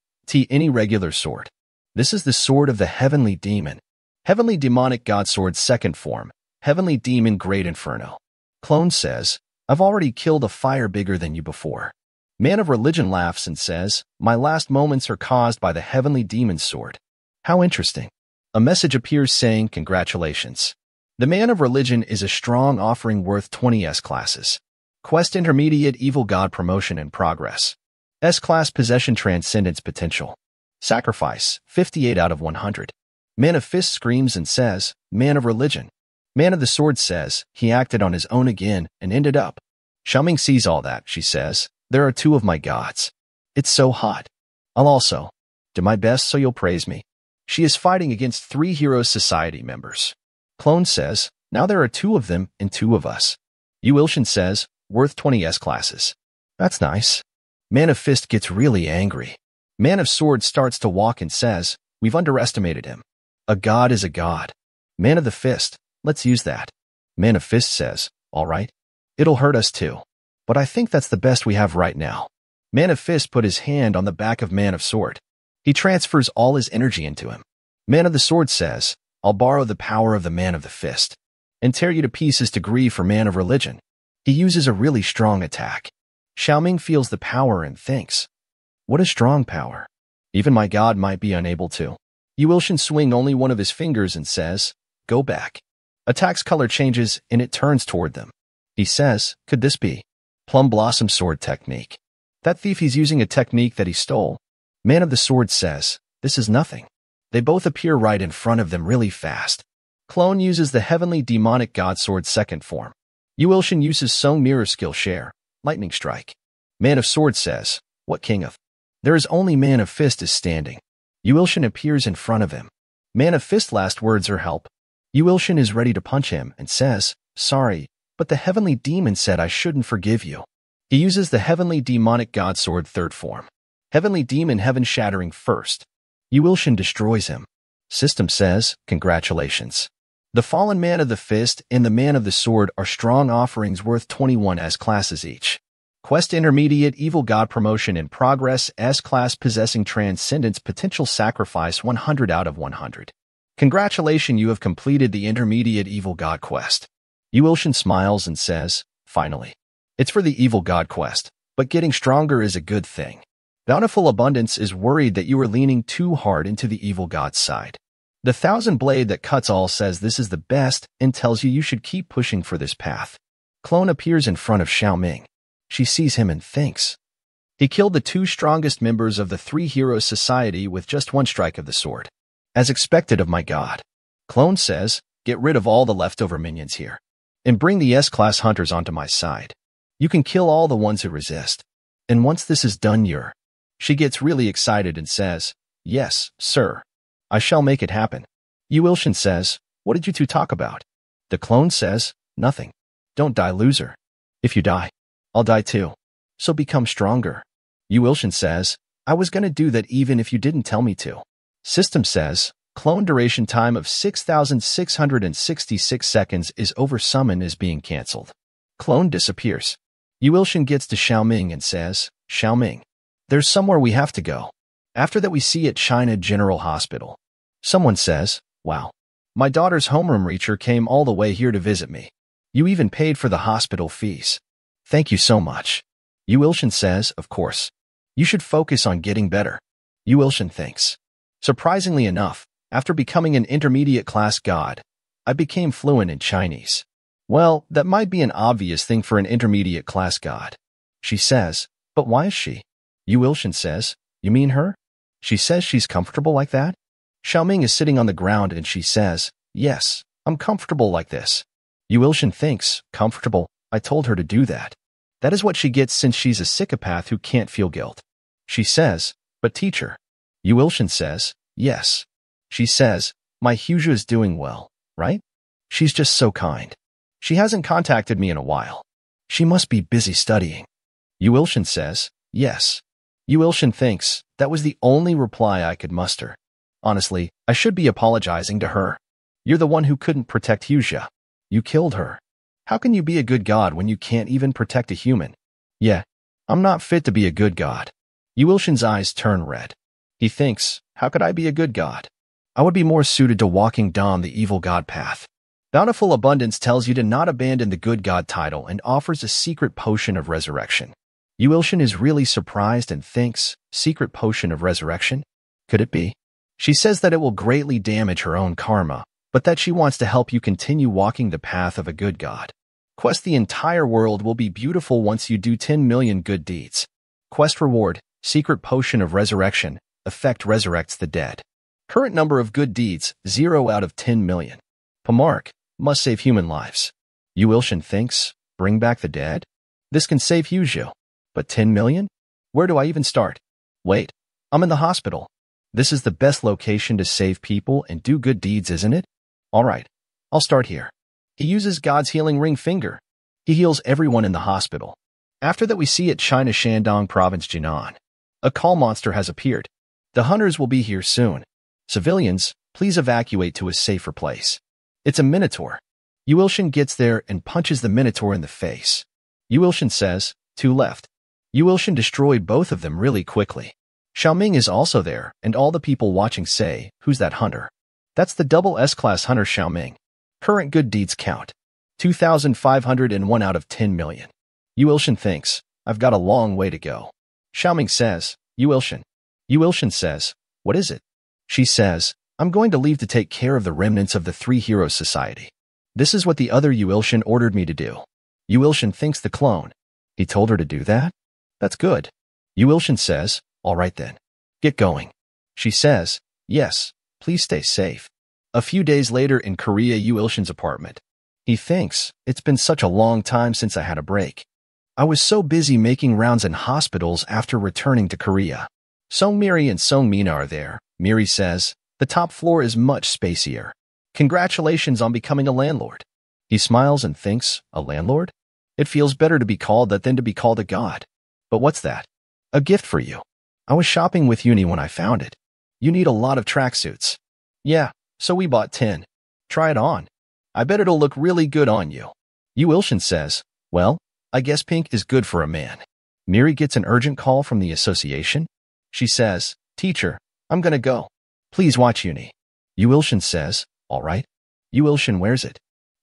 any regular sword. This is the sword of the Heavenly Demon. Heavenly Demonic God Sword second form, Heavenly Demon Great Inferno. Clone says, I've already killed a fire bigger than you before. Man of Religion laughs and says, my last moments are caused by the Heavenly Demon's sword. How interesting. A message appears saying, congratulations. The Man of Religion is a strong offering worth 20 S-classes. Quest Intermediate Evil God Promotion in progress. S-class Possession Transcendence Potential. Sacrifice, 58 out of 100. Man of Fist screams and says, Man of Religion. Man of the Sword says, he acted on his own again and ended up. Xiaoming sees all that, she says, there are 2 of my gods. It's so hot. I'll also do my best so you'll praise me. She is fighting against 3 Heroes Society members. Clone says, now there are 2 of them and 2 of us. Yuilshin says, worth 20 S-classes. That's nice. Man of Fist gets really angry. Man of Sword starts to walk and says, we've underestimated him. A god is a god. Man of the Fist, let's use that. Man of Fist says, all right. It'll hurt us too. But I think that's the best we have right now. Man of Fist put his hand on the back of Man of Sword. He transfers all his energy into him. Man of the Sword says, I'll borrow the power of the Man of the Fist and tear you to pieces to grieve for Man of Religion. He uses a really strong attack. Xiaoming feels the power and thinks, what a strong power. Even my god might be unable to. Yuilshin swing only one of his fingers and says, go back. Attack's color changes and it turns toward them. He says, could this be Plum Blossom Sword Technique? That thief, he's using a technique that he stole. Man of the Sword says, this is nothing. They both appear right in front of them really fast. Clone uses the Heavenly Demonic God Sword second form. Yu Ilshin uses Song Mirror skill share, lightning strike. Man of Sword says, "What king of?" There is only Man of Fist is standing. Yu Ilshin appears in front of him. Man of Fist last words are help. Yu Ilshin is ready to punch him and says, "Sorry, but the heavenly demon said I shouldn't forgive you." He uses the heavenly demonic god sword third form. Heavenly demon heaven shattering first. Yu Ilshin destroys him. System says, "Congratulations. The fallen man of the fist and the man of the sword are strong offerings worth 21 S-classes each. Quest intermediate evil god promotion in progress S-class possessing transcendence potential sacrifice 100 out of 100. Congratulations, you have completed the intermediate evil god quest." Yu Ilshin smiles and says, "Finally. It's for the evil god quest, but getting stronger is a good thing. Bountiful Abundance is worried that you are leaning too hard into the evil god's side. The thousand blade that cuts all says this is the best and tells you should keep pushing for this path." Clone appears in front of Xiaoming. She sees him and thinks. He killed the two strongest members of the Three Heroes Society with just one strike of the sword. As expected of my god. Clone says, "Get rid of all the leftover minions here. And bring the S-class hunters onto my side. You can kill all the ones who resist. And once this is done you're..." She gets really excited and says, "Yes, sir. I shall make it happen." Yu Ilshin says, "What did you two talk about?" The clone says, "Nothing. Don't die, loser. If you die, I'll die too. So become stronger." Yu Ilshin says, "I was gonna do that even if you didn't tell me to." System says, "Clone duration time of 6,666 seconds is over. Summon is being cancelled." Clone disappears. Yu Ilshin gets to Xiaoming and says, "Xiaoming, there's somewhere we have to go. After that we see at China General Hospital." Someone says, "Wow. My daughter's homeroom reacher came all the way here to visit me. You even paid for the hospital fees. Thank you so much." Yu Ilshin says, "Of course. You should focus on getting better." Yu Ilshin thinks. Surprisingly enough, after becoming an intermediate class god, I became fluent in Chinese. Well, that might be an obvious thing for an intermediate class god. She says, "But why is she?" Yu Ilshin says, "You mean her?" She says she's comfortable like that. Xiaoming is sitting on the ground and she says, "Yes, I'm comfortable like this." Yu Ilshin thinks, "Comfortable? I told her to do that." That is what she gets since she's a psychopath who can't feel guilt. She says, "But teacher." Yu Ilshin says, "Yes." She says, "My Huzha is doing well, right? She's just so kind. She hasn't contacted me in a while. She must be busy studying." Yu Ilshin says, "Yes." Yu Ilshin thinks, that was the only reply I could muster. Honestly, I should be apologizing to her. You're the one who couldn't protect Huzha. You killed her. How can you be a good god when you can't even protect a human? Yeah, I'm not fit to be a good god. Yu Ilshin's eyes turn red. He thinks, how could I be a good god? I would be more suited to walking down the evil god path. Bountiful Abundance tells you to not abandon the good god title and offers a secret potion of resurrection. Yu Ilshin is really surprised and thinks, secret potion of resurrection? Could it be? She says that it will greatly damage her own karma, but that she wants to help you continue walking the path of a good god. Quest: the entire world will be beautiful once you do 10 million good deeds. Quest reward, secret potion of resurrection, effect resurrects the dead. Current number of good deeds, 0 out of 10 million. Pamark, must save human lives. Yu Ilshin thinks, bring back the dead? This can save Huzha. But 10 million? Where do I even start? Wait, I'm in the hospital. This is the best location to save people and do good deeds, isn't it? Alright, I'll start here. He uses God's healing ring finger. He heals everyone in the hospital. After that we see at China Shandong Province Jinan. A call monster has appeared. The hunters will be here soon. Civilians, please evacuate to a safer place. It's a minotaur. Yu Ilshin gets there and punches the minotaur in the face. Yu Ilshin says, 2 left. Yu Ilshin destroyed both of them really quickly. Xiaoming is also there, and all the people watching say, who's that hunter? That's the double S-class hunter Xiaoming. Current good deeds count. 2,501 out of 10 million. Yu Ilshin thinks, I've got a long way to go. Xiaoming says, Yu Ilshin. Yu Ilshin says, what is it? She says, I'm going to leave to take care of the remnants of the Three Heroes Society. This is what the other Yu Ilshin ordered me to do. Yu Ilshin thinks the clone. He told her to do that? That's good. Yu Ilshin says, all right then. Get going. She says, yes, please stay safe. A few days later in Korea, Yu Ilshin's apartment. He thinks, it's been such a long time since I had a break. I was so busy making rounds in hospitals after returning to Korea. Songmiri and Songmina are there. Miri says, the top floor is much spacier. Congratulations on becoming a landlord. He smiles and thinks, a landlord? It feels better to be called that than to be called a god. But what's that? A gift for you. I was shopping with Uni when I found it. You need a lot of tracksuits. Yeah, so we bought 10. Try it on. I bet it'll look really good on you. Yu Ilshin says, well, I guess pink is good for a man. Miri gets an urgent call from the association. She says, teacher, I'm gonna go. Please watch Uni. Yu Ilshin says, all right. Yu Ilshin wears it.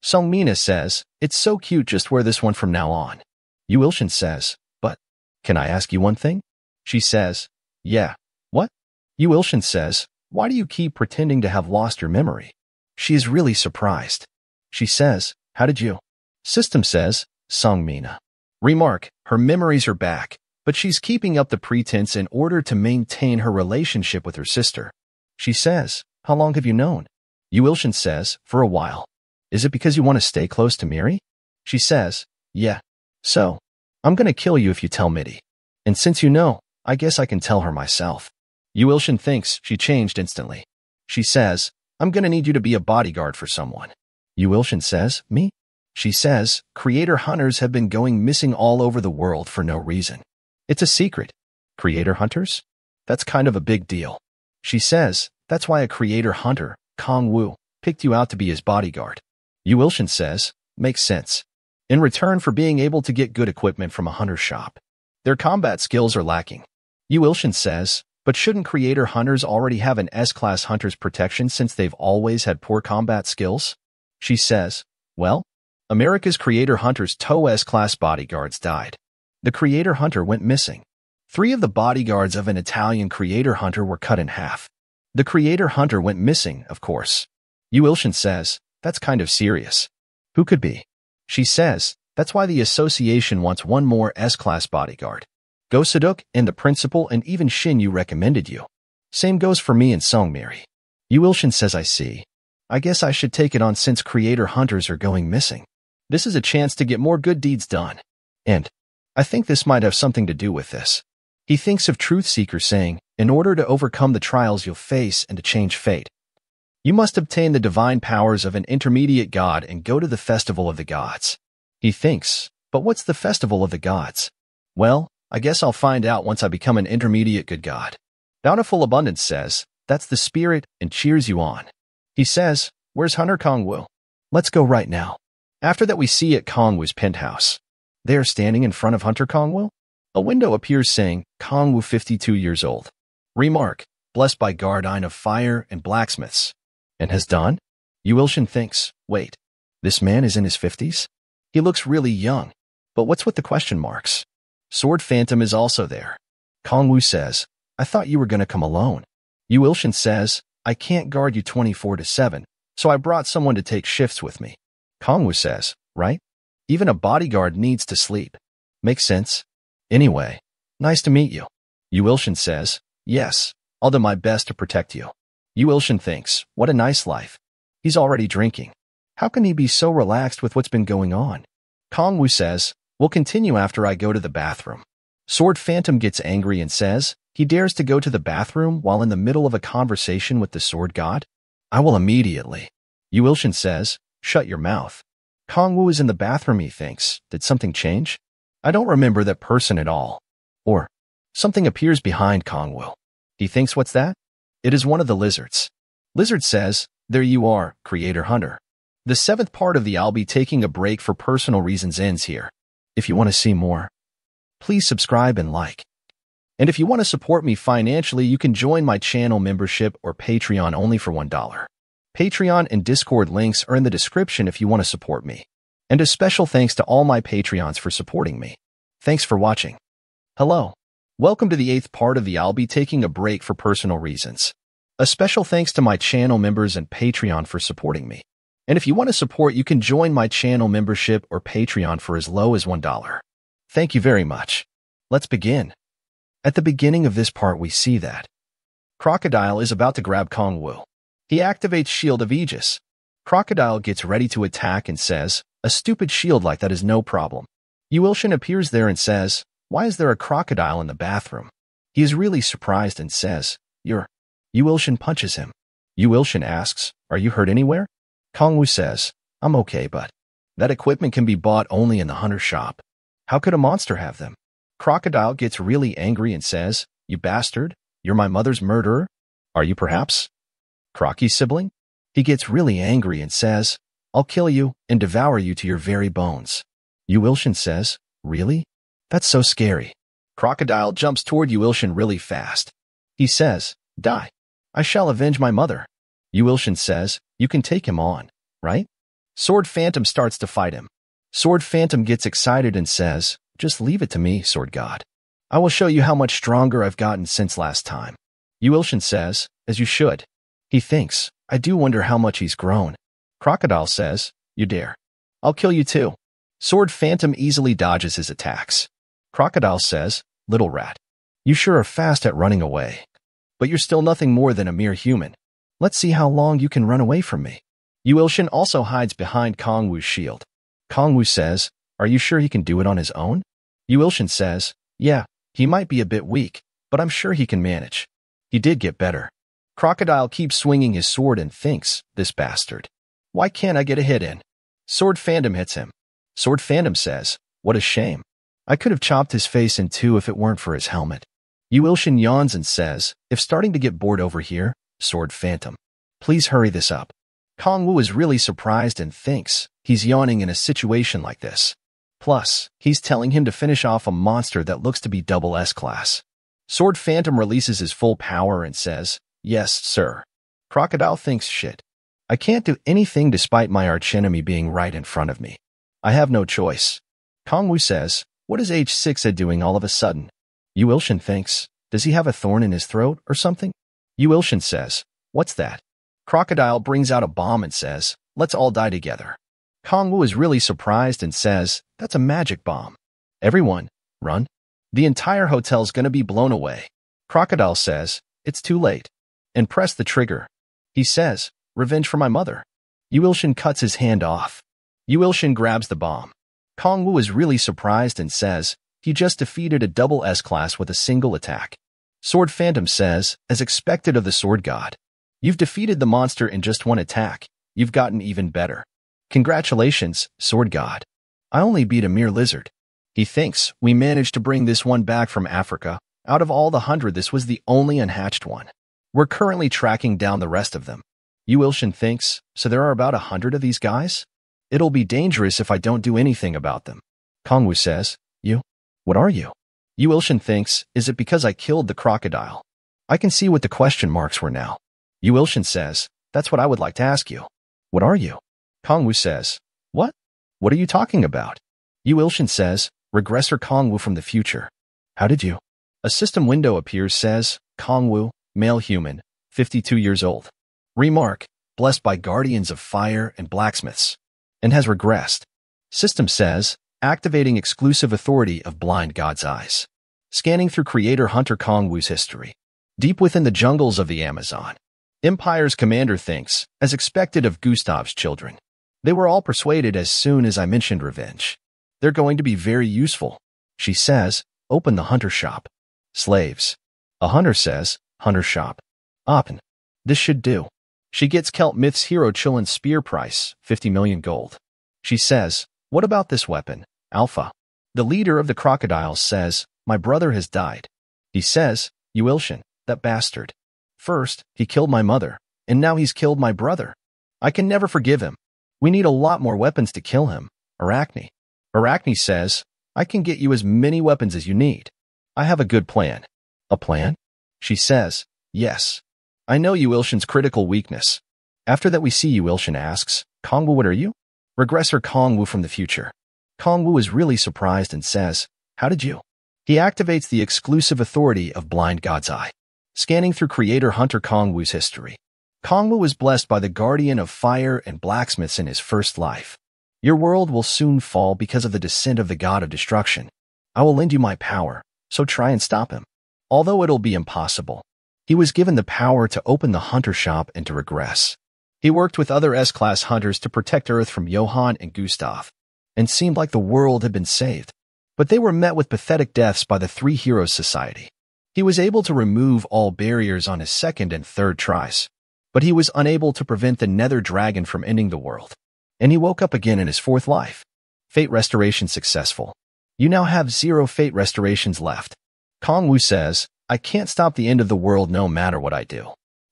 Songmina says, it's so cute, just wear this one from now on. Yu Ilshin says, but, can I ask you one thing? She says, yeah. What? Yu Ilshin says, why do you keep pretending to have lost your memory? She is really surprised. She says, how did you? System says, Songmina. Remark, her memories are back, but she's keeping up the pretense in order to maintain her relationship with her sister. She says, how long have you known? Yu Ilshin says, for a while. Is it because you want to stay close to Miri? She says, yeah. So, I'm gonna kill you if you tell Midi. And since you know, I guess I can tell her myself. Yu Ilshin thinks she changed instantly. She says, I'm gonna need you to be a bodyguard for someone. Yu Ilshin says, me? She says, creator hunters have been going missing all over the world for no reason. It's a secret. Creator hunters? That's kind of a big deal. She says, that's why a creator hunter, Kong Wu, picked you out to be his bodyguard. Yu Ilshin says, makes sense. In return for being able to get good equipment from a hunter shop. Their combat skills are lacking. Yu Ilshin says, but shouldn't creator hunters already have an S-class hunter's protection since they've always had poor combat skills? She says, well, America's creator hunter's TOE S-class bodyguards died. The creator hunter went missing. 3 of the bodyguards of an Italian creator hunter were cut in half. The creator hunter went missing, of course. Yu Ilshin says, that's kind of serious. Who could be? She says, that's why the association wants one more S-class bodyguard. Go Saduk and the principal and even Shin Yu recommended you. Same goes for me and Songmiri. Yu Ilshin says, I see. I guess I should take it on since creator hunters are going missing. This is a chance to get more good deeds done. And I think this might have something to do with this. He thinks of Truth Seeker saying, in order to overcome the trials you'll face and to change fate, you must obtain the divine powers of an intermediate god and go to the festival of the gods. He thinks, but what's the festival of the gods? Well, I guess I'll find out once I become an intermediate good god. Bountiful Abundance says, that's the spirit, and cheers you on. He says, where's Hunter Kong Wu? Let's go right now. After that we see at Kong Wu's penthouse. There standing in front of Hunter Kong Wu, a window appears saying, Kong Wu 52 years old. Remark, blessed by Guardian of Fire and Blacksmiths. And has done? Yu Ilshin thinks, wait, this man is in his 50s? He looks really young. But what's with the question marks? Sword Phantom is also there. Kong Wu says, I thought you were gonna come alone. Yu Ilshin says, I can't guard you 24/7, so I brought someone to take shifts with me. Kong Wu says, right? Even a bodyguard needs to sleep. Makes sense. Anyway, nice to meet you. Yu Ilshin says, yes, I'll do my best to protect you. Yu Ilshin thinks, what a nice life. He's already drinking. How can he be so relaxed with what's been going on? Kong Wu says, we'll continue after I go to the bathroom. Sword Phantom gets angry and says, he dares to go to the bathroom while in the middle of a conversation with the sword god? I will immediately. Yu Ilshin says, shut your mouth. Kong Wu is in the bathroom, he thinks. Did something change? I don't remember that person at all. Or, something appears behind Kong Wu. He thinks, what's that? It is one of the lizards. Lizard says, there you are, creator hunter. The 7th part of the I'll be taking a break for personal reasons ends here. If you want to see more, please subscribe and like. And if you want to support me financially, you can join my channel membership or Patreon only for $1. Patreon and Discord links are in the description if you want to support me. And a special thanks to all my Patreons for supporting me. Thanks for watching. Hello. Welcome to the 8th part of the I'll be taking a break for personal reasons. A special thanks to my channel members and Patreon for supporting me. And if you want to support, you can join my channel membership or Patreon for as low as $1. Thank you very much. Let's begin. At the beginning of this part we see that Crocodile is about to grab Kong Wu. He activates Shield of Aegis. Crocodile gets ready to attack and says, a stupid shield like that is no problem. Yuilshin appears there and says, why is there a crocodile in the bathroom? He is really surprised and says, you're... Yuilshin punches him. Yuilshin asks, are you hurt anywhere? Kongwu says, I'm okay, but that equipment can be bought only in the hunter shop. How could a monster have them? Crocodile gets really angry and says, you bastard, you're my mother's murderer? Are you perhaps Crocky's sibling? He gets really angry and says, I'll kill you and devour you to your very bones. Yuilshin says, really? That's so scary. Crocodile jumps toward Yuilshin really fast. He says, die. I shall avenge my mother. Yuilshin says, you can take him on, right? Sword Phantom starts to fight him. Sword Phantom gets excited and says, just leave it to me, Sword God. I will show you how much stronger I've gotten since last time. Yuilshin says, as you should. He thinks, I do wonder how much he's grown. Crocodile says, you dare. I'll kill you too. Sword Phantom easily dodges his attacks. Crocodile says, little rat. You sure are fast at running away. But you're still nothing more than a mere human. Let's see how long you can run away from me. Yuilshin also hides behind Kongwu's shield. Kongwu says, are you sure he can do it on his own? Yuilshin says, yeah, he might be a bit weak, but I'm sure he can manage. He did get better. Crocodile keeps swinging his sword and thinks, this bastard. Why can't I get a hit in? Sword Phantom hits him. Sword Phantom says, what a shame. I could have chopped his face in two if it weren't for his helmet. Yuilshin yawns and says, if starting to get bored over here, Sword Phantom, please hurry this up. Kongwu is really surprised and thinks he's yawning in a situation like this. Plus, he's telling him to finish off a monster that looks to be double S class. Sword Phantom releases his full power and says, yes, sir. Crocodile thinks shit. I can't do anything despite my archenemy being right in front of me. I have no choice. Kongwu says, what is H6 doing all of a sudden? Yuilshin thinks, does he have a thorn in his throat or something? Yuilshin says, what's that? Crocodile brings out a bomb and says, let's all die together. Kongwu is really surprised and says, that's a magic bomb. Everyone, run. The entire hotel's gonna be blown away. Crocodile says, it's too late. And press the trigger. He says, revenge for my mother. Yuilshin cuts his hand off. Yuilshin grabs the bomb. Kongwu is really surprised and says, he just defeated a double S class with a single attack. Sword Phantom says, as expected of the Sword God. You've defeated the monster in just one attack. You've gotten even better. Congratulations, Sword God. I only beat a mere lizard. He thinks, we managed to bring this one back from Africa. Out of all the 100, this was the only unhatched one. We're currently tracking down the rest of them. Yuilshin thinks, so there are about 100 of these guys? It'll be dangerous if I don't do anything about them. Kongwu says, what are you? Yuilshin thinks, is it because I killed the crocodile? I can see what the question marks were now. Yuilshin says, that's what I would like to ask you. What are you? Kongwu says, what? What are you talking about? Yuilshin says, Regressor Kongwu from the future. How did you? A system window appears, says, Kongwu, male human, 52 years old. Remark, blessed by guardians of fire and blacksmiths. And has regressed. System says, activating exclusive authority of blind God's eyes. Scanning through creator Hunter Kongwu's history. Deep within the jungles of the Amazon. Empire's commander thinks, as expected of Gustav's children. They were all persuaded as soon as I mentioned revenge. They're going to be very useful. She says, open the hunter shop. Slaves. A hunter says, hunter shop. Open. This should do. She gets Celt Myth's hero Chillin's spear price, 50 million gold. She says, what about this weapon, Alpha? The leader of the crocodiles says, my brother has died. He says, Yuilshin, that bastard. First, he killed my mother, and now he's killed my brother. I can never forgive him. We need a lot more weapons to kill him, Arachne. Arachne says, I can get you as many weapons as you need. I have a good plan. A plan? She says, yes. I know Yuilshin's critical weakness. After that we see Yuilshin asks, Kongwu, what are you? Regressor Kongwu from the future. Kongwu is really surprised and says, how did you? He activates the exclusive authority of blind God's eye. Scanning through creator Hunter Kongwu's history. Kongwu was blessed by the guardian of fire and blacksmiths in his first life. Your world will soon fall because of the descent of the god of destruction. I will lend you my power, so try and stop him. Although it'll be impossible. He was given the power to open the hunter shop and to regress. He worked with other S-Class hunters to protect Earth from Johann and Gustav, and seemed like the world had been saved. But they were met with pathetic deaths by the Three Heroes Society. He was able to remove all barriers on his second and third tries, but he was unable to prevent the Nether Dragon from ending the world. And he woke up again in his fourth life. Fate restoration successful. You now have 0 fate restorations left. Kong Wu says, I can't stop the end of the world no matter what I do.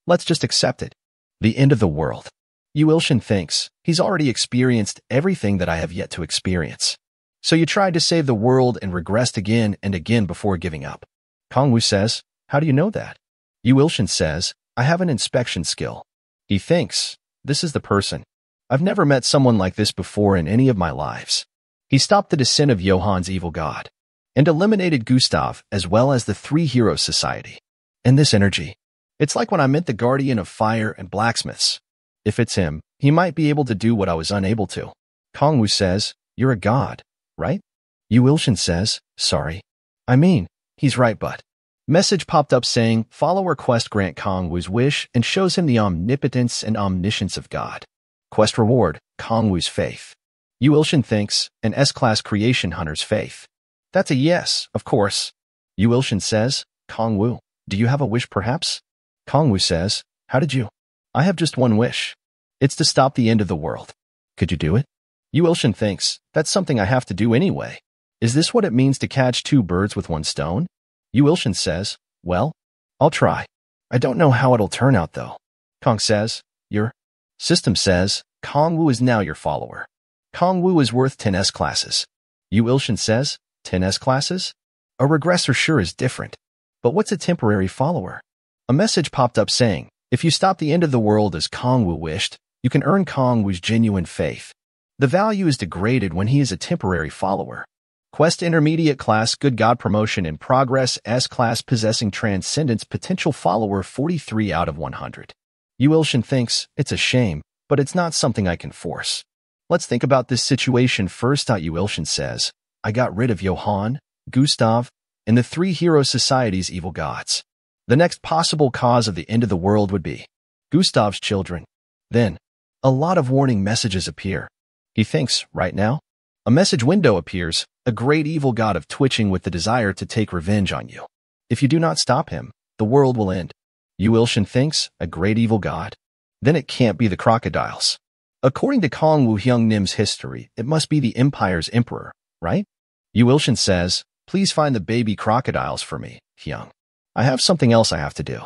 Let's just accept it. The end of the world. Yu Ilshin thinks, he's already experienced everything that I have yet to experience. So you tried to save the world and regressed again and again before giving up. Kong Wu says, how do you know that? Yu Ilshin says, I have an inspection skill. He thinks, this is the person. I've never met someone like this before in any of my lives. He stopped the descent of Johann's evil god and eliminated Gustav as well as the Three Heroes Society. And this energy, it's like when I met the Guardian of Fire and Blacksmiths. If it's him, he might be able to do what I was unable to. Kong Wu says, you're a god, right? Yu Ilshin says, sorry. I mean, he's right but. Message popped up saying, follow request grant Kong Wu's wish and shows him the omnipotence and omniscience of God. Quest reward, Kong Wu's faith. Yu Ilshin thinks, an S-Class creation hunter's faith. That's a yes, of course. Yu Ilshin says, Kong Wu, do you have a wish perhaps? Kong Wu says, how did you? I have just one wish. It's to stop the end of the world. Could you do it? Yu Ilshin thinks, that's something I have to do anyway. Is this what it means to catch 2 birds with 1 stone? Yu Ilshin says, well, I'll try. I don't know how it'll turn out though. Kong says, your system says, Kong Wu is now your follower. Kong Wu is worth 10 S-classes. Yu Ilshin says, 10 S-classes? A regressor sure is different. But what's a temporary follower? A message popped up saying, if you stop the end of the world as Kong Wu wished, you can earn Kong Wu's genuine faith. The value is degraded when he is a temporary follower. Quest Intermediate Class Good God Promotion in Progress S-Class Possessing Transcendence Potential Follower 43 out of 100. Yu Ilshin thinks, it's a shame, but it's not something I can force. Let's think about this situation first. Yu Ilshin says, I got rid of Johann, Gustav, and the Three Heroes Society's evil gods. The next possible cause of the end of the world would be Gustav's children. Then, a lot of warning messages appear. He thinks, right now, a message window appears, a great evil god of twitching with the desire to take revenge on you. If you do not stop him, the world will end. Yu Ilshin thinks, a great evil god? Then it can't be the crocodiles. According to Kong Wu Hyung Nim's history, it must be the Empire's emperor, right? Yu Ilshin says, please find the baby crocodiles for me, Hyung. I have something else I have to do.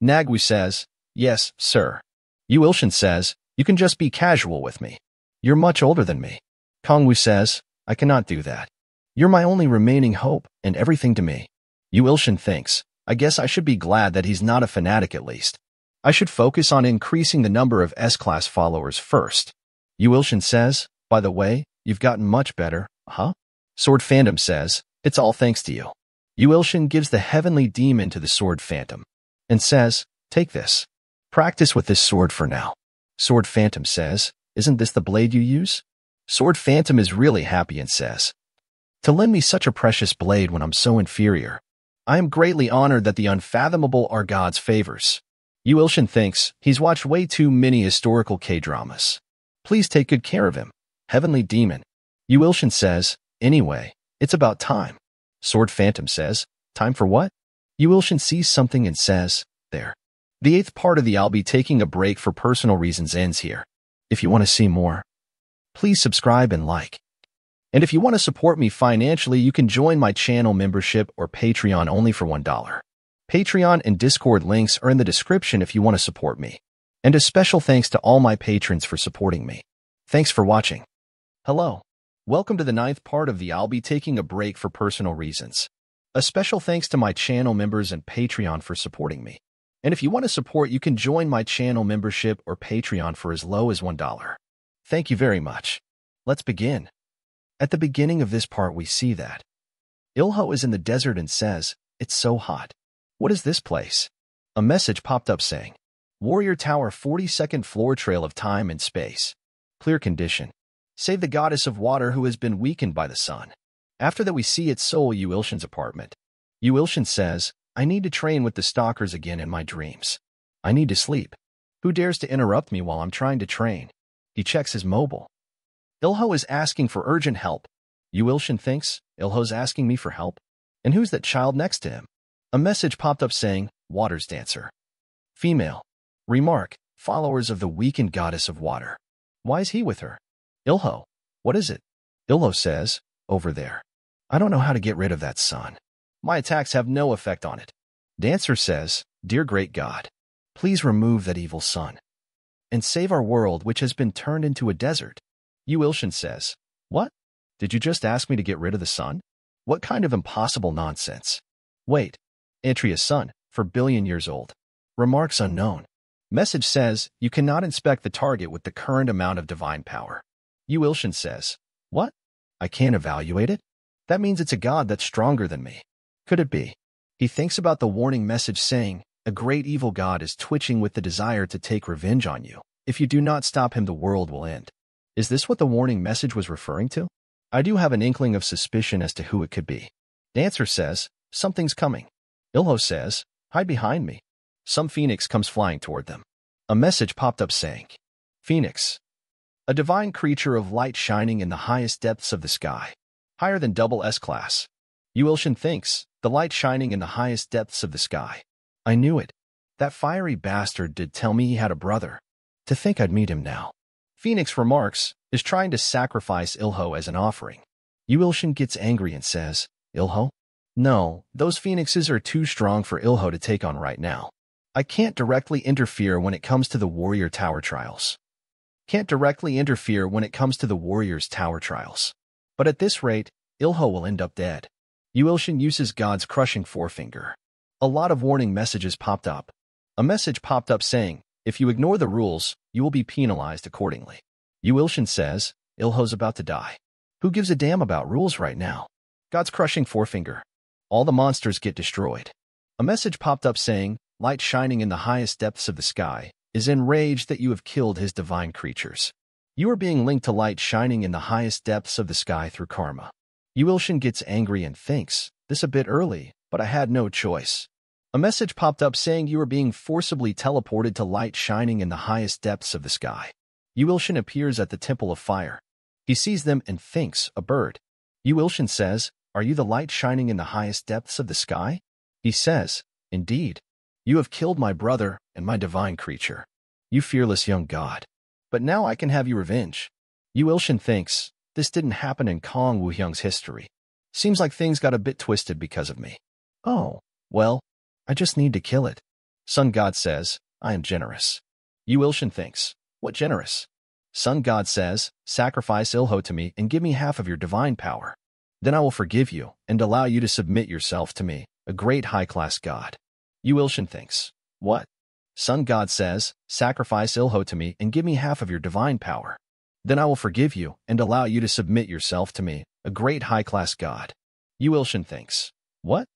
Nagwu says, yes, sir. Yu Ilshin says, you can just be casual with me. You're much older than me. Kong Wu says, I cannot do that. You're my only remaining hope and everything to me. Yu Ilshin thinks, I guess I should be glad that he's not a fanatic at least. I should focus on increasing the number of S-Class followers first. Yu Ilshin says, by the way, you've gotten much better, huh? Sword Phantom says, it's all thanks to you. Yu Ilshin gives the heavenly demon to the Sword Phantom and says, take this. Practice with this sword for now. Sword Phantom says, isn't this the blade you use? Sword Phantom is really happy and says, to lend me such a precious blade when I'm so inferior. I am greatly honored that the unfathomable are God's favors. Yu Ilshin thinks he's watched way too many historical K-dramas. Please take good care of him. Heavenly Demon. Yu Ilshin says, anyway, it's about time. Sword Phantom says, time for what? Yu Ilshin sees something and says, there. The 8th part of the I'll be taking a break for personal reasons ends here. If you want to see more, please subscribe and like. And if you want to support me financially, you can join my channel membership or Patreon only for $1. Patreon and Discord links are in the description if you want to support me. And a special thanks to all my patrons for supporting me. Thanks for watching. Hello. Welcome to the 9th part of the I'll be taking a break for personal reasons. A special thanks to my channel members and Patreon for supporting me. And if you want to support, you can join my channel membership or Patreon for as low as $1. Thank you very much. Let's begin. At the beginning of this part, we see that Ilho is in the desert and says, it's so hot. What is this place? A message popped up saying, Warrior Tower 42nd floor trail of time and space. Clear condition. Save the goddess of water who has been weakened by the sun. After that we see it's Seoul Yu Ilshin's apartment. Yu Ilshin says, I need to train with the stalkers again in my dreams. I need to sleep. Who dares to interrupt me while I'm trying to train? He checks his mobile. Ilho is asking for urgent help. Yuilshin thinks, Ilho's asking me for help? And who's that child next to him? A message popped up saying, Water's Dancer. Female. Remark, followers of the weakened goddess of water. Why is he with her? Ilho. What is it? Ilho says, over there. I don't know how to get rid of that sun. My attacks have no effect on it. Dancer says, Dear great God, please remove that evil sun and save our world which has been turned into a desert. Yuilshin says, What? Did you just ask me to get rid of the sun? What kind of impossible nonsense? Wait. Atria's sun, for billion years old. Remarks unknown. Message says, you cannot inspect the target with the current amount of divine power. Yuilshin says, What? I can't evaluate it? That means it's a god that's stronger than me. Could it be? He thinks about the warning message saying, a great evil god is twitching with the desire to take revenge on you. If you do not stop him, the world will end. Is this what the warning message was referring to? I do have an inkling of suspicion as to who it could be. Dancer says, something's coming. Ilho says, hide behind me. Some phoenix comes flying toward them. A message popped up saying, Phoenix. A divine creature of light shining in the highest depths of the sky. Higher than double S class. Yuilshin thinks, the light shining in the highest depths of the sky. I knew it. That fiery bastard did tell me he had a brother. To think I'd meet him now. Phoenix remarks, is trying to sacrifice Ilho as an offering. Yuilshin gets angry and says, Ilho? No, those phoenixes are too strong for Ilho to take on right now. I can't directly interfere when it comes to the warrior tower trials. Can't directly interfere when it comes to the warrior's tower trials. But at this rate, Ilho will end up dead. Yuilshin uses God's crushing forefinger. A lot of warning messages popped up. A message popped up saying, if you ignore the rules, you will be penalized accordingly. Yuilshin says, Ilho's about to die. Who gives a damn about rules right now? God's crushing forefinger. All the monsters get destroyed. A message popped up saying, light shining in the highest depths of the sky, is enraged that you have killed his divine creatures. You are being linked to light shining in the highest depths of the sky through karma. Yuilshin gets angry and thinks, this a bit early, but I had no choice. A message popped up saying you are being forcibly teleported to light shining in the highest depths of the sky. Yuilshin appears at the Temple of Fire. He sees them and thinks, a bird. Yuilshin says, are you the light shining in the highest depths of the sky? He says, indeed. You have killed my brother and my divine creature. You fearless young god. But now I can have your revenge. Yuilshin thinks, this didn't happen in Kong Woohyung's history. Seems like things got a bit twisted because of me. Oh, well, I just need to kill it. Sun God says, I am generous. Yuilshin thinks, what generous? Sun God says, sacrifice Ilho to me and give me half of your divine power. Then I will forgive you and allow you to submit yourself to me, a great high-class god. Yuilshin thinks, what? Sun God says, sacrifice Ilho to me and give me half of your divine power. Then I will forgive you and allow you to submit yourself to me, a great high-class god. Yuilshin thinks, what?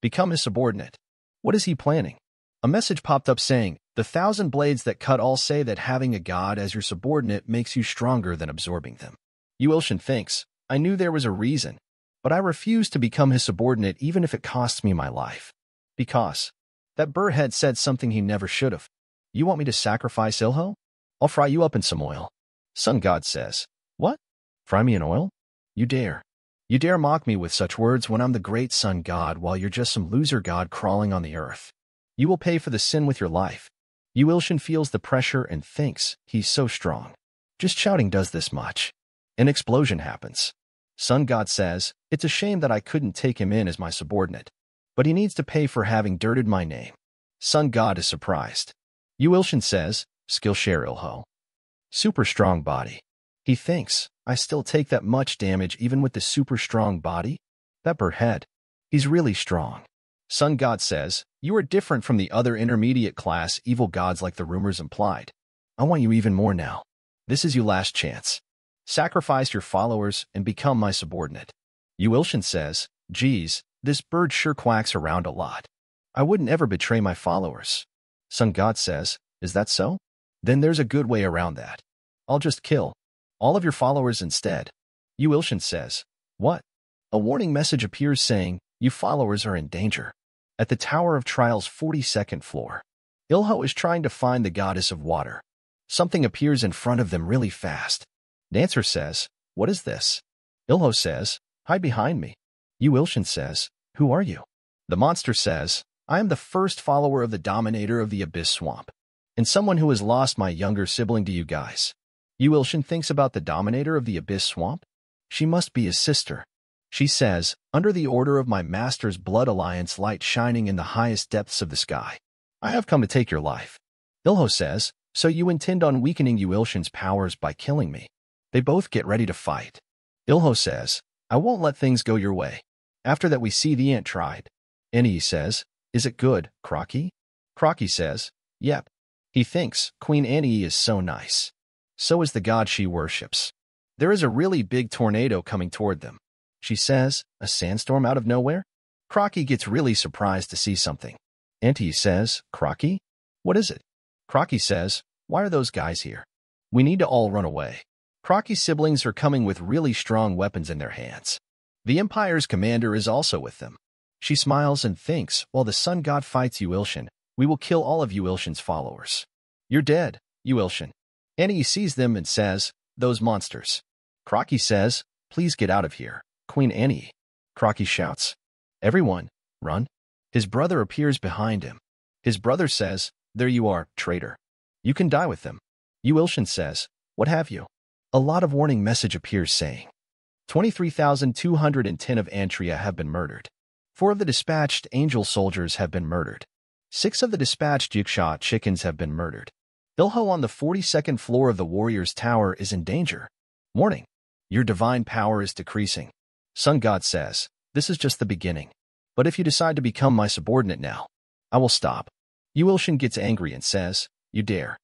Become his subordinate. What is he planning? A message popped up saying, the 1,000 blades that cut all say that having a god as your subordinate makes you stronger than absorbing them. Yuilshin thinks, I knew there was a reason, but I refuse to become his subordinate even if it costs me my life. Because that burrhead said something he never should have. You want me to sacrifice Ilho? I'll fry you up in some oil. Sun God says, what? Fry me in oil? You dare. You dare mock me with such words when I'm the great sun god while you're just some loser god crawling on the earth. You will pay for the sin with your life. Yuilshin feels the pressure and thinks, he's so strong. Just shouting does this much. An explosion happens. Sun God says, it's a shame that I couldn't take him in as my subordinate. But he needs to pay for having dirted my name. Sun God is surprised. Yuilshin says, Skillshare Ilho. Super strong body. He thinks, I still take that much damage even with the super strong body? That burrhead. He's really strong. Sun God says, you are different from the other intermediate class evil gods like the rumors implied. I want you even more now. This is your last chance. Sacrifice your followers and become my subordinate. Yuilshin says, geez, this bird sure quacks around a lot. I wouldn't ever betray my followers. Sun God says, is that so? Then there's a good way around that. I'll just kill all of your followers instead. Yuilshin says, what? A warning message appears saying, you followers are in danger. At the Tower of Trial's 42nd floor. Ilho is trying to find the goddess of water. Something appears in front of them really fast. Dancer says, "What is this?" Ilho says, "Hide behind me." Ilshin says, "Who are you?" The monster says, "I am the first follower of the dominator of the Abyss Swamp, and someone who has lost my younger sibling to you guys." Ilshin thinks about the dominator of the Abyss Swamp. She must be his sister. She says, "Under the order of my master's blood alliance light shining in the highest depths of the sky, I have come to take your life." Ilho says, "So you intend on weakening Ilshin's powers by killing me?" They both get ready to fight. Ilho says, "I won't let things go your way. After that we see the ant tried." Annie says, "Is it good, Crocky?" Crocky says, "Yep." He thinks Queen Annie is so nice. So is the god she worships. There is a really big tornado coming toward them. She says, "A sandstorm out of nowhere?" Crocky gets really surprised to see something. Auntie says, "Crocky? What is it?" Crocky says, "Why are those guys here? We need to all run away." Crocky's siblings are coming with really strong weapons in their hands. The Empire's commander is also with them. She smiles and thinks, while the sun god fights Ilshin, "We will kill all of Ilshin's followers." "You're dead, Ilshin." Annie sees them and says, "Those monsters." Crocky says, "Please get out of here, Queen Annie." Crocky shouts, "Everyone, run." His brother appears behind him. His brother says, "There you are, traitor. You can die with them." Ilshin says, "What have you?" A lot of warning message appears saying, 23,210 of Antria have been murdered. 4 of the dispatched angel soldiers have been murdered. 6 of the dispatched Yiksha chickens have been murdered. Ilho on the 42nd floor of the warrior's tower is in danger. Warning. Your divine power is decreasing. Sun God says, "This is just the beginning. But if you decide to become my subordinate now, I will stop." Ilshin gets angry and says, You dare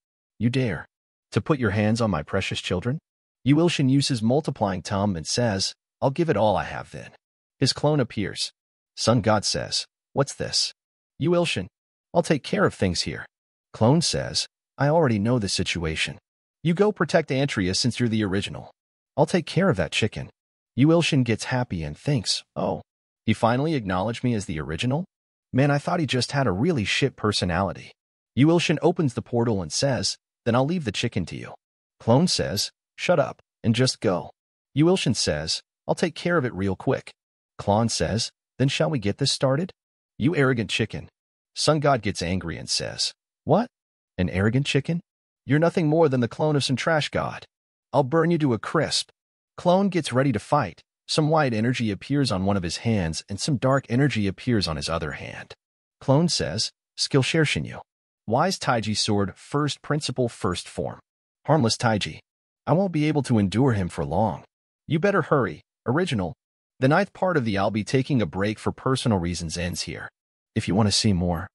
to put your hands on my precious children?" Ilshin uses multiplying tum and says, "I'll give it all I have then." His clone appears. Sun God says, "What's this?" Ilshin, "I'll take care of things here." Clone says, "I already know the situation. You go protect Antria since you're the original. I'll take care of that chicken." Ilshin gets happy and thinks, "Oh, he finally acknowledged me as the original? Man, I thought he just had a really shit personality." Ilshin opens the portal and says, "Then I'll leave the chicken to you." Clone says, "Shut up and just go." Ilshin says, "I'll take care of it real quick." Clone says, "Then shall we get this started?" "You arrogant chicken." Sun God gets angry and says, "What? An arrogant chicken? You're nothing more than the clone of some trash god. I'll burn you to a crisp." Clone gets ready to fight. Some white energy appears on one of his hands and some dark energy appears on his other hand. Clone says, "Skillshare Shinyu. Wise Taiji sword, first principle, first form. Harmless Taiji. I won't be able to endure him for long. You better hurry, original." The 9th part of the I'll be taking a break for personal reasons ends here. If you want to see more,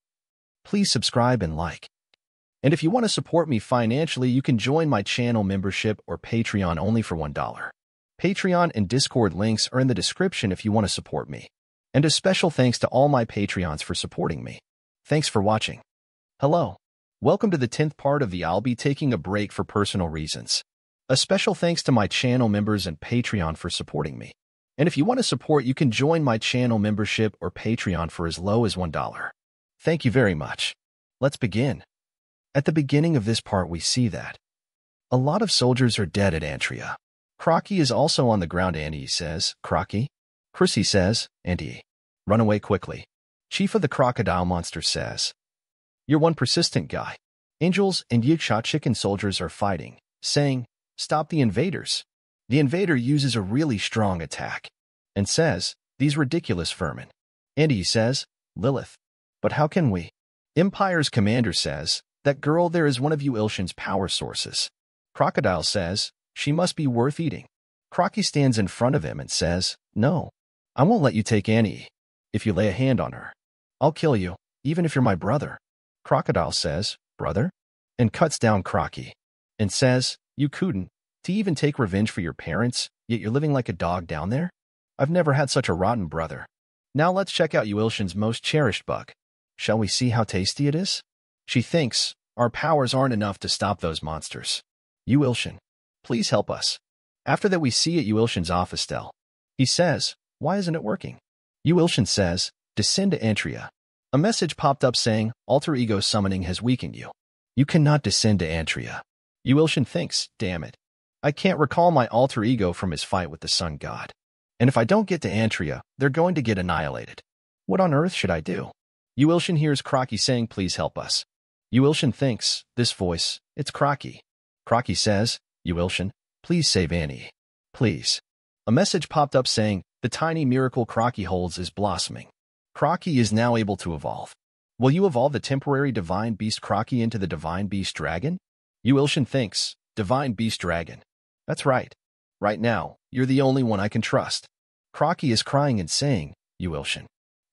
please subscribe and like. And if you want to support me financially, you can join my channel membership or Patreon only for $1. Patreon and Discord links are in the description if you want to support me. And a special thanks to all my Patreons for supporting me. Thanks for watching. Hello. Welcome to the 10th part of the I'll be taking a break for personal reasons. A special thanks to my channel members and Patreon for supporting me. And if you want to support, you can join my channel membership or Patreon for as low as $1. Thank you very much. Let's begin. At the beginning of this part, we see that a lot of soldiers are dead at Antria. Crocky is also on the ground. Annie says, "Crocky?" Chrissy says, "Auntie, run away quickly." Chief of the crocodile monster says, "You're one persistent guy." Angels and Yiksha chicken soldiers are fighting, saying, "Stop the invaders." The invader uses a really strong attack and says, "These ridiculous vermin." Andy says, "Lilith. But how can we?" Empire's commander says, "That girl there is one of Ilshin's power sources." Crocodile says, "She must be worth eating." Crocky stands in front of him and says, "No, I won't let you take Annie. If you lay a hand on her, I'll kill you, even if you're my brother." Crocodile says, "Brother?" and cuts down Crocky and says, "You couldn't. To even take revenge for your parents, yet you're living like a dog down there? I've never had such a rotten brother. Now let's check out Ilshin's most cherished bug. Shall we see how tasty it is?" She thinks, "Our powers aren't enough to stop those monsters. Ilshin, please help us." After that, we see at Ilshin's office Del. He says, "Why isn't it working?" Ilshin says, "Descend to Antria. A message popped up saying, alter ego summoning has weakened you. You cannot descend to Antria. Yuilshin thinks, damn it. I can't recall my alter ego from his fight with the sun god. And if I don't get to Antria, they're going to get annihilated. What on earth should I do? Yuilshin hears Crocky saying, please help us. Yuilshin thinks, this voice, it's Crocky. Crocky says, Yuilshin, please save Annie. Please. A message popped up saying, the tiny miracle Crocky holds is blossoming. Crocky is now able to evolve. Will you evolve the temporary divine beast Crocky into the divine beast dragon? Yuilshin thinks, divine beast dragon. That's right. Right now, you're the only one I can trust. Crocky is crying and saying, Yuilshin.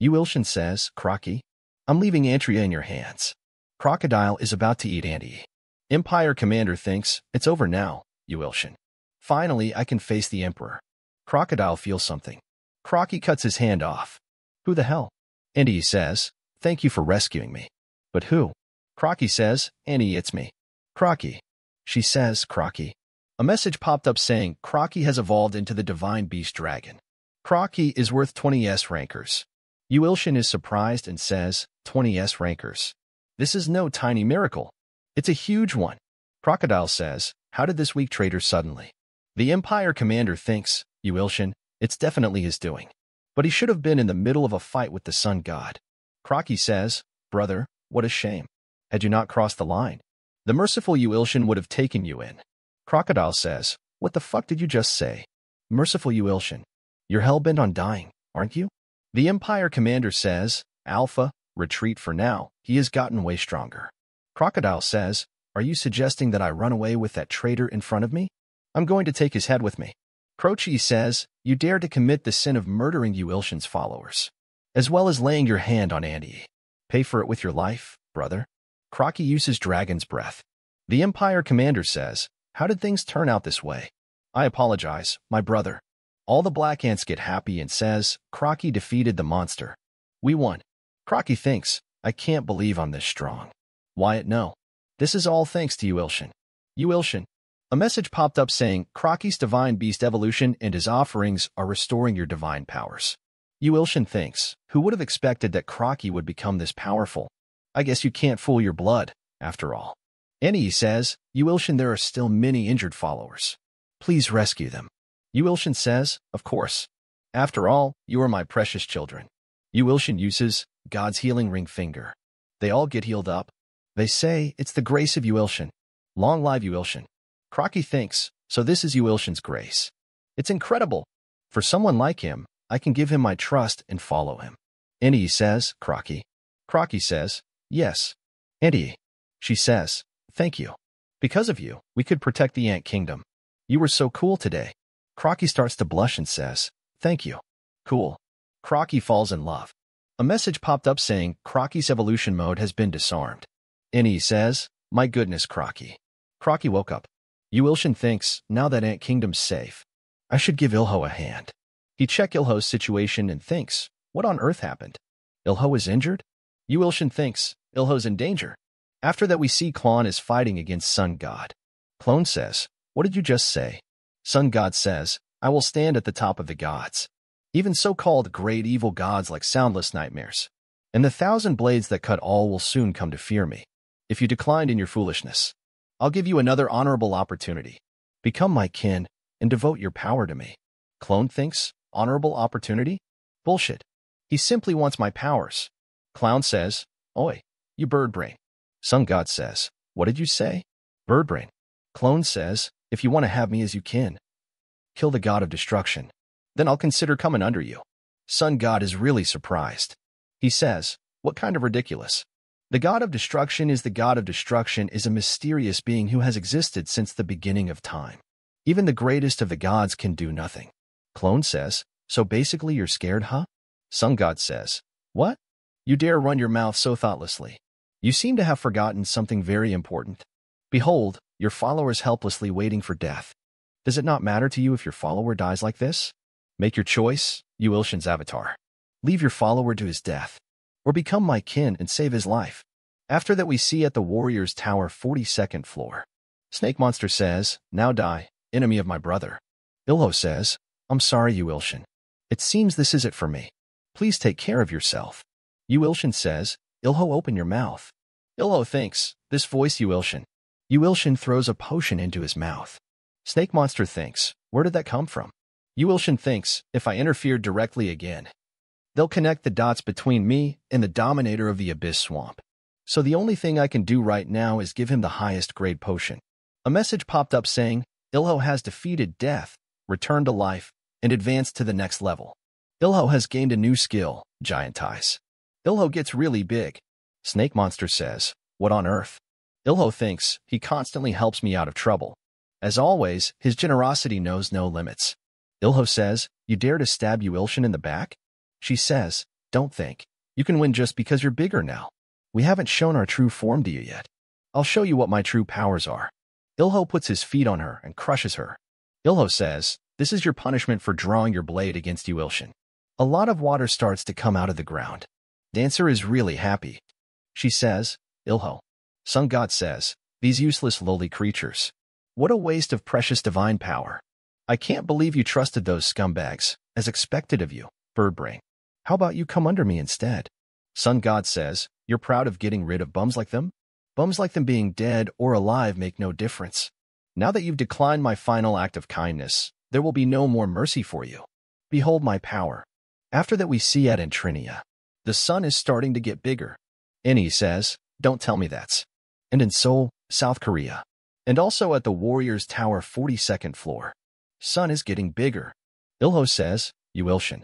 Yuilshin says, Crocky, I'm leaving Antria in your hands. Crocodile is about to eat Andy. Empire Commander thinks, it's over now, Yuilshin. Finally, I can face the Emperor. Crocodile feels something. Crocky cuts his hand off. Who the hell? Andy says, thank you for rescuing me. But who? Crocky says, Annie, it's me. Crocky. She says, Crocky. A message popped up saying, Crocky has evolved into the divine beast dragon. Crocky is worth 20s rankers. Yuilshin is surprised and says, 20s rankers. This is no tiny miracle. It's a huge one. Crocodile says, how did this weak traitor suddenly? The Empire Commander thinks, Yuilshin, it's definitely his doing. But he should have been in the middle of a fight with the sun god. Crocky says, brother, what a shame. Had you not crossed the line, the merciful Yuilshin would have taken you in. Crocodile says, what the fuck did you just say? Merciful Yuilshin, you're hell-bent on dying, aren't you? The Empire Commander says, Alpha, retreat for now, he has gotten way stronger. Crocodile says, are you suggesting that I run away with that traitor in front of me? I'm going to take his head with me. Crochi says, you dare to commit the sin of murdering Yuilshin's followers, as well as laying your hand on Andy. Pay for it with your life, brother. Crocky uses dragon's breath. The Empire Commander says, how did things turn out this way? I apologize, my brother. All the black ants get happy and says, Crocky defeated the monster. We won. Crocky thinks, I can't believe I'm this strong. Wyatt, no. This is all thanks to Yuilshin. Yuilshin. A message popped up saying, Crocky's divine beast evolution and his offerings are restoring your divine powers. Yuilshin thinks, who would have expected that Crocky would become this powerful? I guess you can't fool your blood, after all. Annie says, Yuilshin, there are still many injured followers. Please rescue them. Yuilshin says, of course. After all, you are my precious children. Yuilshin uses God's healing ring finger. They all get healed up. They say, it's the grace of Yuilshin. Long live Yuilshin. Crocky thinks, so this is Yuilshin's grace. It's incredible. For someone like him, I can give him my trust and follow him. Annie says, Crocky. Crocky says, yes. Annie. She says, thank you. Because of you, we could protect the Ant Kingdom. You were so cool today. Crocky starts to blush and says, thank you. Cool. Crocky falls in love. A message popped up saying, Crocky's evolution mode has been disarmed. Annie says, my goodness, Crocky. Crocky woke up. Yuilshin thinks, now that Ant Kingdom's safe, I should give Ilho a hand. He checks Ilho's situation and thinks, what on earth happened? Ilho is injured? Yuilshin thinks, Ilho's in danger. After that we see Clone is fighting against Sun God. Clone says, what did you just say? Sun God says, I will stand at the top of the gods. Even so-called great evil gods like soundless nightmares. And the 1,000 blades that cut all will soon come to fear me. If you declined in your foolishness, I'll give you another honorable opportunity. Become my kin and devote your power to me. Clone thinks, honorable opportunity? Bullshit. He simply wants my powers. Clown says, oi, you bird brain. Sun God says, what did you say? Bird brain. Clone says, if you want to have me as you kin, kill the god of destruction. Then I'll consider coming under you. Sun God is really surprised. He says, what kind of ridiculous? The god of destruction is a mysterious being who has existed since the beginning of time. Even the greatest of the gods can do nothing. Clone says, so basically you're scared, huh? Sun God says, what? You dare run your mouth so thoughtlessly. You seem to have forgotten something very important. Behold, your followers helplessly waiting for death. Does it not matter to you if your follower dies like this? Make your choice, Yuilshin's avatar. Leave your follower to his death, or become my kin and save his life. After that we see at the Warrior's Tower 42nd floor. Snake Monster says, now die, enemy of my brother. Ilho says, I'm sorry, Yuilshin. It seems this is it for me. Please take care of yourself. Yuilshin says, Ilho, open your mouth. Ilho thinks, this voice Yuilshin. Yuilshin throws a potion into his mouth. Snake Monster thinks, where did that come from? Yuilshin thinks, if I interfere directly again, they'll connect the dots between me and the dominator of the Abyss Swamp. So the only thing I can do right now is give him the highest grade potion. A message popped up saying, Ilho has defeated death, returned to life, and advanced to the next level. Ilho has gained a new skill, Giant Eyes. Ilho gets really big. Snake Monster says, what on earth? Ilho thinks, he constantly helps me out of trouble. As always, his generosity knows no limits. Ilho says, you dare to stab Yuilshin in the back? She says, don't think. You can win just because you're bigger now. We haven't shown our true form to you yet. I'll show you what my true powers are. Ilho puts his feet on her and crushes her. Ilho says, this is your punishment for drawing your blade against Yuilshin. A lot of water starts to come out of the ground. Dancer is really happy. She says, Ilho. Sun God says, these useless lowly creatures. What a waste of precious divine power. I can't believe you trusted those scumbags, as expected of you, Birdbrain. How about you come under me instead? Sun God says, you're proud of getting rid of bums like them? Bums like them being dead or alive make no difference. Now that you've declined my final act of kindness, there will be no more mercy for you. Behold my power. After that we see at Intrinia. The sun is starting to get bigger. Inni says, don't tell me that's. And in Seoul, South Korea. And also at the Warriors Tower 42nd floor. Sun is getting bigger. Ilho says, Yuilshin.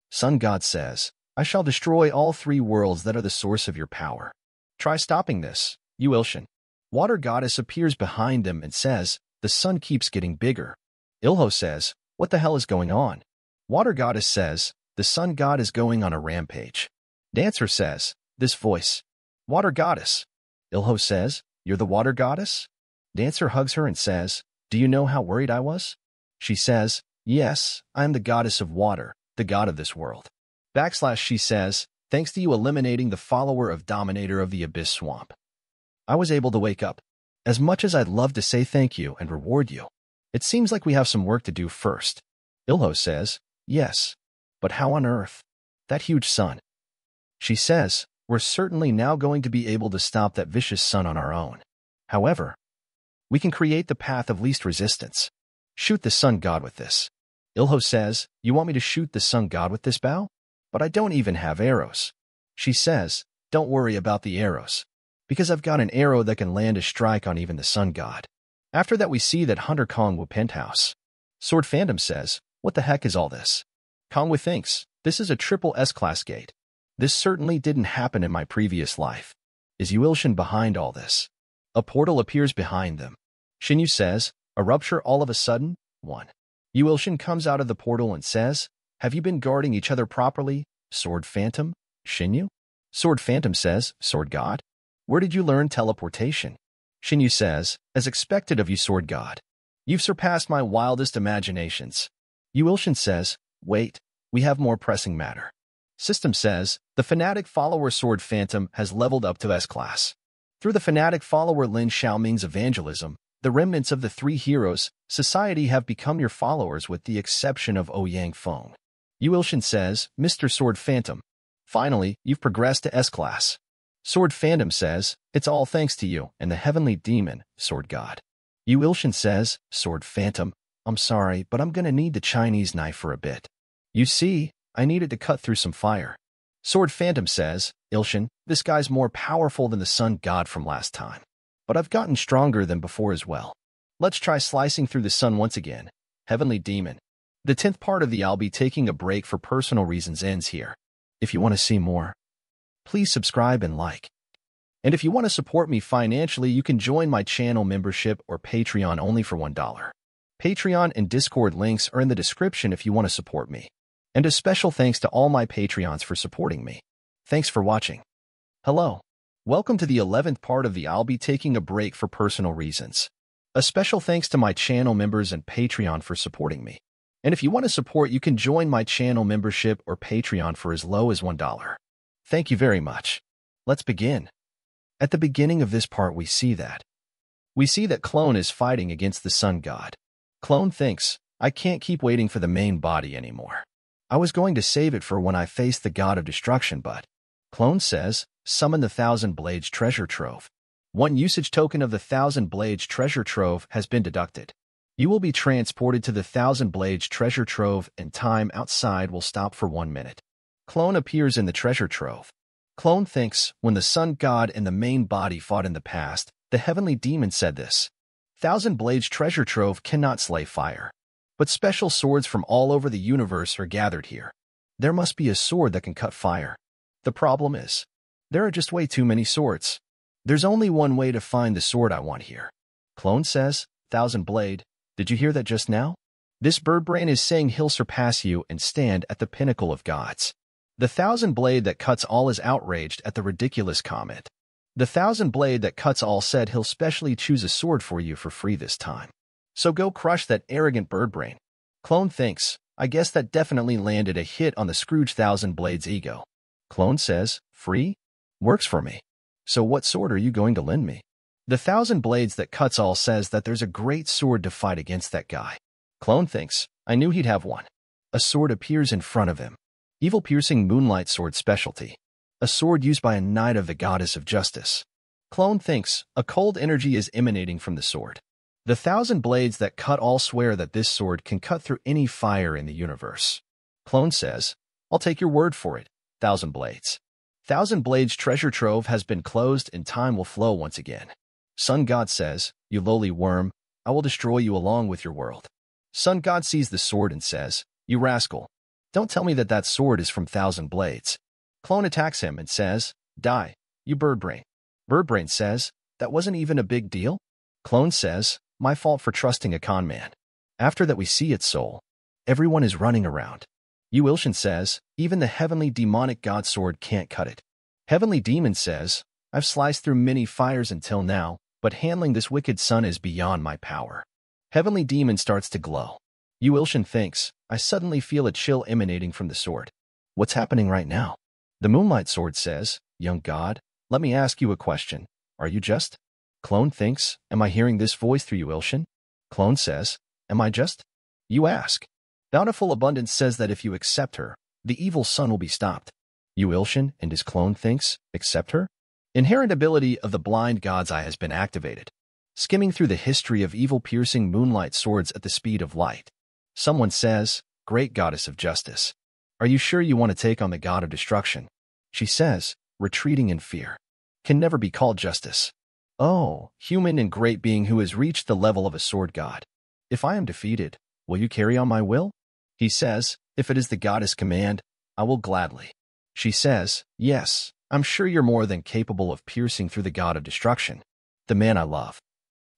Sun God says, I shall destroy all 3 worlds that are the source of your power. Try stopping this, Yuilshin. Water Goddess appears behind them and says, the sun keeps getting bigger. Ilho says, what the hell is going on? Water Goddess says, the Sun God is going on a rampage. Dancer says, this voice. Water Goddess. Ilho says, you're the Water Goddess? Dancer hugs her and says, do you know how worried I was? She says, yes, I am the goddess of water, the god of this world. She says, thanks to you eliminating the follower of Dominator of the Abyss Swamp, I was able to wake up. As much as I'd love to say thank you and reward you, it seems like we have some work to do first. Ilho says, yes, but how on earth? That huge sun. She says, we're certainly now going to be able to stop that vicious sun on our own. However, we can create the path of least resistance. Shoot the sun god with this. Ilho says, you want me to shoot the sun god with this bow? But I don't even have arrows. She says, don't worry about the arrows, because I've got an arrow that can land a strike on even the sun god. After that we see that Hunter Kongwu penthouse. Sword Phantom says, what the heck is all this? Kongwu thinks, this is a triple S-class gate. This certainly didn't happen in my previous life. Is Yuilshin behind all this? A portal appears behind them. Shinyu says, a rupture all of a sudden? 1. Yuilshin comes out of the portal and says, have you been guarding each other properly, Sword Phantom? Shinyu? Sword Phantom says, Sword God? Where did you learn teleportation? Shinyu says, as expected of you, Sword God. You've surpassed my wildest imaginations. Yuilshin says, wait, we have more pressing matter. System says, the fanatic follower Sword Phantom has leveled up to S-class. Through the fanatic follower Lin Xiaoming's evangelism, the remnants of the 3 heroes, society have become your followers with the exception of Ouyang Feng. Yuilshin says, Mr. Sword Phantom, finally, you've progressed to S-class. Sword Phantom says, it's all thanks to you and the heavenly demon, Sword God. Yuilshin says, Sword Phantom, I'm sorry, but I'm gonna need the Chinese knife for a bit. You see, I needed to cut through some fire. Sword Phantom says, Ilshin, this guy's more powerful than the sun god from last time. But I've gotten stronger than before as well. Let's try slicing through the sun once again. Heavenly Demon. The 10th part of the I'll be taking a break for personal reasons ends here. If you want to see more, please subscribe and like. And if you want to support me financially, you can join my channel membership or Patreon only for $1. Patreon and Discord links are in the description if you want to support me. And a special thanks to all my Patreons for supporting me. Thanks for watching. Hello. Welcome to the 11th part of the I'll be taking a break for personal reasons. A special thanks to my channel members and Patreon for supporting me. And if you want to support, you can join my channel membership or Patreon for as low as $1. Thank you very much. Let's begin. At the beginning of this part we see that Clone is fighting against the sun god. Clone thinks, I can't keep waiting for the main body anymore. I was going to save it for when I face the god of destruction, but Clone says, summon the Thousand Blades treasure trove. One usage token of the Thousand Blades treasure trove has been deducted. You will be transported to the Thousand Blades treasure trove and time outside will stop for 1 minute. Clone appears in the treasure trove. Clone thinks, when the sun god and the main body fought in the past, the heavenly demon said this. Thousand Blades treasure trove cannot slay fire. But special swords from all over the universe are gathered here. There must be a sword that can cut fire. The problem is, there are just way too many swords. There's only one way to find the sword I want here. Clone says, Thousand Blade, did you hear that just now? This bird brain is saying he'll surpass you and stand at the pinnacle of gods. The Thousand Blade that cuts all is outraged at the ridiculous comment. The Thousand Blade that cuts all said he'll specially choose a sword for you for free this time. So go crush that arrogant bird brain. Clone thinks, I guess that definitely landed a hit on the Scrooge Thousand Blades ego. Clone says, free? Works for me. So what sword are you going to lend me? The Thousand Blades that cuts all says that there's a great sword to fight against that guy. Clone thinks, I knew he'd have one. A sword appears in front of him. Evil piercing moonlight sword specialty. A sword used by a knight of the goddess of justice. Clone thinks, a cold energy is emanating from the sword. The Thousand Blades that cut all swear that this sword can cut through any fire in the universe. Clone says, I'll take your word for it, Thousand Blades. Thousand Blades treasure trove has been closed and time will flow once again. Sun God says, you lowly worm, I will destroy you along with your world. Sun God sees the sword and says, you rascal. Don't tell me that that sword is from Thousand Blades. Clone attacks him and says, die, you birdbrain. Birdbrain says, that wasn't even a big deal? Clone says, my fault for trusting a con man. After that we see its soul. Everyone is running around. Yuilshin says, even the heavenly demonic god sword can't cut it. Heavenly demon says, I've sliced through many fires until now, but handling this wicked sun is beyond my power. Heavenly demon starts to glow. Yuilshin thinks, I suddenly feel a chill emanating from the sword. What's happening right now? The moonlight sword says, young god, let me ask you a question. Are you just? Clone thinks, am I hearing this voice through Yuilshin? Clone says, am I just? You ask. Bountiful Abundance says that if you accept her, the evil sun will be stopped. Yuilshin and his clone thinks, accept her? Inherent ability of the blind god's eye has been activated. Skimming through the history of evil piercing moonlight swords at the speed of light. Someone says, great goddess of justice. Are you sure you want to take on the god of destruction? She says, retreating in fear. Can never be called justice. Oh, human and great being who has reached the level of a sword god. If I am defeated, will you carry on my will? He says, if it is the goddess' command, I will gladly. She says, yes, I'm sure you're more than capable of piercing through the god of destruction. The man I love.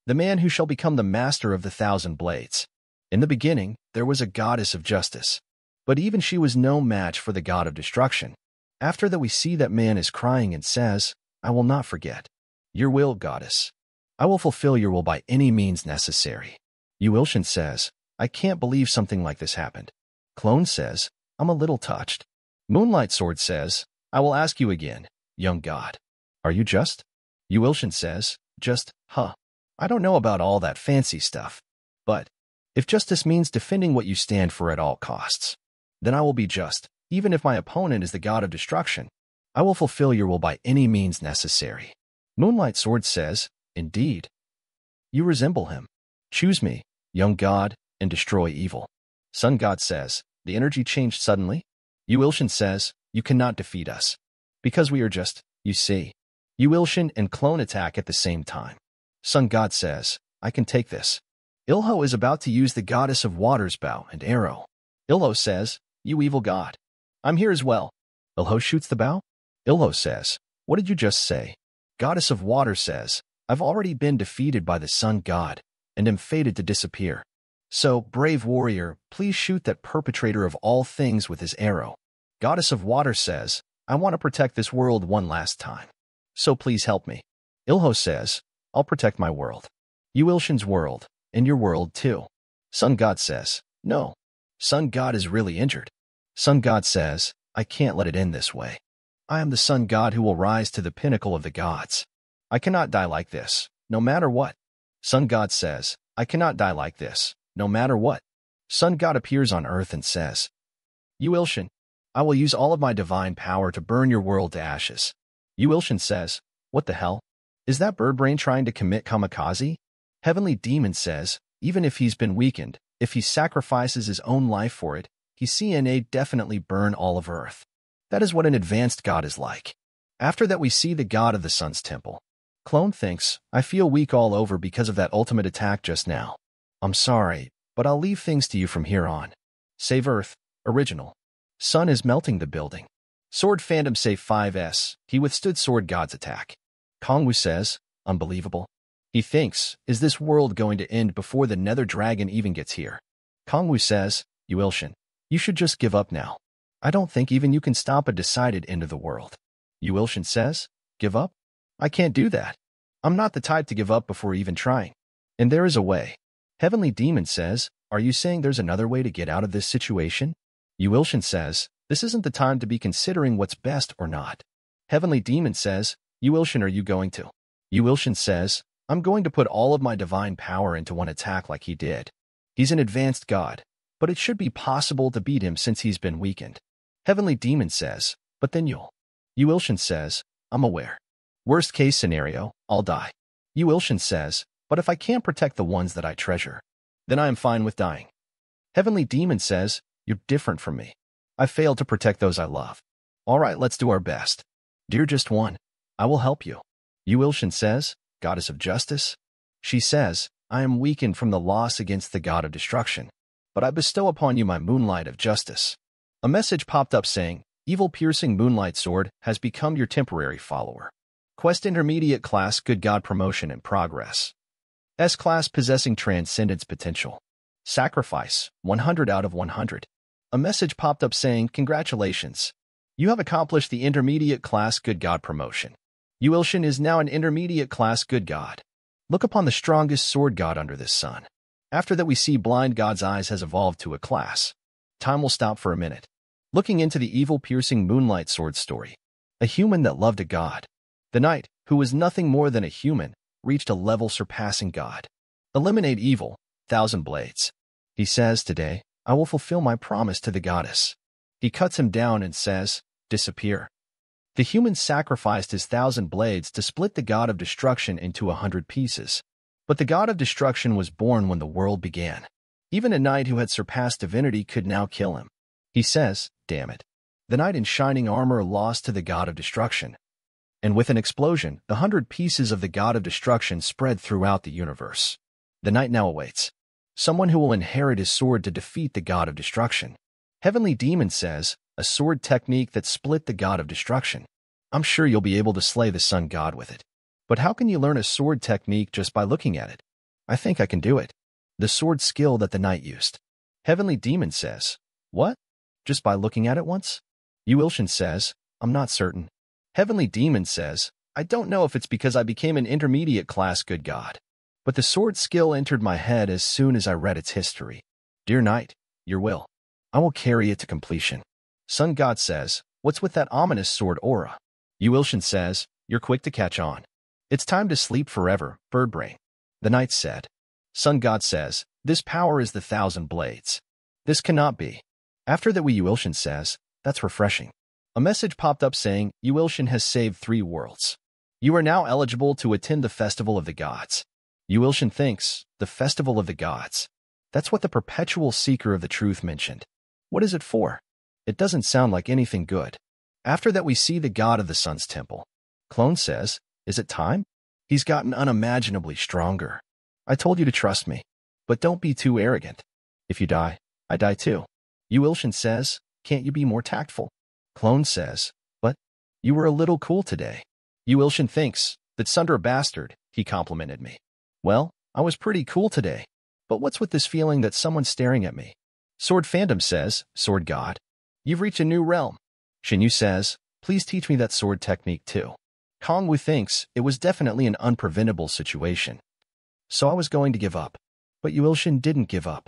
The man who shall become the master of the Thousand Blades. In the beginning, there was a goddess of justice. But even she was no match for the god of destruction. After that we see that man is crying and says, I will not forget. Your will, goddess. I will fulfill your will by any means necessary. Yuilshin says, I can't believe something like this happened. Clone says, I'm a little touched. Moonlight Sword says, I will ask you again, young god. Are you just? Yuilshin says, just, huh. I don't know about all that fancy stuff. But, if justice means defending what you stand for at all costs, then I will be just, even if my opponent is the god of destruction. I will fulfill your will by any means necessary. Moonlight Sword says, indeed. You resemble him. Choose me, young god, and destroy evil. Sun God says, the energy changed suddenly. Yuilshin says, you cannot defeat us. Because we are just, you see. Yuilshin and Clone attack at the same time. Sun God says, I can take this. Ilho is about to use the goddess of water's bow and arrow. Ilho says, you evil god. I'm here as well. Ilho shoots the bow. Ilho says, what did you just say? Goddess of water says, I've already been defeated by the sun god, and am fated to disappear. So, brave warrior, please shoot that perpetrator of all things with his arrow. Goddess of water says, I want to protect this world one last time. So please help me. Ilho says, I'll protect my world. Yuilshin's world, and your world too. Sun God says, no. Sun God is really injured. Sun God says, I can't let it end this way. I am the sun god who will rise to the pinnacle of the gods. I cannot die like this, no matter what. Sun God says, I cannot die like this, no matter what. Sun God appears on earth and says, Yuilshin, I will use all of my divine power to burn your world to ashes. Yu Ilshin says, what the hell? Is that bird brain trying to commit kamikaze? Heavenly Demon says, even if he's been weakened, if he sacrifices his own life for it, he CNA definitely burn all of Earth. That is what an advanced god is like. After that we see the god of the sun's temple. Clone thinks, I feel weak all over because of that ultimate attack just now. I'm sorry, but I'll leave things to you from here on. Save Earth, original. Sun is melting the building. Sword fandom say 5S, he withstood Sword God's attack. Kongwu says, unbelievable. He thinks, is this world going to end before the Nether Dragon even gets here? Kongwu says, Yu Ilshin, you should just give up now. I don't think even you can stop a decided end of the world. Yu Ilshin says, give up? I can't do that. I'm not the type to give up before even trying. And there is a way. Heavenly Demon says, are you saying there's another way to get out of this situation? Yu Ilshin says, this isn't the time to be considering what's best or not. Heavenly Demon says, Yu Ilshin, are you going to? Yu Ilshin says, I'm going to put all of my divine power into one attack like he did. He's an advanced god, but it should be possible to beat him since he's been weakened. Heavenly Demon says, but then you'll. Yu Ilshin says, I'm aware. Worst case scenario, I'll die. Yu Ilshin says, but if I can't protect the ones that I treasure, then I am fine with dying. Heavenly Demon says, you're different from me. I failed to protect those I love. All right, let's do our best. Dear Just One, I will help you. Yu Ilshin says, Goddess of Justice. She says, I am weakened from the loss against the God of Destruction, but I bestow upon you my moonlight of justice. A message popped up saying, Evil Piercing Moonlight Sword has become your temporary follower. Quest Intermediate Class Good God Promotion in progress. S-Class Possessing Transcendence Potential. Sacrifice, 100 out of 100. A message popped up saying, Congratulations. You have accomplished the Intermediate Class Good God promotion. Yu Ilshin is now an Intermediate Class Good God. Look upon the strongest sword god under this sun. After that we see Blind God's Eyes has evolved to a class. Time will stop for a minute. Looking into the Evil Piercing Moonlight Sword story. A human that loved a god. The knight, who was nothing more than a human, reached a level surpassing God. Eliminate evil, 1,000 blades. He says, today, I will fulfill my promise to the goddess. He cuts him down and says, disappear. The human sacrificed his 1,000 blades to split the god of destruction into 100 pieces. But the god of destruction was born when the world began. Even a knight who had surpassed divinity could now kill him. He says, damn it. The knight in shining armor lost to the god of destruction. And with an explosion, the 100 pieces of the god of destruction spread throughout the universe. The knight now awaits someone who will inherit his sword to defeat the god of destruction. Heavenly Demon says, a sword technique that split the god of destruction. I'm sure you'll be able to slay the sun god with it. But how can you learn a sword technique just by looking at it? I think I can do it. The sword skill that the knight used. Heavenly Demon says, what? Just by looking at it once? Yu Ilshin says, I'm not certain. Heavenly Demon says, I don't know if it's because I became an intermediate class good god. But the sword skill entered my head as soon as I read its history. Dear knight, your will. I will carry it to completion. Sun God says, what's with that ominous sword aura? Yu Ilshin says, you're quick to catch on. It's time to sleep forever, birdbrain. The knight said. Sun God says, this power is the 1,000 blades. This cannot be. After that Yu Ilshin says, that's refreshing. A message popped up saying, Yu Ilshin has saved 3 worlds. You are now eligible to attend the Festival of the Gods. Yu Ilshin thinks, the Festival of the Gods. That's what the Perpetual Seeker of the Truth mentioned. What is it for? It doesn't sound like anything good. After that we see the god of the sun's temple. Clone says, is it time? He's gotten unimaginably stronger. I told you to trust me. But don't be too arrogant. If you die, I die too. Yu Ilshin says, can't you be more tactful? Clone says, but you were a little cool today. Yu Ilshin thinks, that Sundra bastard, he complimented me. Well, I was pretty cool today. But what's with this feeling that someone's staring at me? Sword Fandom says, Sword God, you've reached a new realm. Shinyu says, please teach me that sword technique too. Kongwu thinks it was definitely an unpreventable situation. So I was going to give up. But Yu Ilshin didn't give up.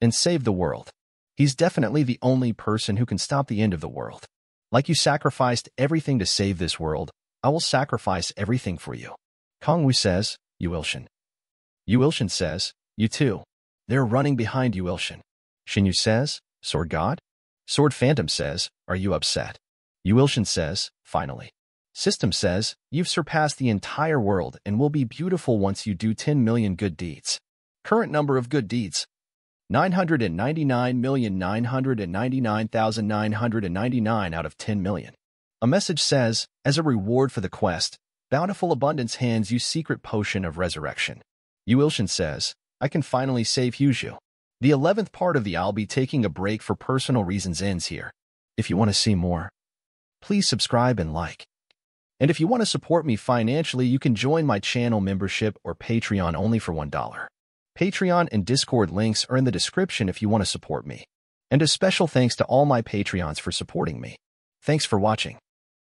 And save the world. He's definitely the only person who can stop the end of the world. Like you sacrificed everything to save this world, I will sacrifice everything for you. Kongwu says, Yu Ilshin. Yu Ilshin says, you too. They're running behind Yu Ilshin. Shinyu says, Sword God? Sword Phantom says, are you upset? Yuilshin says, finally. System says, you've surpassed the entire world and will be beautiful once you do 10 million good deeds. Current number of good deeds, 999,999,999 out of 10 million. A message says, as a reward for the quest, Bountiful Abundance hands you secret potion of resurrection. Yuilshin says, I can finally save Huzhu. The 11th part of the I'll be taking a break for personal reasons ends here. If you want to see more, please subscribe and like. And if you want to support me financially, you can join my channel membership or Patreon only for $1. Patreon and Discord links are in the description if you want to support me. And a special thanks to all my Patreons for supporting me. Thanks for watching.